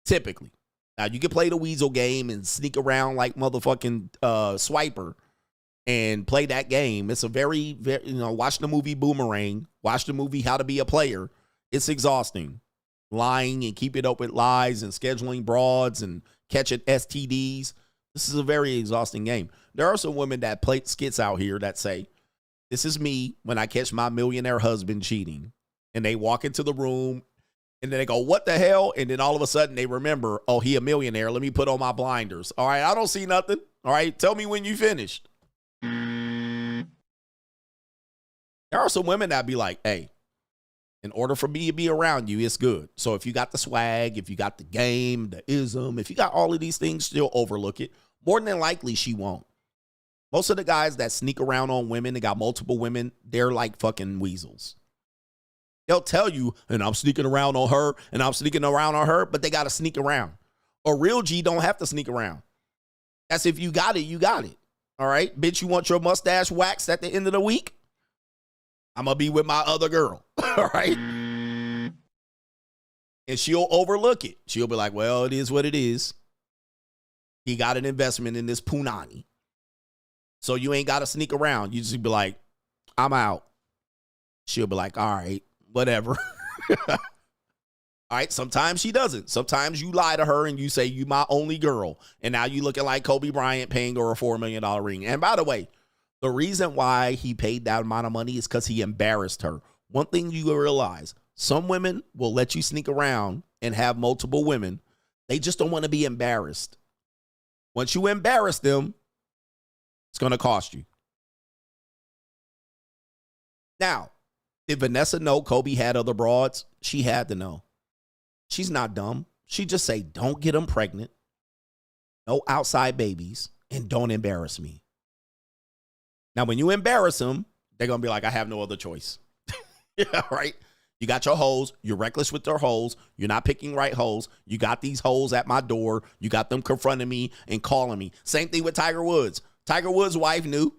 Typically. Now you can play the weasel game and sneak around like motherfucking Swiper and play that game. It's a very, watch the movie Boomerang. Watch the movie How to Be a Player. It's exhausting. Lying and keeping up with lies and scheduling broads and catching STDs. This is a very exhausting game. There are some women that play skits out here that say, this is me when I catch my millionaire husband cheating. And they walk into the room and then they go, what the hell? And then all of a sudden they remember, oh, he a millionaire. Let me put on my blinders. All right, I don't see nothing. All right, tell me when you finished. There are some women that be like, hey, in order for me to be around you, it's good. So if you got the swag, if you got the game, the ism, if you got all of these things, still overlook it. More than likely, she won't. Most of the guys that sneak around on women and got multiple women, they're like fucking weasels. They'll tell you, and I'm sneaking around on her, and I'm sneaking around on her, but they got to sneak around. A real G don't have to sneak around. That's if you got it, you got it. All right, bitch, you want your mustache waxed at the end of the week? I'm going to be with my other girl. All right. And she'll overlook it. She'll be like, well, it is what it is. He got an investment in this punani. So you ain't got to sneak around. You just be like, I'm out. She'll be like, all right, whatever. All right, sometimes she doesn't. Sometimes you lie to her and you say, you my only girl. And now you looking like Kobe Bryant paying her a $4 million ring. And by the way, the reason why he paid that amount of money is because he embarrassed her. One thing you realize, some women will let you sneak around and have multiple women. They just don't want to be embarrassed. Once you embarrass them, it's going to cost you. Now, did Vanessa know Kobe had other broads? She had to know. She's not dumb. She just say, don't get them pregnant. No outside babies. And don't embarrass me. Now, when you embarrass them, they're going to be like, I have no other choice. Yeah, right? You got your hoes. You're reckless with their hoes. You're not picking right hoes. You got these hoes at my door. You got them confronting me and calling me. Same thing with Tiger Woods. Tiger Woods' wife knew.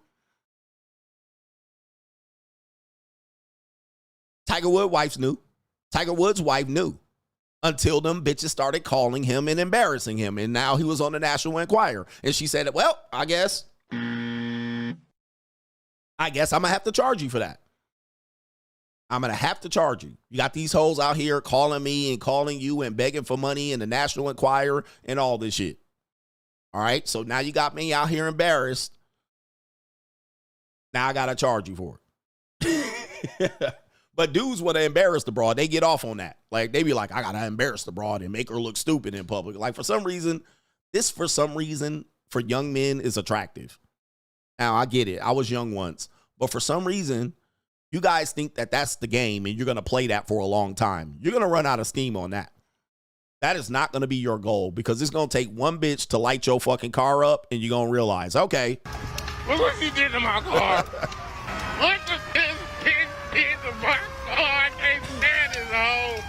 Tiger Woods' wife knew until them bitches started calling him and embarrassing him. And now he was on the National Enquirer. And she said, well, I guess I'm going to have to charge you for that. I'm going to have to charge you. You got these hoes out here calling me and calling you and begging for money in the National Enquirer and all this shit. All right. So now you got me out here embarrassed. Now I got to charge you for it. But dudes want to embarrass the broad. They get off on that. Like, they be like, I got to embarrass the broad and make her look stupid in public. Like, for some reason, for young men is attractive. Now, I get it. I was young once. But for some reason, you guys think that that's the game and you're going to play that for a long time. You're going to run out of steam on that. That is not going to be your goal, because it's going to take one bitch to light your fucking car up and you're going to realize, okay. Look what she did to my car. Look at this bitch did to my car. I can't stand this hoe.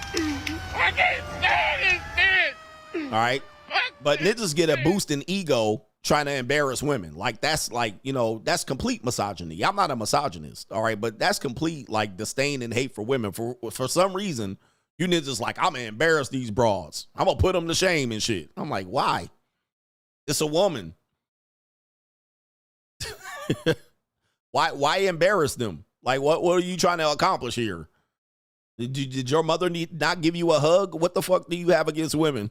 I can't stand this bitch. All right. But niggas get a boost in ego trying to embarrass women. Like, that's like, you know, that's complete misogyny. I'm not a misogynist, all right, but that's complete, like, disdain and hate for women. For some reason, you niggas like, I'm going to embarrass these broads. I'm going to put them to shame and shit. I'm like, why? It's a woman. Why embarrass them? Like, what are you trying to accomplish here? Did your mother not give you a hug? What the fuck do you have against women?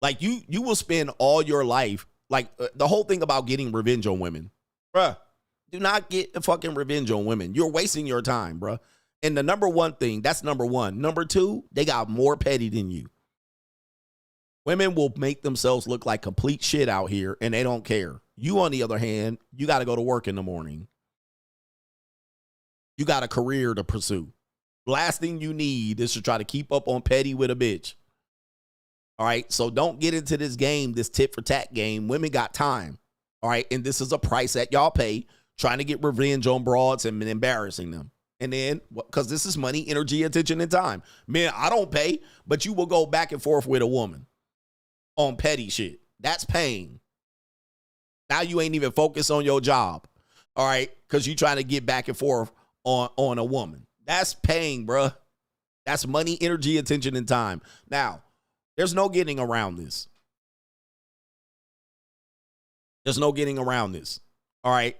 Like you will spend all your life, like, the whole thing about getting revenge on women. Bruh, do not get the fucking revenge on women. You're wasting your time, bruh. And the number one thing, that's number one. Number two, they got more petty than you. Women will make themselves look like complete shit out here, and they don't care. You, on the other hand, you got to go to work in the morning. You got a career to pursue. Last thing you need is to try to keep up on petty with a bitch. All right, so don't get into this game, this tit for tat game. Women got time. All right, and this is a price that y'all pay, trying to get revenge on broads and embarrassing them. And then, because this is money, energy, attention, and time. Man, I don't pay, but you will go back and forth with a woman on petty shit. That's paying. Now you ain't even focused on your job. All right, because you trying to get back and forth on a woman. That's paying, bruh. That's money, energy, attention, and time. Now, there's no getting around this. There's no getting around this. All right.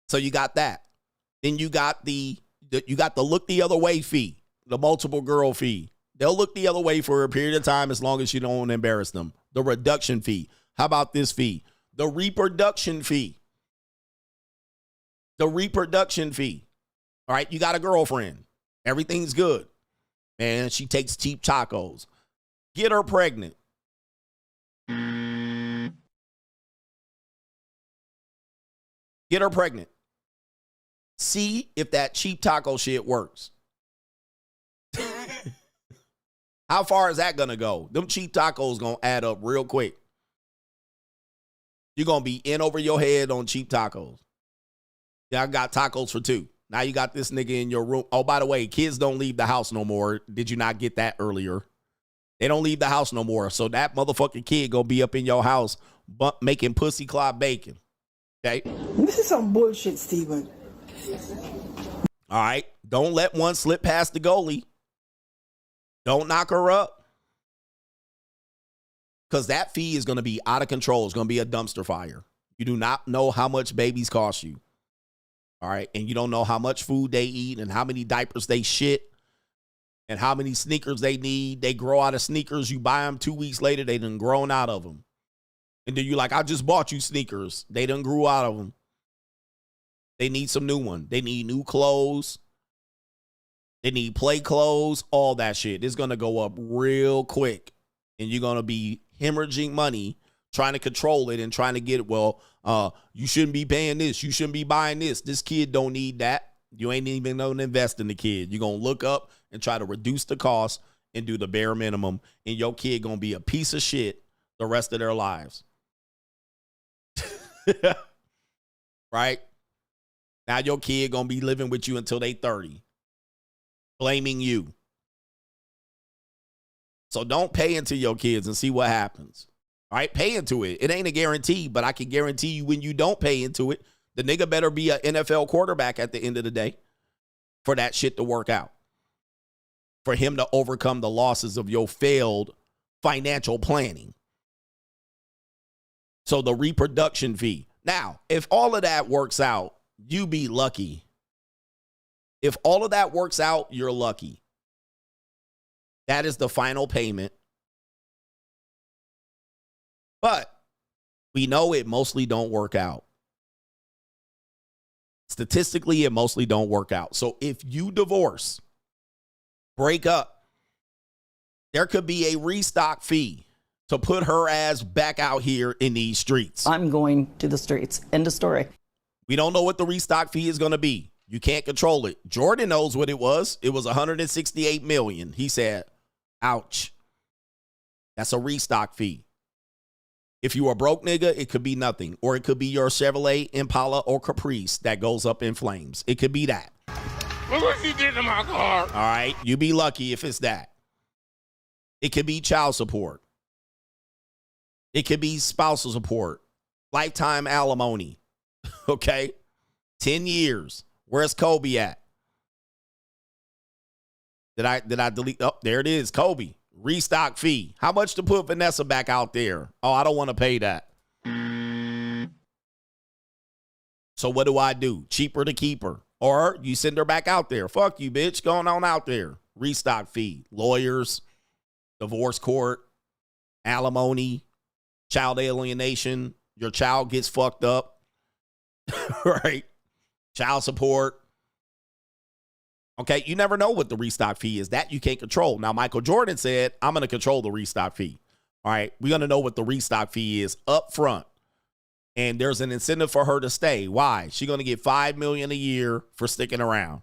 So you got that. Then you got the look the other way fee, the multiple girl fee. They'll look the other way for a period of time as long as you don't embarrass them. The reduction fee. How about this fee? The reproduction fee. The reproduction fee. All right. You got a girlfriend. Everything's good. Man, she takes cheap tacos. Get her pregnant. Get her pregnant. See if that cheap taco shit works. How far is that going to go? Them cheap tacos going to add up real quick. You're going to be in over your head on cheap tacos. Yeah, I got tacos for two. Now you got this nigga in your room. Oh, by the way, kids don't leave the house no more. Did you not get that earlier? They don't leave the house no more. So that motherfucking kid gonna be up in your house making pussy clot bacon. Okay? This is some bullshit, Steven. All right. Don't let one slip past the goalie. Don't knock her up. Because that fee is going to be out of control. It's going to be a dumpster fire. You do not know how much babies cost you. All right. And you don't know how much food they eat and how many diapers they shit. And how many sneakers they need. They grow out of sneakers. You buy them 2 weeks later, they done grown out of them. And then you're like, I just bought you sneakers. They done grew out of them. They need some new ones. They need new clothes. They need play clothes, all that shit. It's going to go up real quick. And you're going to be hemorrhaging money, trying to control it and trying to get it. Well, you shouldn't be paying this. You shouldn't be buying this. This kid don't need that. You ain't even going to invest in the kid. You're going to look up and try to reduce the cost and do the bare minimum. And your kid going to be a piece of shit the rest of their lives. Right? Now your kid gonna be living with you until they 30, blaming you. So don't pay into your kids and see what happens. All right, pay into it. It ain't a guarantee, but I can guarantee you when you don't pay into it, the nigga better be an NFL quarterback at the end of the day for that shit to work out. For him to overcome the losses of your failed financial planning. So the reproduction fee. Now, if all of that works out, you be lucky. If all of that works out, you're lucky. That is the final payment. But we know it mostly don't work out. Statistically, it mostly don't work out. So if you divorce, break up, there could be a restock fee to put her ass back out here in these streets. I'm going to the streets. End of story. We don't know what the restock fee is going to be. You can't control it. Jordan knows what it was. It was $168 million. He said, ouch. That's a restock fee. If you are broke nigga, it could be nothing. Or it could be your Chevrolet Impala or Caprice that goes up in flames. It could be that. Look what she did to my car. All right. You be lucky if it's that. It could be child support. It could be spousal support. Lifetime alimony. Okay. 10 years. Where's Kobe at? Did I delete? Oh, there it is. Kobe. Restock fee. How much to put Vanessa back out there? Oh, I don't want to pay that. So what do? Cheaper to keep her. Or you send her back out there. Fuck you, bitch. Going on out there. Restock fee. Lawyers. Divorce court. Alimony. Child alienation. Your child gets fucked up. Right? Child support. Okay, you never know what the restock fee is. That you can't control. Now, Michael Jordan said, I'm going to control the restock fee. All right, we're going to know what the restock fee is up front. And there's an incentive for her to stay. Why? She's going to get $5 million a year for sticking around.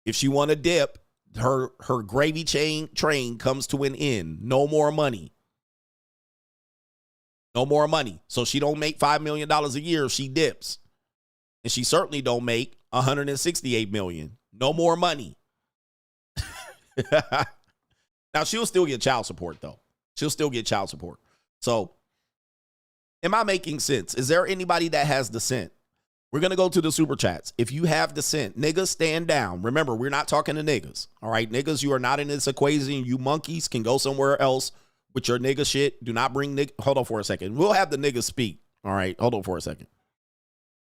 If she want to dip, her gravy train comes to an end. No more money. No more money. So she don't make $5 million a year if she dips. And she certainly don't make $168 million. No more money. Now, she'll still get child support, though. She'll still get child support. So, am I making sense? Is there anybody that has dissent? We're going to go to the super chats. If you have dissent, niggas, stand down. Remember, we're not talking to niggas. All right, niggas, you are not in this equation. You monkeys can go somewhere else with your nigga shit. Do not bring nigga. Hold on for a second. We'll have the niggas speak. All right, hold on for a second.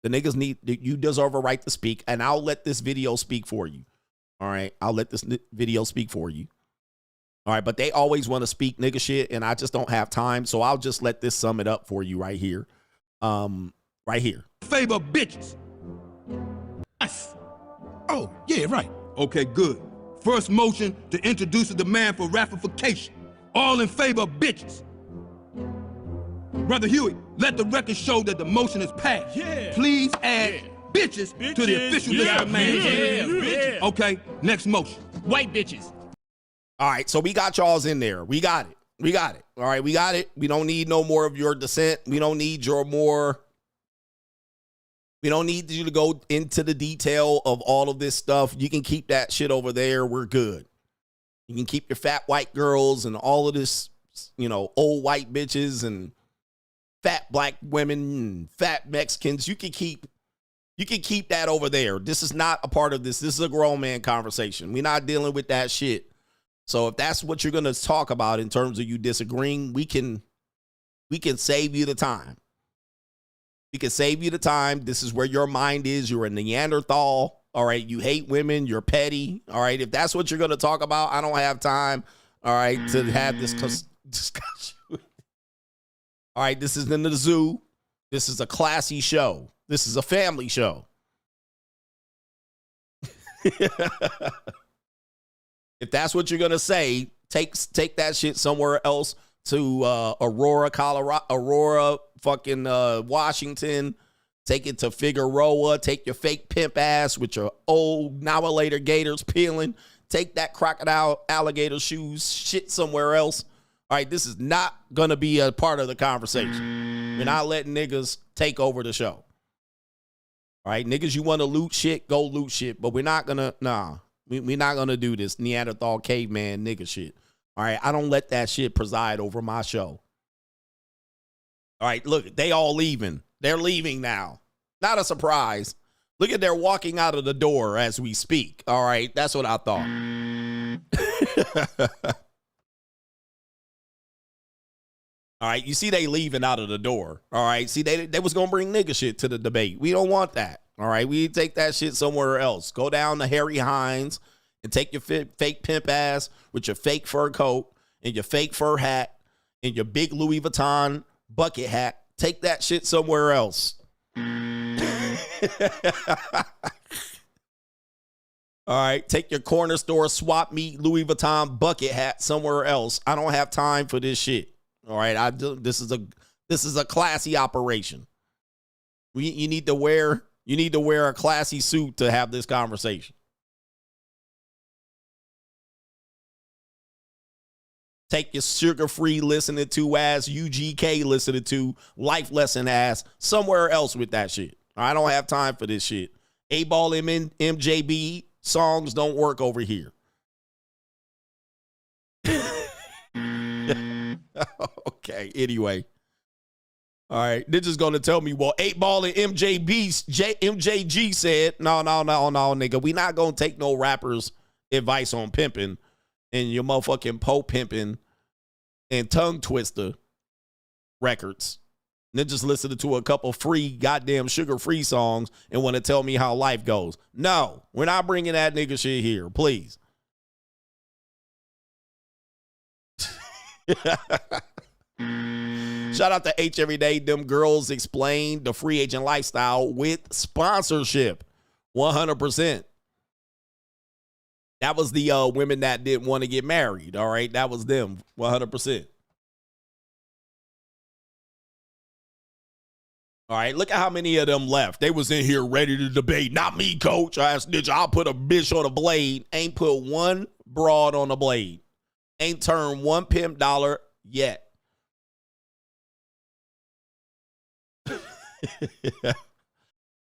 The niggas you deserve a right to speak, and I'll let this video speak for you. All right, I'll let this video speak for you. All right, but they always want to speak nigga shit, and I just don't have time, so I'll just let this sum it up for you right here. Right here. Favor bitches. Oh, yeah, right. Okay, good. First motion to introduce a demand for ratification. All in favor of bitches. Brother Huey, let the record show that the motion is passed. Yeah. Please add bitches to the official list of names. Okay, next motion. White bitches. All right, so we got y'all's in there. We got it. We got it. All right, we got it. We don't need no more of your dissent. We don't need your more. We don't need you to go into the detail of all of this stuff. You can keep that shit over there. We're good. You can keep your fat white girls and all of this, you know, old white bitches and fat black women and fat Mexicans. You can keep that over there. This is not a part of this. This is a grown man conversation. We're not dealing with that shit. So if that's what you're going to talk about in terms of you disagreeing, we can save you the time. We can save you the time. This is where your mind is. You're a Neanderthal. All right. You hate women. You're petty. All right. If that's what you're going to talk about, I don't have time. All right. To have this discussion. All right. This is in the zoo. This is a classy show. This is a family show. If that's what you're going to say, take that shit somewhere else to Aurora, Colorado, Aurora, fucking Washington. Take it to Figueroa. Take your fake pimp ass with your old now or later gators peeling. Take that crocodile alligator shoes shit somewhere else. All right, this is not going to be a part of the conversation. We're not letting niggas take over the show. All right, niggas, you want to loot shit, go loot shit. But we're not going to, we're not going to do this Neanderthal caveman nigga shit. All right, I don't let that shit preside over my show. All right, look, they all leaving. They're leaving now. Not a surprise. Look at they're walking out of the door as we speak. All right, that's what I thought. All right, you see they leaving out of the door. All right, see they was going to bring nigga shit to the debate. We don't want that. All right, we take that shit somewhere else. Go down to Harry Hines and take your fake pimp ass with your fake fur coat and your fake fur hat and your big Louis Vuitton bucket hat. Take that shit somewhere else. All right, take your corner store swap meet Louis Vuitton bucket hat somewhere else. I don't have time for this shit. All right, this is a classy operation. You need to wear a classy suit to have this conversation. Take your sugar-free listening to ass, UGK listening to, life lesson ass, somewhere else with that shit. I don't have time for this shit. A-Ball MJB songs don't work over here. Okay, anyway. All right, they're just going to tell me, well, 8Ball and MJG said, no, nigga. We not going to take no rapper's advice on pimping and your motherfucking pimping and tongue twister records. And then just listen to a couple free goddamn sugar-free songs and want to tell me how life goes. No, we're not bringing that nigga shit here, please. Shout out to H every day. Them girls explain the free agent lifestyle with sponsorship. 100%. That was the women that didn't want to get married. All right. That was them. 100%. All right. Look at how many of them left. They was in here ready to debate. Not me, coach. I'll put a bitch on a blade. Ain't put one broad on a blade. Ain't turned one pimp dollar yet.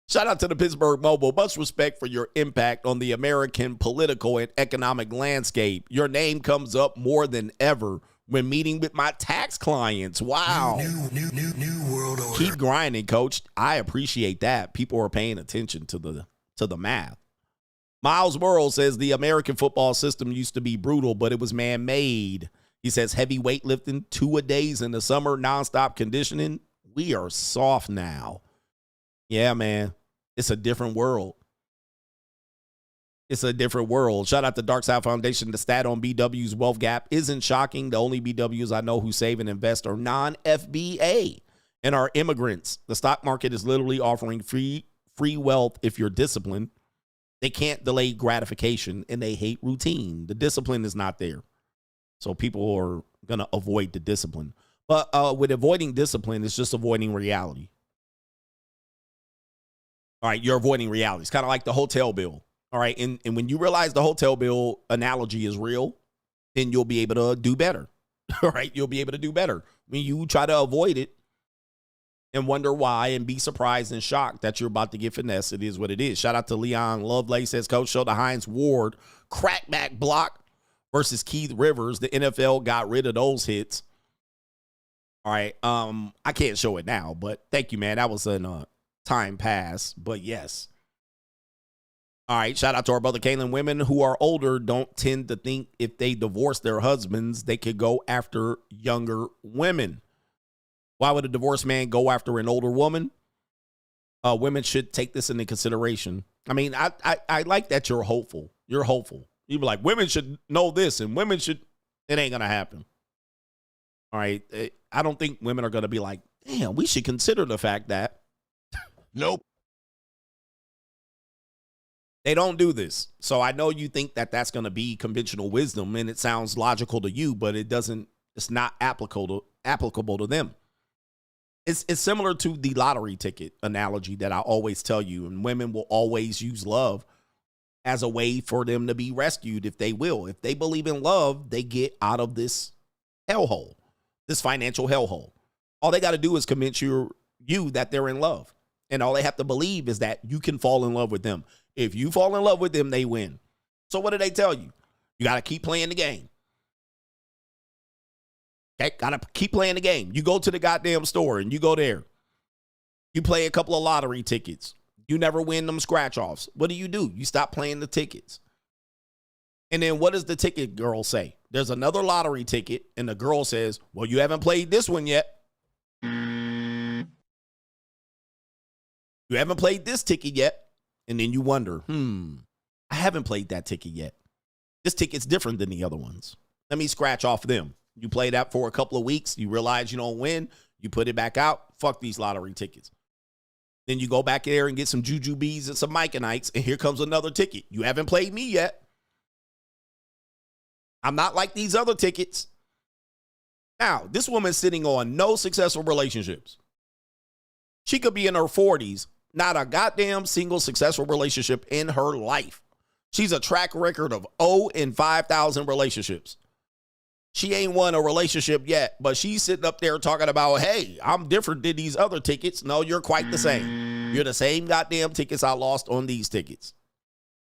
Shout out to the Pittsburgh Mobile. Much respect for your impact on the American political and economic landscape. Your name comes up more than ever when meeting with my tax clients. Wow. New world order. Keep grinding, coach. I appreciate that. People are paying attention to the math. Miles Burrow says the American football system used to be brutal, but it was man-made. He says heavy weightlifting, 2-a-days in the summer, nonstop conditioning. We are soft now. Yeah, man. It's a different world. It's a different world. Shout out to Dark Side Foundation. The stat on BW's wealth gap isn't shocking. The only BWs I know who save and invest are non-FBA and are immigrants. The stock market is literally offering free wealth if you're disciplined. They can't delay gratification and they hate routine. The discipline is not there. So people are going to avoid the discipline. But with avoiding discipline, it's just avoiding reality. All right, you're avoiding reality. It's kind of like the hotel bill. All right, and when you realize the hotel bill analogy is real, then you'll be able to do better. All right, you'll be able to do better. When you try to avoid it and wonder why and be surprised and shocked that you're about to get finesse, it is what it is. Shout out to Leon Lovelace says, Coach, show the Hines Ward crackback block versus Keith Rivers. The NFL got rid of those hits. All right, I can't show it now, but thank you, man. That was a time pass, but yes. All right, shout out to our brother Kaylin. Women who are older don't tend to think if they divorce their husbands, they could go after younger women. Why would a divorced man go after an older woman? Women should take this into consideration. I mean, I like that you're hopeful. You're hopeful. You be like, women should know this and women should, it ain't going to happen. All right, I don't think women are going to be like, damn, we should consider the fact that. Nope. They don't do this. So I know you think that that's going to be conventional wisdom and it sounds logical to you, but it's not applicable to them. It's similar to the lottery ticket analogy that I always tell you, and women will always use love as a way for them to be rescued if they will. If they believe in love, they get out of this hellhole, this financial hellhole. All they got to do is convince you that they're in love. And all they have to believe is that you can fall in love with them. If you fall in love with them, they win. So what do they tell you? You got to keep playing the game. Okay, got to keep playing the game. You go to the goddamn store and you go there. You play a couple of lottery tickets. You never win them scratch-offs. What do? You stop playing the tickets. And then what does the ticket girl say? There's another lottery ticket, and the girl says, well, you haven't played this one yet. You haven't played this ticket yet. And then you wonder, I haven't played that ticket yet. This ticket's different than the other ones. Let me scratch off them. You play that for a couple of weeks. You realize you don't win. You put it back out. Fuck these lottery tickets. Then you go back there and get some jujubes and some Myconites, and here comes another ticket. You haven't played me yet. I'm not like these other tickets. Now, this woman's sitting on no successful relationships. She could be in her 40s, not a goddamn single successful relationship in her life. She's a track record of 0 and 5,000 relationships. She ain't won a relationship yet, but she's sitting up there talking about, hey, I'm different than these other tickets. No, you're quite the same. You're the same goddamn tickets I lost on these tickets.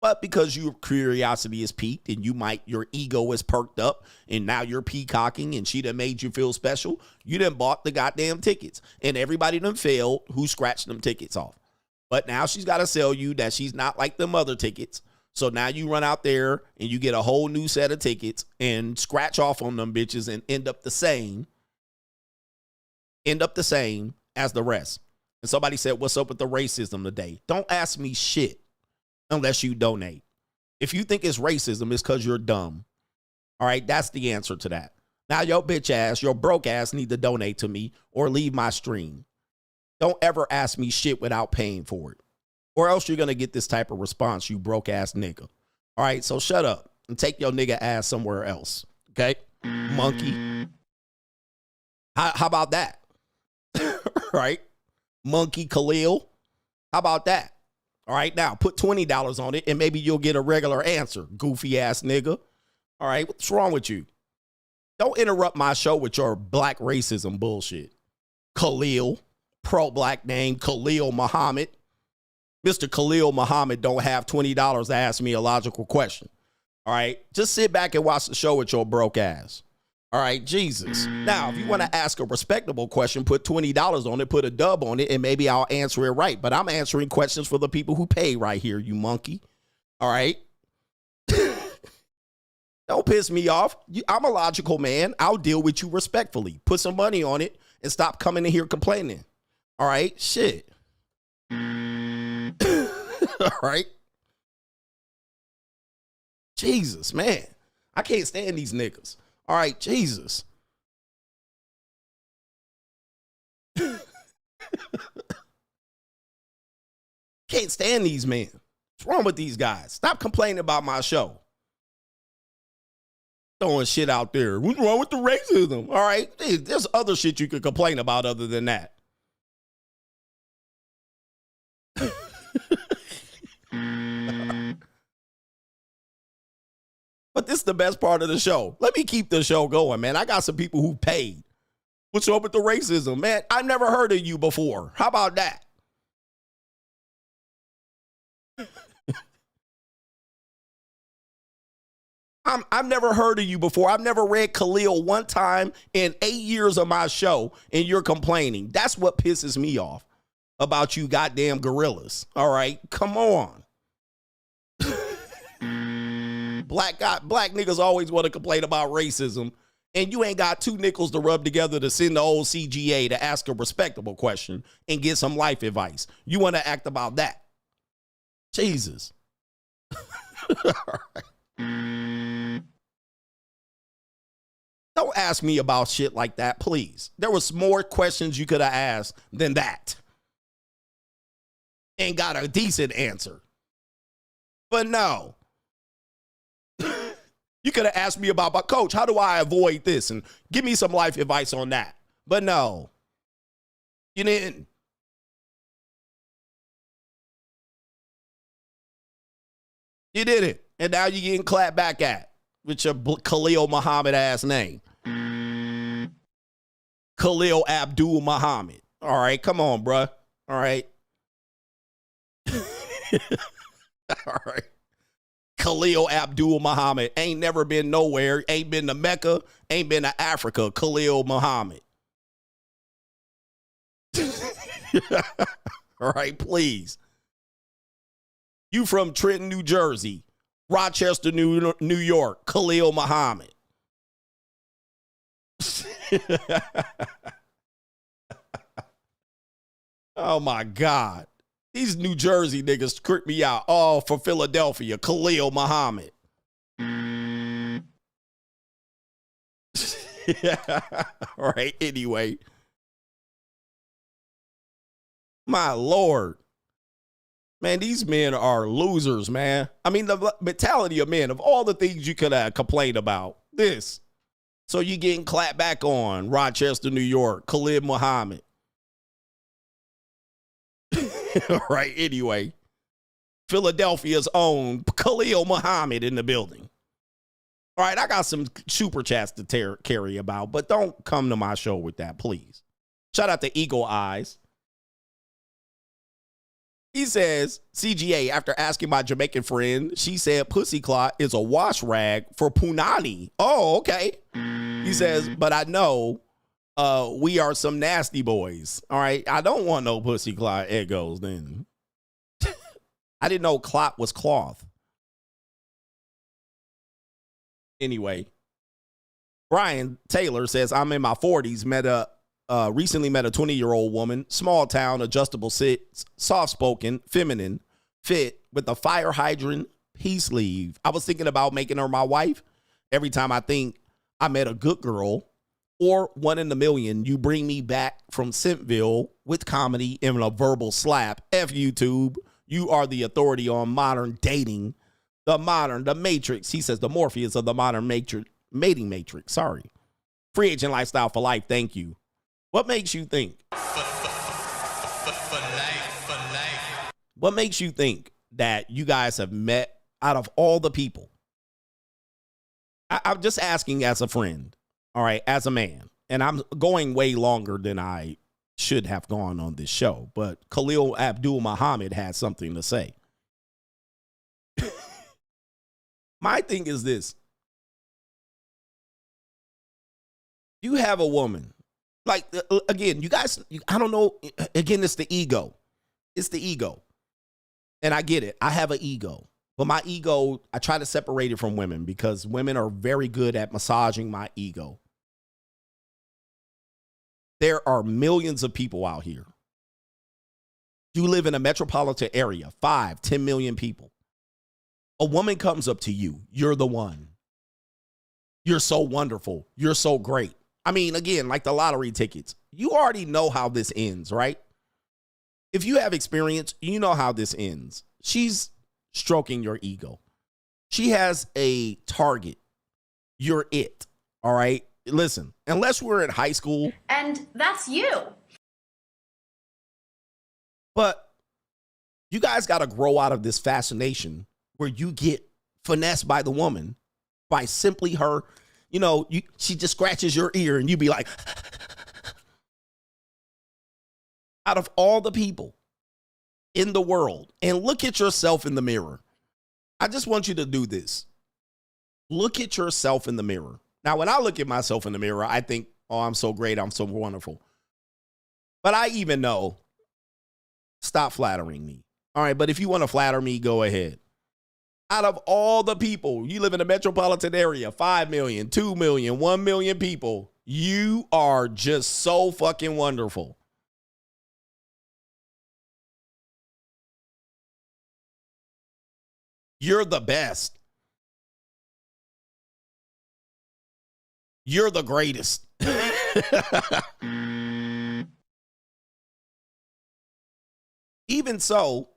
But because your curiosity is piqued and your ego is perked up and now you're peacocking and she done made you feel special, you done bought the goddamn tickets. And everybody done failed who scratched them tickets off. But now she's got to sell you that she's not like them other tickets. So now you run out there and you get a whole new set of tickets and scratch off on them bitches and end up the same as the rest. And somebody said, what's up with the racism today? Don't ask me shit unless you donate. If you think it's racism, it's because you're dumb. All right, that's the answer to that. Now your bitch ass, your broke ass need to donate to me or leave my stream. Don't ever ask me shit without paying for it. Or else you're going to get this type of response, you broke ass nigga. All right, so shut up and take your nigga ass somewhere else. Okay? Monkey. How about that? Right? Monkey Khalil. How about that? All right, now put $20 on it and maybe you'll get a regular answer, goofy ass nigga. All right, what's wrong with you? Don't interrupt my show with your black racism bullshit. Khalil, pro-black name, Khalil Muhammad. Mr. Khalil Muhammad don't have $20 to ask me a logical question. All right, just sit back and watch the show with your broke ass. All right, Jesus. Now, if you want to ask a respectable question, put $20 on it, put a dub on it, and maybe I'll answer it right. But I'm answering questions for the people who pay right here, you monkey. All right? Don't piss me off. I'm a logical man. I'll deal with you respectfully. Put some money on it and stop coming in here complaining. All right? Shit. All right? Jesus, man. I can't stand these niggas. All right, Jesus. Can't stand these men. What's wrong with these guys? Stop complaining about my show. Throwing shit out there. What's wrong with the racism? All right, there's other shit you could complain about other than that. But this is the best part of the show. Let me keep the show going, man. I got some people who paid. What's up with the racism, man? I've never heard of you before. How about that? I've never heard of you before. I've never read Khalil one time in 8 years of my show, and you're complaining. That's what pisses me off about you goddamn gorillas. All right? Come on. Black niggas always want to complain about racism, and you ain't got 2 nickels to rub together to send the old CGA to ask a respectable question and get some life advice. You want to act about that. Jesus. All right. Don't ask me about shit like that, please. There was more questions you could have asked than that. And got a decent answer. But no. You could have asked me about, my coach, how do I avoid this? And give me some life advice on that. But no. You didn't. You didn't. And now you're getting clapped back at with your Khalil Muhammad ass name. Khalil Abdul Muhammad. All right, come on, bruh. All right. All right. Khalil Abdul Muhammad ain't never been nowhere, ain't been to Mecca, ain't been to Africa. Khalil Muhammad. All right, please. You from Trenton, New Jersey, Rochester, New York, Khalil Muhammad. Oh my God. These New Jersey niggas creep me out. Oh, for Philadelphia, Khalil Muhammad. All right, anyway. My Lord. Man, these men are losers, man. I mean, the mentality of men, of all the things you could have complained about, this. So you getting clapped back on, Rochester, New York, Khalil Muhammad. All right, anyway. Philadelphia's own Khalil Muhammad in the building. All right, I got some super chats to carry about, but don't come to my show with that, please. Shout out to Eagle Eyes. He says, CGA, after asking my Jamaican friend, she said pussy clot is a wash rag for punani. Oh, okay. He says, but I know we are some nasty boys. All right. I don't want no pussy clot egos then. I didn't know clot was cloth. Anyway, Brian Taylor says, I'm in my 40s, recently met a 20-year-old woman, small town, adjustable sit, soft-spoken, feminine, fit, with a fire hydrant peace sleeve. I was thinking about making her my wife. Every time I think I met a good girl or one in a million, you bring me back from Simpsonville with comedy and a verbal slap. F YouTube. You are the authority on modern dating. The Matrix. He says the Morpheus of the modern mating matrix. Sorry. Free agent lifestyle for life. Thank you. What makes you think? What makes you think that you guys have met out of all the people? I'm just asking as a friend, all right, as a man. And I'm going way longer than I should have gone on this show. But Khalil Abdul Muhammad has something to say. My thing is this. You have a woman. Like, again, you guys, I don't know. Again, it's the ego. It's the ego. And I get it. I have an ego. But my ego, I try to separate it from women because women are very good at massaging my ego. There are millions of people out here. You live in a metropolitan area, 5-10 million people. A woman comes up to you. You're the one. You're so wonderful. You're so great. I mean, again, like the lottery tickets, you already know how this ends, right? If you have experience, you know how this ends. She's stroking your ego. She has a target. You're it, all right? Listen, unless we're in high school. And that's you. But you guys got to grow out of this fascination where you get finessed by the woman by simply her, you know, she just scratches your ear and you be like, out of all the people in the world, and look at yourself in the mirror. I just want you to do this. Look at yourself in the mirror. Now, when I look at myself in the mirror, I think, oh, I'm so great. I'm so wonderful. But I even know, stop flattering me. All right, but if you want to flatter me, go ahead. Out of all the people, you live in a metropolitan area, 5 million, 2 million, 1 million people, you are just so fucking wonderful. You're the best. You're the greatest. Even so,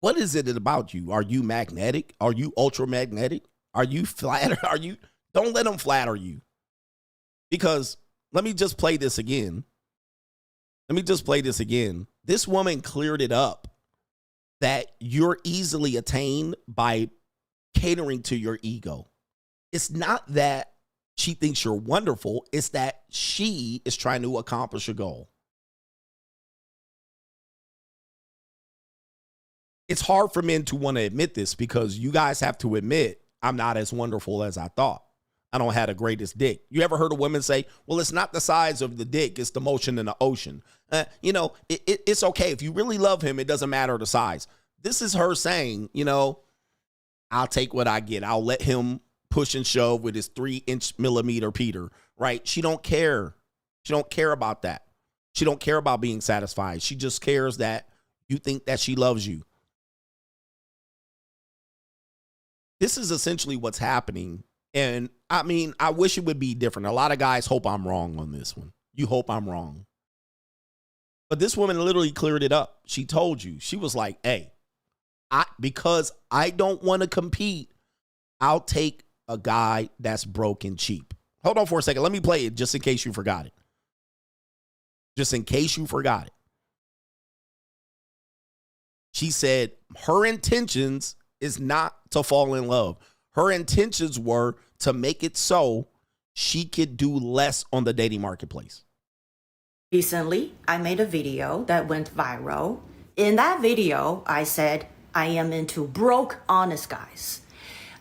what is it about you? Are you magnetic? Are you ultramagnetic? Are you flatter? Don't let them flatter you. Because let me just play this again. This woman cleared it up that you're easily attained by catering to your ego. It's not that she thinks you're wonderful. It's that she is trying to accomplish a goal. It's hard for men to want to admit this because you guys have to admit I'm not as wonderful as I thought. I don't have the greatest dick. You ever heard a woman say, well, it's not the size of the dick, it's the motion in the ocean. It's okay. If you really love him, it doesn't matter the size. This is her saying, I'll take what I get. I'll let him push and shove with his 3-inch Peter, right? She don't care. She don't care about that. She don't care about being satisfied. She just cares that you think that she loves you. This is essentially what's happening. And I mean, I wish it would be different. A lot of guys hope I'm wrong on this one. You hope I'm wrong. But this woman literally cleared it up. She told you. She was like, hey, because I don't want to compete, I'll take a guy that's broke and cheap. Hold on for a second. Let me play it just in case you forgot it. Just in case you forgot it. She said her intentions is not to fall in love. Her intentions were to make it so she could do less on the dating marketplace. Recently, I made a video that went viral. In that video, I said, I am into broke, honest guys.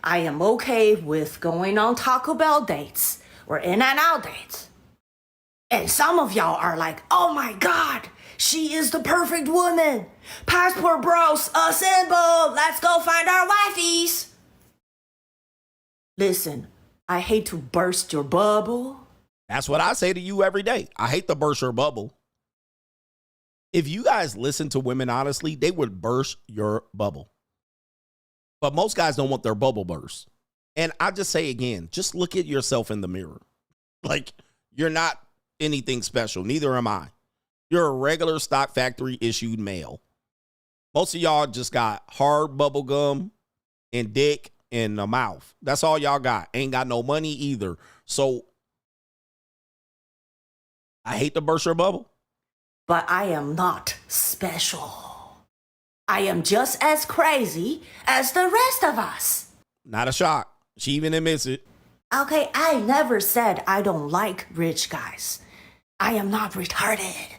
I am okay with going on Taco Bell dates or In-N-Out dates. And some of y'all are like, oh my God, she is the perfect woman. Passport bros, assemble. Let's go find our wifeys. Listen, I hate to burst your bubble. That's what I say to you every day. I hate to burst your bubble. If you guys listen to women honestly, they would burst your bubble. But most guys don't want their bubble burst. And I just say again, just look at yourself in the mirror. Like, you're not anything special. Neither am I. You're a regular stock factory issued male. Most of y'all just got hard bubble gum and dick in the mouth. That's all y'all got. Ain't got no money either. So I hate to burst your bubble. But I am not special. I am just as crazy as the rest of us. Not a shock. She even admits it. Okay, I never said I don't like rich guys. I am not retarded.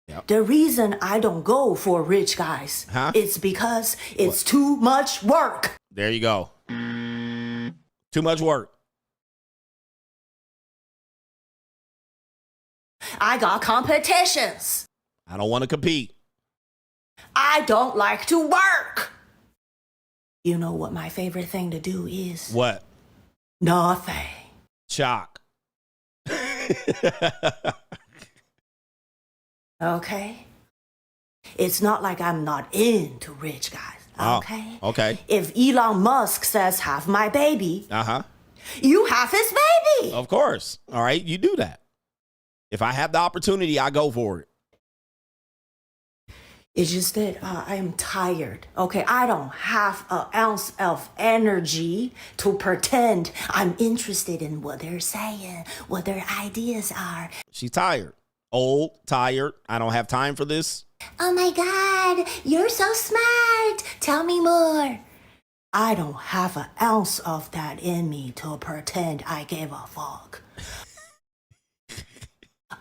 Yep. The reason I don't go for rich guys is because it's too much work. There you go. Too much work. I got competitions. I don't want to compete. I don't like to work. You know what my favorite thing to do is? What? Nothing. Shock. Okay. It's not like I'm not into rich guys. Okay. Oh, okay. If Elon Musk says have my baby, you have his baby. Of course. All right. You do that. If I have the opportunity, I go for it. It's just that I am tired. Okay, I don't have an ounce of energy to pretend I'm interested in what they're saying, what their ideas are. She's tired. Old, tired. I don't have time for this. Oh my God, you're so smart. Tell me more. I don't have an ounce of that in me to pretend I give a fuck.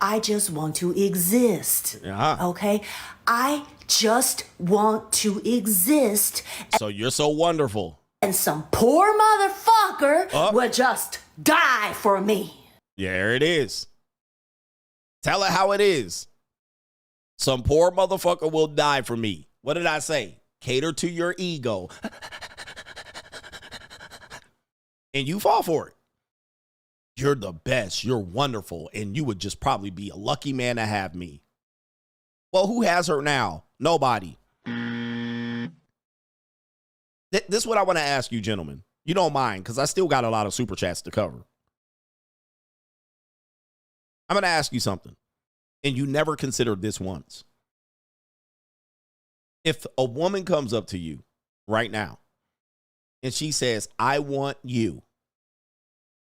I just want to exist. Okay? I just want to exist. So you're so wonderful. And some poor motherfucker would just die for me. Yeah, there it is. Tell it how it is. Some poor motherfucker will die for me. What did I say? Cater to your ego. And you fall for it. You're the best. You're wonderful. And you would just probably be a lucky man to have me. Well, who has her now? Nobody. This is what I want to ask you, gentlemen. You don't mind, because I still got a lot of super chats to cover. I'm going to ask you something. And you never considered this once. If a woman comes up to you right now and she says, I want you.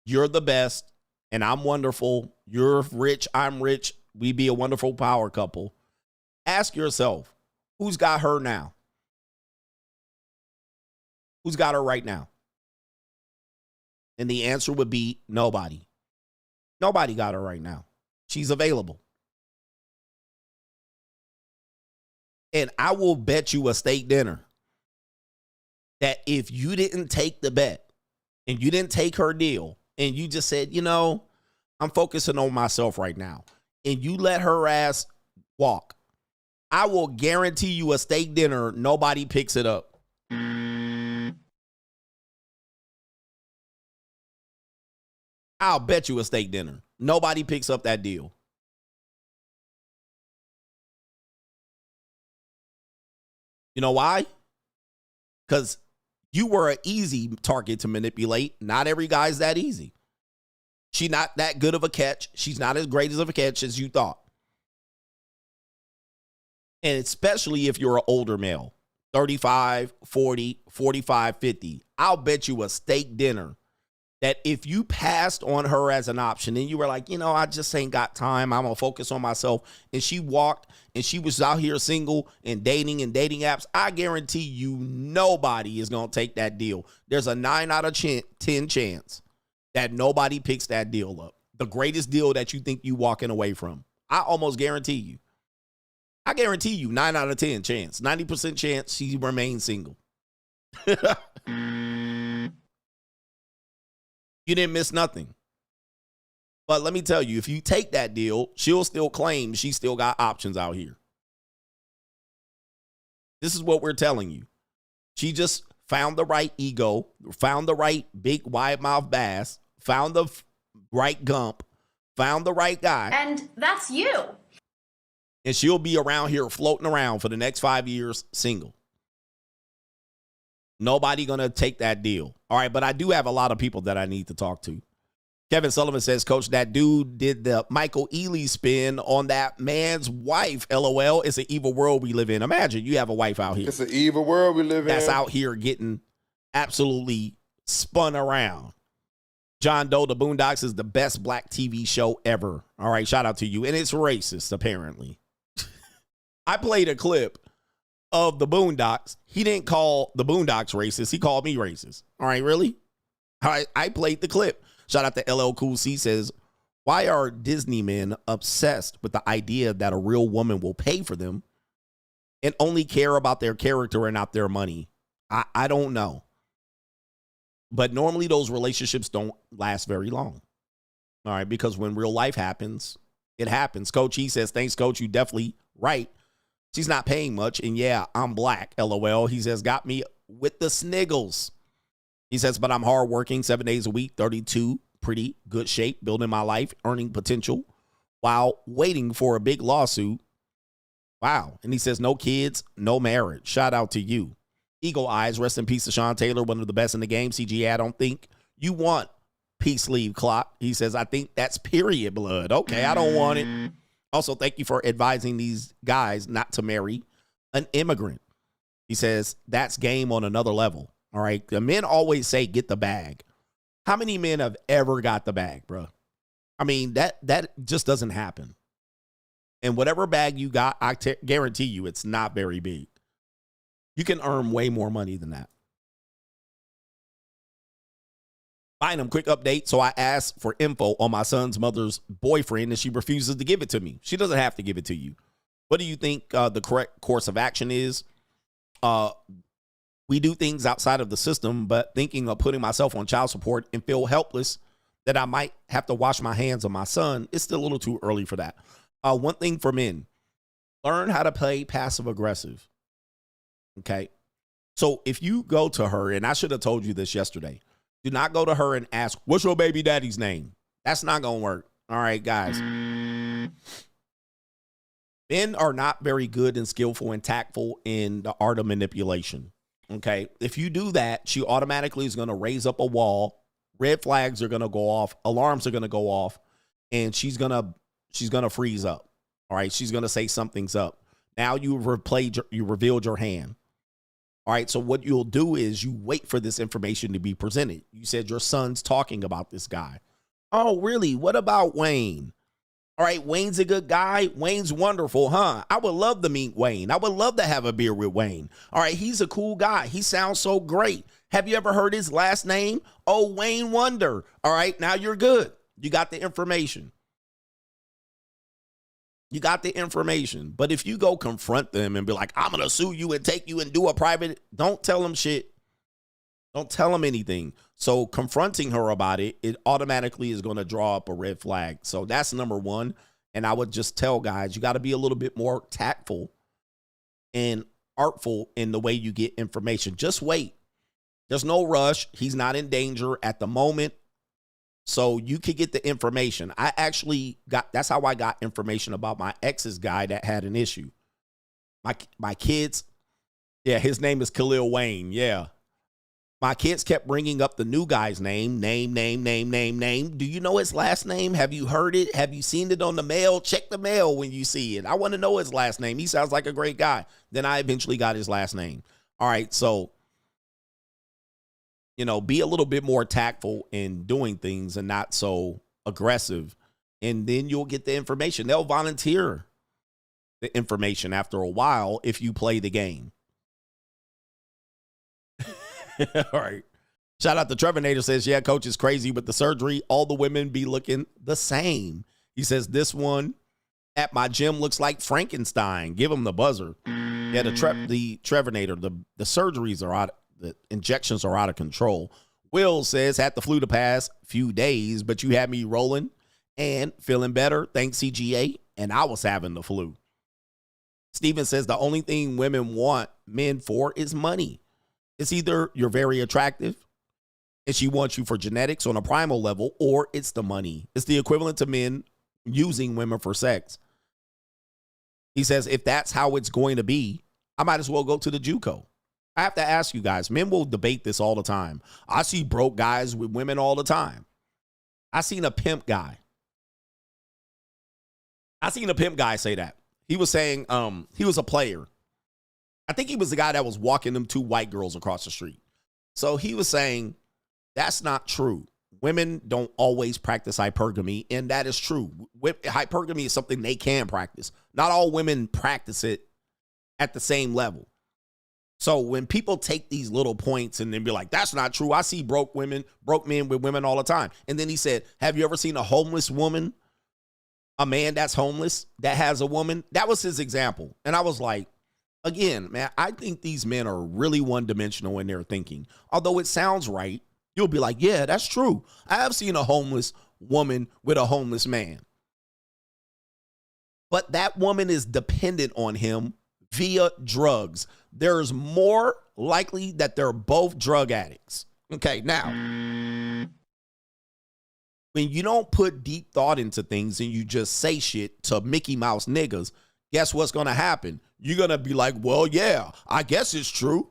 You're the best, and I'm wonderful. You're rich, I'm rich. We be a wonderful power couple. Ask yourself, who's got her now? Who's got her right now? And the answer would be nobody. Nobody got her right now. She's available. And I will bet you a steak dinner that if you didn't take the bet and you didn't take her deal and you just said, you know, I'm focusing on myself right now, and you let her ass walk, I will guarantee you a steak dinner, nobody picks it up. I'll bet you a steak dinner. Nobody picks up that deal. You know why? Because you were an easy target to manipulate. Not every guy's that easy. She's not that good of a catch. She's not as great of a catch as you thought. And especially if you're an older male, 35, 40, 45, 50. I'll bet you a steak dinner that if you passed on her as an option and you were like, you know, I just ain't got time, I'm going to focus on myself, and she walked and she was out here single and dating apps, I guarantee you nobody is going to take that deal. There's a 9 out of 10 chance that nobody picks that deal up. The greatest deal that you think you walking away from. I almost guarantee you. I guarantee you 9 out of 10 chance. 90% chance she remains single. You didn't miss nothing. But let me tell you, if you take that deal, she'll still claim she still got options out here. This is what we're telling you. She just found the right ego, found the right big wide mouth bass, found the right gump, found the right guy. And that's you. And she'll be around here floating around for the next 5 years single. Nobody going to take that deal. All right, but I do have a lot of people that I need to talk to. Kevin Sullivan says, Coach, that dude did the Michael Ealy spin on that man's wife. LOL. It's an evil world we live in. Imagine you have a wife out here. It's an evil world we live in. That's out here getting absolutely spun around. John Doe, The Boondocks is the best black TV show ever. All right, shout out to you. And it's racist, apparently. I played a clip of the Boondocks. He didn't call the Boondocks racist. He called me racist. All right, really? All right, I played the clip. Shout out to LL Cool C says, why are Disney men obsessed with the idea that a real woman will pay for them and only care about their character and not their money? I don't know. But normally those relationships don't last very long. All right, because when real life happens, it happens. Coach, he says, thanks, Coach. You definitely right. She's not paying much. And yeah, I'm black. LOL. He says, got me with the sniggles. He says, but I'm hardworking 7 days a week, 32, pretty good shape, building my life, earning potential while waiting for a big lawsuit. Wow. And he says, no kids, no marriage. Shout out to you. Eagle Eyes, rest in peace to Sean Taylor, one of the best in the game. CGA, I don't think you want peace leave clock. He says, I think that's period blood. Okay, I don't want it. Also, thank you for advising these guys not to marry an immigrant. He says, that's game on another level. All right. The men always say, get the bag. How many men have ever got the bag, bro? I mean, that just doesn't happen. And whatever bag you got, I guarantee you it's not very big. You can earn way more money than that. Bynum, quick update. So I asked for info on my son's mother's boyfriend, and she refuses to give it to me. She doesn't have to give it to you. What do you think the correct course of action is? We do things outside of the system, but thinking of putting myself on child support and feel helpless that I might have to wash my hands on my son, it's still a little too early for that. One thing for men, learn how to play passive aggressive. Okay. So if you go to her, and I should have told you this yesterday, do not go to her and ask, what's your baby daddy's name? That's not going to work. All right, guys. Men are not very good and skillful and tactful in the art of manipulation. Okay. If you do that, she automatically is going to raise up a wall. Red flags are going to go off. Alarms are going to go off. And she's going to freeze up. All right. She's going to say something's up. Now you revealed your hand. All right, so what you'll do is you wait for this information to be presented. You said your son's talking about this guy. Oh, really? What about Wayne? All right, Wayne's a good guy. Wayne's wonderful, huh? I would love to meet Wayne. I would love to have a beer with Wayne. All right, he's a cool guy. He sounds so great. Have you ever heard his last name? Oh, Wayne Wonder. All right, now you're good. You got the information. You got the information. But if you go confront them and be like, I'm going to sue you and take you and do a private, don't tell them shit. Don't tell them anything. So confronting her about it, it automatically is going to draw up a red flag. So that's number one. And I would just tell guys, you got to be a little bit more tactful and artful in the way you get information. Just wait. There's no rush. He's not in danger at the moment. So you could get the information. I actually that's how I got information about my ex's guy that had an issue. My kids, yeah, his name is Khalil Wayne. Yeah. My kids kept bringing up the new guy's name. Do you know his last name? Have you heard it? Have you seen it on the mail? Check the mail when you see it. I want to know his last name. He sounds like a great guy. Then I eventually got his last name. All right, so, you know, be a little bit more tactful in doing things and not so aggressive. And then you'll get the information. They'll volunteer the information after a while if you play the game. All right. Shout out to Trevor Nader says, yeah, coach is crazy with the surgery. All the women be looking the same. He says, this one at my gym looks like Frankenstein. Give him the buzzer. Yeah, the Trevor Nader, the surgeries are out, the injections are out of control. Will says, had the flu the past few days, but you had me rolling and feeling better. Thanks, CGA. And I was having the flu. Steven says, the only thing women want men for is money. It's either you're very attractive and she wants you for genetics on a primal level, or it's the money. It's the equivalent to men using women for sex. He says, if that's how it's going to be, I might as well go to the JUCO. I have to ask you guys, men will debate this all the time. I see broke guys with women all the time. I seen a pimp guy say that. He was saying he was a player. I think he was the guy that was walking them two white girls across the street. So he was saying, that's not true. Women don't always practice hypergamy, and that is true. Hypergamy is something they can practice. Not all women practice it at the same level. So when people take these little points and then be like, that's not true. I see broke men with women all the time. And then he said, have you ever seen a homeless woman, a man that's homeless, that has a woman? That was his example. And I was like, again, man, I think these men are really one-dimensional in their thinking. Although it sounds right, you'll be like, yeah, that's true. I have seen a homeless woman with a homeless man. But that woman is dependent on him via drugs. There's more likely that they're both drug addicts. Okay, now, when you don't put deep thought into things and you just say shit to Mickey Mouse niggas, guess what's going to happen? You're going to be like, well, yeah, I guess it's true.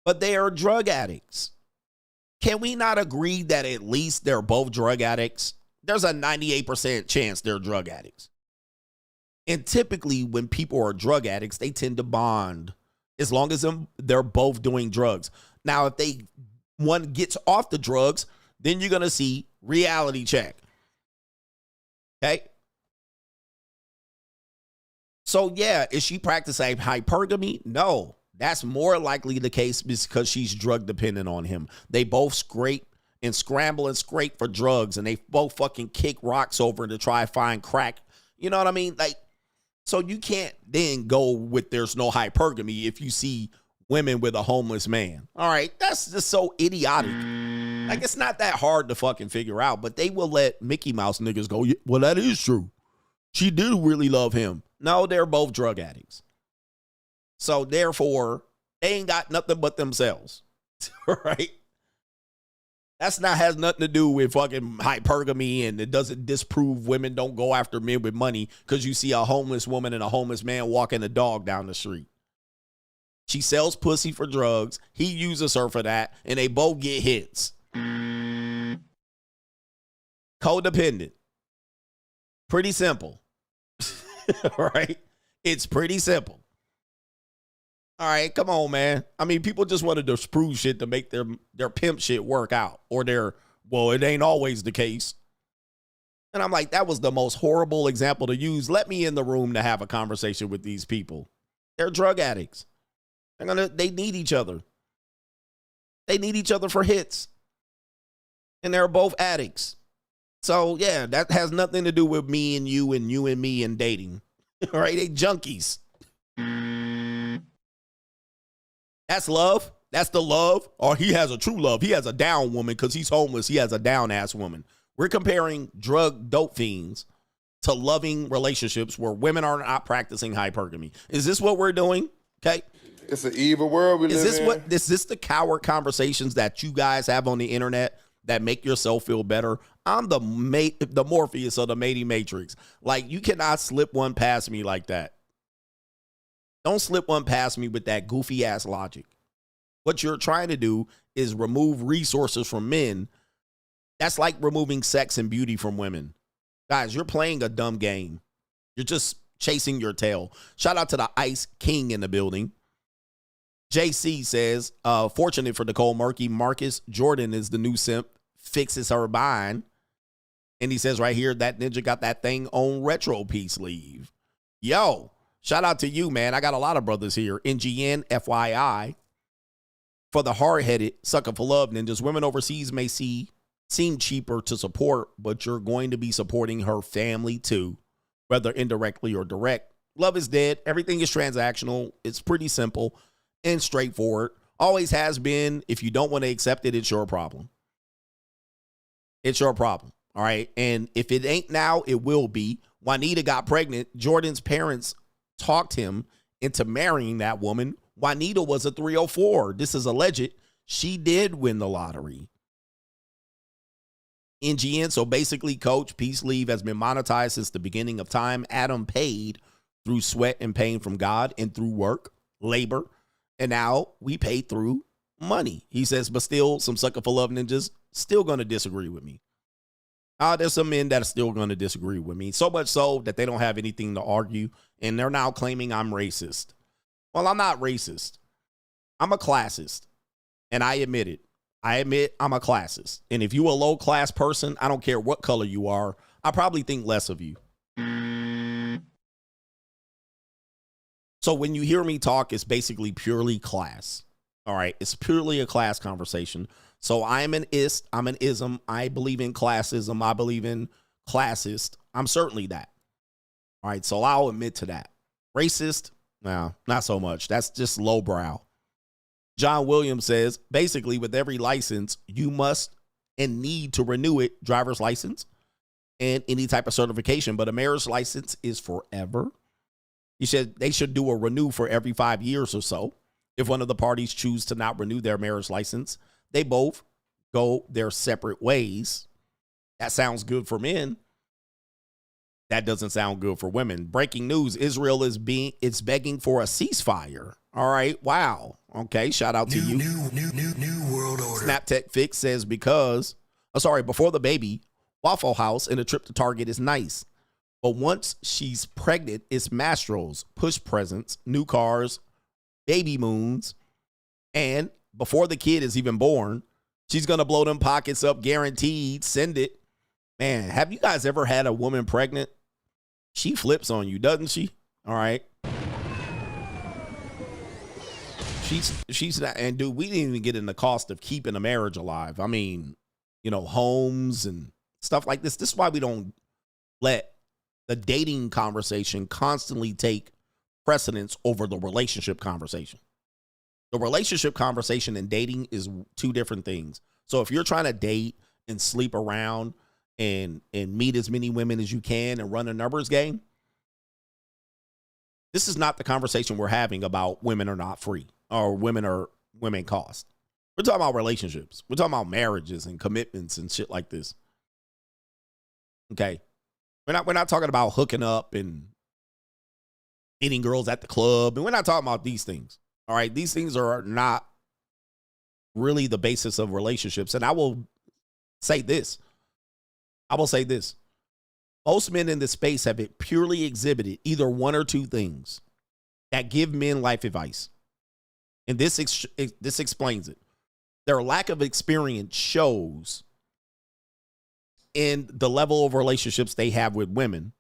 But they are drug addicts. Can we not agree that at least they're both drug addicts? There's a 98% chance they're drug addicts. And typically when people are drug addicts, they tend to bond as long as they're both doing drugs. Now, if one gets off the drugs, then you're going to see reality check. Okay? So, yeah, is she practicing hypergamy? No, that's more likely the case because she's drug dependent on him. They both scrape and scramble and scrape for drugs, and they both fucking kick rocks over to try to find crack. You know what I mean? Like, so you can't then go with there's no hypergamy if you see women with a homeless man. All right, that's just so idiotic. Like, it's not that hard to fucking figure out, but they will let Mickey Mouse niggas go, well, that is true. She did really love him. No, they're both drug addicts. So therefore, they ain't got nothing but themselves. Right? Has nothing to do with fucking hypergamy, and it doesn't disprove women don't go after men with money because you see a homeless woman and a homeless man walking a dog down the street. She sells pussy for drugs. He uses her for that, and they both get hits. Codependent. Pretty simple. Right? It's pretty simple. All right, come on, man. I mean, people just wanted to disprove shit to make their pimp shit work out. Or well, it ain't always the case. And I'm like, that was the most horrible example to use. Let me in the room to have a conversation with these people. They're drug addicts. They need each other. They need each other for hits. And they're both addicts. So, yeah, that has nothing to do with me and you and me and dating. All right, they junkies. That's love. That's the love, or he has a true love. He has a down woman because he's homeless. He has a down-ass woman. We're comparing drug dope fiends to loving relationships where women are not practicing hypergamy. Is this what we're doing? Okay. It's an evil world we live in. Is this the coward conversations that you guys have on the internet that make yourself feel better? I'm the Morpheus of the mating matrix. Like, you cannot slip one past me like that. Don't slip one past me with that goofy ass logic. What you're trying to do is remove resources from men. That's like removing sex and beauty from women. Guys, you're playing a dumb game. You're just chasing your tail. Shout out to the Ice King in the building. JC says, fortunate for Nicole Murky, Marcus Jordan is the new simp, fixes her bind. And he says right here, that ninja got that thing on retro P sleeve. Yo, shout out to you, man. I got a lot of brothers here. NGN, FYI. For the hard-headed sucker for love ninjas, women overseas may seem cheaper to support, but you're going to be supporting her family too, whether indirectly or direct. Love is dead. Everything is transactional. It's pretty simple and straightforward. Always has been. If you don't want to accept it, it's your problem. It's your problem. All right. And if it ain't now, it will be. Juanita got pregnant. Jordan's parents talked him into marrying that woman. Juanita was a 304. This is alleged. She did win the lottery. NGN, so basically, Coach, peace leave has been monetized since the beginning of time. Adam paid through sweat and pain from God and through work, labor, and now we pay through money. He says, but still, some sucker for love ninjas still going to disagree with me. There's some men that are still going to disagree with me, so much so that they don't have anything to argue, and they're now claiming I'm racist. Well, I'm not racist. I'm a classist, and I admit it. I admit I'm a classist. And if you're a low-class person, I don't care what color you are, I probably think less of you. So when you hear me talk, it's basically purely class. All right? It's purely a class conversation. So I'm an ist. I'm an ism. I believe in classism. I believe in classist. I'm certainly that. All right? So I'll admit to that. Racist? No, not so much. That's just lowbrow. John Williams says, basically, with every license, you must and need to renew it, driver's license and any type of certification. But a marriage license is forever. He said they should do a renew for every 5 years or so. If one of the parties choose to not renew their marriage license, they both go their separate ways. That sounds good for men. That doesn't sound good for women. Breaking news, Israel is begging for a ceasefire. All right. Wow. Okay. Shout out to you. New world order. Snaptech Fix says before the baby, Waffle House and a trip to Target is nice. But once she's pregnant, it's Mastro's, push presents, new cars, baby moons. And before the kid is even born, she's going to blow them pockets up, guaranteed. Send it. Man, have you guys ever had a woman pregnant? She flips on you, doesn't she? All right. She's not, and dude, we didn't even get in the cost of keeping a marriage alive. I mean, homes and stuff like this. This is why we don't let the dating conversation constantly take precedence over the relationship conversation. The relationship conversation and dating is two different things. So if you're trying to date and sleep around and meet as many women as you can and run a numbers game, this is not the conversation we're having about women are not free or women cost. We're talking about relationships. We're talking about marriages and commitments and shit like this. Okay. We're not talking about hooking up and meeting girls at the club. And we're not talking about these things. All right. These things are not really the basis of relationships. And I will say this. Most men in this space have it purely exhibited either one or two things that give men life advice. And this explains it. Their lack of experience shows in the level of relationships they have with women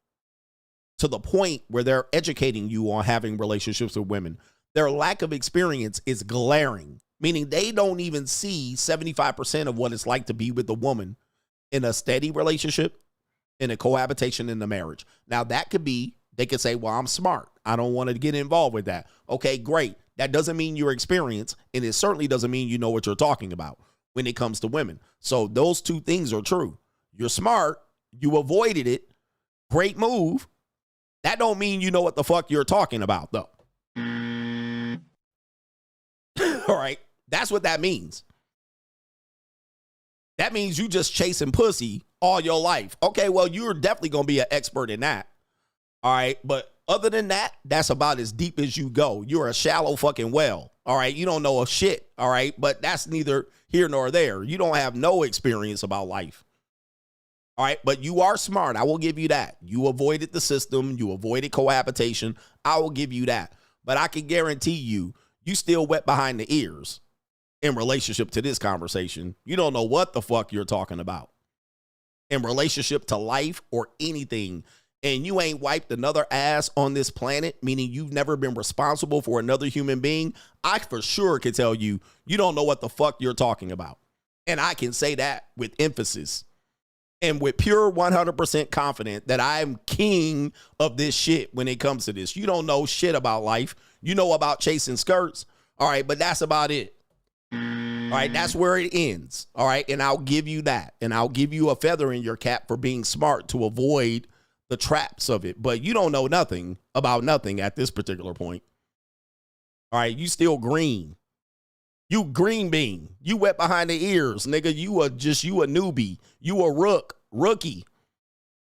to the point where they're educating you on having relationships with women. Their lack of experience is glaring, meaning they don't even see 75% of what it's like to be with a woman in a steady relationship, in a cohabitation, in a marriage. Now, that could be, they could say, well, I'm smart. I don't want to get involved with that. Okay, great. That doesn't mean you're experienced, and it certainly doesn't mean you know what you're talking about when it comes to women. So those two things are true. You're smart. You avoided it. Great move. That don't mean you know what the fuck you're talking about, though. All right. That's what that means. That means you just chasing pussy all your life. Okay, well, you're definitely going to be an expert in that. All right. But other than that, that's about as deep as you go. You're a shallow fucking well. All right. You don't know a shit. All right. But that's neither here nor there. You don't have no experience about life. All right. But you are smart. I will give you that. You avoided the system. You avoided cohabitation. I will give you that. But I can guarantee you, you still wet behind the ears in relationship to this conversation. You don't know what the fuck you're talking about in relationship to life or anything. And you ain't wiped another ass on this planet, meaning you've never been responsible for another human being. I for sure can tell you, you don't know what the fuck you're talking about. And I can say that with emphasis and with pure 100% confident that I'm king of this shit when it comes to this. You don't know shit about life. You know about chasing skirts. All right, but that's about it. All right, that's where it ends. All right, and I'll give you that. And I'll give you a feather in your cap for being smart to avoid the traps of it. But you don't know nothing about nothing at this particular point. All right, you still green. You green bean. You wet behind the ears, nigga. You a newbie. You a rookie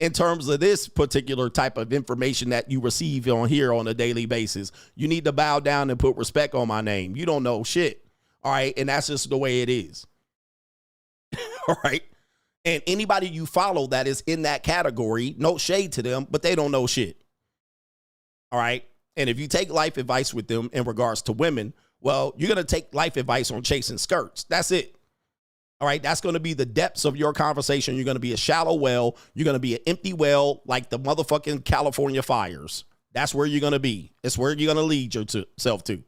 in terms of this particular type of information that you receive on here on a daily basis. You need to bow down and put respect on my name. You don't know shit. All right. And that's just the way it is. All right. And anybody you follow that is in that category, no shade to them, but they don't know shit. All right. And if you take life advice with them in regards to women, well, you're going to take life advice on chasing skirts. That's it. All right. That's going to be the depths of your conversation. You're going to be a shallow well. You're going to be an empty well like the motherfucking California fires. That's where you're going to be. It's where you're going to lead yourself to.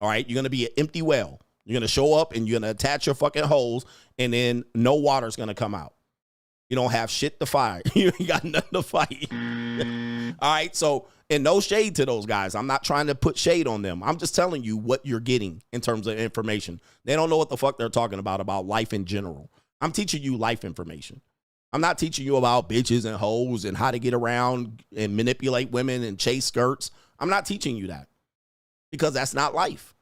All right. You're going to be an empty well. You're going to show up and you're going to attach your fucking hose and then no water's going to come out. You don't have shit to fight. You ain't got nothing to fight. All right. So, and no shade to those guys. I'm not trying to put shade on them. I'm just telling you what you're getting in terms of information. They don't know what the fuck they're talking about life in general. I'm teaching you life information. I'm not teaching you about bitches and hoes and how to get around and manipulate women and chase skirts. I'm not teaching you that because that's not life.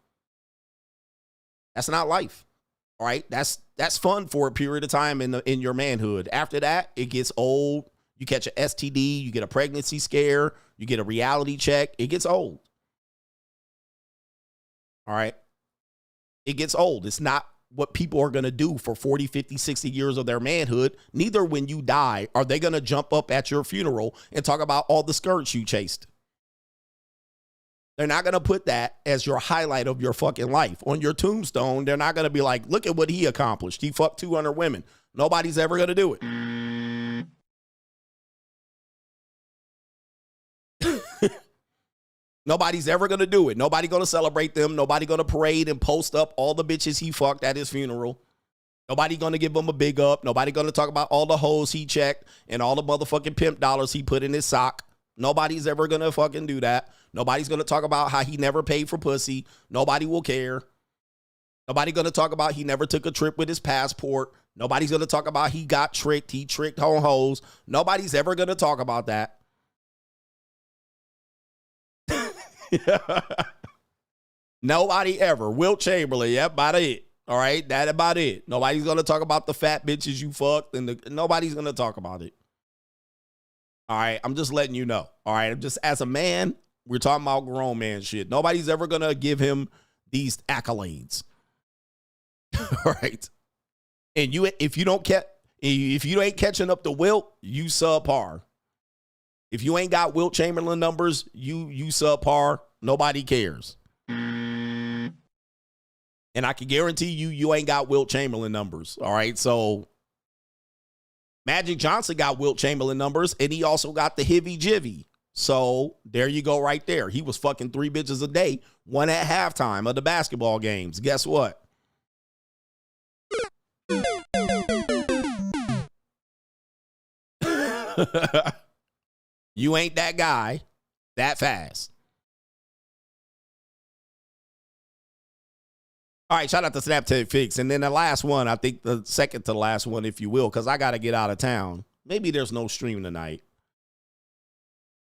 That's not life. All right. That's fun for a period of time in your manhood. After that, it gets old. You catch an STD, you get a pregnancy scare, you get a reality check. It gets old. All right. It gets old. It's not what people are going to do for 40, 50, 60 years of their manhood. Neither when you die are they going to jump up at your funeral and talk about all the skirts you chased. They're not going to put that as your highlight of your fucking life. On your tombstone, they're not going to be like, look at what he accomplished. He fucked 200 women. Nobody's ever going to do it. Nobody's ever going to do it. Nobody going to celebrate them. Nobody going to parade and post up all the bitches he fucked at his funeral. Nobody going to give him a big up. Nobody going to talk about all the hoes he checked and all the motherfucking pimp dollars he put in his sock. Nobody's ever going to fucking do that. Nobody's going to talk about how he never paid for pussy. Nobody will care. Nobody going to talk about he never took a trip with his passport. Nobody's going to talk about he got tricked. He tricked hoes. Nobody's ever going to talk about that. Nobody ever. Wilt Chamberlain, yeah, about it. All right, that about it. Nobody's gonna talk about the fat bitches you fucked, and nobody's gonna talk about it. All right, I'm just letting you know. All right, I'm just as a man, we're talking about grown man shit. Nobody's ever gonna give him these accolades. All right, and if you ain't catching up to Wilt, you subpar. If you ain't got Wilt Chamberlain numbers, you subpar. Nobody cares. And I can guarantee you ain't got Wilt Chamberlain numbers. All right. So Magic Johnson got Wilt Chamberlain numbers, and he also got the Hivy Jivy. So there you go right there. He was fucking 3 bitches a day, one at halftime of the basketball games. Guess what? You ain't that guy that fast. All right, shout out to Snapchat Fix. And then the last one, I think the second to the last one, if you will, because I got to get out of town. Maybe there's no stream tonight.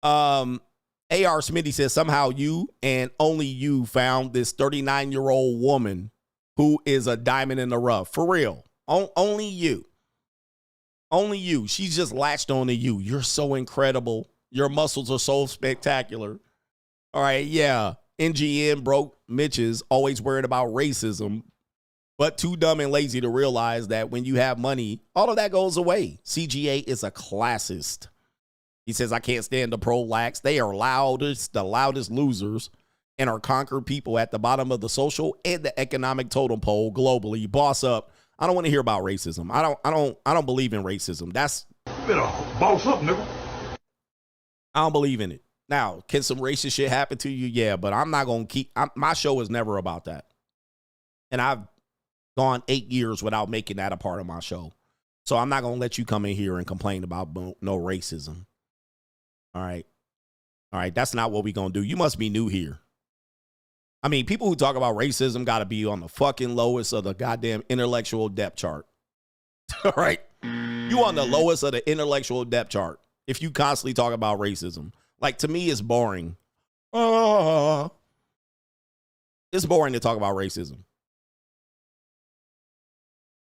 AR Smitty says, somehow you and only you found this 39-year-old woman who is a diamond in the rough. For real. Only you. Only you. She's just latched on to you. You're so incredible. Your muscles are so spectacular. All right, yeah. NGN broke Mitches, always worried about racism, but too dumb and lazy to realize that when you have money, all of that goes away. CGA is a classist. He says, I can't stand the pro-lax. They are the loudest losers and are conquered people at the bottom of the social and the economic totem pole globally. Boss up. I don't want to hear about racism. I don't believe in racism. That's better boss up, nigga. I don't believe in it. Now, can some racist shit happen to you? Yeah, but I'm not going to my show is never about that. And I've gone 8 years without making that a part of my show. So I'm not going to let you come in here and complain about no racism. All right. All right. That's not what we're going to do. You must be new here. I mean, people who talk about racism got to be on the fucking lowest of the goddamn intellectual depth chart. All right. You on the lowest of the intellectual depth chart if you constantly talk about racism. Like, to me, it's boring. It's boring to talk about racism.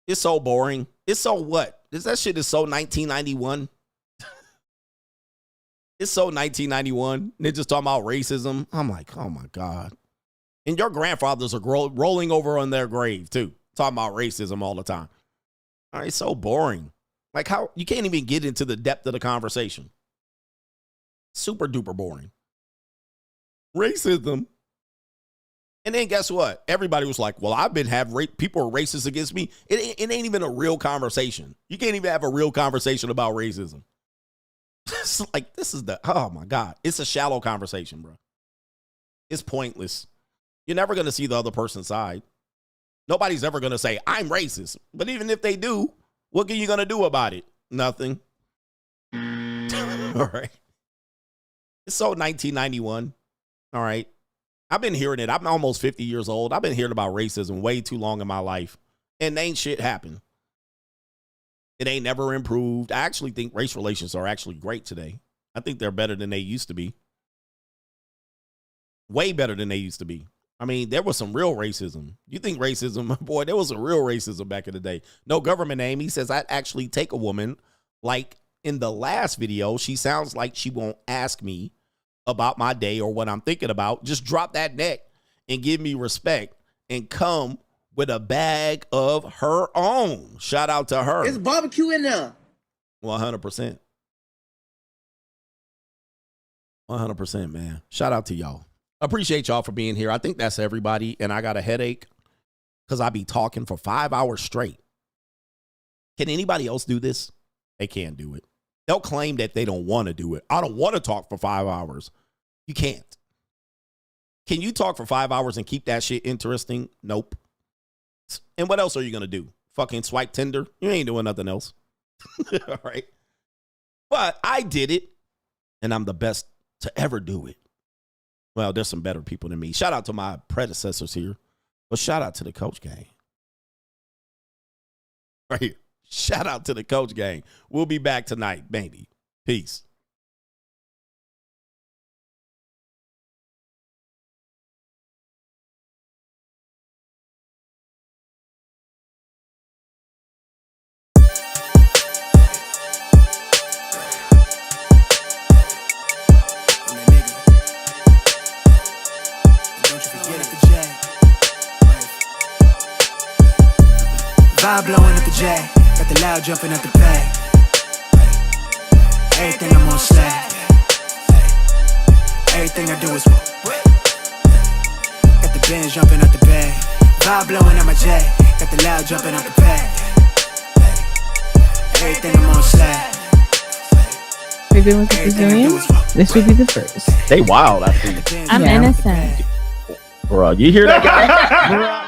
It's so boring. It's so what? That shit is so 1991. It's so 1991. They're just talking about racism. I'm like, oh, my God. And your grandfathers are rolling over on their grave, too. Talking about racism all the time. All right, it's so boring. Like, how you can't even get into the depth of the conversation. Super duper boring. Racism. And then guess what? Everybody was like, well, I've been people are racist against me. It ain't even a real conversation. You can't even have a real conversation about racism. It's like, oh my God. It's a shallow conversation, bro. It's pointless. You're never going to see the other person's side. Nobody's ever going to say, I'm racist. But even if they do, what are you going to do about it? Nothing. All right. It's so 1991. All right. I've been hearing it. I'm almost 50 years old. I've been hearing about racism way too long in my life. And ain't shit happened. It ain't never improved. I actually think race relations are actually great today. I think they're better than they used to be. Way better than they used to be. I mean, there was some real racism. You think racism, boy, there was some real racism back in the day. No government name. He says, I'd actually take a woman like in the last video. She sounds like she won't ask me about my day or what I'm thinking about. Just drop that neck and give me respect and come with a bag of her own. Shout out to her. It's barbecue in there. 100%. 100%, man. Shout out to y'all. Appreciate y'all for being here. I think that's everybody. And I got a headache because I be talking for 5 hours straight. Can anybody else do this? They can't do it. They'll claim that they don't want to do it. I don't want to talk for 5 hours. You can't. Can you talk for 5 hours and keep that shit interesting? Nope. And what else are you going to do? Fucking swipe Tinder? You ain't doing nothing else. All right. But I did it, and I'm the best to ever do it. Well, there's some better people than me. Shout out to my predecessors here, but shout out to the coach gang. Right here. Shout out to the coach gang. We'll be back tonight, baby. Peace. Vibe blowing at the jack, got the loud jumping at the back. Everything I'm on slack. Everything I do is got the bands jumping at the bag. Vibe blowing at my jack, got the loud jumping at the back. Everything I'm on slack. We've been with the Brazilians. This will be the first. They wild, I think. I'm innocent. Bro, you hear that guy?